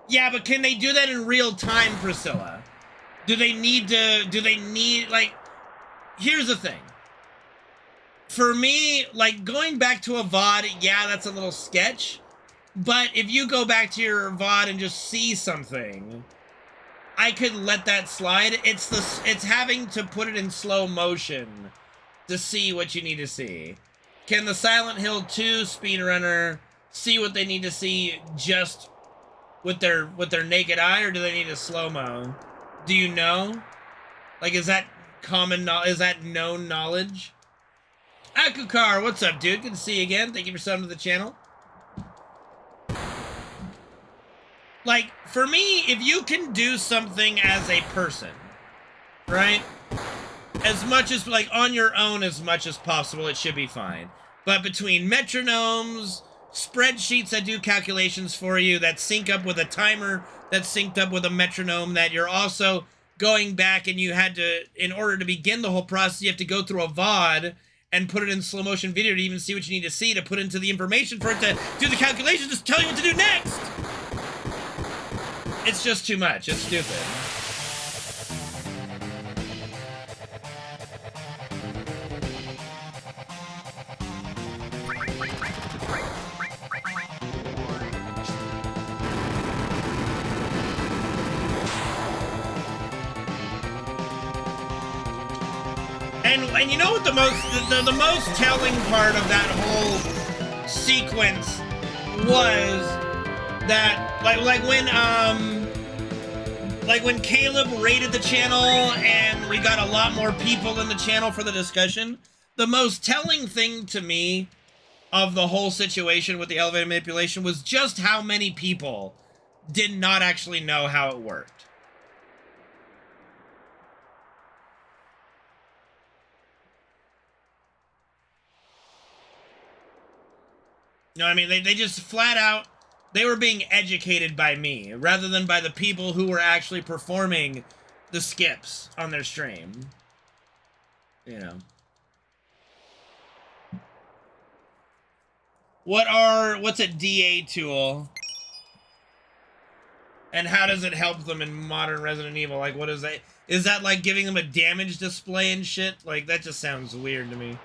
Yeah, but can they do that in real time, Priscilla? Do they need, like, here's the thing. For me, like, going back to a VOD, yeah, that's a little sketch. But if you go back to your VOD and just see something, I could let that slide. It's having to put it in slow motion to see what you need to see. Can the Silent Hill 2 speedrunner see what they need to see just with their naked eye, or do they need a slow-mo? Do you know? Like, is that is that known knowledge? Akukar, what's up, dude? Good to see you again. Thank you for subbing to the channel. Like, for me, if you can do something as a person, right? As much as, like, on your own as much as possible, it should be fine. But between metronomes, spreadsheets that do calculations for you, that sync up with a timer, that's synced up with a metronome, that you're also going back and you had to, in order to begin the whole process, you have to go through a VOD and put it in slow motion video to even see what you need to see, to put into the information for it to do the calculations, to tell you what to do next. It's just too much. It's stupid. And you know what the most telling part of that whole sequence was that like when Caleb raided the channel and we got a lot more people in the channel for the discussion, the most telling thing to me of the whole situation with the elevator manipulation was just how many people did not actually know how it worked. You know what I mean? They just flat out, they were being educated by me rather than by the people who were actually performing the skips on their stream. You know. What's a DA tool? And how does it help them in modern Resident Evil? Like, what is that? Is that like giving them a damage display and shit? Like, that just sounds weird to me.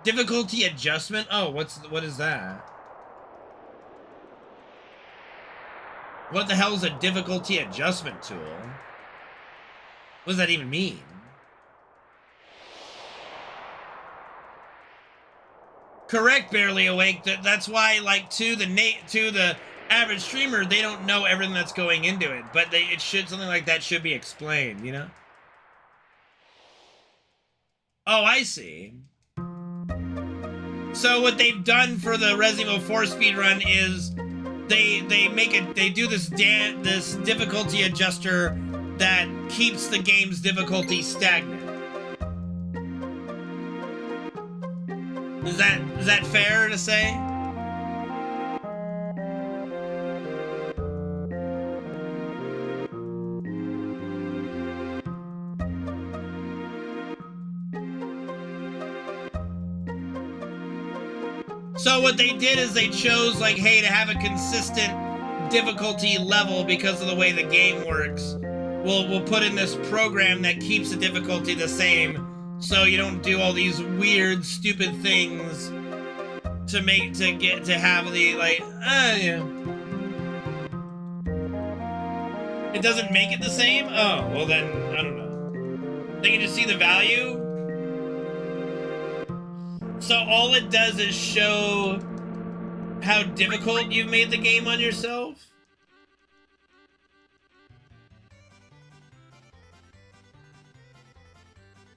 Difficulty adjustment? Oh, what is that? What the hell is a difficulty adjustment tool? What does that even mean? Correct, Barely Awake. That's why, like, to the average streamer, they don't know everything that's going into it. But something like that should be explained, you know? Oh, I see. So what they've done for the Resident Evil 4 speedrun is they do this difficulty adjuster that keeps the game's difficulty stagnant. Is that fair to say? So what they did is they chose, like, hey, to have a consistent difficulty level because of the way the game works, we'll put in this program that keeps the difficulty the same, so you don't do all these weird, stupid things to have the, like, yeah. It doesn't make it the same? Oh, well then, I don't know. They can just see the value? So all it does is show how difficult you've made the game on yourself?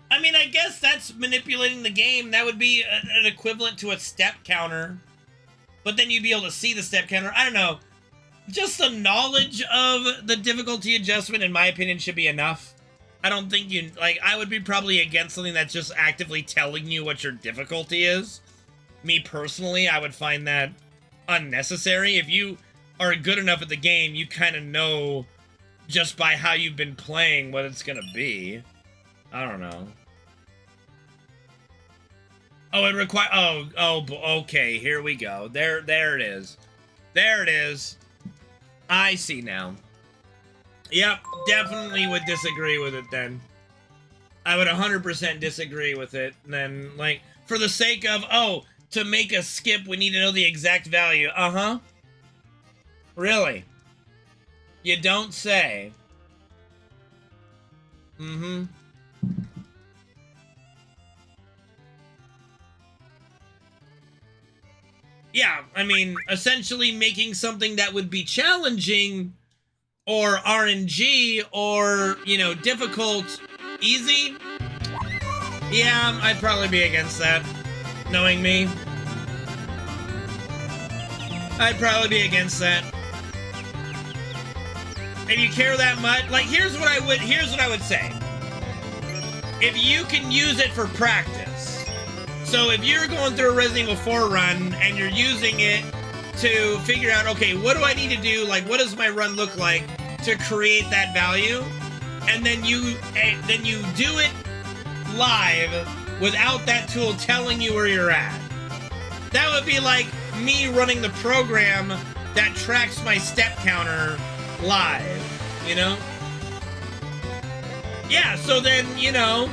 I mean, I guess that's manipulating the game. That would be an equivalent to a step counter. But then you'd be able to see the step counter. I don't know. Just the knowledge of the difficulty adjustment, in my opinion, should be enough. I don't think you... Like, I would be probably against something that's just actively telling you what your difficulty is. Me, personally, I would find that unnecessary. If you are good enough at the game, you kind of know just by how you've been playing what it's gonna be. I don't know. Oh, it require... Oh, okay, here we go. There it is. There it is. I see now. Yep, definitely would disagree with it then. I would 100% disagree with it. And then, like, for the sake of, oh, to make a skip, we need to know the exact value. Uh-huh. Really? You don't say. Mm-hmm. Yeah, I mean, essentially making something that would be challenging or RNG or, you know, difficult easy. Yeah, I'd probably be against that, knowing me. I'd probably be against that. If you care that much, like, here's what I would say. If you can use it for practice. So if you're going through a Resident Evil 4 run and you're using it to figure out, okay, what do I need to do? Like, what does my run look like to create that value? And then you do it live without that tool telling you where you're at. That would be like me running the program that tracks my step counter live, you know? Yeah, so then, you know,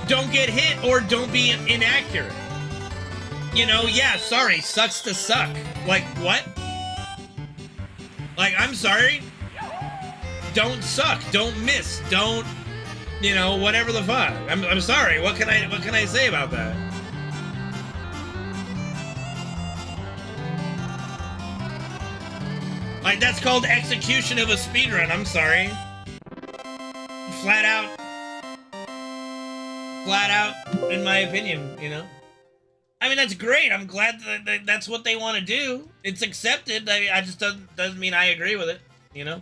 don't get hit or don't be inaccurate. You know, yeah, sorry, sucks to suck. Like, what? Like, I'm sorry. Don't suck, don't miss, don't, you know, whatever the fuck. I'm sorry. What can I say about that? Like, that's called execution of a speedrun. I'm sorry. Flat out, in my opinion, you know? I mean, that's great. I'm glad that that's what they want to do. It's accepted. I mean, I just doesn't mean I agree with it, you know?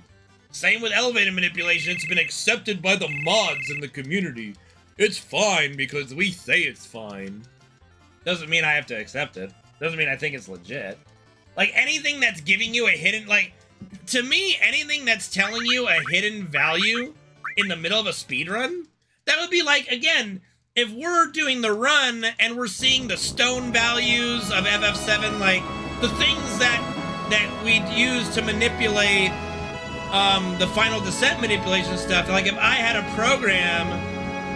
Same with elevator manipulation. It's been accepted by the mods in the community. It's fine because we say it's fine. Doesn't mean I have to accept it. Doesn't mean I think it's legit. Like, anything that's giving you a hidden, like, to me, anything that's telling you a hidden value in the middle of a speedrun, that would be like, again, if we're doing the run and we're seeing the stone values of FF7, like, the things that we'd use to manipulate the final descent manipulation stuff, like, if I had a program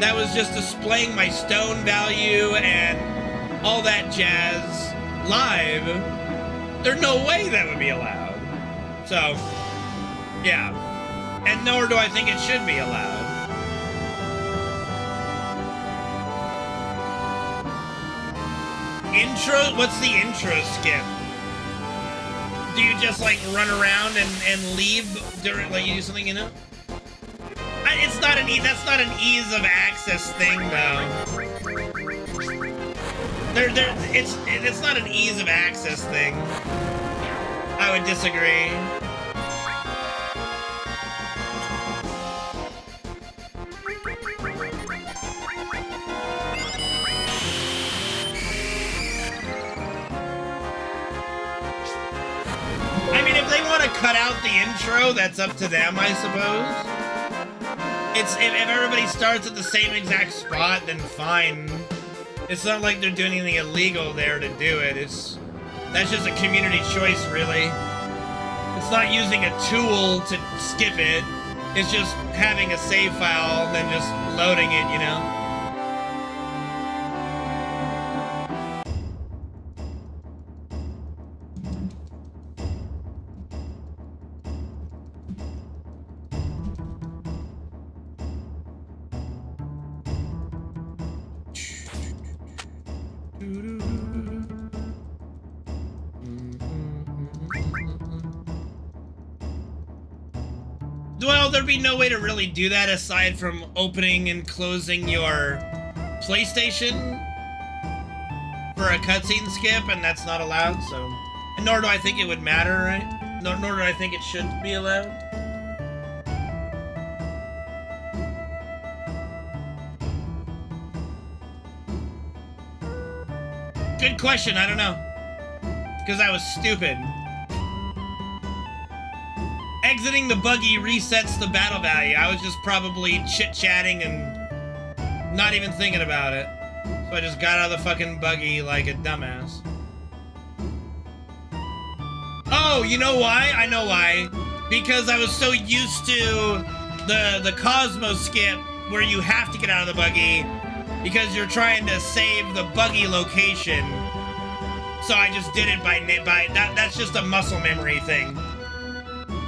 that was just displaying my stone value and all that jazz live, there's no way that would be allowed. So, yeah. And nor do I think it should be allowed. Intro? What's the intro skip? Do you just, like, run around and leave during, like, you do something, you know? It's not that's not an ease of access thing, though. It's not an ease of access thing. I would disagree. I mean, if they want to cut out the intro, that's up to them, I suppose. If everybody starts at the same exact spot, then fine. It's not like they're doing anything illegal there to do it. That's just a community choice, really. It's not using a tool to skip it. It's just having a save file and then just loading it, you know? well, there'd be no way to really do that aside from opening and closing your PlayStation for a cutscene skip, and that's not allowed, so... And nor do I think it would matter, right? Nor do I think it should be allowed. Good question, I don't know. Because I was stupid. Exiting the buggy resets the battle value. I was just probably chit-chatting and not even thinking about it. So I just got out of the fucking buggy like a dumbass. Oh, you know why? I know why. Because I was so used to the Cosmos skip where you have to get out of the buggy because you're trying to save the buggy location. So I just did it by that's just a muscle memory thing.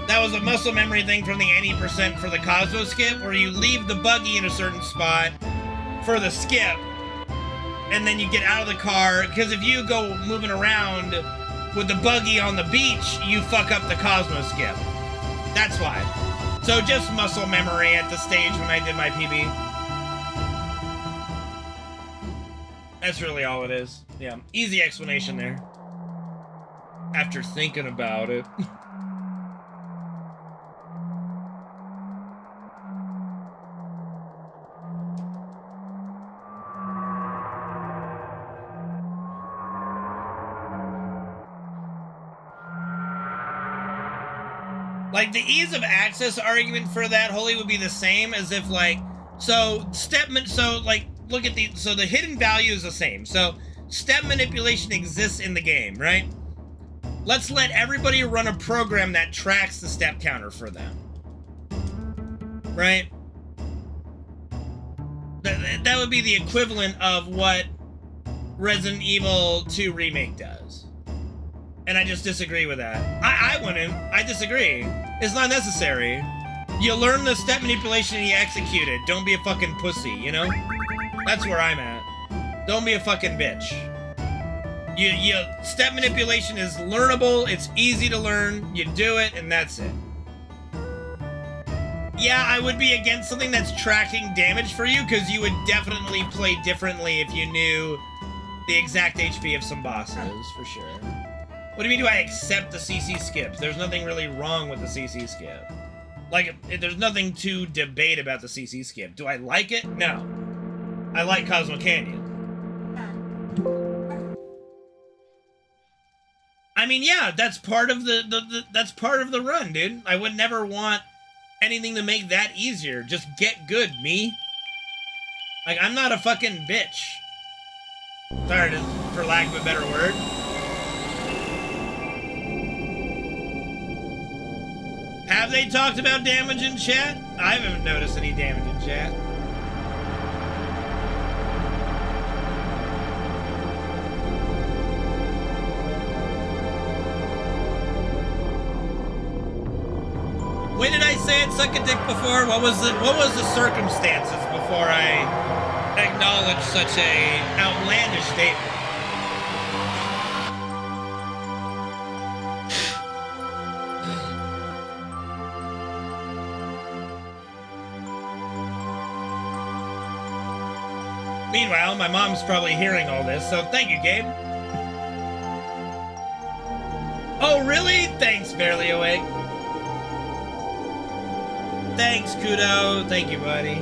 That was a muscle memory thing from the any % for the Cosmos skip, where you leave the buggy in a certain spot for the skip, and then you get out of the car, because if you go moving around with the buggy on the beach, you fuck up the Cosmos skip. That's why. So just muscle memory at the stage when I did my PB. That's really all it is. Yeah, easy explanation there. After thinking about it. Like, the ease of access argument for that, Holy, would be the same as if, like, so look at so the hidden value is the same. So, step manipulation exists in the game, right? Let's let everybody run a program that tracks the step counter for them. Right? That would be the equivalent of what Resident Evil 2 Remake does. And I just disagree with that. I wouldn't. I disagree. It's not necessary. You learn the step manipulation and you execute it. Don't be a fucking pussy, you know? That's where I'm at. Don't be a fucking bitch. Step manipulation is learnable. It's easy to learn. You do it, and that's it. Yeah, I would be against something that's tracking damage for you, because you would definitely play differently if you knew the exact HP of some bosses, for sure. What do you mean, do I accept the CC skips? There's nothing really wrong with the CC skip. Like, there's nothing to debate about the CC skip. Do I like it? No. I like Cosmo Canyon. I mean, yeah, that's part of that's part of the run, dude. I would never want anything to make that easier. Just get good, me. Like, I'm not a fucking bitch. Sorry, for lack of a better word. Have they talked about damage in chat? I haven't noticed any damage in chat. When did I say I'd suck a dick before? What was the circumstances before I acknowledged such a outlandish statement? Meanwhile, my mom's probably hearing all this, so thank you, Gabe. Oh, really? Thanks, Barely Awake. Thanks, Kudo. Thank you, buddy.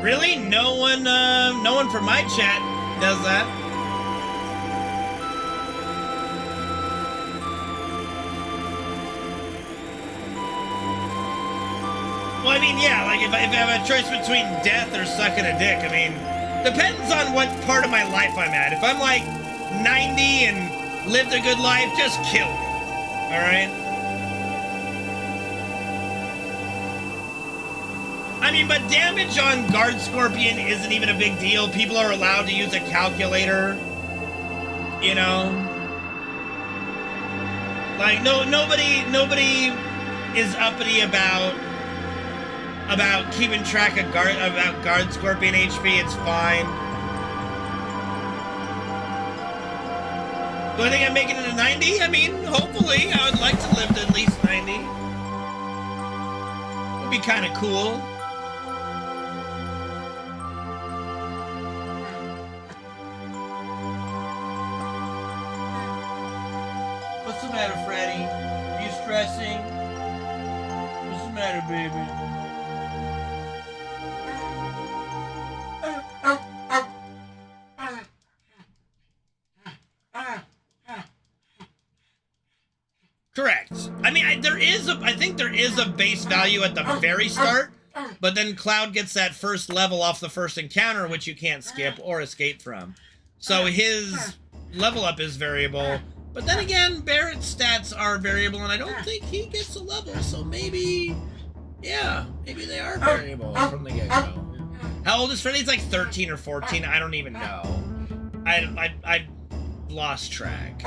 Really? No one from my chat does that. Well, I mean, yeah, like, if I have a choice between death or sucking a dick, I mean, depends on what part of my life I'm at. If I'm, like, 90 and lived a good life, just kill me. Alright? I mean, but damage on Guard Scorpion isn't even a big deal. People are allowed to use a calculator. You know? Like, nobody is uppity about keeping track of Guard Scorpion HP. It's fine. Do I think I'm making it to 90? I mean, hopefully. I would like to live to at least 90. Would be kind of cool. What's the matter, Freddy? Are you stressing? What's the matter, baby? Correct. I mean, I think there is a base value at the very start, but then Cloud gets that first level off the first encounter, which you can't skip or escape from. So his level up is variable, but then again, Barrett's stats are variable, and I don't think he gets a level, so maybe, yeah, maybe they are variable from the get-go. How old is Freddy? He's like 13 or 14, I don't even know. I lost track.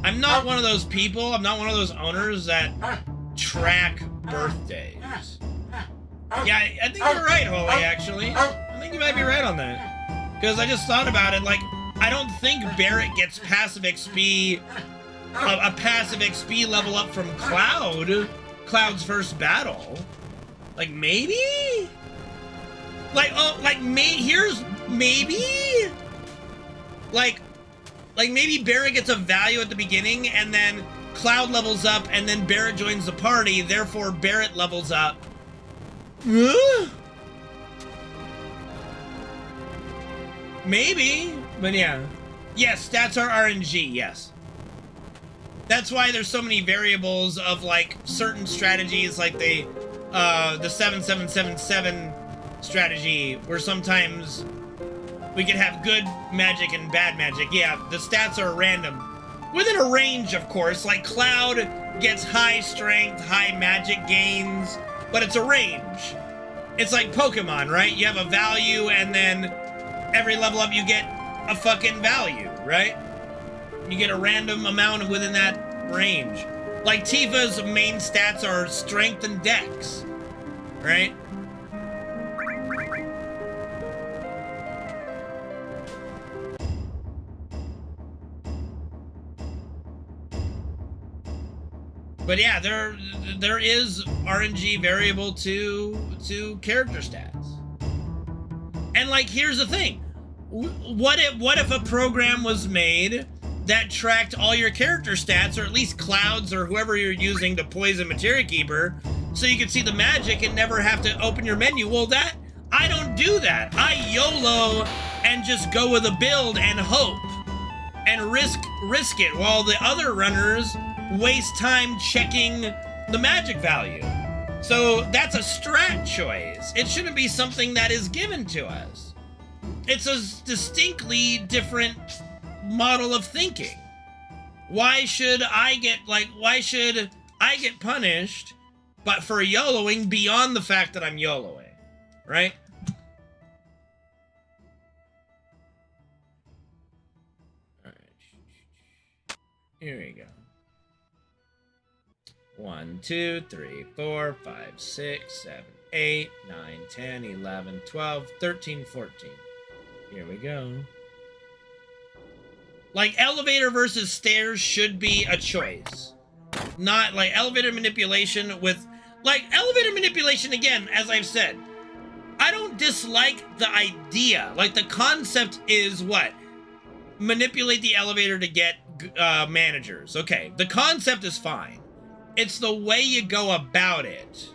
I'm not one of those people, I'm not one of those owners that track birthdays. Yeah, I think you're right, Holy, actually. I think you might be right on that. Because I just thought about it, like, I don't think Barrett gets passive XP, a passive XP level up from Cloud's first battle. Like, maybe? Like, oh, like, here's maybe? Like maybe Barrett gets a value at the beginning, and then Cloud levels up, and then Barrett joins the party, therefore Barrett levels up. Maybe, but yeah. Yes, stats are RNG, yes. That's why there's so many variables of, like, certain strategies, like the 7777 strategy, where sometimes we can have good magic and bad magic. Yeah, the stats are random. Within a range, of course. Like, Cloud gets high strength, high magic gains, but it's a range. It's like Pokemon, right? You have a value, and then every level up you get a fucking value, right? You get a random amount within that range. Like, Tifa's main stats are strength and dex, right? But yeah, there is RNG variable to character stats. And like, here's the thing. What if a program was made that tracked all your character stats, or at least Cloud's or whoever you're using to poison Materia Keeper, so you could see the magic and never have to open your menu? Well, I don't do that. I YOLO and just go with a build and hope and risk it, while the other runners waste time checking the magic value. So that's a strat choice. It shouldn't be something that is given to us. It's a distinctly different model of thinking. Why should I get punished but for YOLOing beyond the fact that I'm YOLOing, right? All right. Here we go. 1, 2, 3, 4, 5, 6, 7, 8, 9, 10, 11, 12, 13, 14. Here we go. Like, elevator versus stairs should be a choice. Not like elevator manipulation with... Like, elevator manipulation, again, as I've said, I don't dislike the idea. Like, the concept is what? Manipulate the elevator to get managers. Okay, the concept is fine. It's the way you go about it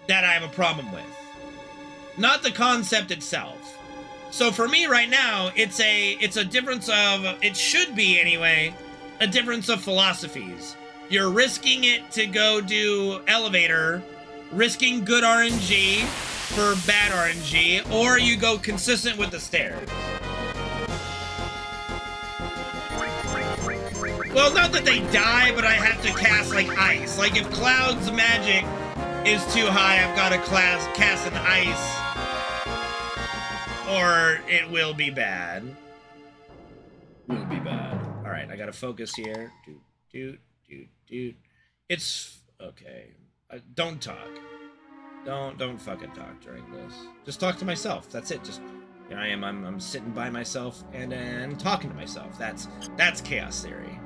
that I have a problem with. Not the concept itself. So for me right now, it's a difference of, it should be anyway, a difference of philosophies. You're risking it to go do elevator, risking good RNG for bad RNG, or you go consistent with the stairs. Well, not that they die, but I have to cast, like, ice. Like, if Cloud's magic is too high, I've got to cast an ice, or it will be bad. Will be bad. All right, I got to focus here. Dude. It's... Okay. Don't talk. Don't fucking talk during this. Just talk to myself. That's it. Just... Here I am. I'm sitting by myself and talking to myself. That's chaos theory.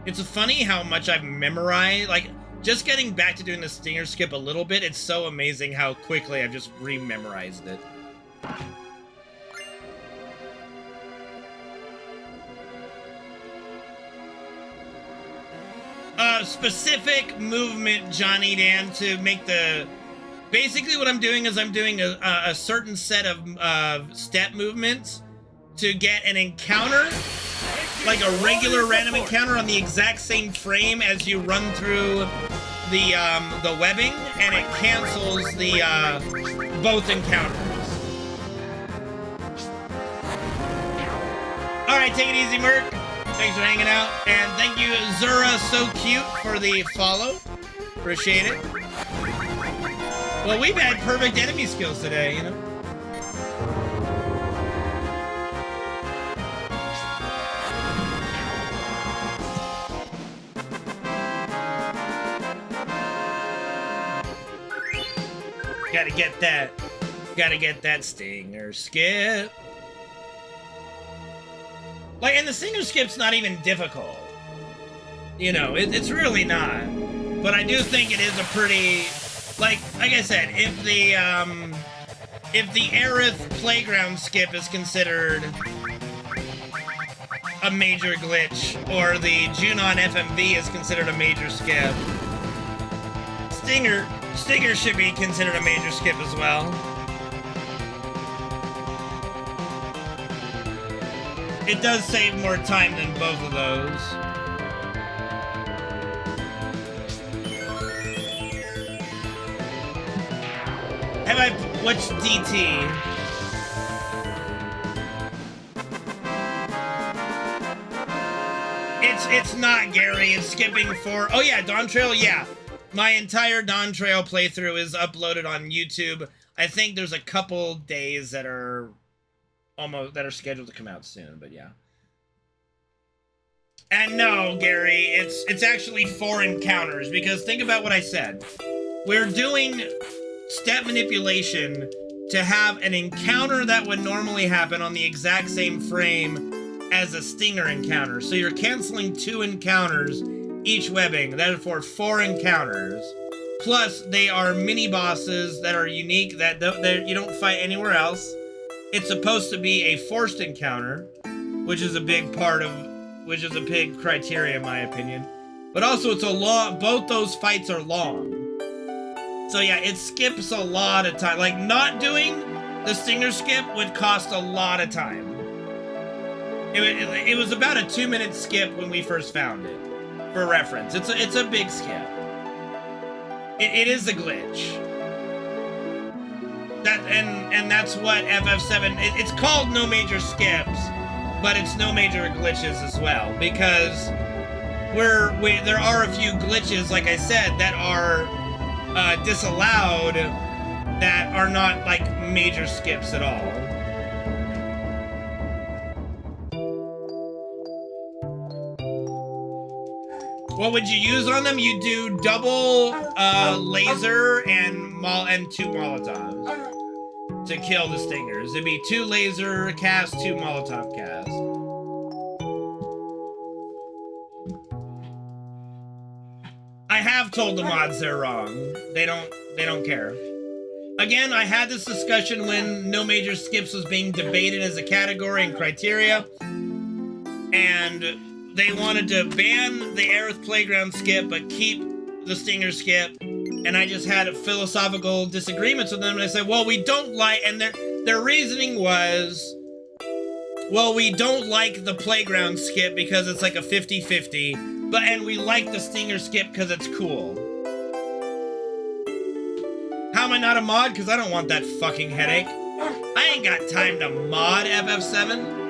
It's funny how much I've memorized. Like, just getting back to doing the stinger skip a little bit, it's so amazing how quickly I've just re-memorized it. Specific movement, Johnny Dan, to make the... Basically what I'm doing is I'm doing a certain set of step movements to get an encounter, like a regular random encounter on the exact same frame as you run through the webbing, and it cancels the both encounters. All right, take it easy, Merc. Thanks for hanging out, and thank you, Zura So Cute, for the follow. Appreciate it. Well, we've had perfect enemy skills today, you know. Gotta get that stinger skip. Like, and the stinger skip's not even difficult. You know, it's really not. But I do think it is a pretty, like I said, if the Aerith playground skip is considered a major glitch, or the Junon FMV is considered a major skip, Stinger should be considered a major skip as well. It does save more time than both of those. Have I... What's DT? It's not, Gary. It's skipping for... Oh yeah, Dawn Trail, yeah. My entire Dawn Trail playthrough is uploaded on YouTube. I think there's a couple days that are scheduled to come out soon, but yeah. And no, Gary, it's actually 4 encounters, because think about what I said. We're doing step manipulation to have an encounter that would normally happen on the exact same frame as a stinger encounter. So you're canceling 2 encounters each webbing, therefore 4 encounters. Plus, they are mini bosses that are unique, that you don't fight anywhere else. It's supposed to be a forced encounter, which is a big criteria in my opinion. But also, it's a long. Both those fights are long. So yeah, it skips a lot of time. Like, not doing the stinger skip would cost a lot of time. It was about a 2-minute skip when we first found it. For reference, it's a big skip. It is a glitch. That's what FF7. It's called no major skips, but it's no major glitches as well, because there are a few glitches, like I said, that are disallowed, that are not like major skips at all. What would you use on them? You do double laser and 2 Molotovs to kill the stingers. It'd be 2 laser casts, 2 Molotov casts. I have told the mods they're wrong. They don't care. Again, I had this discussion when no major skips was being debated as a category and criteria, and they wanted to ban the Aerith Playground skip, but keep the Stinger skip. And I just had philosophical disagreements with them. And I said, well, we don't like... And their reasoning was, well, we don't like the Playground skip because it's like a 50-50. And we like the Stinger skip because it's cool. How am I not a mod? Because I don't want that fucking headache. I ain't got time to mod FF7.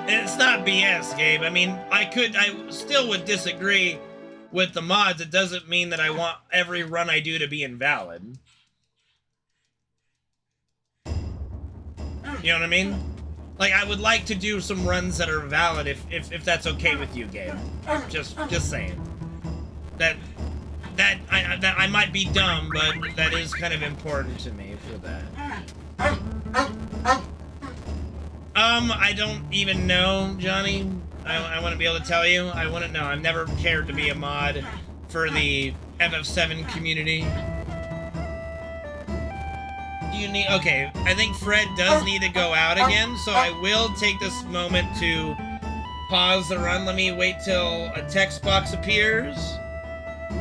And it's not BS, Gabe. I mean, I still would disagree with the mods. It doesn't mean that I want every run I do to be invalid. You know what I mean? Like, I would like to do some runs that are valid if that's okay with you, Gabe. Just saying. That I might be dumb, but that is kind of important to me for that. I don't even know, Johnny. I want to be able to tell you. I wouldn't know. I've never cared to be a mod for the FF7 community. Do you need... Okay, I think Fred does need to go out again, so I will take this moment to pause the run. Let me wait till a text box appears,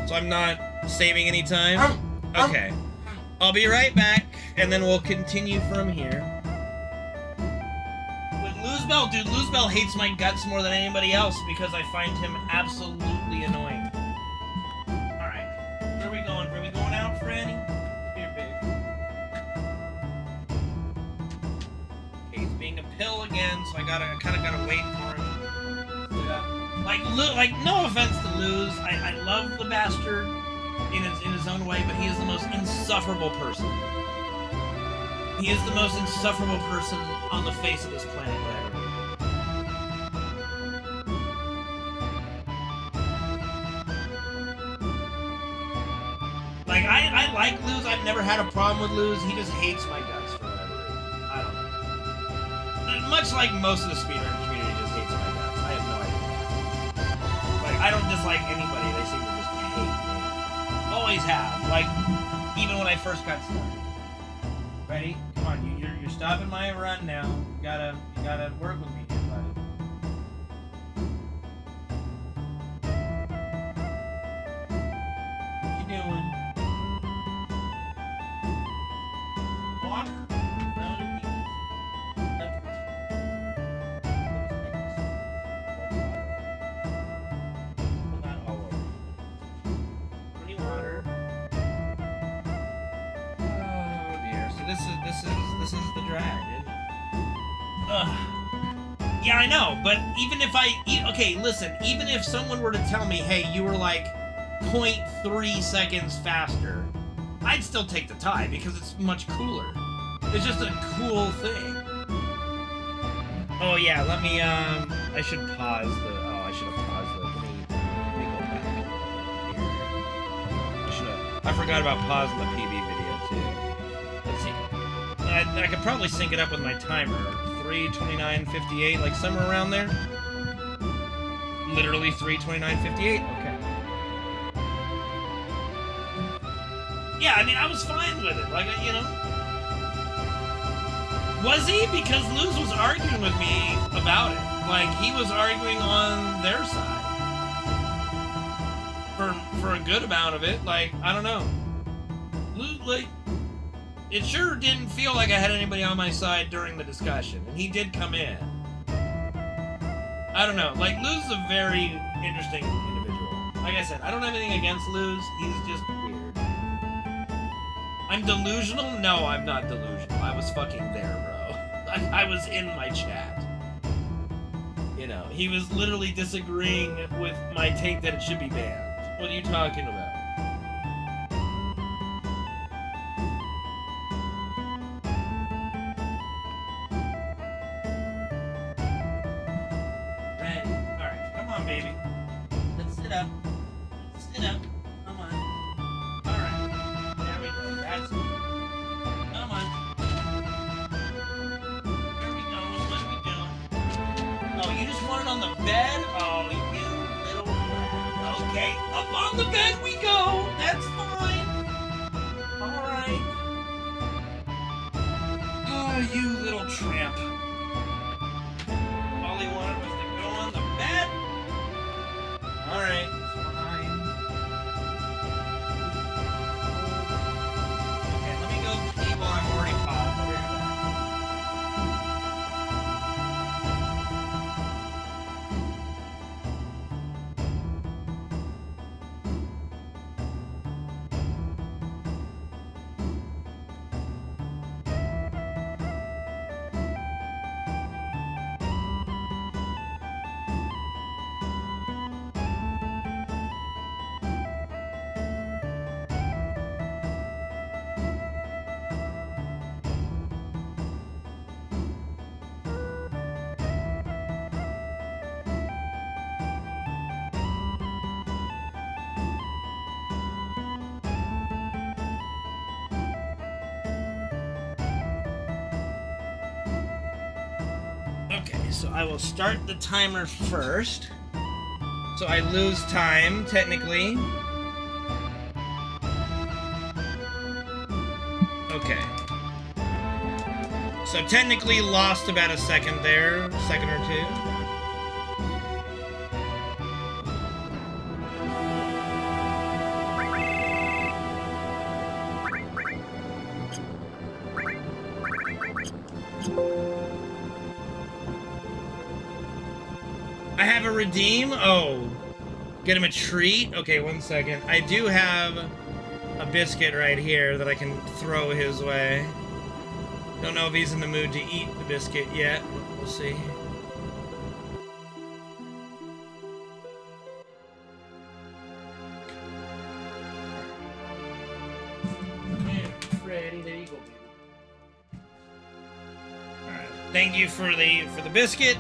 so I'm not saving any time. Okay. I'll be right back, and then we'll continue from here. With Luzbel, dude, Luzbel hates my guts more than anybody else because I find him absolutely annoying. Alright. Where are we going? Are we going out, Freddy? Here, babe. Okay, he's being a pill again, so I kinda gotta wait for him. Like, no offense to Luz, I love the bastard in his own way, but he is the most insufferable person. He is the most insufferable person on the face of this planet that I ever knew. Like, I like Luz. I've never had a problem with Luz. He just hates my guts for whatever reason. I don't know. Much like most of the speedrun community just hates my guts. I have no idea. Like, I don't dislike anybody. They seem to just hate me. Always have. Like, even when I first got started. Ready? Come on, you're stopping my run now. You gotta work with me here, buddy. What you doing? Water? No, not all over. Any water? This is the drag, isn't it? Ugh. Yeah, I know, but even if okay, listen, even if someone were to tell me, hey, you were like 0.3 seconds faster, I'd still take the tie because it's much cooler. It's just a cool thing. Oh yeah, let me, I should pause the, I should have paused the, let me go back here. I forgot about pausing the PB video too. Let's see. I could probably sync it up with my timer. 3:29:58, like somewhere around there. Literally 3:29:58. Okay. Yeah, I mean, I was fine with it. Like, you know. Was he? Because Luz was arguing with me about it. Like, he was arguing on their side. For a good amount of it. Like, I don't know. Luz, like... It sure didn't feel like I had anybody on my side during the discussion, and he did come in. I don't know, like, Luz is a very interesting individual. Like I said, I don't have anything against Luz, he's just weird. I'm delusional? No, I'm not delusional. I was fucking there, bro. I was in my chat. You know, he was literally disagreeing with my take that it should be banned. What are you talking about? Baby. Let's sit up. Sit up. Come on. Alright. There we go. That's it. Come on. Where are we going? What are we doing? Oh, you just want it on the bed? Oh, you little... Okay. Up on the bed we go. That's fine. Alright. Oh, you little tramp. All he wanted was to go on the bed. Alright, fine. Okay, let me go pee while I'm already paused. I'll be right Okay, so I will start the timer first. So I lose time, technically. Okay. So technically lost about a second there, second or two. I have a redeem? Oh. Get him a treat? Okay, 1 second. I do have a biscuit right here that I can throw his way. Don't know if he's in the mood to eat the biscuit yet. We'll see. Yeah, Freddy, there you go, baby. Alright. Thank you for the biscuit.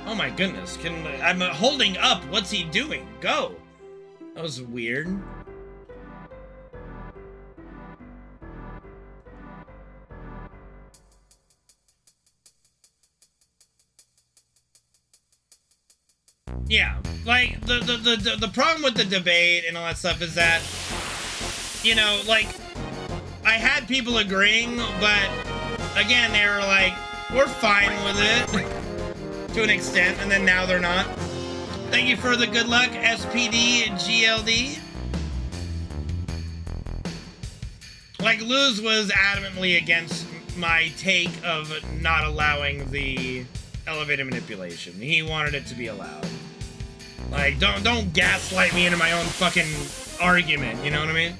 Oh my goodness, I'm holding up. What's he doing? Go. That was weird. Yeah, like the problem with the debate and all that stuff is that, you know, like, I had people agreeing, but again, they were like, we're fine with it. To an extent, and then now they're not. Thank you for the good luck, SPD GLD. Like, Luz was adamantly against my take of not allowing the elevator manipulation. He wanted it to be allowed. Like, don't gaslight me into my own fucking argument, you know what I mean?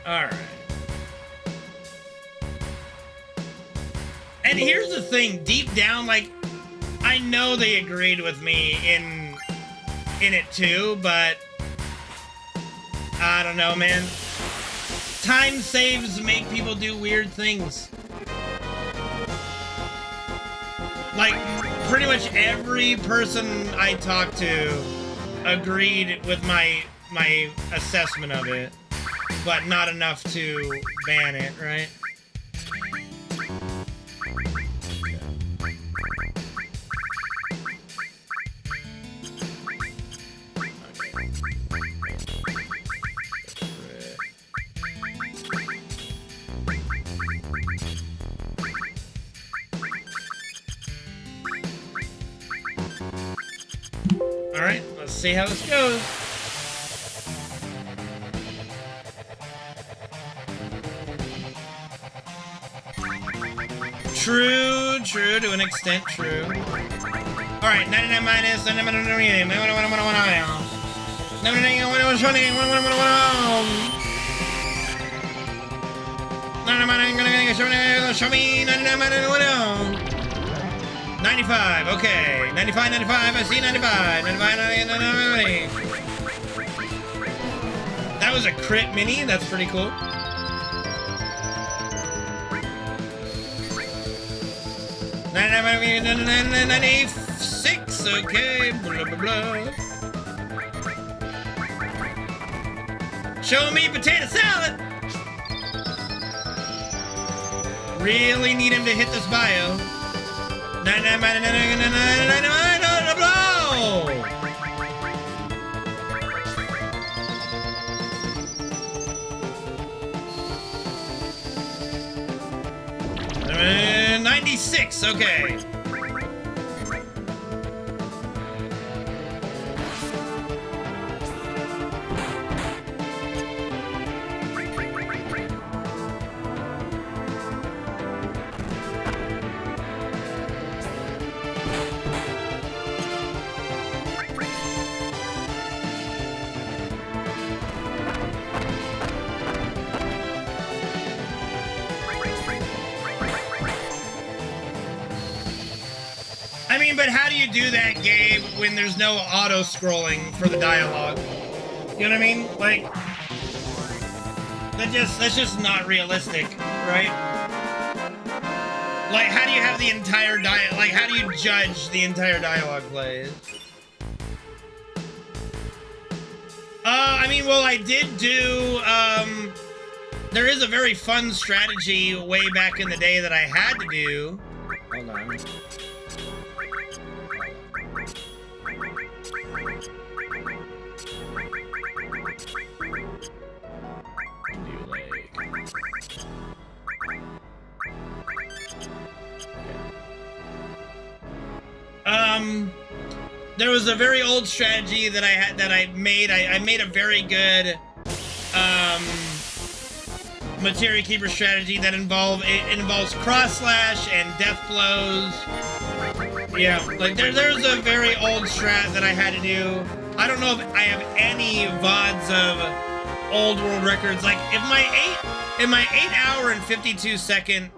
Alright. And here's the thing, deep down, like, I know they agreed with me in it too, but I don't know, man. Time saves make people do weird things. Like, pretty much every person I talked to agreed with my assessment of it. But not enough to ban it, right? Alright, let's see how this goes. True, to an extent, true. Alright, 99 minus, 99 95, okay. 95, 95, I see 95. 95, 95. That was a crit mini, that's pretty cool. 96, okay, blah, blah, blah. Show me potato salad! Really need him to hit this bio. 99, 96, okay. but how do you do that, Gabe, when there's no auto-scrolling for the dialogue? You know what I mean? Like, that's just not realistic, right? Like, how do you have the entire like, how do you judge the entire dialogue plays? I mean, well, I did do, there is a very fun strategy way back in the day that I had to do. Hold on. There was a very old strategy that I made. I made a very good Materia Keeper strategy that involves cross slash and death blows. Yeah, like there's a very old strat that I had to do. I don't know if I have any VODs of old world records. Like if my 8 hour and 52 second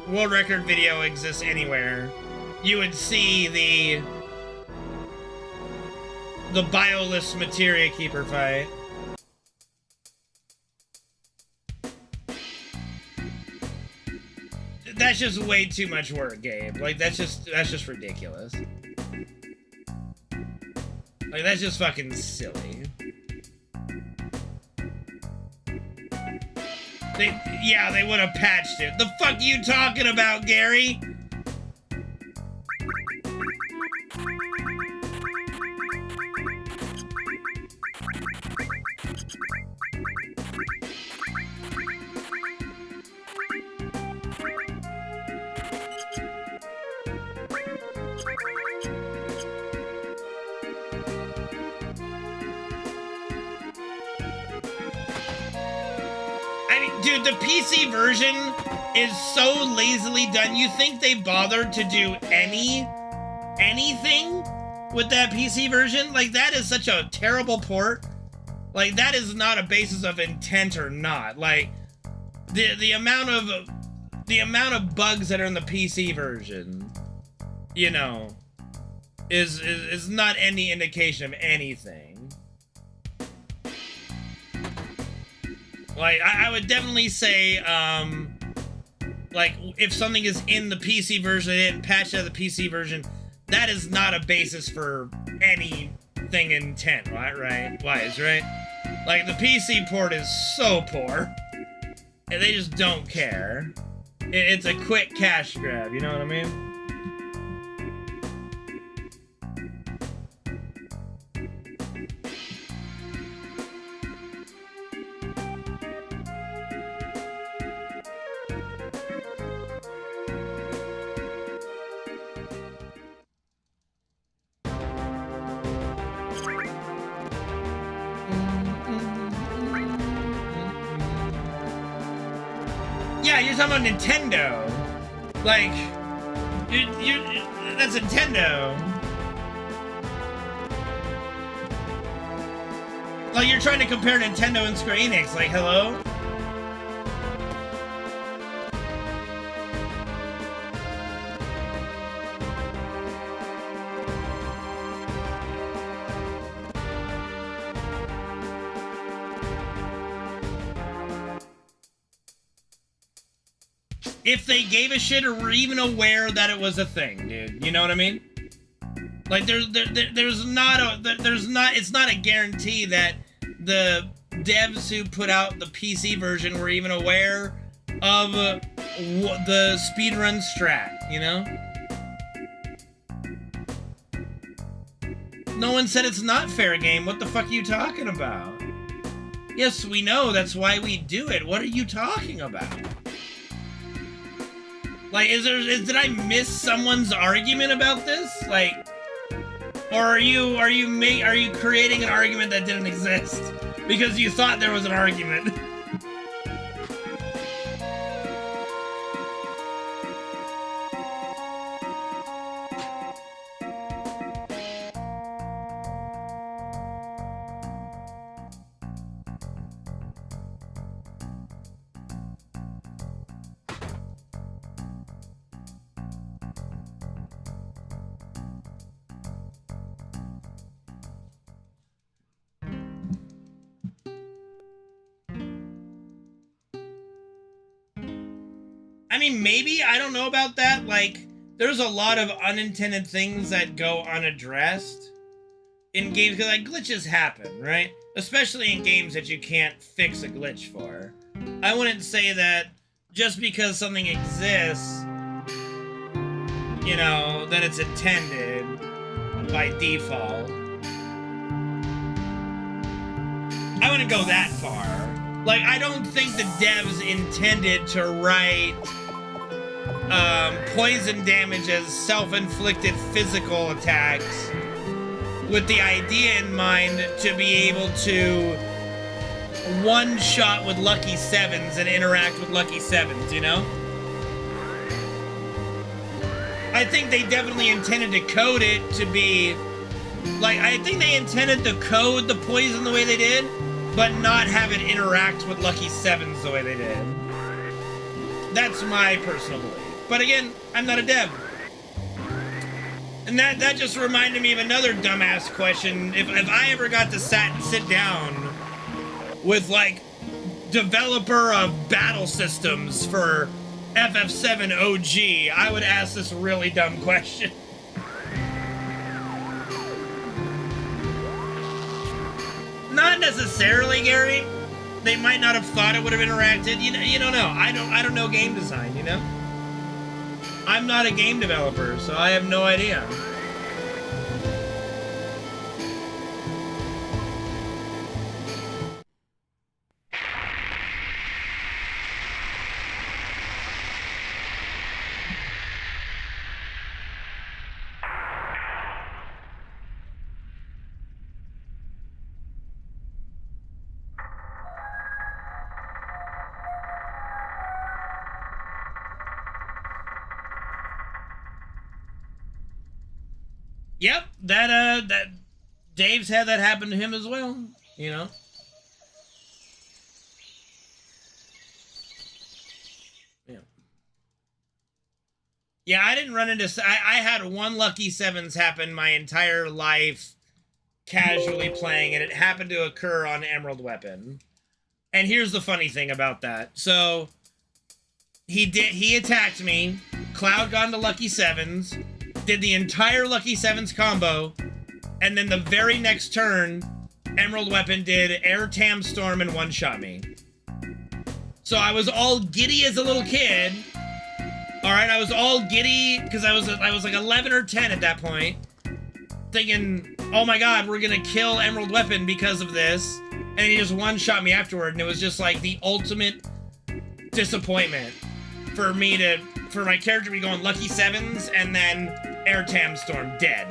world record video exists anywhere, you would see the Bioless Materia Keeper fight. That's just way too much work, Gabe. Like that's just ridiculous. Like that's just fucking silly. They would have patched it. The fuck you talking about, Gary? Dude, the PC version is so lazily done. You think they bothered to do anything with that PC version? Like, that is such a terrible port. Like, that is not a basis of intent or not. Like, the amount of bugs that are in the PC version, you know, is not any indication of anything. Like, I would definitely say, like, if something is in the PC version, they didn't patch out the PC version, that is not a basis for anything intent, right? Wise, right? Like, the PC port is so poor, and they just don't care. It's a quick cash grab, you know what I mean? Yeah, you're talking about Nintendo. Like, that's Nintendo. Like, you're trying to compare Nintendo and Square Enix. Like, hello? If they gave a shit or were even aware that it was a thing, dude. You know what I mean? Like, it's not a guarantee that the devs who put out the PC version were even aware of the speedrun strat, you know? No one said it's not fair game. What the fuck are you talking about? Yes, we know. That's why we do it. What are you talking about? Like, did I miss someone's argument about this? Like, or are you creating an argument that didn't exist because you thought there was an argument? I mean, maybe, I don't know about that. Like, there's a lot of unintended things that go unaddressed in games, because, like, glitches happen, right? Especially in games that you can't fix a glitch for. I wouldn't say that just because something exists, you know, that it's intended by default. I wouldn't go that far. Like, I don't think the devs intended to write poison damage as self-inflicted physical attacks with the idea in mind to be able to one-shot with Lucky Sevens and interact with Lucky Sevens, you know? I think they definitely intended to code it to be... Like, I think they intended to code the poison the way they did, but not have it interact with Lucky Sevens the way they did. That's my personal belief. But again, I'm not a dev. And that just reminded me of another dumbass question. If I ever got to sit down with, like, developer of battle systems for FF7 OG, I would ask this really dumb question. Not necessarily, Gary. They might not have thought it would have interacted. You don't know. I don't know game design, you know? I'm not a game developer, so I have no idea. Yep, that Dave's had that happen to him as well, you know. Yeah, I didn't run into... I had one Lucky Sevens happen my entire life casually playing, and it happened to occur on Emerald Weapon. And here's the funny thing about that. So, he attacked me, Cloud gone to Lucky Sevens, did the entire Lucky Sevens combo, and then the very next turn, Emerald Weapon did Air Tam Storm and one-shot me. So I was all giddy as a little kid. Alright, I was all giddy, because I was like 11 or 10 at that point, thinking, oh my god, we're gonna kill Emerald Weapon because of this, and he just one-shot me afterward, and it was just like the ultimate disappointment for my character to be going Lucky Sevens, and then Air Tam Storm dead.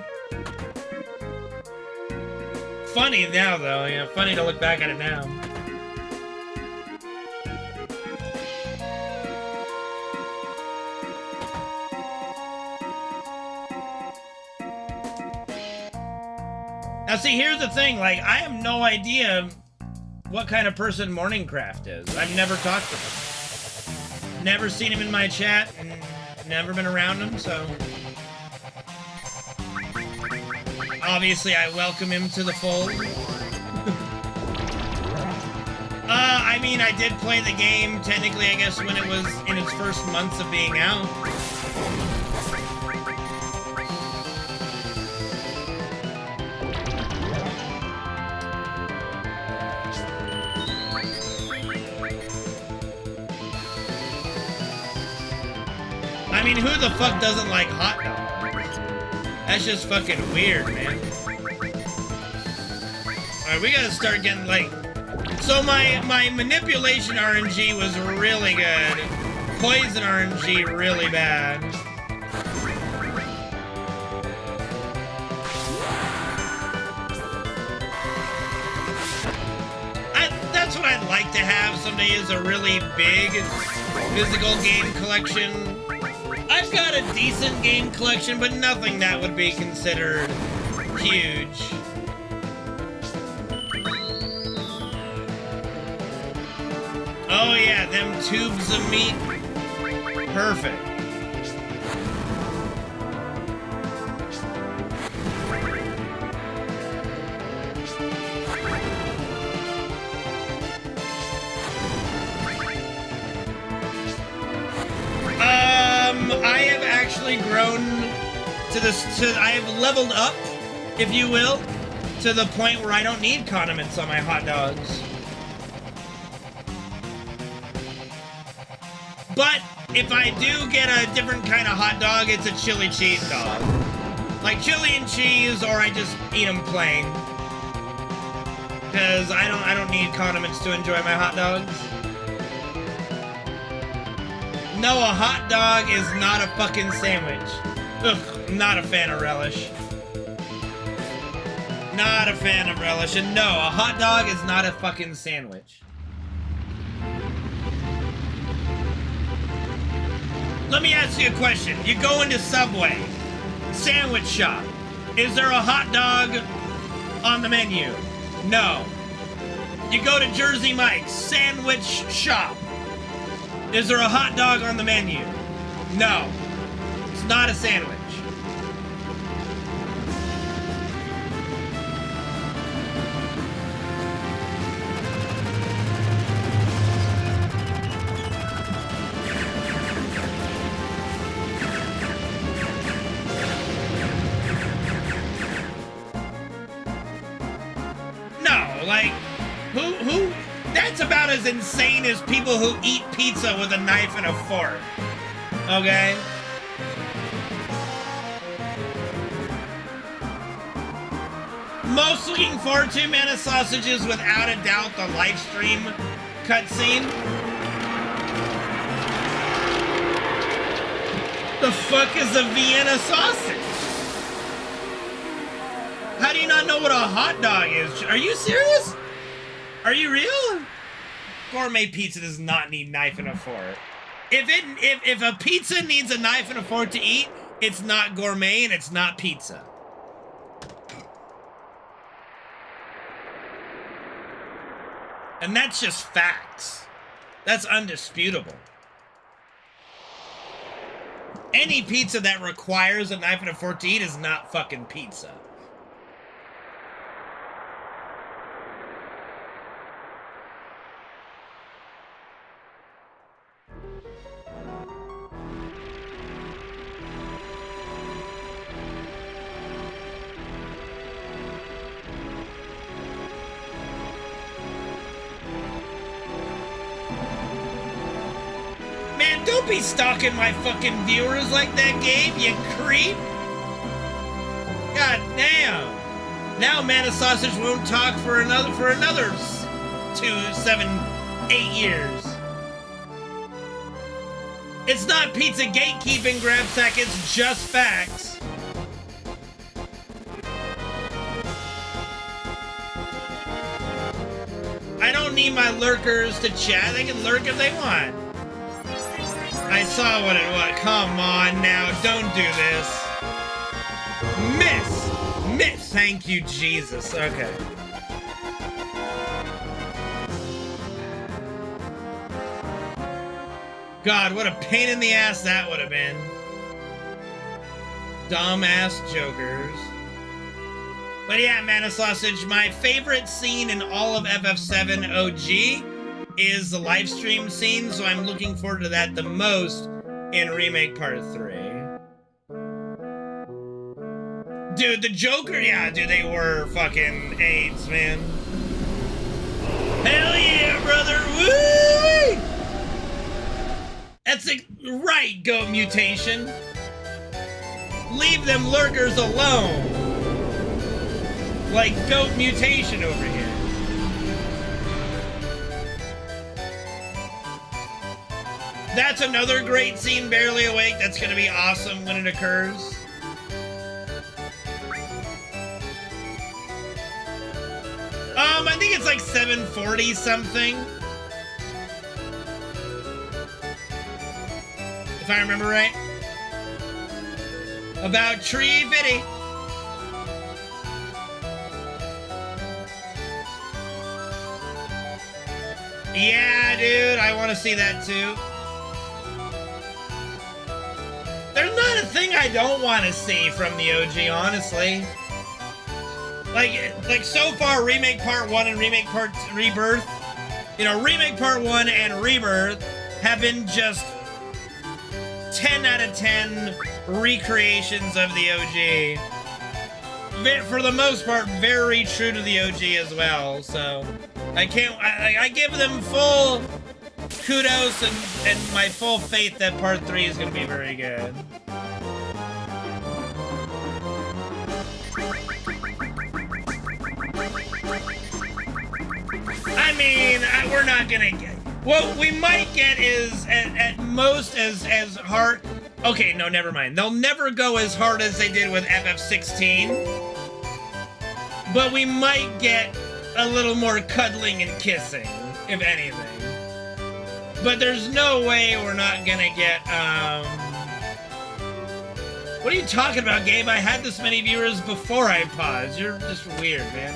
Funny now, though. Yeah, funny to look back at it now. Now, see, here's the thing. Like, I have no idea what kind of person Morningcraft is. I've never talked to him. Never seen him in my chat, and never been around him, so... Obviously, I welcome him to the fold. I mean, I did play the game, technically, I guess, when it was in its first months of being out. I mean, who the fuck doesn't like hot dogs? That's just fucking weird, man. Alright, we gotta start getting, like... So my manipulation RNG was really good. Poison RNG really bad. That's what I'd like to have someday, is a really big physical game collection. I've got a decent game collection, but nothing that would be considered huge. Oh yeah, them tubes of meat. Perfect. actually grown to this. I have leveled up, if you will, to the point where I don't need condiments on my hot dogs. But if I do get a different kind of hot dog, it's a chili cheese dog. Like chili and cheese, or I just eat them plain. Because I don't need condiments to enjoy my hot dogs. No, a hot dog is not a fucking sandwich. Ugh, not a fan of relish. Not a fan of relish. And no, a hot dog is not a fucking sandwich. Let me ask you a question. You go into Subway, sandwich shop. Is there a hot dog on the menu? No. You go to Jersey Mike's, sandwich shop. Is there a hot dog on the menu? No. It's not a sandwich. Like, who? That's about as insane as people who eat pizza with a knife and a fork. Okay? Most looking forward to, Mana Sausage, is without a doubt the live stream cutscene. The fuck is a Vienna sausage? How do you not know what a hot dog is? Are you serious? Are you real? Gourmet pizza does not need knife and a fork. If a pizza needs a knife and a fork to eat, it's not gourmet and it's not pizza. And that's just facts. That's undisputable. Any pizza that requires a knife and a fork to eat is not fucking pizza. Don't be stalking my fucking viewers like that, Gabe, you creep. God damn. Now Mana Sausage won't talk for another 2, 7, 8 years. It's not pizza gatekeeping, Grabsack, it's just facts. I don't need my lurkers to chat, they can lurk if they want. I saw what it was. Come on now, don't do this. Miss. Thank you, Jesus. Okay. God, what a pain in the ass that would have been. Dumbass jokers. But yeah, Mana Sausage, my favorite scene in all of FF7 OG is the live stream scene, so I'm looking forward to that the most in Remake Part 3. Dude, the Joker, yeah, dude, they were fucking AIDS, man. Hell yeah, brother, woo! That's right, Goat Mutation. Leave them lurkers alone. Like Goat Mutation over here. That's another great scene, Barely Awake. That's gonna be awesome when it occurs. I think it's like 740 something. If I remember right. About Tree Bitty. Yeah, dude, I want to see that too. There's not a thing I don't want to see from the OG, honestly. Like so far, Remake Part 1 and Remake Part Rebirth, you know, Remake Part 1 and Rebirth have been just 10 out of 10 recreations of the OG. For the most part, very true to the OG as well. So I give them full kudos and my full faith that part 3 is going to be very good. I mean, we're not gonna get. What we might get is at most as hard. Okay, no, never mind. They'll never go as hard as they did with FF16. But we might get a little more cuddling and kissing, if anything. But there's no way we're not gonna get. What are you talking about, Gabe? I had this many viewers before I paused. You're just weird, man.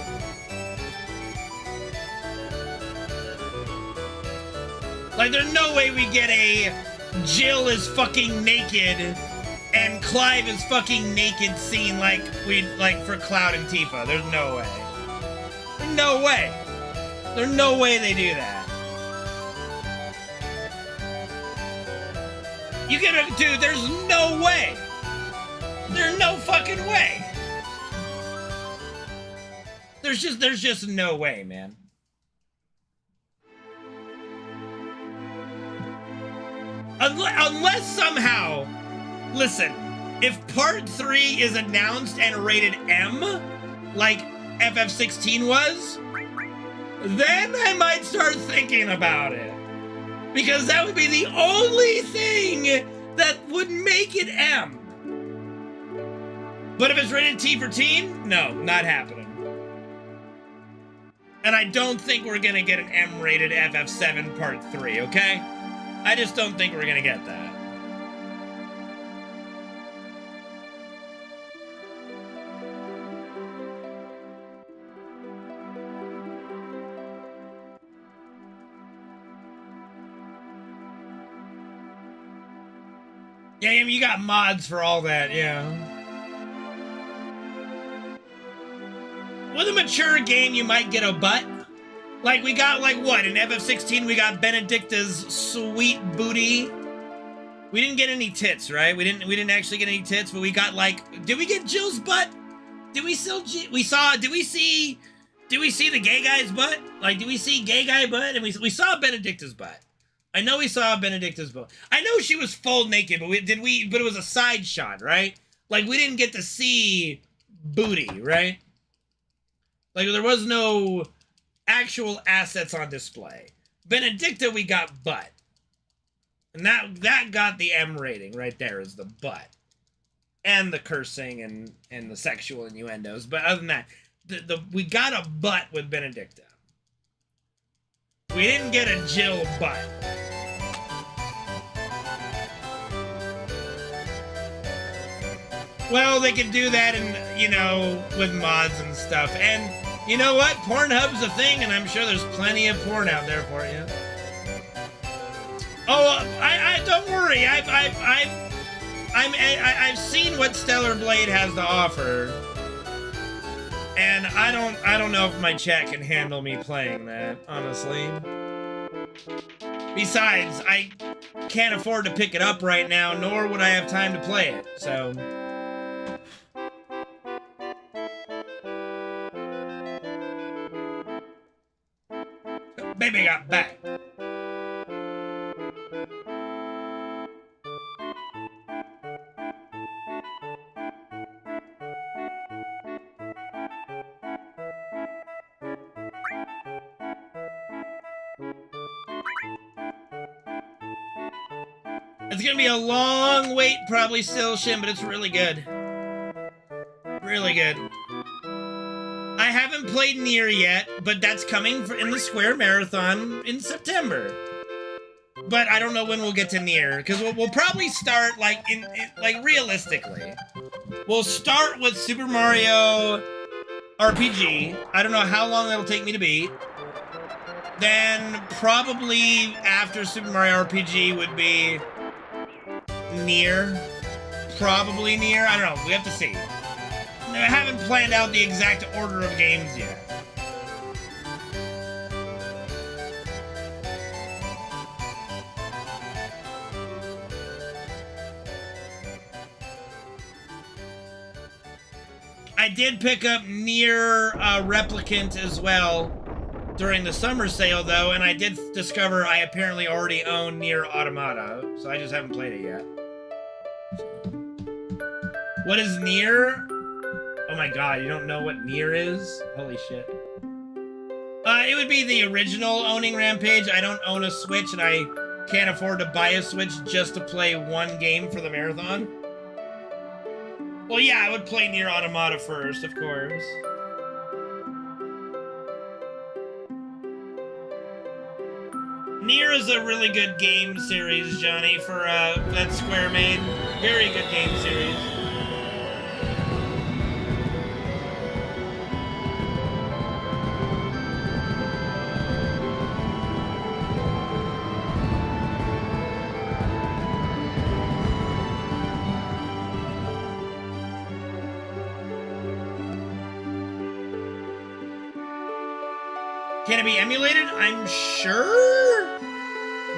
Like, there's no way we get a Jill is fucking naked and Clive is fucking naked scene like for Cloud and Tifa. There's no way. There's no way. There's no way they do that. You get a dude, there's no way. There's no fucking way. There's just no way, man. Unless somehow, listen, if part 3 is announced and rated M, like FF16 was, then I might start thinking about it. Because that would be the only thing that would make it M. But if it's rated T for teen, no, not happening. And I don't think we're gonna get an M-rated FF7 part 3, okay? I just don't think we're gonna get that. Yeah, I mean, you got mods for all that, yeah. With a mature game, you might get a butt. Like, we got, like, what? In FF16, we got Benedicta's sweet booty. We didn't get any tits, right? We didn't actually get any tits, but we got, like... Did we get Jill's butt? Did we still... Did we see the gay guy's butt? Like, did we see gay guy butt? And we saw Benedicta's butt. I know we saw Benedicta's butt. I know she was full naked, but but it was a side shot, right? Like, we didn't get to see booty, right? Like, there was no actual assets on display. Benedicta, we got butt. And that got the M rating right there, is the butt. And the cursing and the sexual innuendos. But other than that, we got a butt with Benedicta. We didn't get a Jill butt. Well, they could do that in, you know, with mods and stuff. And you know what? Pornhub's a thing, and I'm sure there's plenty of porn out there for you. Oh, I don't worry. I've seen what Stellar Blade has to offer, and I don't know if my chat can handle me playing that, honestly. Besides, I can't afford to pick it up right now, nor would I have time to play it. So. Baby got back. It's gonna be a long wait, probably still, Shin, but it's really good. Really good. I haven't played Nier yet, but that's coming in the Square Marathon in September. But I don't know when we'll get to Nier, because we'll probably start, like, realistically. We'll start with Super Mario RPG. I don't know how long that'll take me to beat. Then, probably after Super Mario RPG would be Nier. Probably Nier. I don't know. We have to see. I haven't planned out the exact order of games yet. I did pick up Nier Replicant as well during the summer sale, though, and I did discover I apparently already own Nier Automata, so I just haven't played it yet. What is Nier? Oh my god, you don't know what Nier is? Holy shit. It would be the original owning Rampage. I don't own a Switch, and I can't afford to buy a Switch just to play one game for the marathon. Well, yeah, I would play Nier Automata first, of course. Nier is a really good game series, Johnny, for that Square made. Very good game series. Can it be emulated? I'm sure?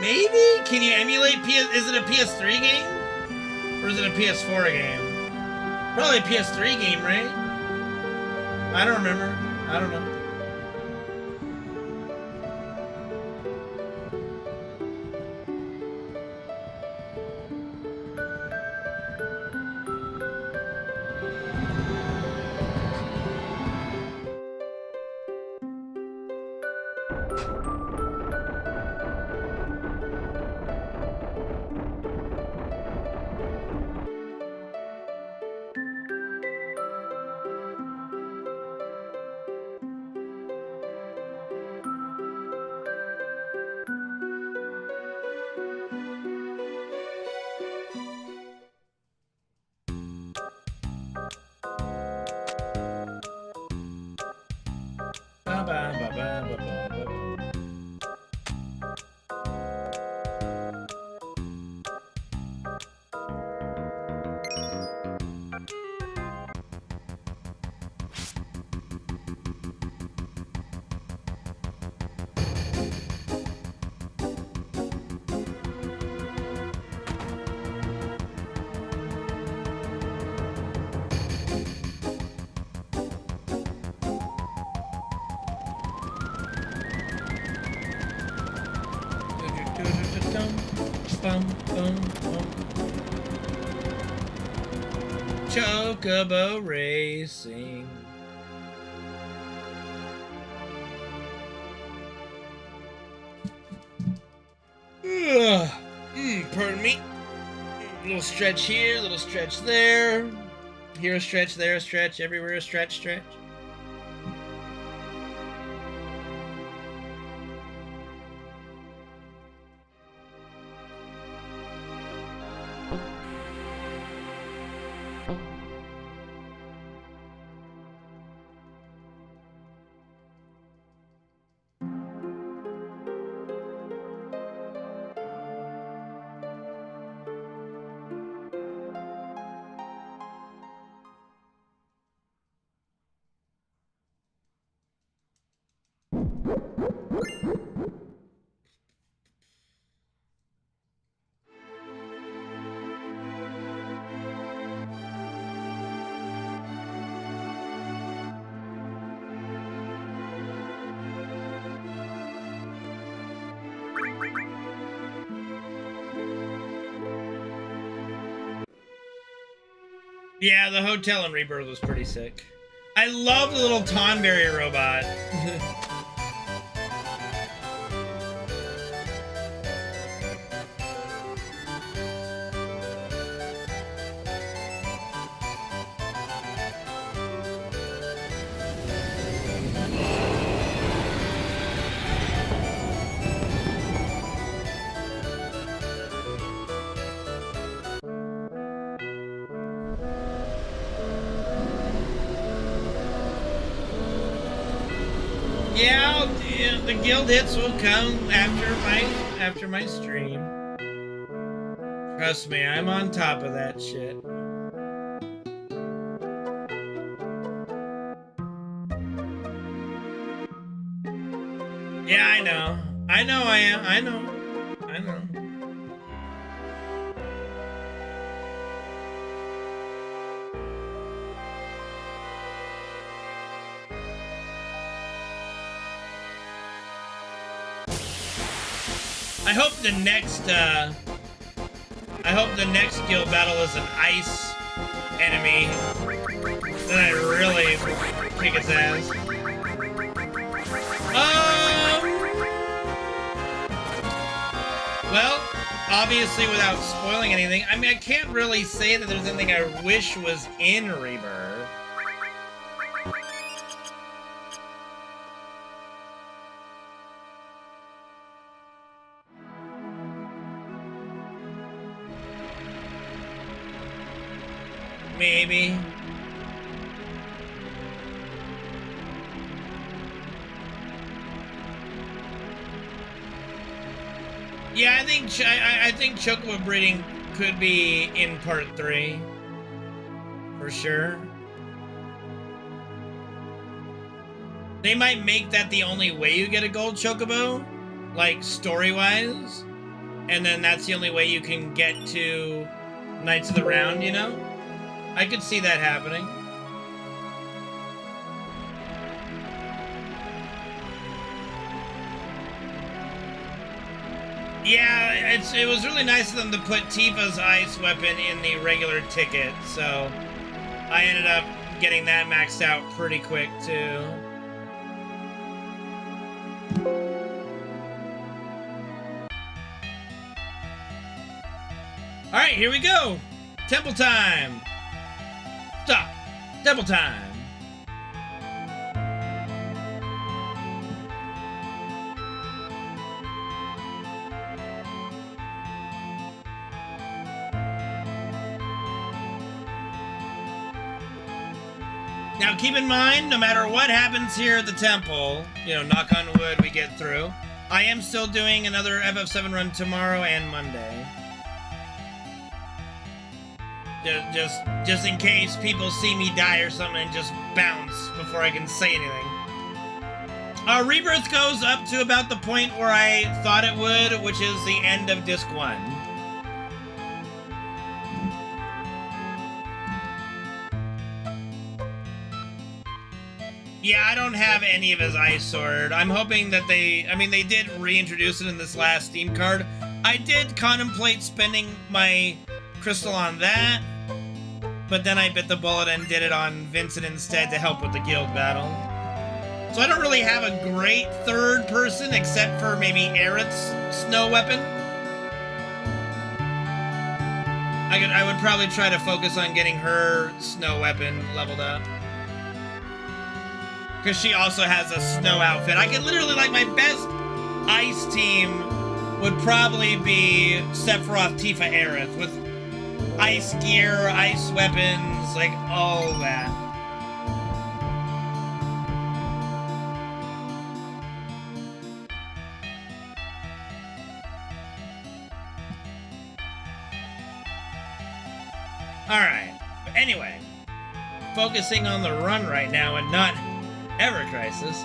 Maybe? Can you emulate is it a PS3 game? Or is it a PS4 game? Probably a PS3 game, right? I don't remember. I don't know. Chocobo racing. Pardon me. A little stretch here, a little stretch there. Here a stretch, there a stretch, everywhere a stretch, stretch. Yeah, the hotel in Rebirth was pretty sick. I love the little Tonberry robot. Yeah, the guild hits will come after my stream. Trust me, I'm on top of that shit. Yeah, I know. I know I am. I know. I know. I hope the next guild battle is an ice enemy. Then I really kick its ass. Well, obviously without spoiling anything, I mean, I can't really say that there's anything I wish was in Rebirth. Maybe. Yeah, I think chocobo breeding could be in part 3 for sure. They might make that the only way you get a gold chocobo, like story-wise, and then that's the only way you can get to Knights of the Round, you know? I could see that happening. Yeah, it was really nice of them to put Tifa's ice weapon in the regular ticket, so I ended up getting that maxed out pretty quick too. Alright, here we go! Temple time! Stop! Temple time! Now keep in mind, no matter what happens here at the temple, you know, knock on wood, we get through, I am still doing another FF7 run tomorrow and Monday. Just in case people see me die or something and just bounce before I can say anything. Rebirth goes up to about the point where I thought it would, which is the end of Disc 1. Yeah, I don't have any of his ice sword. I'm hoping that they did reintroduce it in this last Steam card. I did contemplate spending my crystal on that, but then I bit the bullet and did it on Vincent instead to help with the guild battle. So I don't really have a great third person except for maybe Aerith's snow weapon. I would probably try to focus on getting her snow weapon leveled up. Because she also has a snow outfit. I could literally, like, my best ice team would probably be Sephiroth, Tifa, Aerith with ice gear, ice weapons, like all that. Alright, but anyway, focusing on the run right now and not Ever Crisis.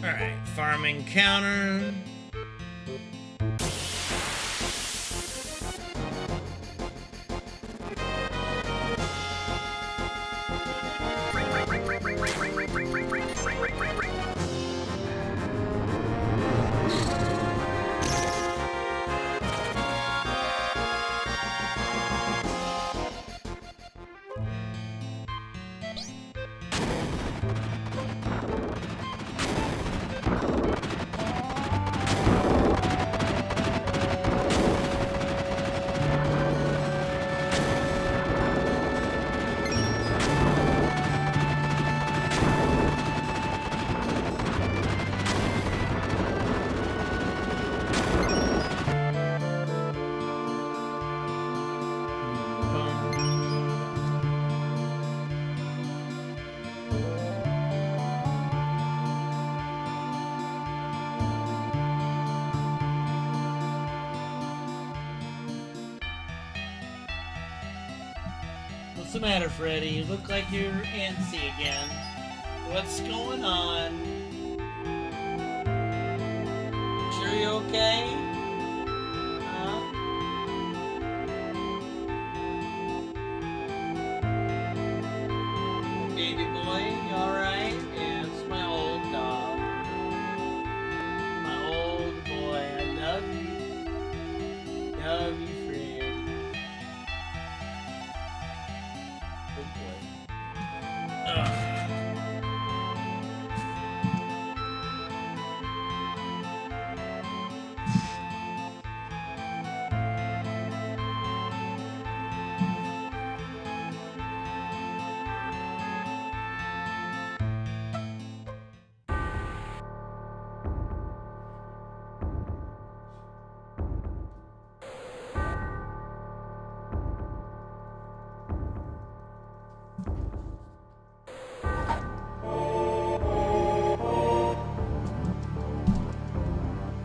Alright, farming counter. What's the matter, Freddy? You look like you're antsy again. What's going on? Sure you okay? Huh? Baby boy, you alright? Yeah, it's my old dog. My old boy. I love you. Love you, friend. Good boy. Ugh.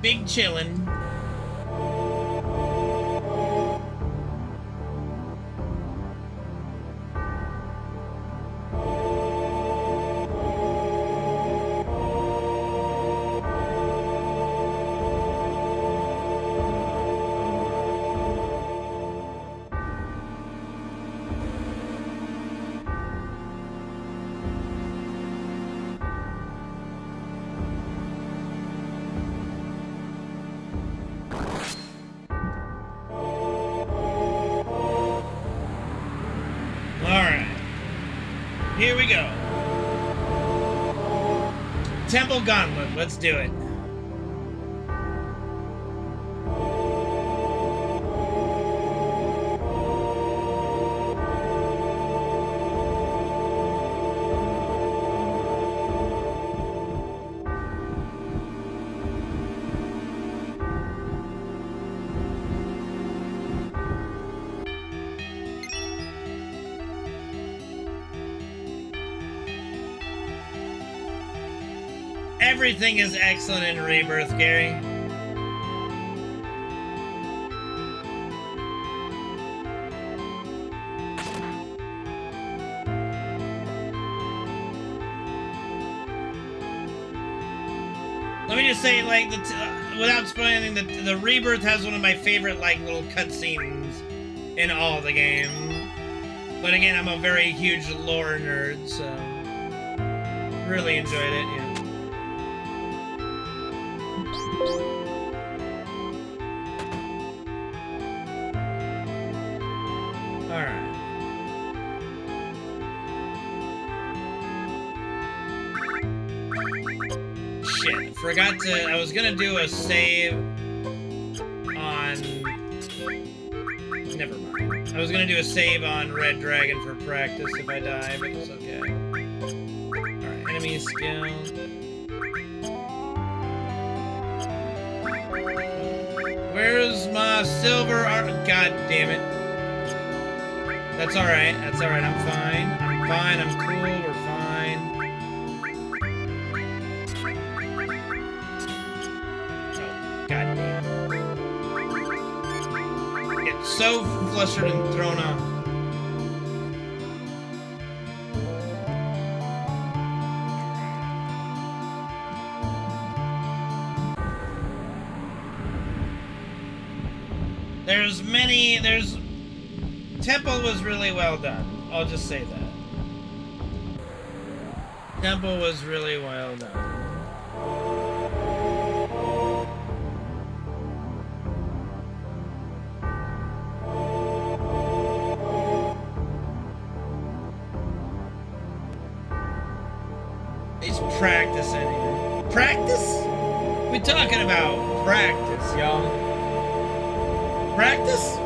Big chillin'. Here we go. Temple Gauntlet, let's do it. Everything is excellent in Rebirth, Gary. Let me just say, like, without spoiling, the Rebirth has one of my favorite, like, little cutscenes in all the game. But again, I'm a very huge lore nerd, so really enjoyed it, yeah. Alright. Shit, forgot to... I was gonna do a save on... Never mind. I was gonna do a save on Red Dragon for practice if I die, but it's okay. Alright, enemy skill... Where's my silver armor? God damn it. That's alright. That's alright. I'm fine. I'm fine. I'm cool. We're fine. Oh, god damn it. Get so flustered and thrown off. There's... Temple was really well done. I'll just say that. Temple was really well done. He's practicing. Practice? We're talking about practice, y'all. Practice?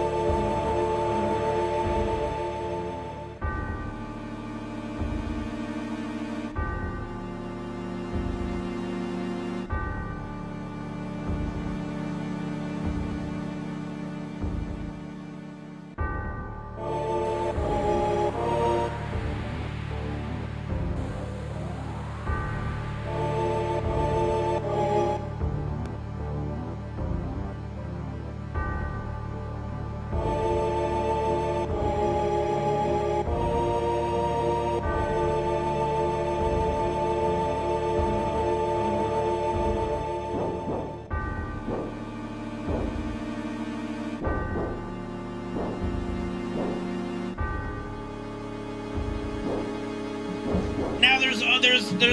Now there's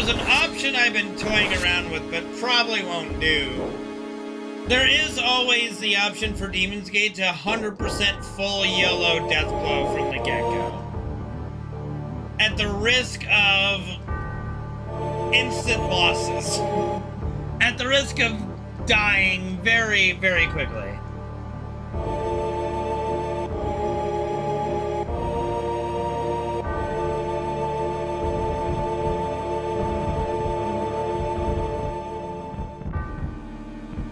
an option I've been toying around with, but probably won't do. There is always the option for Demon's Gate to 100% full YOLO death blow from the get-go. At the risk of instant losses. At the risk of dying very, very quickly.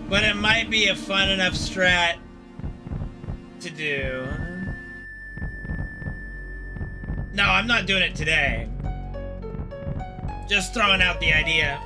But it might be a fun enough strat to do. No, I'm not doing it today. Just throwing out the idea.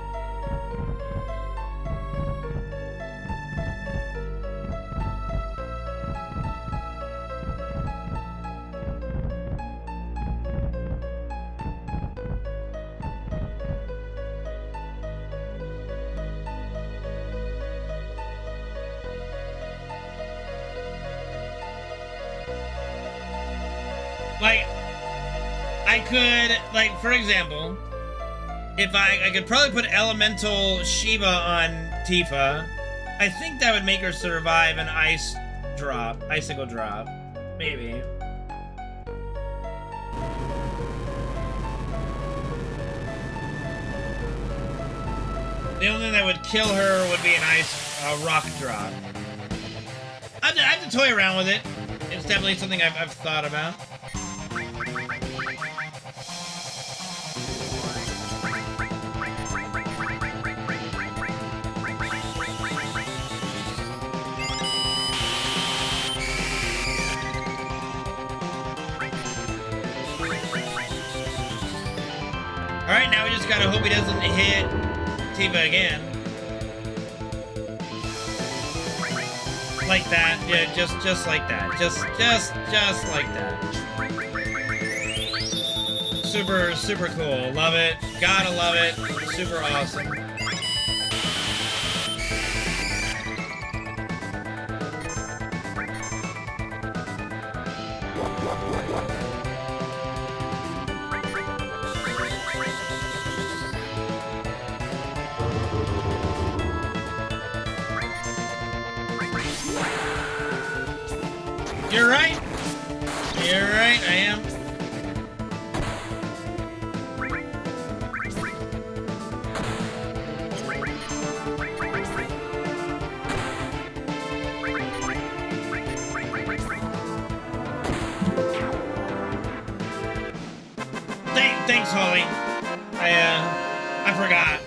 Like, I could, like, for example, if I could probably put Elemental Shiva on Tifa. I think that would make her survive an icicle drop. Maybe. The only thing that would kill her would be a rock drop. I have to toy around with it. It's definitely something I've thought about. Alright, now we just gotta hope he doesn't hit Tifa again. Like that. Yeah, just like that. Just like that. Super cool. Love it. Gotta love it. Super awesome. You're right. You're right, I am. Thanks, Holly. I forgot.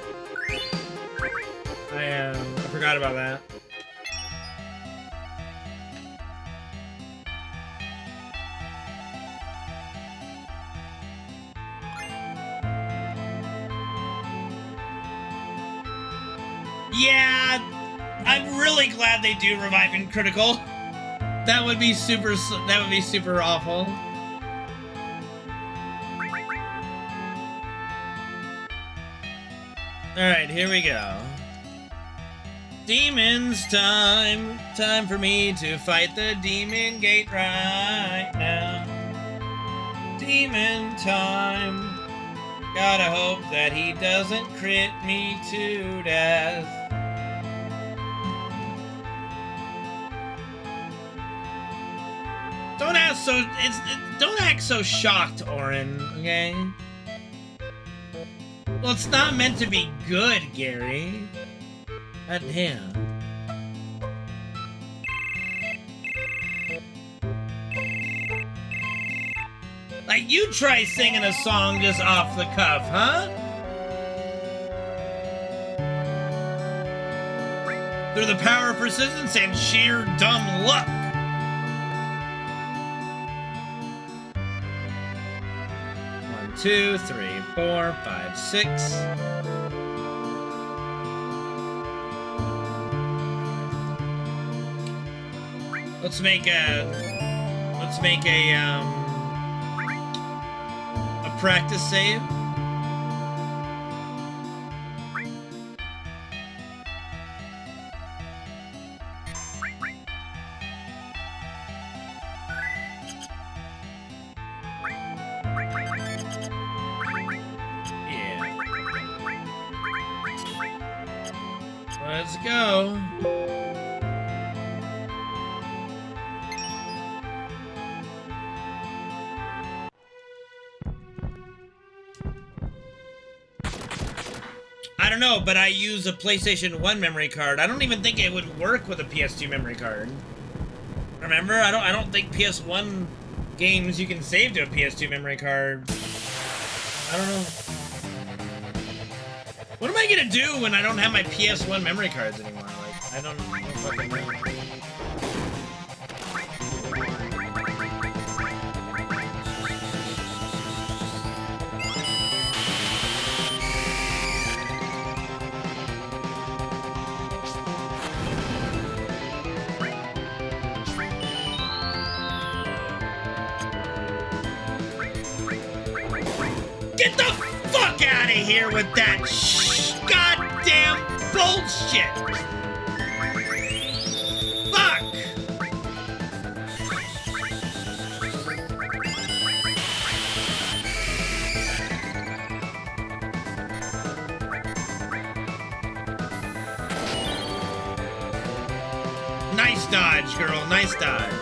I forgot about that. Yeah, I'm really glad they do revive in critical. That would be super awful. Alright, here we go. Demons time. Time for me to fight the demon gate right now. Demon time. Gotta hope that he doesn't crit me to death. Don't act so shocked, Orin, okay? Well, it's not meant to be good, Gary. God damn. Like, you try singing a song just off the cuff, huh? Through the power of persistence and sheer dumb luck. One, 2, 3, 4, 5, 6. Let's make a practice save. Let's go. I don't know, but I use a PlayStation 1 memory card. I don't even think it would work with a PS2 memory card. Remember? I don't think PS1 games you can save to a PS2 memory card. I don't know. What am I gonna do when I don't have my PS1 memory cards anymore? Like, I don't fucking know. Get the fuck out of here with that goddamn bullshit! Fuck! Nice dodge, girl. Nice dodge.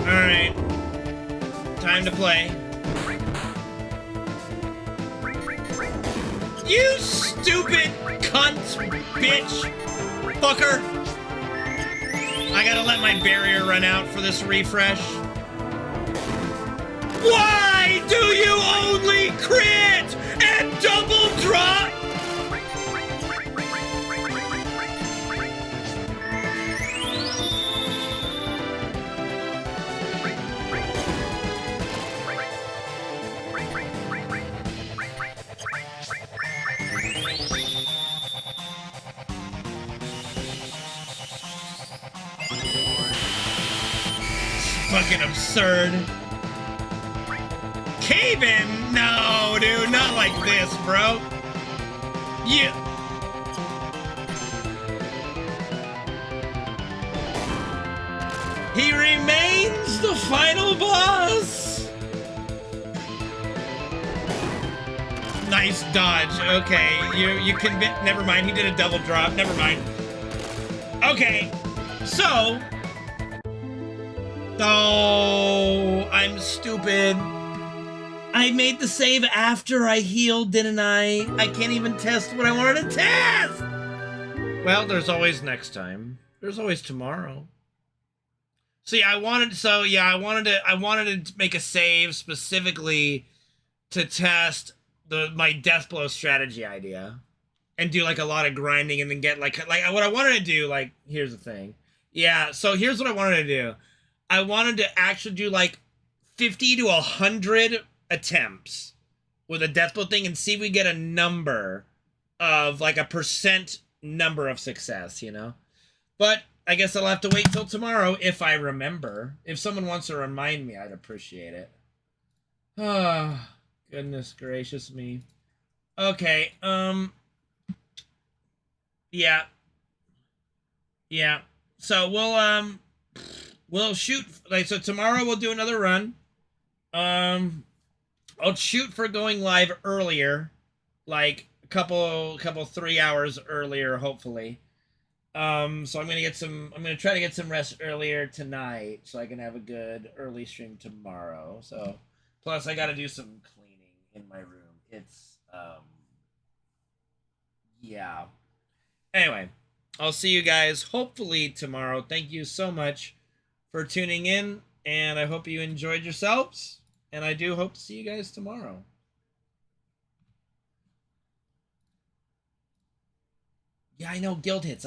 Alright. Time to play. You stupid cunt, bitch, fucker. I gotta let my barrier run out for this refresh. Why do you only crit and double drop? Fucking absurd. Cave-in? No, dude, not like this, bro. Yeah. He remains the final boss. Nice dodge. Okay, you convinced. Never mind. He did a double drop. Never mind. Okay, so. Oh, I'm stupid. I made the save after I healed, didn't I? I can't even test what I wanted to test! Well, there's always next time. There's always tomorrow. See, I wanted to make a save specifically to test my death blow strategy idea. And do like a lot of grinding and then get like what I wanted to do, like, here's the thing. Yeah, so here's what I wanted to do. I wanted to actually do like 50 to 100 attempts with a death blow thing and see if we get a number of like a percent number of success, you know? But I guess I'll have to wait till tomorrow if I remember. If someone wants to remind me, I'd appreciate it. Oh, goodness gracious me. Okay, yeah. Yeah. So we'll shoot, like, so tomorrow we'll do another run. I'll shoot for going live earlier, like a couple 3 hours earlier, hopefully. So I'm gonna try to get some rest earlier tonight so I can have a good early stream tomorrow. So, plus I gotta do some cleaning in my room. It's, yeah. Anyway, I'll see you guys hopefully tomorrow. Thank you so much for tuning in, and I hope you enjoyed yourselves, and I do hope to see you guys tomorrow. Yeah, I know, guild hits.